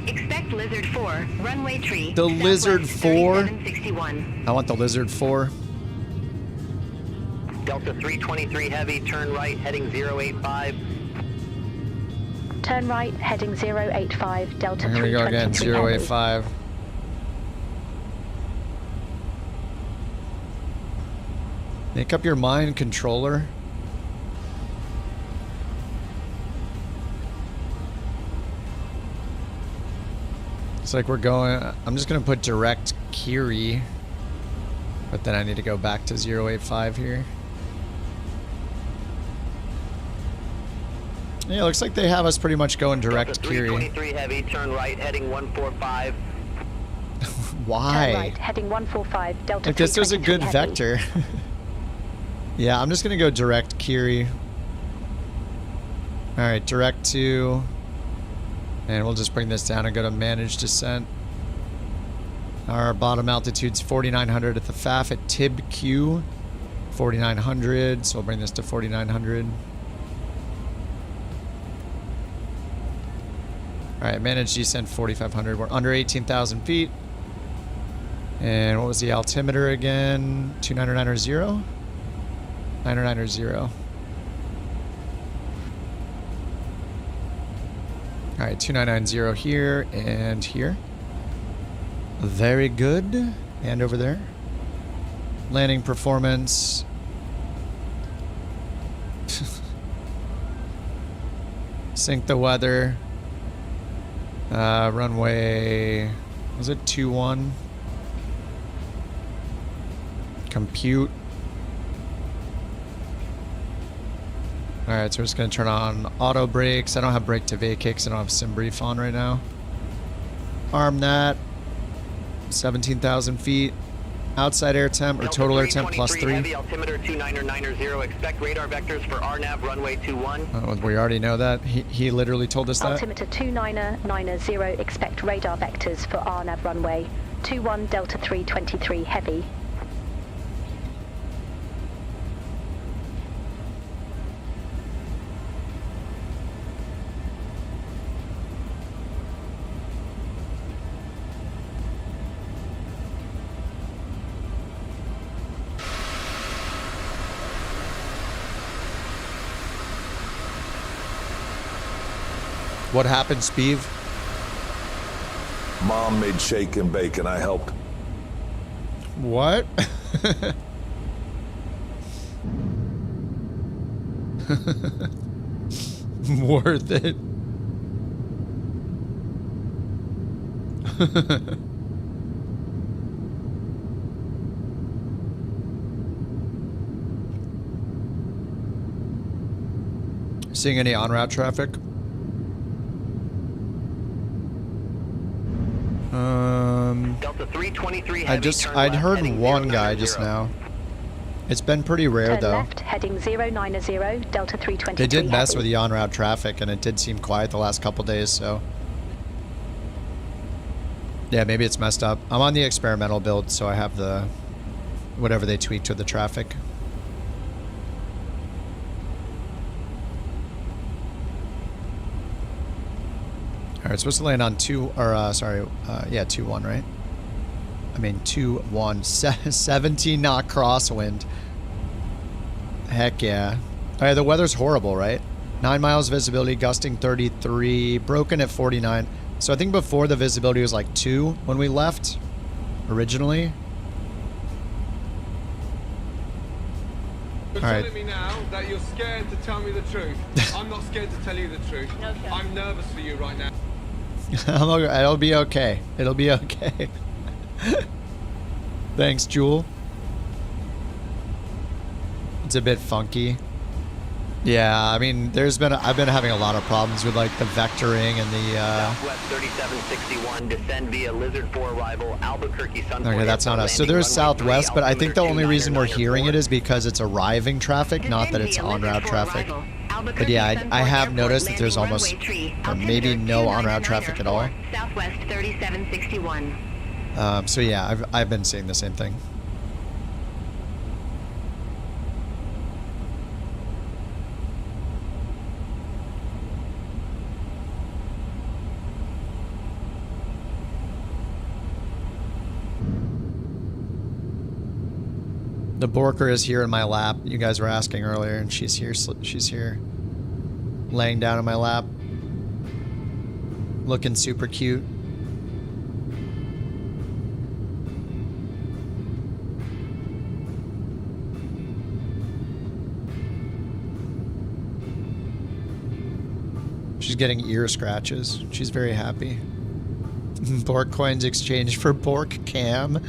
Expect Lizard 4, runway 3.
The Lizard 4?
3761.
I want the Lizard 4.
Delta 323 Heavy, turn right, heading 085.
Turn right, heading 085, Delta 323
Here we go again,
Heavy.
085. Make up your mind, controller. It's like we're going, I'm just going to put direct Kiri, but then I need to go back to 085 here. Yeah, it looks like they have us pretty much going direct Kiri.
323 Heavy, turn right, heading 145.
Why?
Turn right, heading 145, Delta
Like this was a good
323
vector. Yeah, I'm just going to go direct Kiri. Alright, direct to... And we'll just bring this down and go to manage descent. Our bottom altitude's 4,900 at the FAF at Tib Q. 4,900, so we'll bring this to 4,900. Alright, manage descent 4,500. We're under 18,000 feet. And what was the altimeter again? 29990? 990. Alright, 2990 here and here. Very good. And over there. Landing performance. Sync the weather. Runway, was it 21? Compute. Alright, so we're just going to turn on auto brakes. I don't have brake to vacate because I don't have sim brief on right now. Arm that. 17,000 feet. Outside air temp or total air temp plus 3.
Heavy, altimeter 2990. Expect radar vectors for RNAV runway 21.
Oh, we already know that. He literally told us that.
Altimeter 2990, expect radar vectors for RNAV runway 21, Delta 323 Heavy.
What happened, Speeve?
Mom made shake and bake and I helped.
What? Worth it. Seeing any en route traffic?
Delta 323 Heavy,
I'd heard one guy just now. It's been pretty rare though.
Left, heading 090, Delta 323
They did mess
Heavy.
with the en route traffic and it did seem quiet the last couple days, so. Yeah, maybe it's messed up. I'm on the experimental build, so I have the whatever they tweaked with the traffic. Alright, supposed to land on 2-1, right? I mean 2-1, 17 knot crosswind. Heck yeah. Alright, the weather's horrible, right? 9 miles visibility, gusting 33, broken at 49. So I think before the visibility was like 2 when we left originally.
You're
All right.
telling me now that you're scared to tell me the truth. I'm not scared to tell you the truth. Okay. I'm nervous for you right now.
It'll be okay. It'll be okay. Thanks, Jewel. It's a bit funky. Yeah, I mean, I've been having a lot of problems with like the vectoring and the
Southwest 3761, descend via Lizard 4 arrival, Albuquerque Sunport.
Okay, that's not us. So there's Southwest, but I think the only reason we're hearing it is because it's arriving traffic, not that it's on route traffic. But yeah, I have noticed that there's almost or maybe no on route traffic at all.
Southwest 3761.
So yeah, I've been seeing the same thing. The Borker is here in my lap. You guys were asking earlier, and she's here. She's here, laying down in my lap, looking super cute. She's getting ear scratches. She's very happy. BorkCoins exchanged for Bork Cam.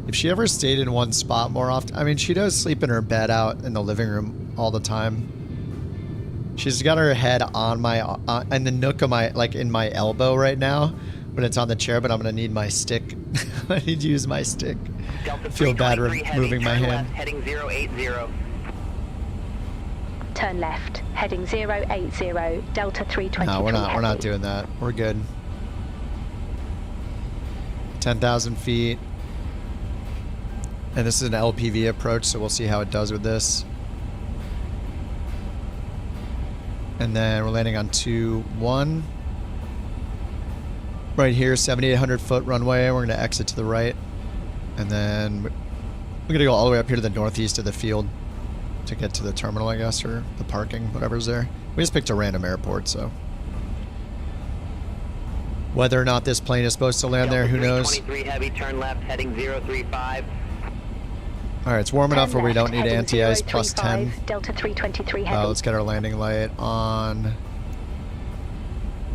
If she ever stayed in one spot more often, I mean, she does sleep in her bed out in the living room all the time. She's got her head on my, in the nook of my, like in my elbow right now, when it's on the chair, but I'm gonna need my stick. I need to use my stick. I feel bad moving my hand.
Heading 080.
Turn left, heading 080, Delta 323.
No, we're not doing that. We're good. 10,000 feet. And this is an LPV approach, so we'll see how it does with this. And then we're landing on 2-1. Right here, 7,800 foot runway. We're gonna exit to the right. And then we're gonna go all the way up here to the northeast of the field to get to the terminal, I guess, or the parking, whatever's there. We just picked a random airport, so. Whether or not this plane is supposed to land there, who knows?
23 heavy, turn left, heading 035.
Alright, it's warm enough where we don't need anti-ice plus 10.
Delta 323 heavy.
Let's get our landing light on.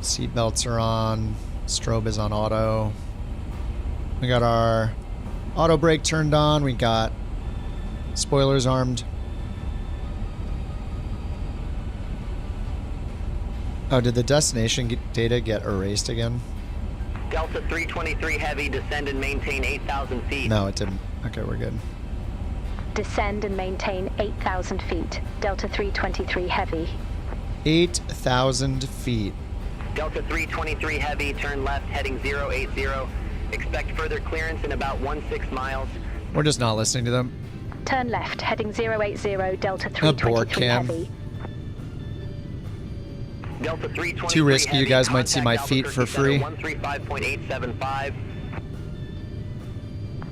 Seat belts are on. Strobe is on auto. We got our auto brake turned on. We got spoilers armed. Oh, did the destination data get erased again?
Delta 323 heavy, descend and maintain 8,000 feet.
No, it didn't. Okay, we're good.
Descend and maintain 8,000 feet. Delta 323 heavy.
8,000 feet.
Delta 323 heavy, turn left, heading 080. Expect further clearance in about 16 miles.
We're just not listening to them.
Turn left, heading 080, Delta 323 heavy.
Delta 323
Too risky.
heavy,
You guys might see my feet for free.
135.875.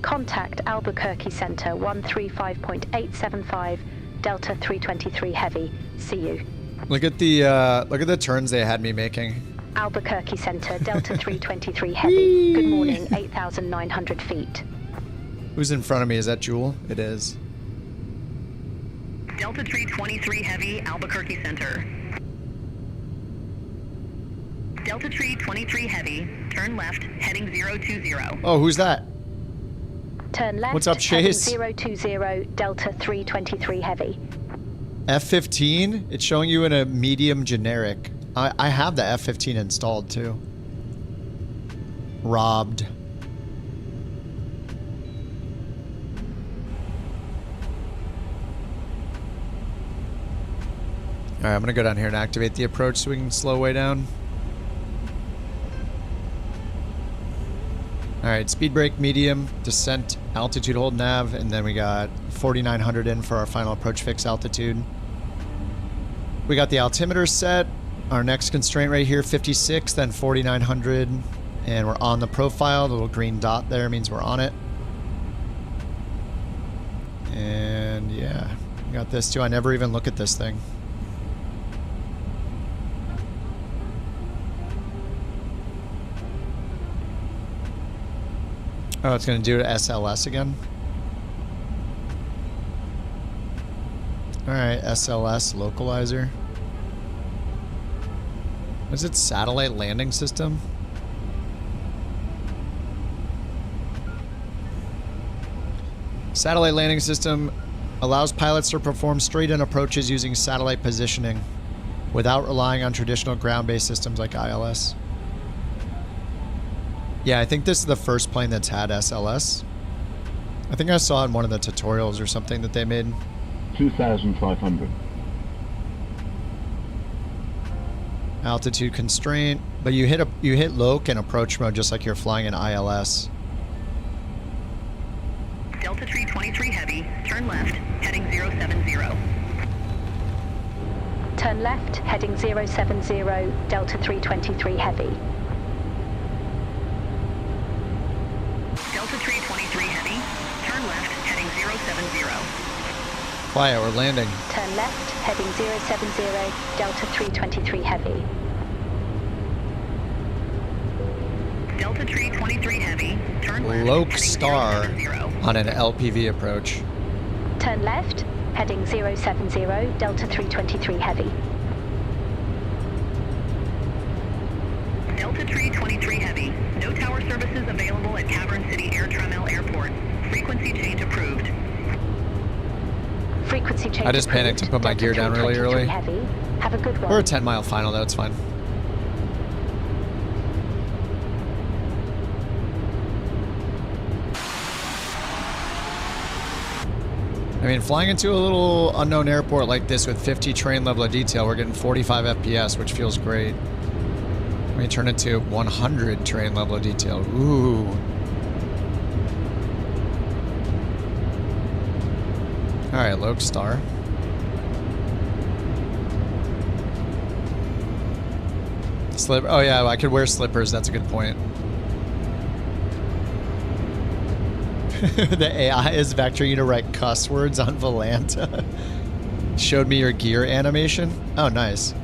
Contact Albuquerque Center 135.875, Delta 323 heavy. See you.
Look at the turns they had me making.
Albuquerque Center, Delta 323 heavy. Good morning, 8,900 feet.
Who's in front of me? Is that Jewel? It is.
Delta 323 heavy, Albuquerque Center. Delta 323 heavy, turn left, heading 020.
Oh, who's that?
Turn left.
What's up, Chase?
020, Delta 323 heavy.
F-15? It's showing you in a medium generic. I have the F-15 installed too. Robbed. Alright, I'm gonna go down here and activate the approach so we can slow way down. Alright, speed brake, medium, descent, altitude hold nav, and then we got 4,900 in for our final approach fix altitude. We got the altimeter set. Our next constraint right here, 56, then 4,900, and we're on the profile. The little green dot there means we're on it. And yeah, we got this too. I never even look at this thing. . Oh, it's going to do SLS again? Alright, SLS localizer. Was it satellite landing system? Satellite landing system allows pilots to perform straight-in approaches using satellite positioning without relying on traditional ground-based systems like ILS. Yeah, I think this is the first plane that's had SLS. I think I saw in one of the tutorials or something that they made.
2,500.
Altitude constraint, but you hit loc and approach mode just like you're flying in ILS.
Delta Tree 23 Heavy, turn left, heading 070.
Turn left, heading 070, Delta 323 Heavy.
Delta Tree 23 Heavy, turn left, heading 070.
Quiet, we're landing.
Turn left, heading 070, Delta 323 Heavy.
Delta Tree 23 Heavy, turn left,
Loc
heading
star
070.
on an LPV approach.
Turn left, heading 070, Delta 323 Heavy.
Delta Tree 23 Heavy, no tower services available at Cavern City Air Trammell Airport. Frequency change approved.
Frequency change
I just panicked and put my gear down really early.
Heavy. Have a good one.
We're a 10-mile final though, it's fine. I mean, flying into a little unknown airport like this with 50 train level of detail, we're getting 45 FPS, which feels great. Let me turn it to 100 train level of detail. Ooh. Alright, Loc Star. Oh yeah, I could wear slippers, that's a good point. The AI is vectoring you to write cuss words on Volanta. Showed me your gear animation. Oh, nice.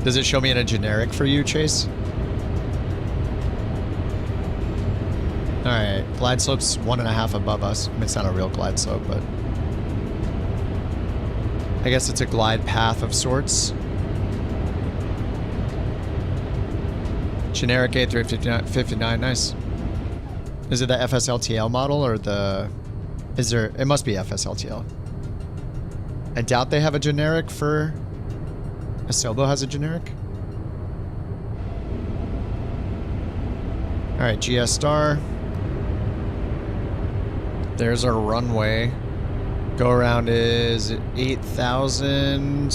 Does it show me in a generic for you, Chase? Alright, glide slope's 1.5 above us. I mean, it's not a real glide slope, but I guess it's a glide path of sorts. Generic A350, nice. Is it the FSLTL model or the... Is there... It must be FSLTL. I doubt they have a generic for... Asobo has a generic? Alright, GS Star. There's our runway. Go around is 8,000.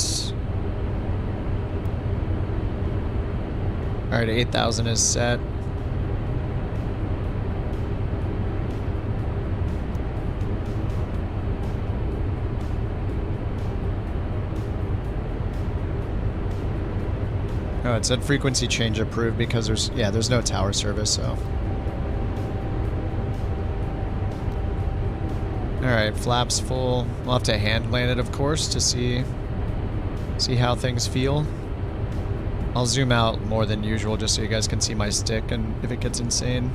Alright, 8,000 is set. Oh, it said frequency change approved because there's no tower service, so. Alright, flaps full. We'll have to hand land it, of course, to see how things feel. I'll zoom out more than usual just so you guys can see my stick, and if it gets insane,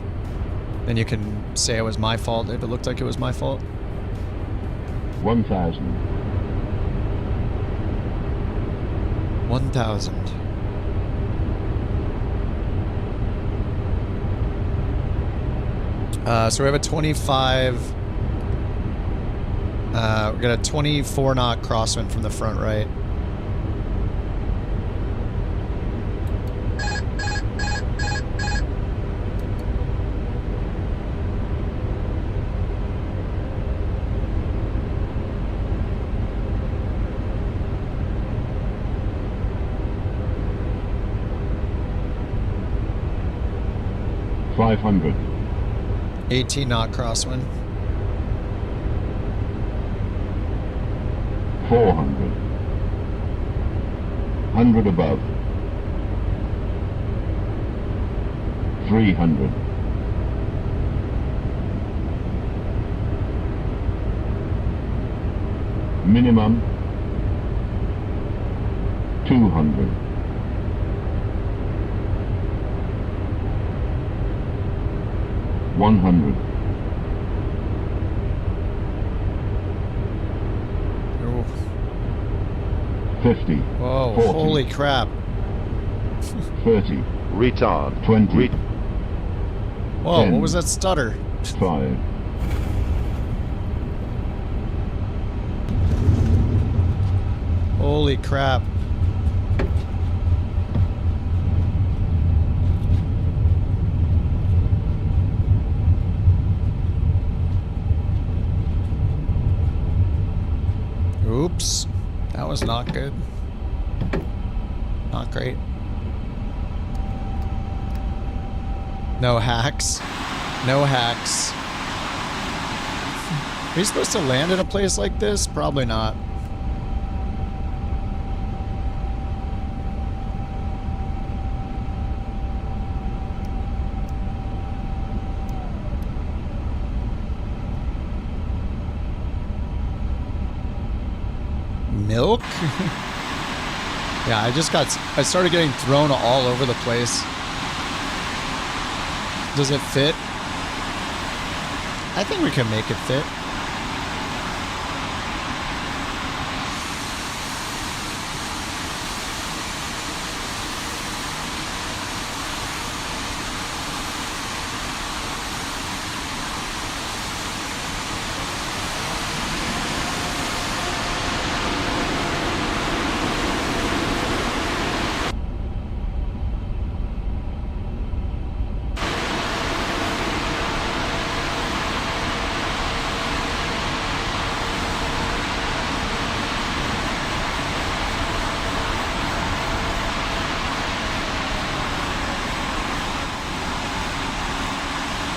then you can say it was my fault if it looked like it was my fault.
1,000.
1,000. So we have a 25... we got a 24 knot crosswind from the front right.
$500.
18 knot crosswind.
400. 100 above. 300. Minimum 200. 100. 100.
Ooh.
50.
Whoa,
40.
holy crap.
30.
Retard.
20.
Whoa,
10,
what was that stutter?
5.
Holy crap. Oops. That was not good. Not great. No hacks. No hacks. Are you supposed to land in a place like this? Probably not. Milk? Yeah, I started getting thrown all over the place. Does it fit? I think we can make it fit.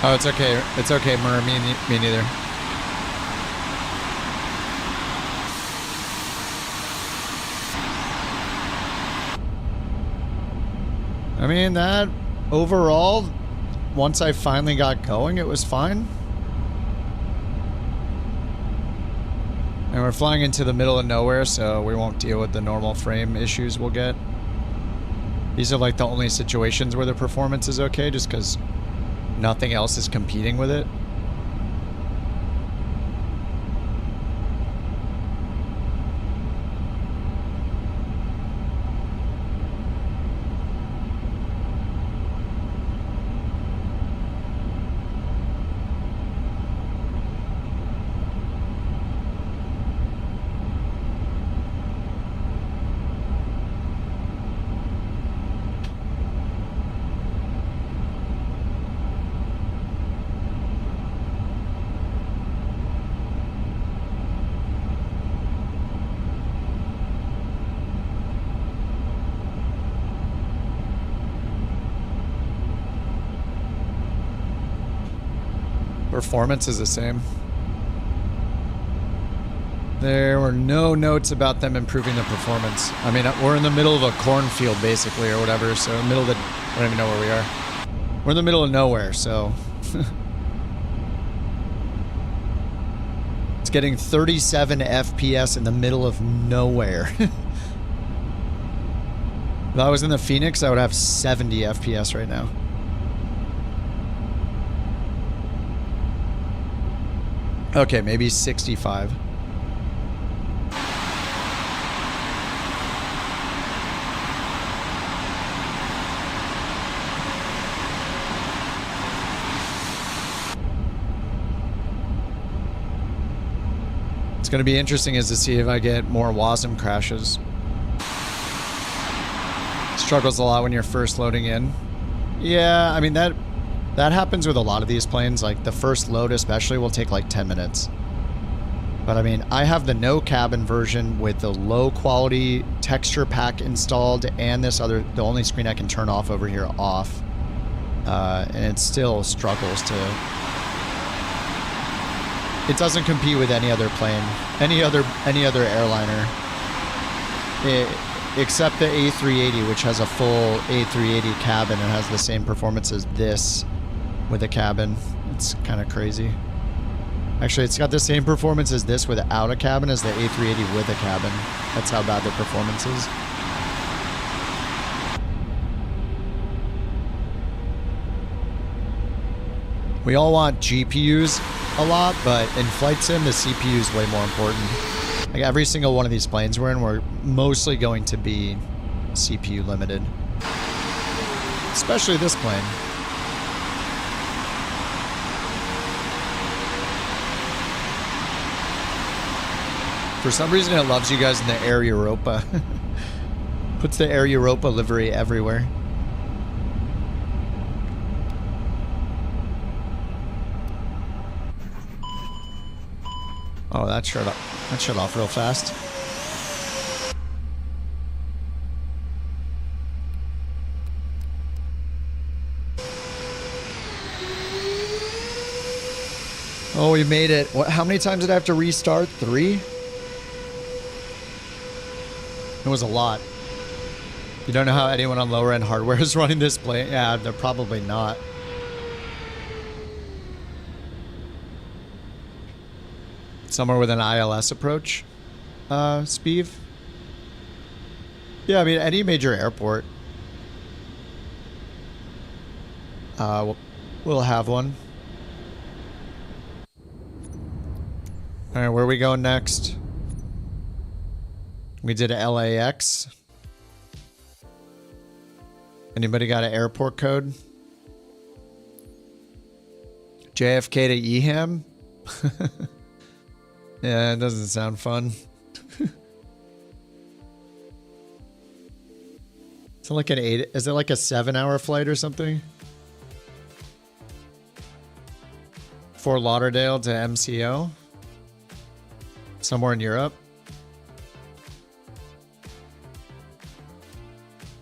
Oh, it's okay. It's okay, Mur. Me neither. I mean, that overall, once I finally got going, it was fine. And we're flying into the middle of nowhere, so we won't deal with the normal frame issues we'll get. These are like the only situations where the performance is okay, just because nothing else is competing with it. Performance is the same. There were no notes about them improving the performance. I mean, we're in the middle of a cornfield, basically, or whatever, so in the middle of the... I don't even know where we are. We're in the middle of nowhere, so... It's getting 37 FPS in the middle of nowhere. If I was in the Phoenix, I would have 70 FPS right now. Okay, maybe 65. It's going to be interesting is to see if I get more WASM crashes. Struggles a lot when you're first loading in. Yeah, I mean, that happens with a lot of these planes. Like, the first load especially will take like 10 minutes. But I mean, I have the no cabin version with the low quality texture pack installed and this other, the only screen I can turn off over here off. And it still struggles to... It doesn't compete with any other plane, any other airliner. Except the A380, which has a full A380 cabin and has the same performance as this with a cabin. It's kind of crazy. Actually, it's got the same performance as this without a cabin as the A380 with a cabin. That's how bad the performance is. We all want GPUs a lot, but in flight sim, the CPU is way more important. Like every single one of these planes we're in, we're mostly going to be CPU limited. Especially this plane. For some reason, it loves you guys in the Air Europa. Puts the Air Europa livery everywhere. Oh, that shut off real fast. Oh, we made it. What? How many times did I have to restart? 3? It was a lot. You don't know how anyone on lower end hardware is running this plane? Yeah, they're probably not. Somewhere with an ILS approach, Speeve? Yeah, I mean, any major airport. We'll have one. Alright, where are we going next? We did LAX. Anybody got an airport code? JFK to EHAM? Yeah, it doesn't sound fun. Is it like an 8? Is it like a 7-hour flight or something? Fort Lauderdale to MCO? Somewhere in Europe?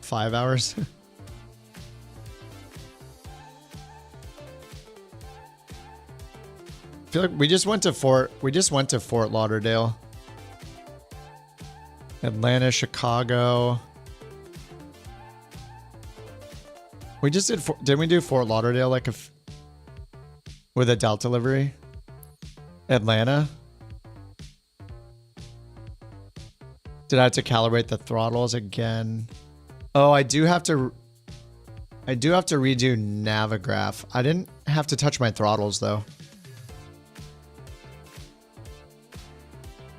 5 hours? I feel like we just went to Fort Lauderdale. Atlanta, Chicago. We just didn't we do Fort Lauderdale like with a Delta livery? Atlanta. Did I have to calibrate the throttles again? Oh, I do have to redo Navigraph. I didn't have to touch my throttles though.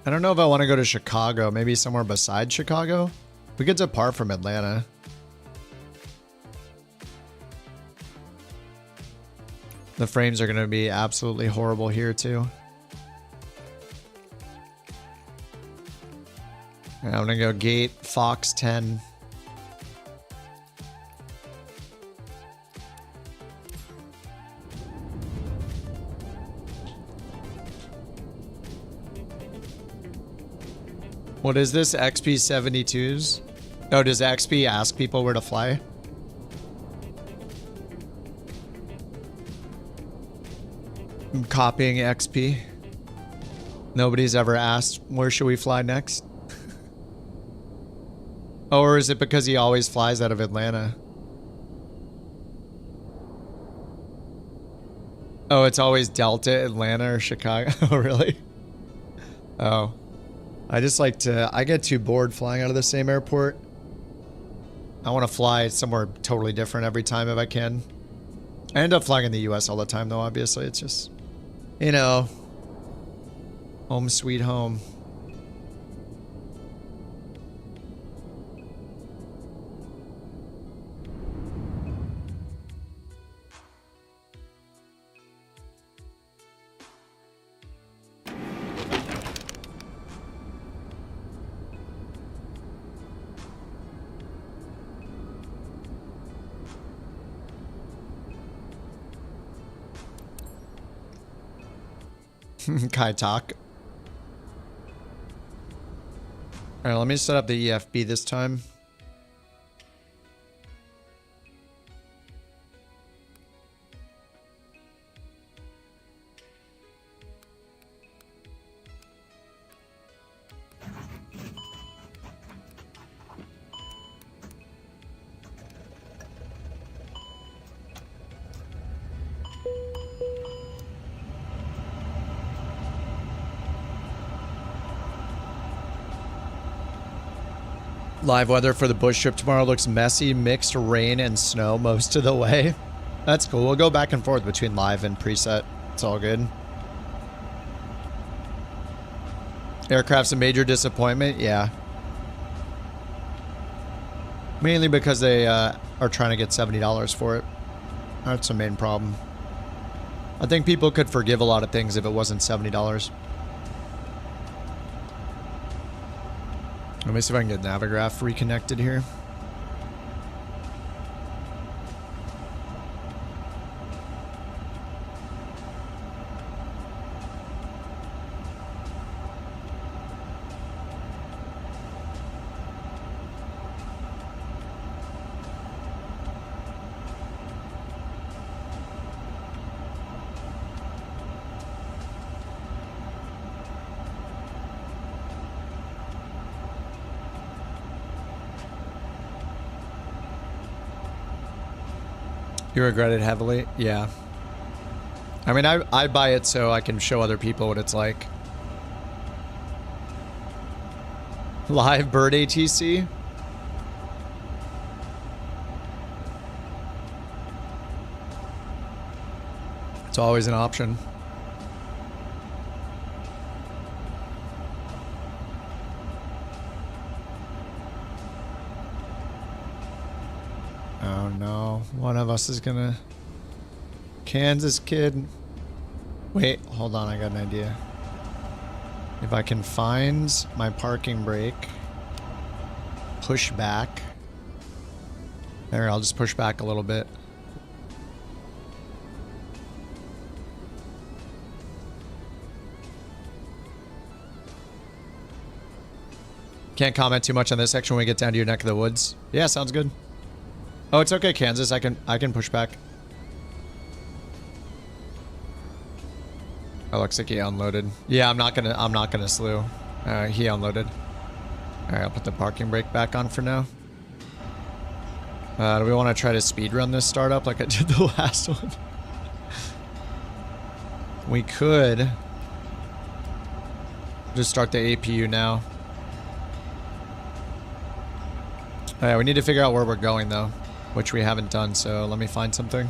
I don't know if I want to go to Chicago. Maybe somewhere beside Chicago. We could depart from Atlanta. The frames are going to be absolutely horrible here too. I'm going to go gate Fox 10. What is this? XP 72s? Oh, does XP ask people where to fly? I'm copying XP. Nobody's ever asked, where should we fly next? Oh, or is it because he always flies out of Atlanta? Oh, it's always Delta, Atlanta, or Chicago. Oh, really? Oh. I just like to... I get too bored flying out of the same airport. I want to fly somewhere totally different every time if I can. I end up flying in the US all the time, though, obviously. It's just... You know... Home sweet home. Kai talk. Alright, let me set up the EFB this time. Live weather for the bush trip tomorrow looks messy, mixed rain and snow most of the way. That's cool. We'll go back and forth between live and preset. It's all good. Aircraft's a major disappointment. Yeah. Mainly because they are trying to get $70 for it. That's the main problem. I think people could forgive a lot of things if it wasn't $70. Let me see if I can get Navigraph reconnected here. You regret it heavily? Yeah. I mean, I buy it so I can show other people what it's like. Live bird ATC? It's always an option. Oh no, one of us is gonna... Kansas kid. Wait, hold on, I got an idea. If I can find my parking brake, push back. There, I'll just push back a little bit. Can't comment too much on this section when we get down to your neck of the woods. Yeah, sounds good. Oh, it's okay, Kansas. I can push back. Oh, looks like he unloaded. Yeah, I'm not gonna slew. He unloaded. Alright, I'll put the parking brake back on for now. Do we want to try to speed run this startup like I did the last one? We could just start the APU now. Alright, we need to figure out where we're going though, which we haven't done, so let me find something.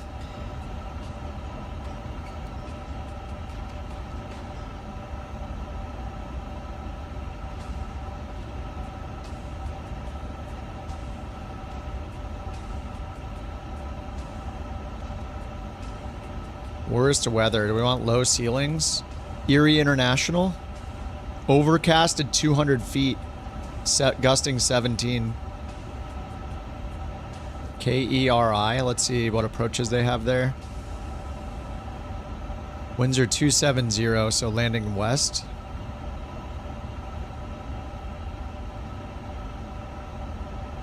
Worst weather. Do we want low ceilings? Erie International. Overcast at 200 feet. Gusting 17. KERI. Let's see what approaches they have there. Winds are 270, so landing west.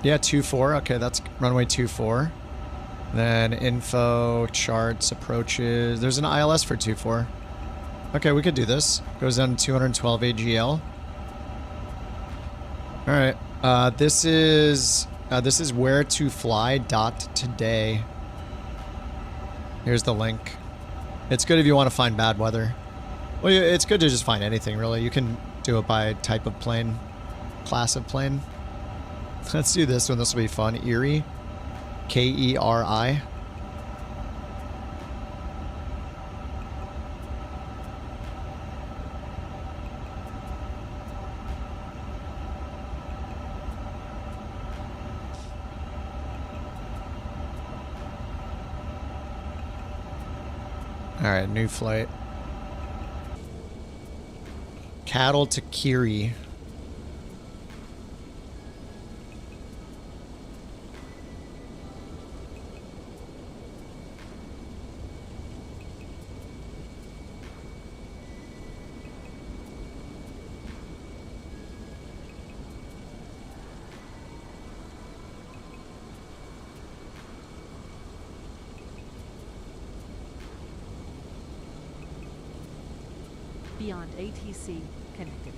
Yeah, 24. Okay, that's runway 24. Then info, charts, approaches. There's an ILS for 24. Okay, we could do this. Goes down to 212 AGL. All right. This is where to fly .today. Here's the link. It's good if you want to find bad weather. Well, it's good to just find anything, really. You can do it by type of plane, class of plane. Let's do this one. This will be fun. Erie. KERI. All right, new flight. Cattle to Kiri.
Beyond ATC connected.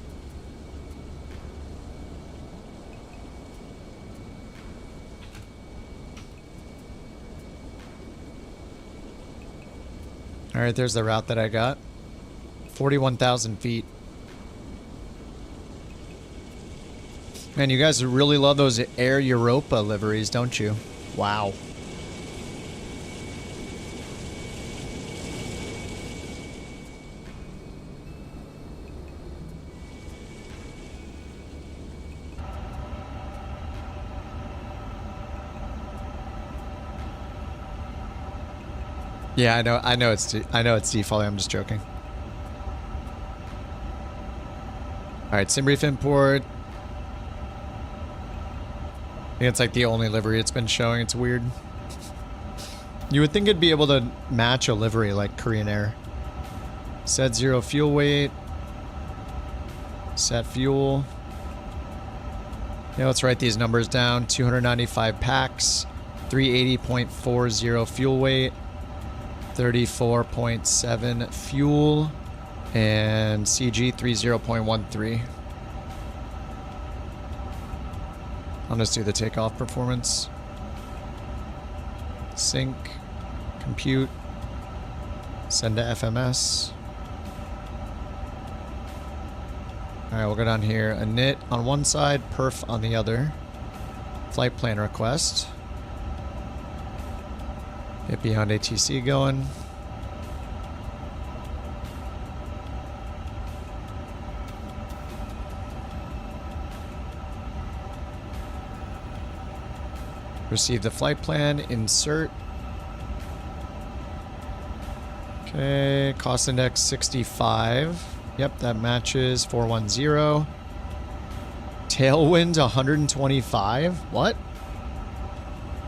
All right, there's the route that I got. 41,000 feet. Man, you guys really love those Air Europa liveries, don't you? Wow. Yeah, I know it's default. I'm just joking. All right, sim brief import. I think it's like the only livery it's been showing. It's weird. You would think it'd be able to match a livery like Korean Air. Set 0 fuel weight. Set fuel. Yeah, let's write these numbers down. 295 packs. 380.40 fuel weight. 34.7 fuel. And CG 30.13. I'll just do the takeoff performance. Sync. Compute. Send to FMS. Alright, we'll go down here. Init on one side, perf on the other. Flight plan request. Get beyond ATC going. Receive the flight plan, insert. Okay, cost index 65. Yep, that matches 410. Tailwind 125. What?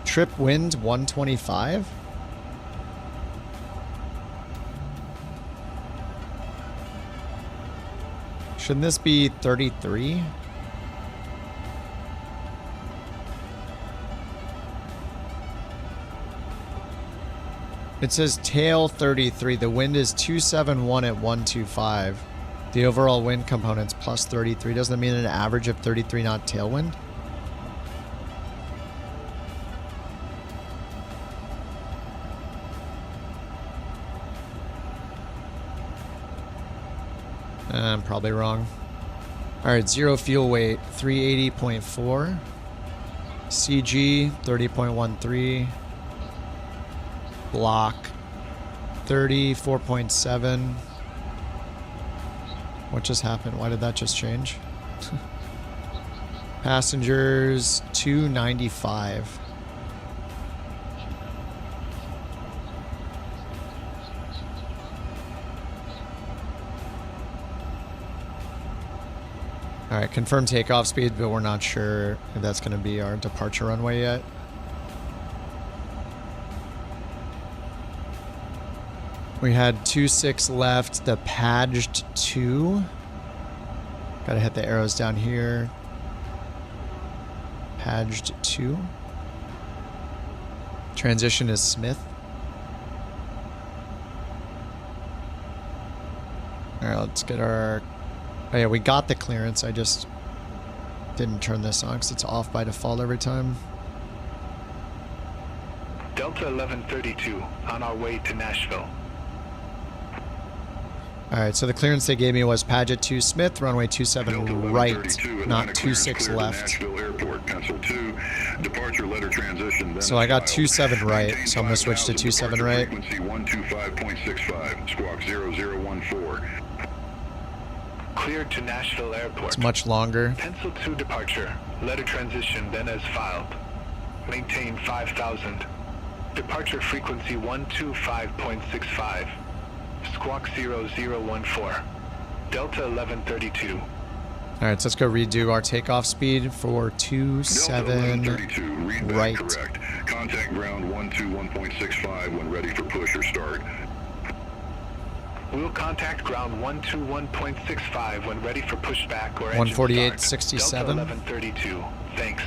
Trip wind 125? Shouldn't this be 33? It says tail 33. The wind is 271 at 125. The overall wind component's plus 33. Doesn't that mean an average of 33 knot tailwind? I'm probably wrong. Alright, 0 fuel weight, 380.4. CG, 30.13. Block, 34.7. What just happened? Why did that just change? Passengers, 295. Alright, confirm takeoff speed, but we're not sure if that's going to be our departure runway yet. We had 26 left, the Paged 2. Gotta hit the arrows down here. Paged 2. Transition is Smith. Alright, let's get our... Oh yeah, we got the clearance. I just didn't turn this on because it's off by default every time.
Delta 1132 on our way to Nashville.
Alright, so the clearance they gave me was Paget 2 Smith, runway 27 right, not 26 left.
Nashville Airport, pencil 2, departure letter transition.
So I got 27 right, so I'm going to switch to 27 right.
Frequency 125.65, squawk 0014.
Cleared to Nashville Airport.
It's much longer.
Pencil 2 departure, letter transition then as filed. Maintain 5,000. Departure frequency 125.65. Squawk 0014. Delta 1132.
Alright, so let's go redo our takeoff speed for 27 right.
Correct. Contact ground 121.65 when ready for push or start.
We'll contact ground 121.65 when ready for pushback or
148.67.
Delta 1132. Thanks.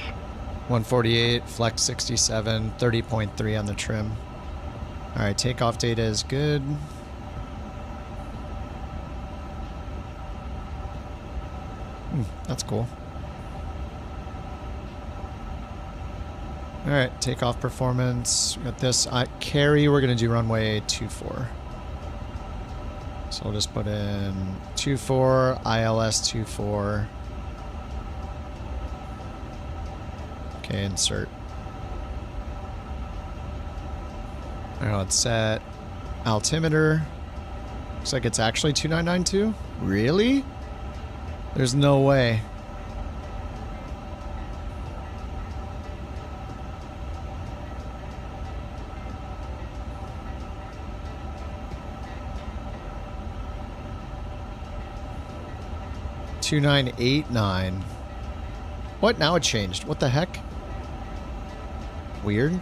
148, flex 67, 30.3 on the trim. Alright, takeoff data is good. That's cool. Alright, takeoff performance. We got this. Carry, we're going to do runway 24. So we'll just put in 24, ILS 24. Okay, insert. Alright, let's set altimeter. Looks like it's actually 2992. Really? There's no way. 2989. What? Now it changed. What the heck? Weird.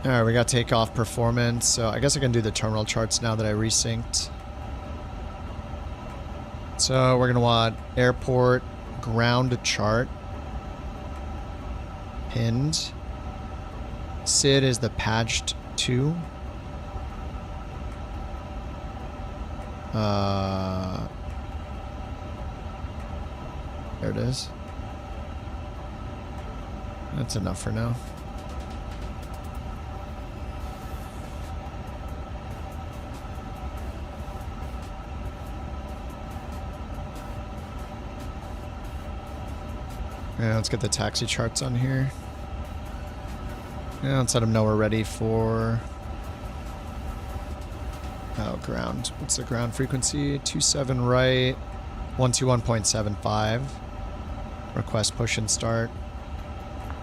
Alright, we got takeoff performance. So I guess I can do the terminal charts now that I resynced. So we're going to want airport ground chart. Pinned. SID is the patched 2. There it is. That's enough for now. Yeah, let's get the taxi charts on here. Yeah, let's let them know we're ready for... Oh, ground. What's the ground frequency? 27 right, 121.75. Request push and start.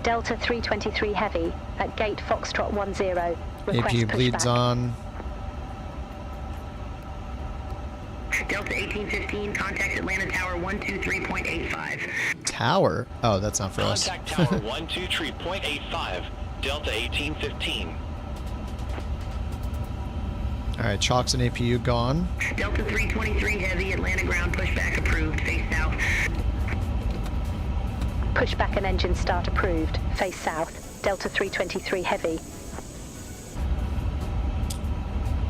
Delta 323 Heavy at gate Foxtrot 10. Request
APU bleeds
pushback.
on.
Delta 1815, contact Atlanta Tower 123.85.
Tower? Oh, that's not for us.
Contact Tower 123.85, Delta 1815.
Alright, chocks and APU gone.
Delta 323 Heavy, Atlanta ground pushback approved, face south.
Pushback and engine start approved. Face south. Delta 323 Heavy.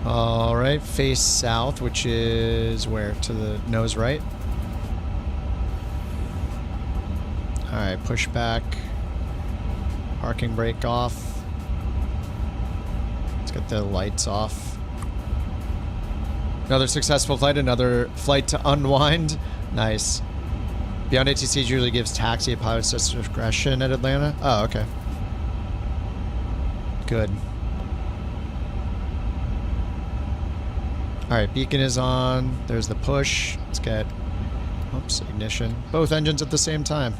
Alright, face south, which is where? To the nose right? Alright, pushback. Parking brake off. Let's get the lights off. Another successful flight, another flight to unwind. Nice. Beyond ATC usually gives taxi a pilot's discretion at Atlanta. Oh, okay. Good. Alright, beacon is on. There's the push. Let's get... Oops, ignition. Both engines at the same time.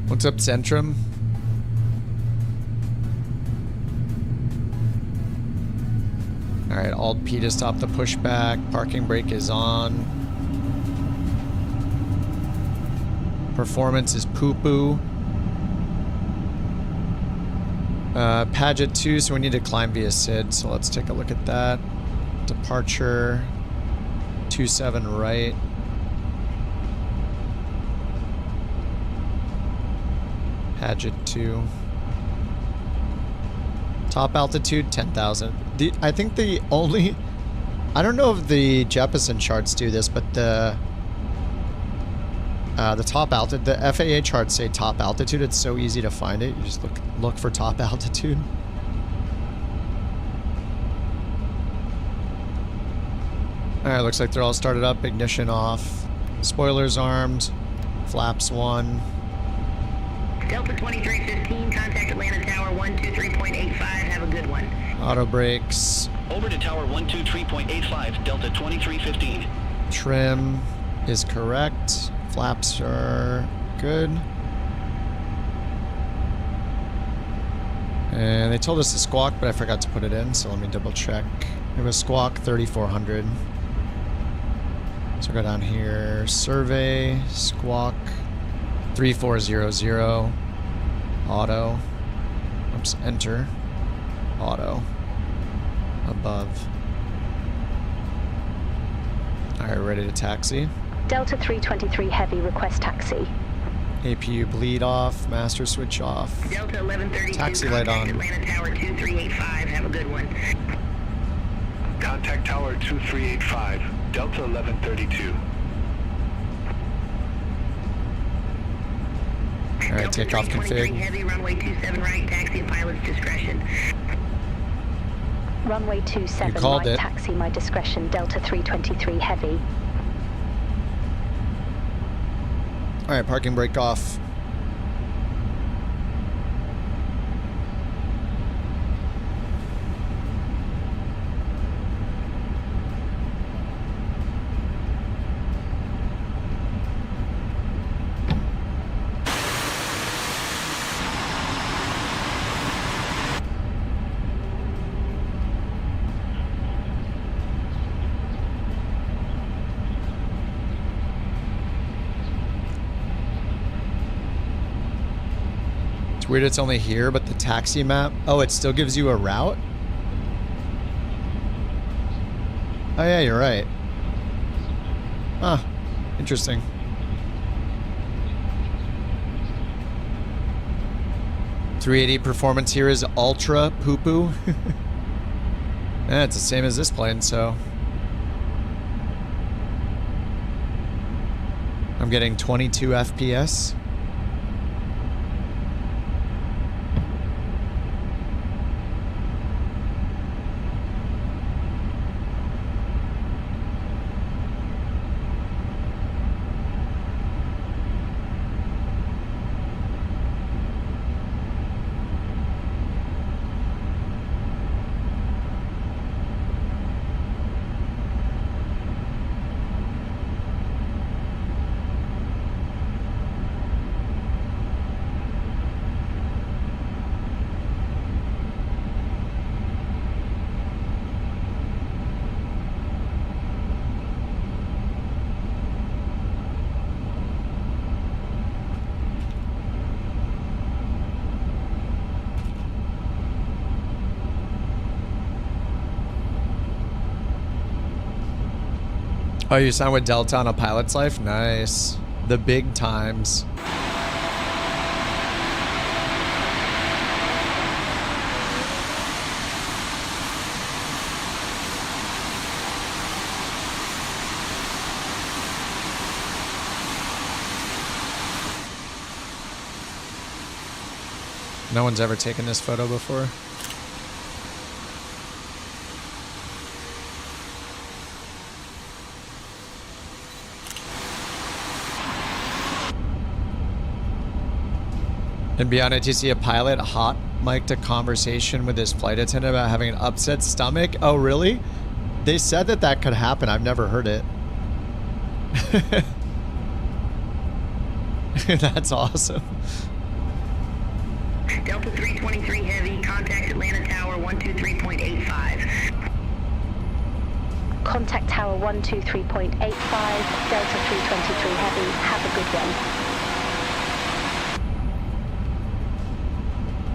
What's up, Centrum? Alright, Alt P to stop the pushback. Parking brake is on. Performance is poo-poo. Paget 2, so we need to climb via SID, so let's take a look at that. Departure 27 right. Paget 2. Top altitude 10,000. I think the only... I don't know if the Jeppesen charts do this, but the top altitude, the FAA charts say top altitude. It's so easy to find it. You just look for top altitude. Alright, looks like they're all started up. Ignition off. Spoilers armed. Flaps 1.
Delta 2315, contact Atlanta Tower 123.85. Have a good one.
Auto brakes.
Over to Tower 123.85, Delta 2315.
Trim is correct. Flaps are good. And they told us to squawk, but I forgot to put it in, so let me double check. It was squawk 3400. So go down here, survey, squawk 3400, auto, oops, enter, auto, above. Alright, ready to taxi.
Delta 323 Heavy, request taxi.
APU bleed off, master switch off.
Delta 1132,
taxi light on.
Atlanta Tower 2385. Have a good one.
Contact Tower 2385, Delta 1132.
Alright, takeoff config.
Heavy, runway 27 right, taxi at pilot's discretion.
Runway 27
called
right,
it.
taxi my discretion, Delta 323 heavy.
Alright, parking brake off. It's weird it's only here, but the taxi map... Oh, it still gives you a route? Oh yeah, you're right. Huh. Interesting. .380 performance here is ultra poo-poo. Yeah, it's the same as this plane, so... I'm getting 22 FPS. Oh, you signed with Delta on a pilot's life? Nice. The big times. No one's ever taken this photo before. And beyond it, you see a pilot hot mic'd a conversation with his flight attendant about having an upset stomach. Oh, really? They said that that could happen. I've never heard it. That's awesome.
Delta 323 heavy, contact Atlanta Tower 123.85.
Contact Tower 123.85, Delta 323 heavy. Have a good one.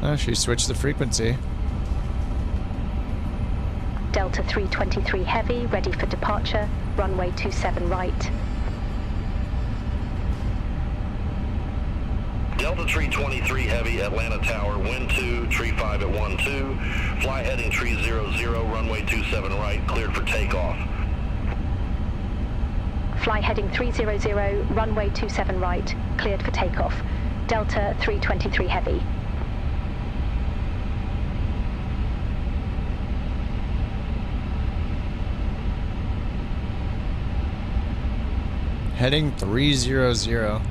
Oh, she switched the frequency.
Delta 323 heavy, ready for departure. Runway 27 right.
Delta 323 heavy, Atlanta Tower, wind 2, tree 5 at 12, fly heading tree 00, runway 27 right, cleared for takeoff.
Fly heading 300, runway 27 right, cleared for takeoff. Delta 323 heavy.
Heading 300.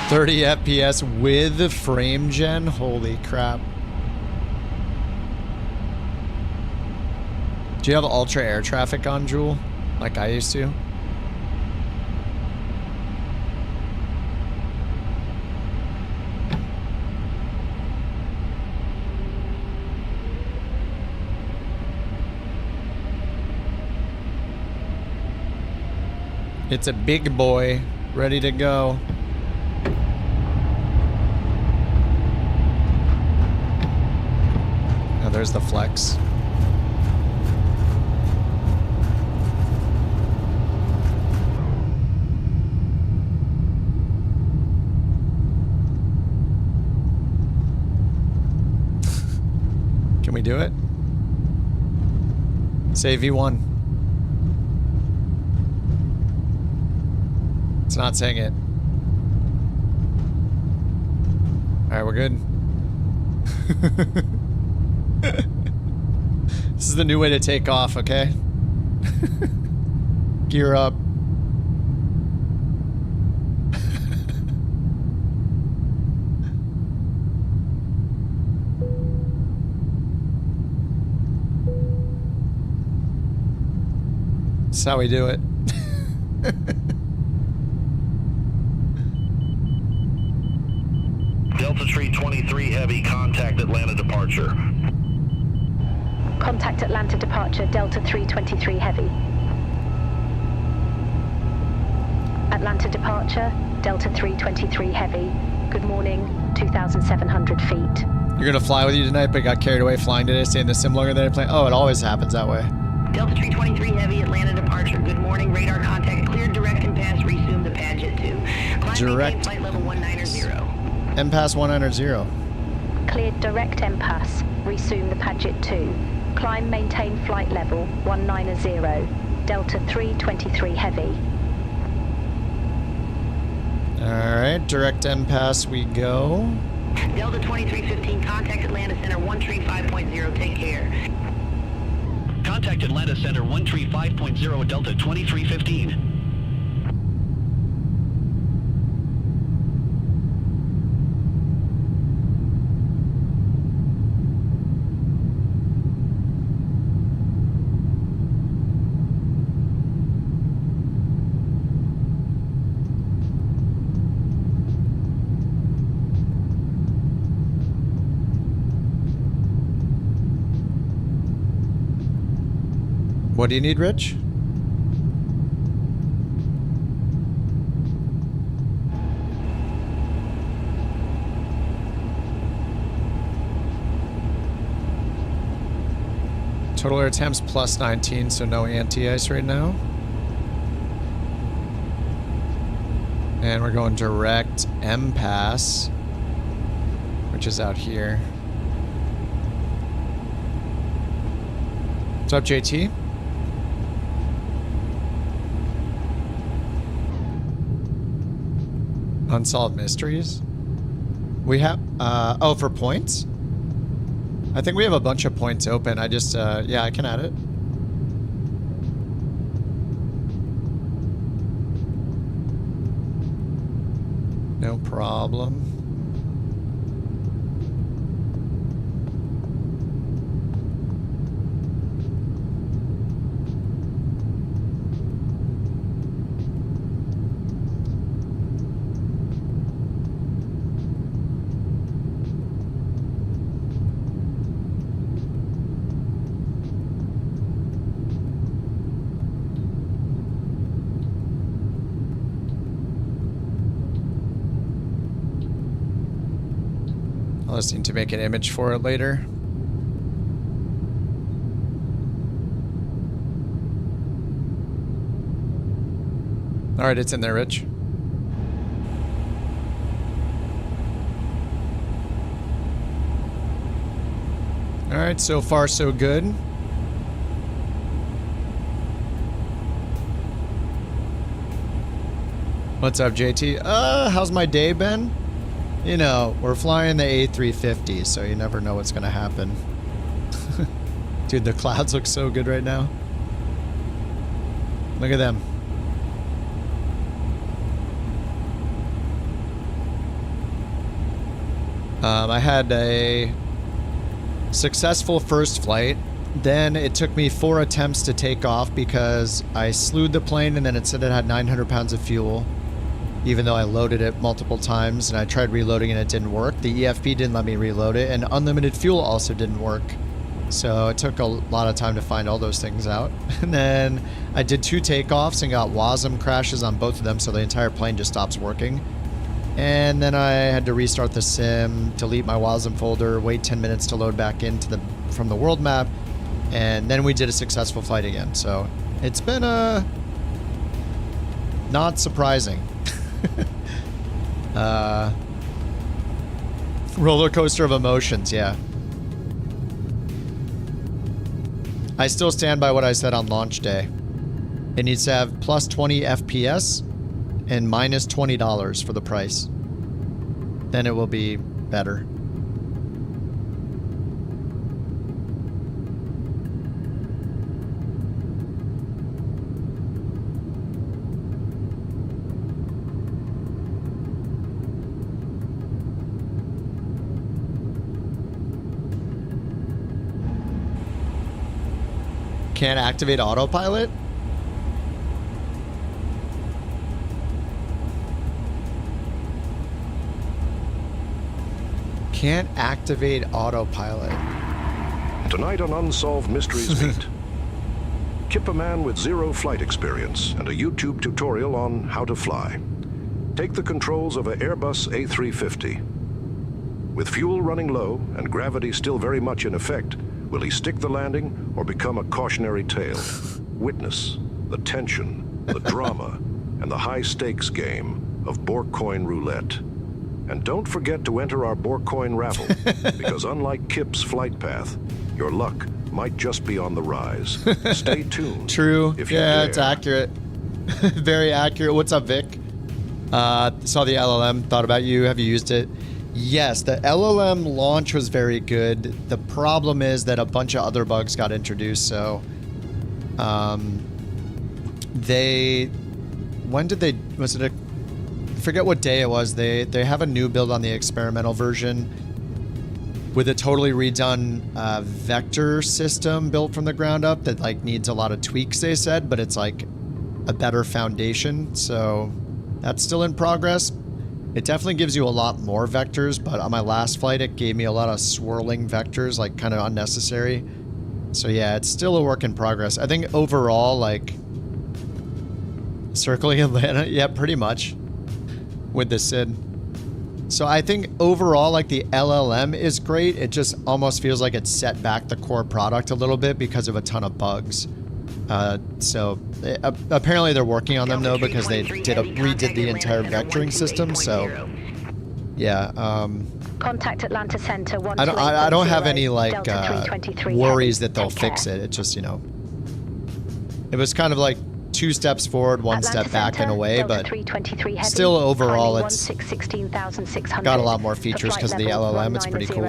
.30 FPS with frame gen? Holy crap. Do you have ultra air traffic on, Jewel? Like I used to? It's a big boy, ready to go. Oh, there's the flex. Can we do it? Say V1. It's not saying it. Alright, we're good. This is the new way to take off, okay? Gear up. That's how we do it.
Delta Tree 23 Heavy, contact Atlanta departure.
Contact Atlanta departure, Delta 323 Heavy. Atlanta departure, Delta 323 Heavy. Good morning, 2,700 feet.
You're gonna fly with you tonight, but got carried away flying today, staying the sim longer than I planned. Oh, it always happens that way.
Delta 323 Heavy, Atlanta departure. Good morning, radar contact cleared, direct and pass, resume the Paget 2. Climb
Direct.
flight level 190.
MPass 190.
Cleared direct MPass, resume the Paget 2. Climb maintain flight level 190, Delta 323 Heavy.
Alright, direct MPass we go.
Delta 2315, contact Atlanta Center 135.0, take care.
Contact Atlanta Center 135.0 Delta 2315.
What do you need, Rich? Total air temps plus 19, so no anti-ice right now. And we're going direct MPass, which is out here. What's up, JT? Unsolved mysteries? We have, oh, for points? I think we have a bunch of points open. I just, yeah, I can add it. No problem. I'll just need to make an image for it later. All right, it's in there, Rich. All right, so far so good. What's up, JT? How's my day been? You know, we're flying the A350, so you never know what's gonna happen. Dude, the clouds look so good right now. Look at them. I had a successful first flight. Then it took me 4 attempts to take off because I slewed the plane and then it said it had 900 pounds of fuel. Even though I loaded it multiple times and I tried reloading and it didn't work. The EFP didn't let me reload it, and unlimited fuel also didn't work. So it took a lot of time to find all those things out. And then I did 2 takeoffs and got WASM crashes on both of them, so the entire plane just stops working. And then I had to restart the sim, delete my WASM folder, wait 10 minutes to load back into from the world map, and then we did a successful flight again. So it's been not surprising. Roller coaster of emotions, yeah. I still stand by what I said on launch day. It needs to have plus 20 FPS and minus $20 for the price. Then it will be better. Can't activate autopilot? Can't activate autopilot.
Tonight on Unsolved Mysteries Meet. Kip a man with zero flight experience and a YouTube tutorial on how to fly. Take the controls of an Airbus A350. With fuel running low and gravity still very much in effect, will he stick the landing or become a cautionary tale? Witness the tension, the drama, and the high-stakes game of BorkCoin roulette. And don't forget to enter our BorkCoin raffle, because unlike Kip's flight path, your luck might just be on the rise. Stay tuned.
True.
If you
Yeah,
dare.
it's accurate. Very accurate. What's up, Vic? Saw the LLM, thought about you. Have you used it? Yes, the LLM launch was very good. The problem is that a bunch of other bugs got introduced, so when did they, was it I forget what day it was. They have a new build on the experimental version with a totally redone vector system built from the ground up that like needs a lot of tweaks, they said, but it's like a better foundation. So that's still in progress. It definitely gives you a lot more vectors, but on my last flight, it gave me a lot of swirling vectors, like kind of unnecessary. So yeah, it's still a work in progress. I think overall, like circling Atlanta, yeah, pretty much with the SID. So I think overall, like the LLM is great. It just almost feels like it set back the core product a little bit because of a ton of bugs. Apparently they're working on them though because they redid the entire vectoring system. So yeah,
Contact Atlanta Center.
I don't have any like worries that they'll fix it. It's just, you know, it was kind of like 2 steps forward, 1 step back in a way, but still overall it's got a lot more features because of the LLM. It's pretty cool.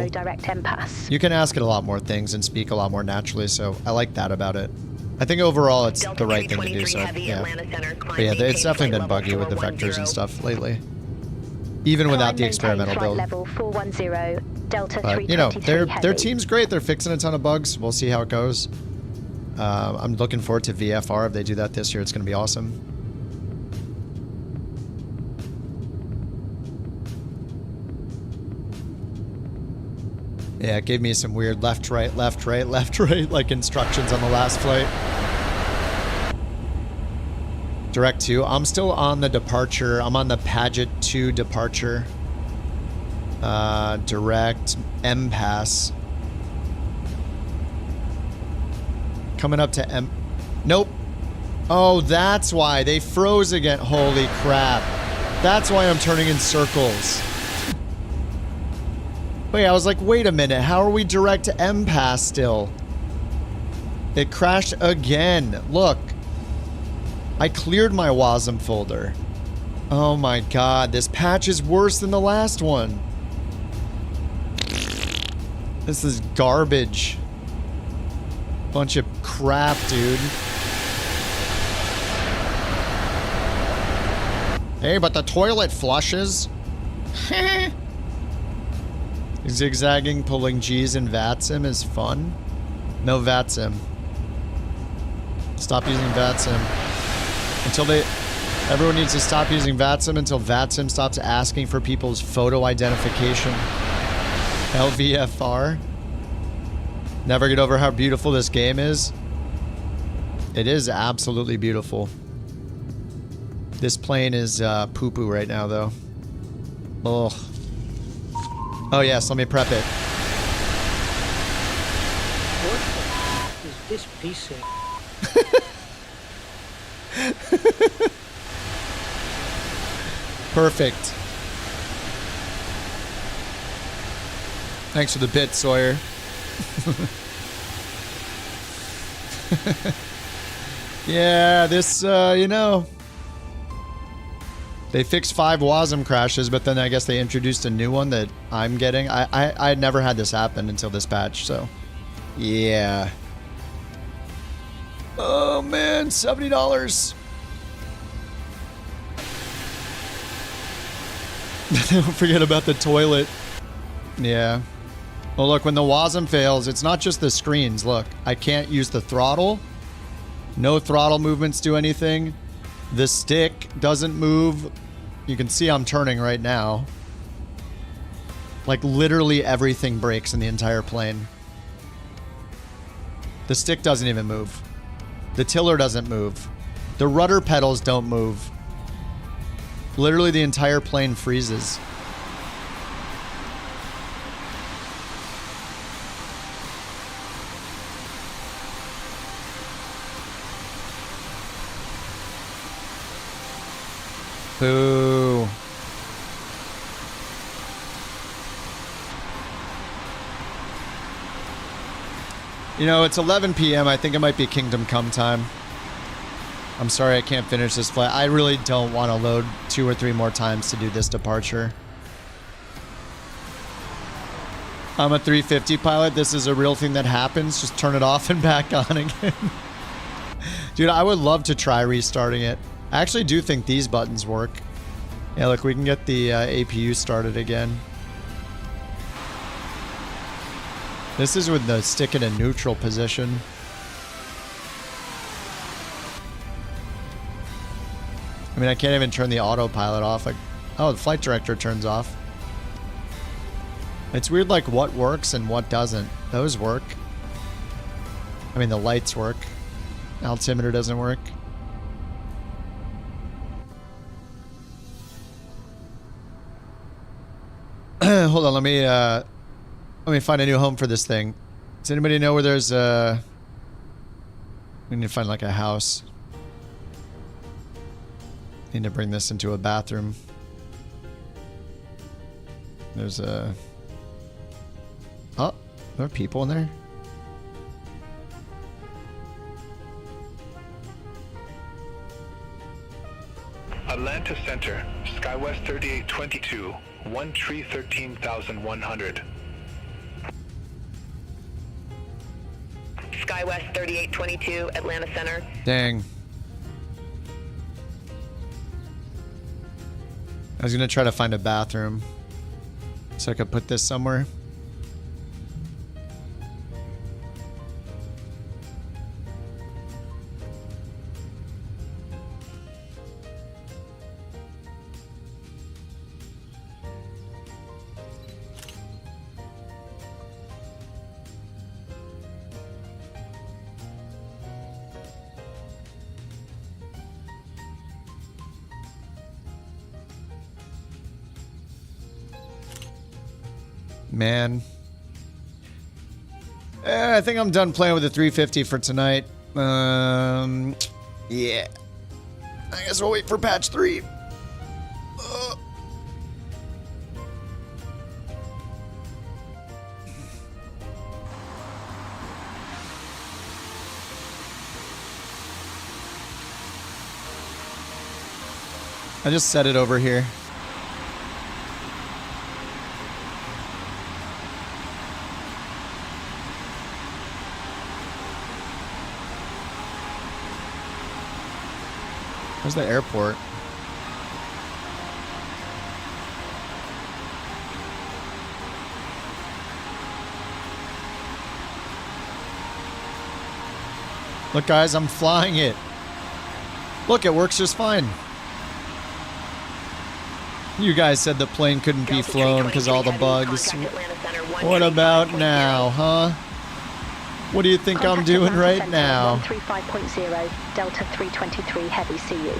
You can ask it a lot more things and speak a lot more naturally, so I like that about it. I think overall it's the right thing to do, so yeah. But yeah, it's definitely been buggy with the vectors and stuff lately. Even without the experimental build. But, you know, their team's great. They're fixing a ton of bugs. We'll see how it goes. I'm looking forward to VFR. If they do that this year, it's going to be awesome. Yeah, it gave me some weird left, right, like instructions on the last flight. Direct 2. I'm still on the departure. I'm on the Paget 2 departure. Direct M-Pass. Coming up to M... Nope. Oh, that's why. They froze again. Holy crap. That's why I'm turning in circles. Wait, I was like, wait a minute. How are we direct to M-Pass still? It crashed again. Look. I cleared my WASM folder. Oh my god. This patch is worse than the last one. This is garbage. Bunch of crap, dude. Hey, but the toilet flushes. Zigzagging, pulling G's in VATSIM is fun. No VATSIM. Stop using VATSIM. Everyone needs to stop using VATSIM until VATSIM stops asking for people's photo identification. LVFR. Never get over how beautiful this game is. It is absolutely beautiful. This plane is poo-poo right now, though. Ugh. Oh, yes, let me prep it.
What is this piece of...
Perfect. Thanks for the bit, Sawyer. Yeah, this, you know, they fixed 5 WASM crashes, but then I guess they introduced a new one that I'm getting. I had never had this happen until this patch, so yeah. Oh man, $70. Don't forget about the toilet. Yeah. Well, look, when the WASM fails, it's not just the screens. Look, I can't use the throttle. No throttle movements do anything. The stick doesn't move. You can see I'm turning right now. Like, literally everything breaks in the entire plane. The stick doesn't even move. The tiller doesn't move. The rudder pedals don't move. Literally the entire plane freezes. Boo. You know, it's 11 p.m. I think it might be Kingdom Come time. I'm sorry I can't finish this flight. I really don't want to load 2 or 3 more times to do this departure. I'm a 350 pilot. This is a real thing that happens. Just turn it off and back on again. Dude, I would love to try restarting it. I actually do think these buttons work. Yeah, look, we can get the APU started again. This is with the stick in a neutral position. I mean, I can't even turn the autopilot off. Like, oh, the flight director turns off. It's weird, like, what works and what doesn't. Those work. I mean, the lights work. Altimeter doesn't work. Hold on, let me find a new home for this thing. Does anybody know where there's a... We need to find, like, a house. Need to bring this into a bathroom. There's a... Oh, there are people in there?
Atlanta Center, SkyWest 3822, 131,100.
SkyWest 3822, Atlanta Center.
Dang. I was gonna try to find a bathroom so I could put this somewhere. Man. I think I'm done playing with the 350 for tonight. Yeah. I guess we'll wait for patch 3. I just set it over here. Where's the airport? Look, guys, I'm flying it. Look, it works just fine. You guys said the plane couldn't be flown because all the bugs. What about now, huh? What do you think I'm doing right now?
135.0, Delta 323 Heavy, see you.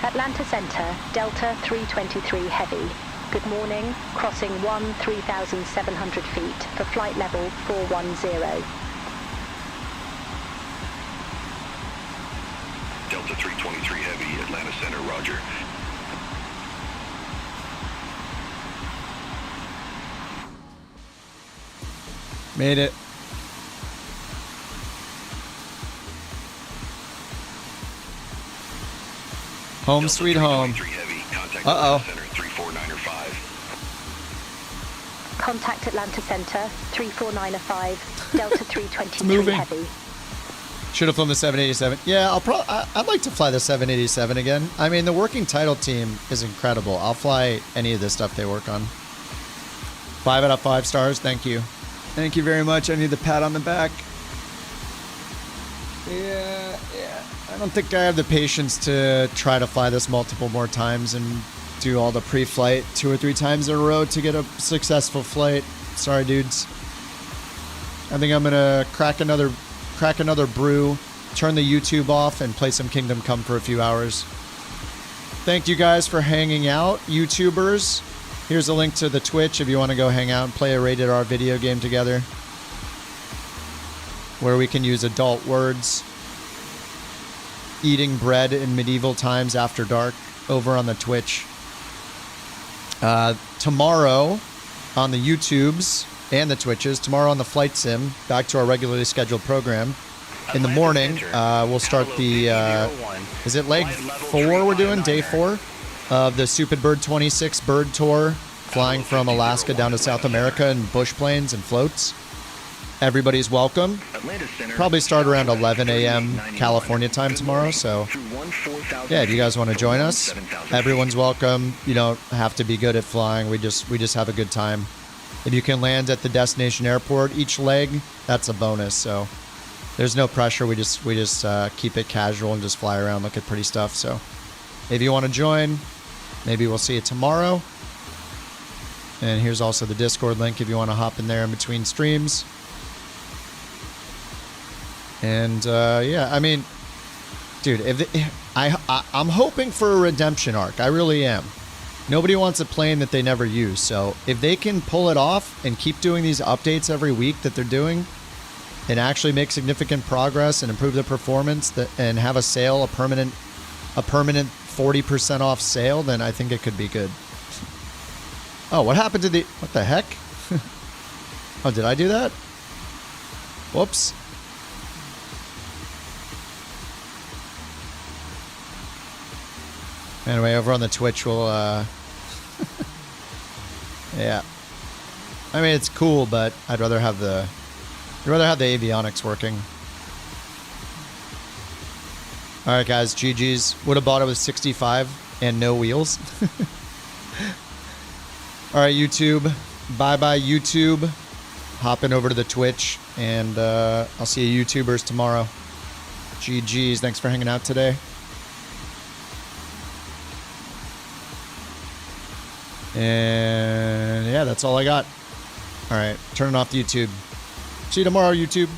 Atlanta Center, Delta 323 Heavy. Good morning, crossing 13,700 feet for flight level 410.
Delta 323 Heavy, Atlanta Center, roger.
Made it. Home sweet home. Uh-oh.
Contact Atlanta Center, 34905, Delta 323
moving.
Heavy.
Should have flown the 787. Yeah, I'd like to fly the 787 again. I mean, the working title team is incredible. I'll fly any of the stuff they work on. 5 out of 5 stars. Thank you. Thank you very much. I need the pat on the back. Yeah. I don't think I have the patience to try to fly this multiple more times and do all the pre-flight 2 or 3 times in a row to get a successful flight. Sorry, dudes. I think I'm gonna crack another brew, turn the YouTube off, and play some Kingdom Come for a few hours. Thank you guys for hanging out, YouTubers. Here's a link to the Twitch if you want to go hang out and play a rated R video game together, where we can use adult words. Eating bread in medieval times after dark over on the Twitch. Tomorrow on the YouTubes and the Twitches, tomorrow on the Flight Sim, back to our regularly scheduled program. In the morning, we'll start the, is it leg 4 we're doing? Day 4 of the Stupid Bird 26 bird tour, flying from Alaska down to South America in bush planes and floats. Everybody's welcome. Probably start around 11 a.m. California time tomorrow, so yeah, if you guys want to join us, everyone's welcome. You don't have to be good at flying. We just have a good time. If you can land at the destination airport each leg, that's a bonus. So there's no pressure. We just keep it casual and just fly around, look at pretty stuff. So if you want to join, maybe we'll see you tomorrow. And here's also the Discord link if you want to hop in there in between streams. And yeah, I mean, dude, I'm hoping for a redemption arc. I really am. Nobody wants a plane that they never use. So if they can pull it off and keep doing these updates every week that they're doing, and actually make significant progress and improve the performance and have a sale, a permanent 40% off sale, then I think it could be good. Oh, what happened to the... What the heck? Oh, did I do that? Whoops. Anyway, over on the Twitch, we'll... yeah. I mean, it's cool, but I'd rather have the avionics working. All right, guys, GG's. Would have bought it with 65 and no wheels. All right, YouTube. Bye-bye, YouTube. Hopping over to the Twitch, and I'll see you YouTubers tomorrow. GG's. Thanks for hanging out today. And yeah, that's all I got. All right, turning off the YouTube. See you tomorrow, YouTube.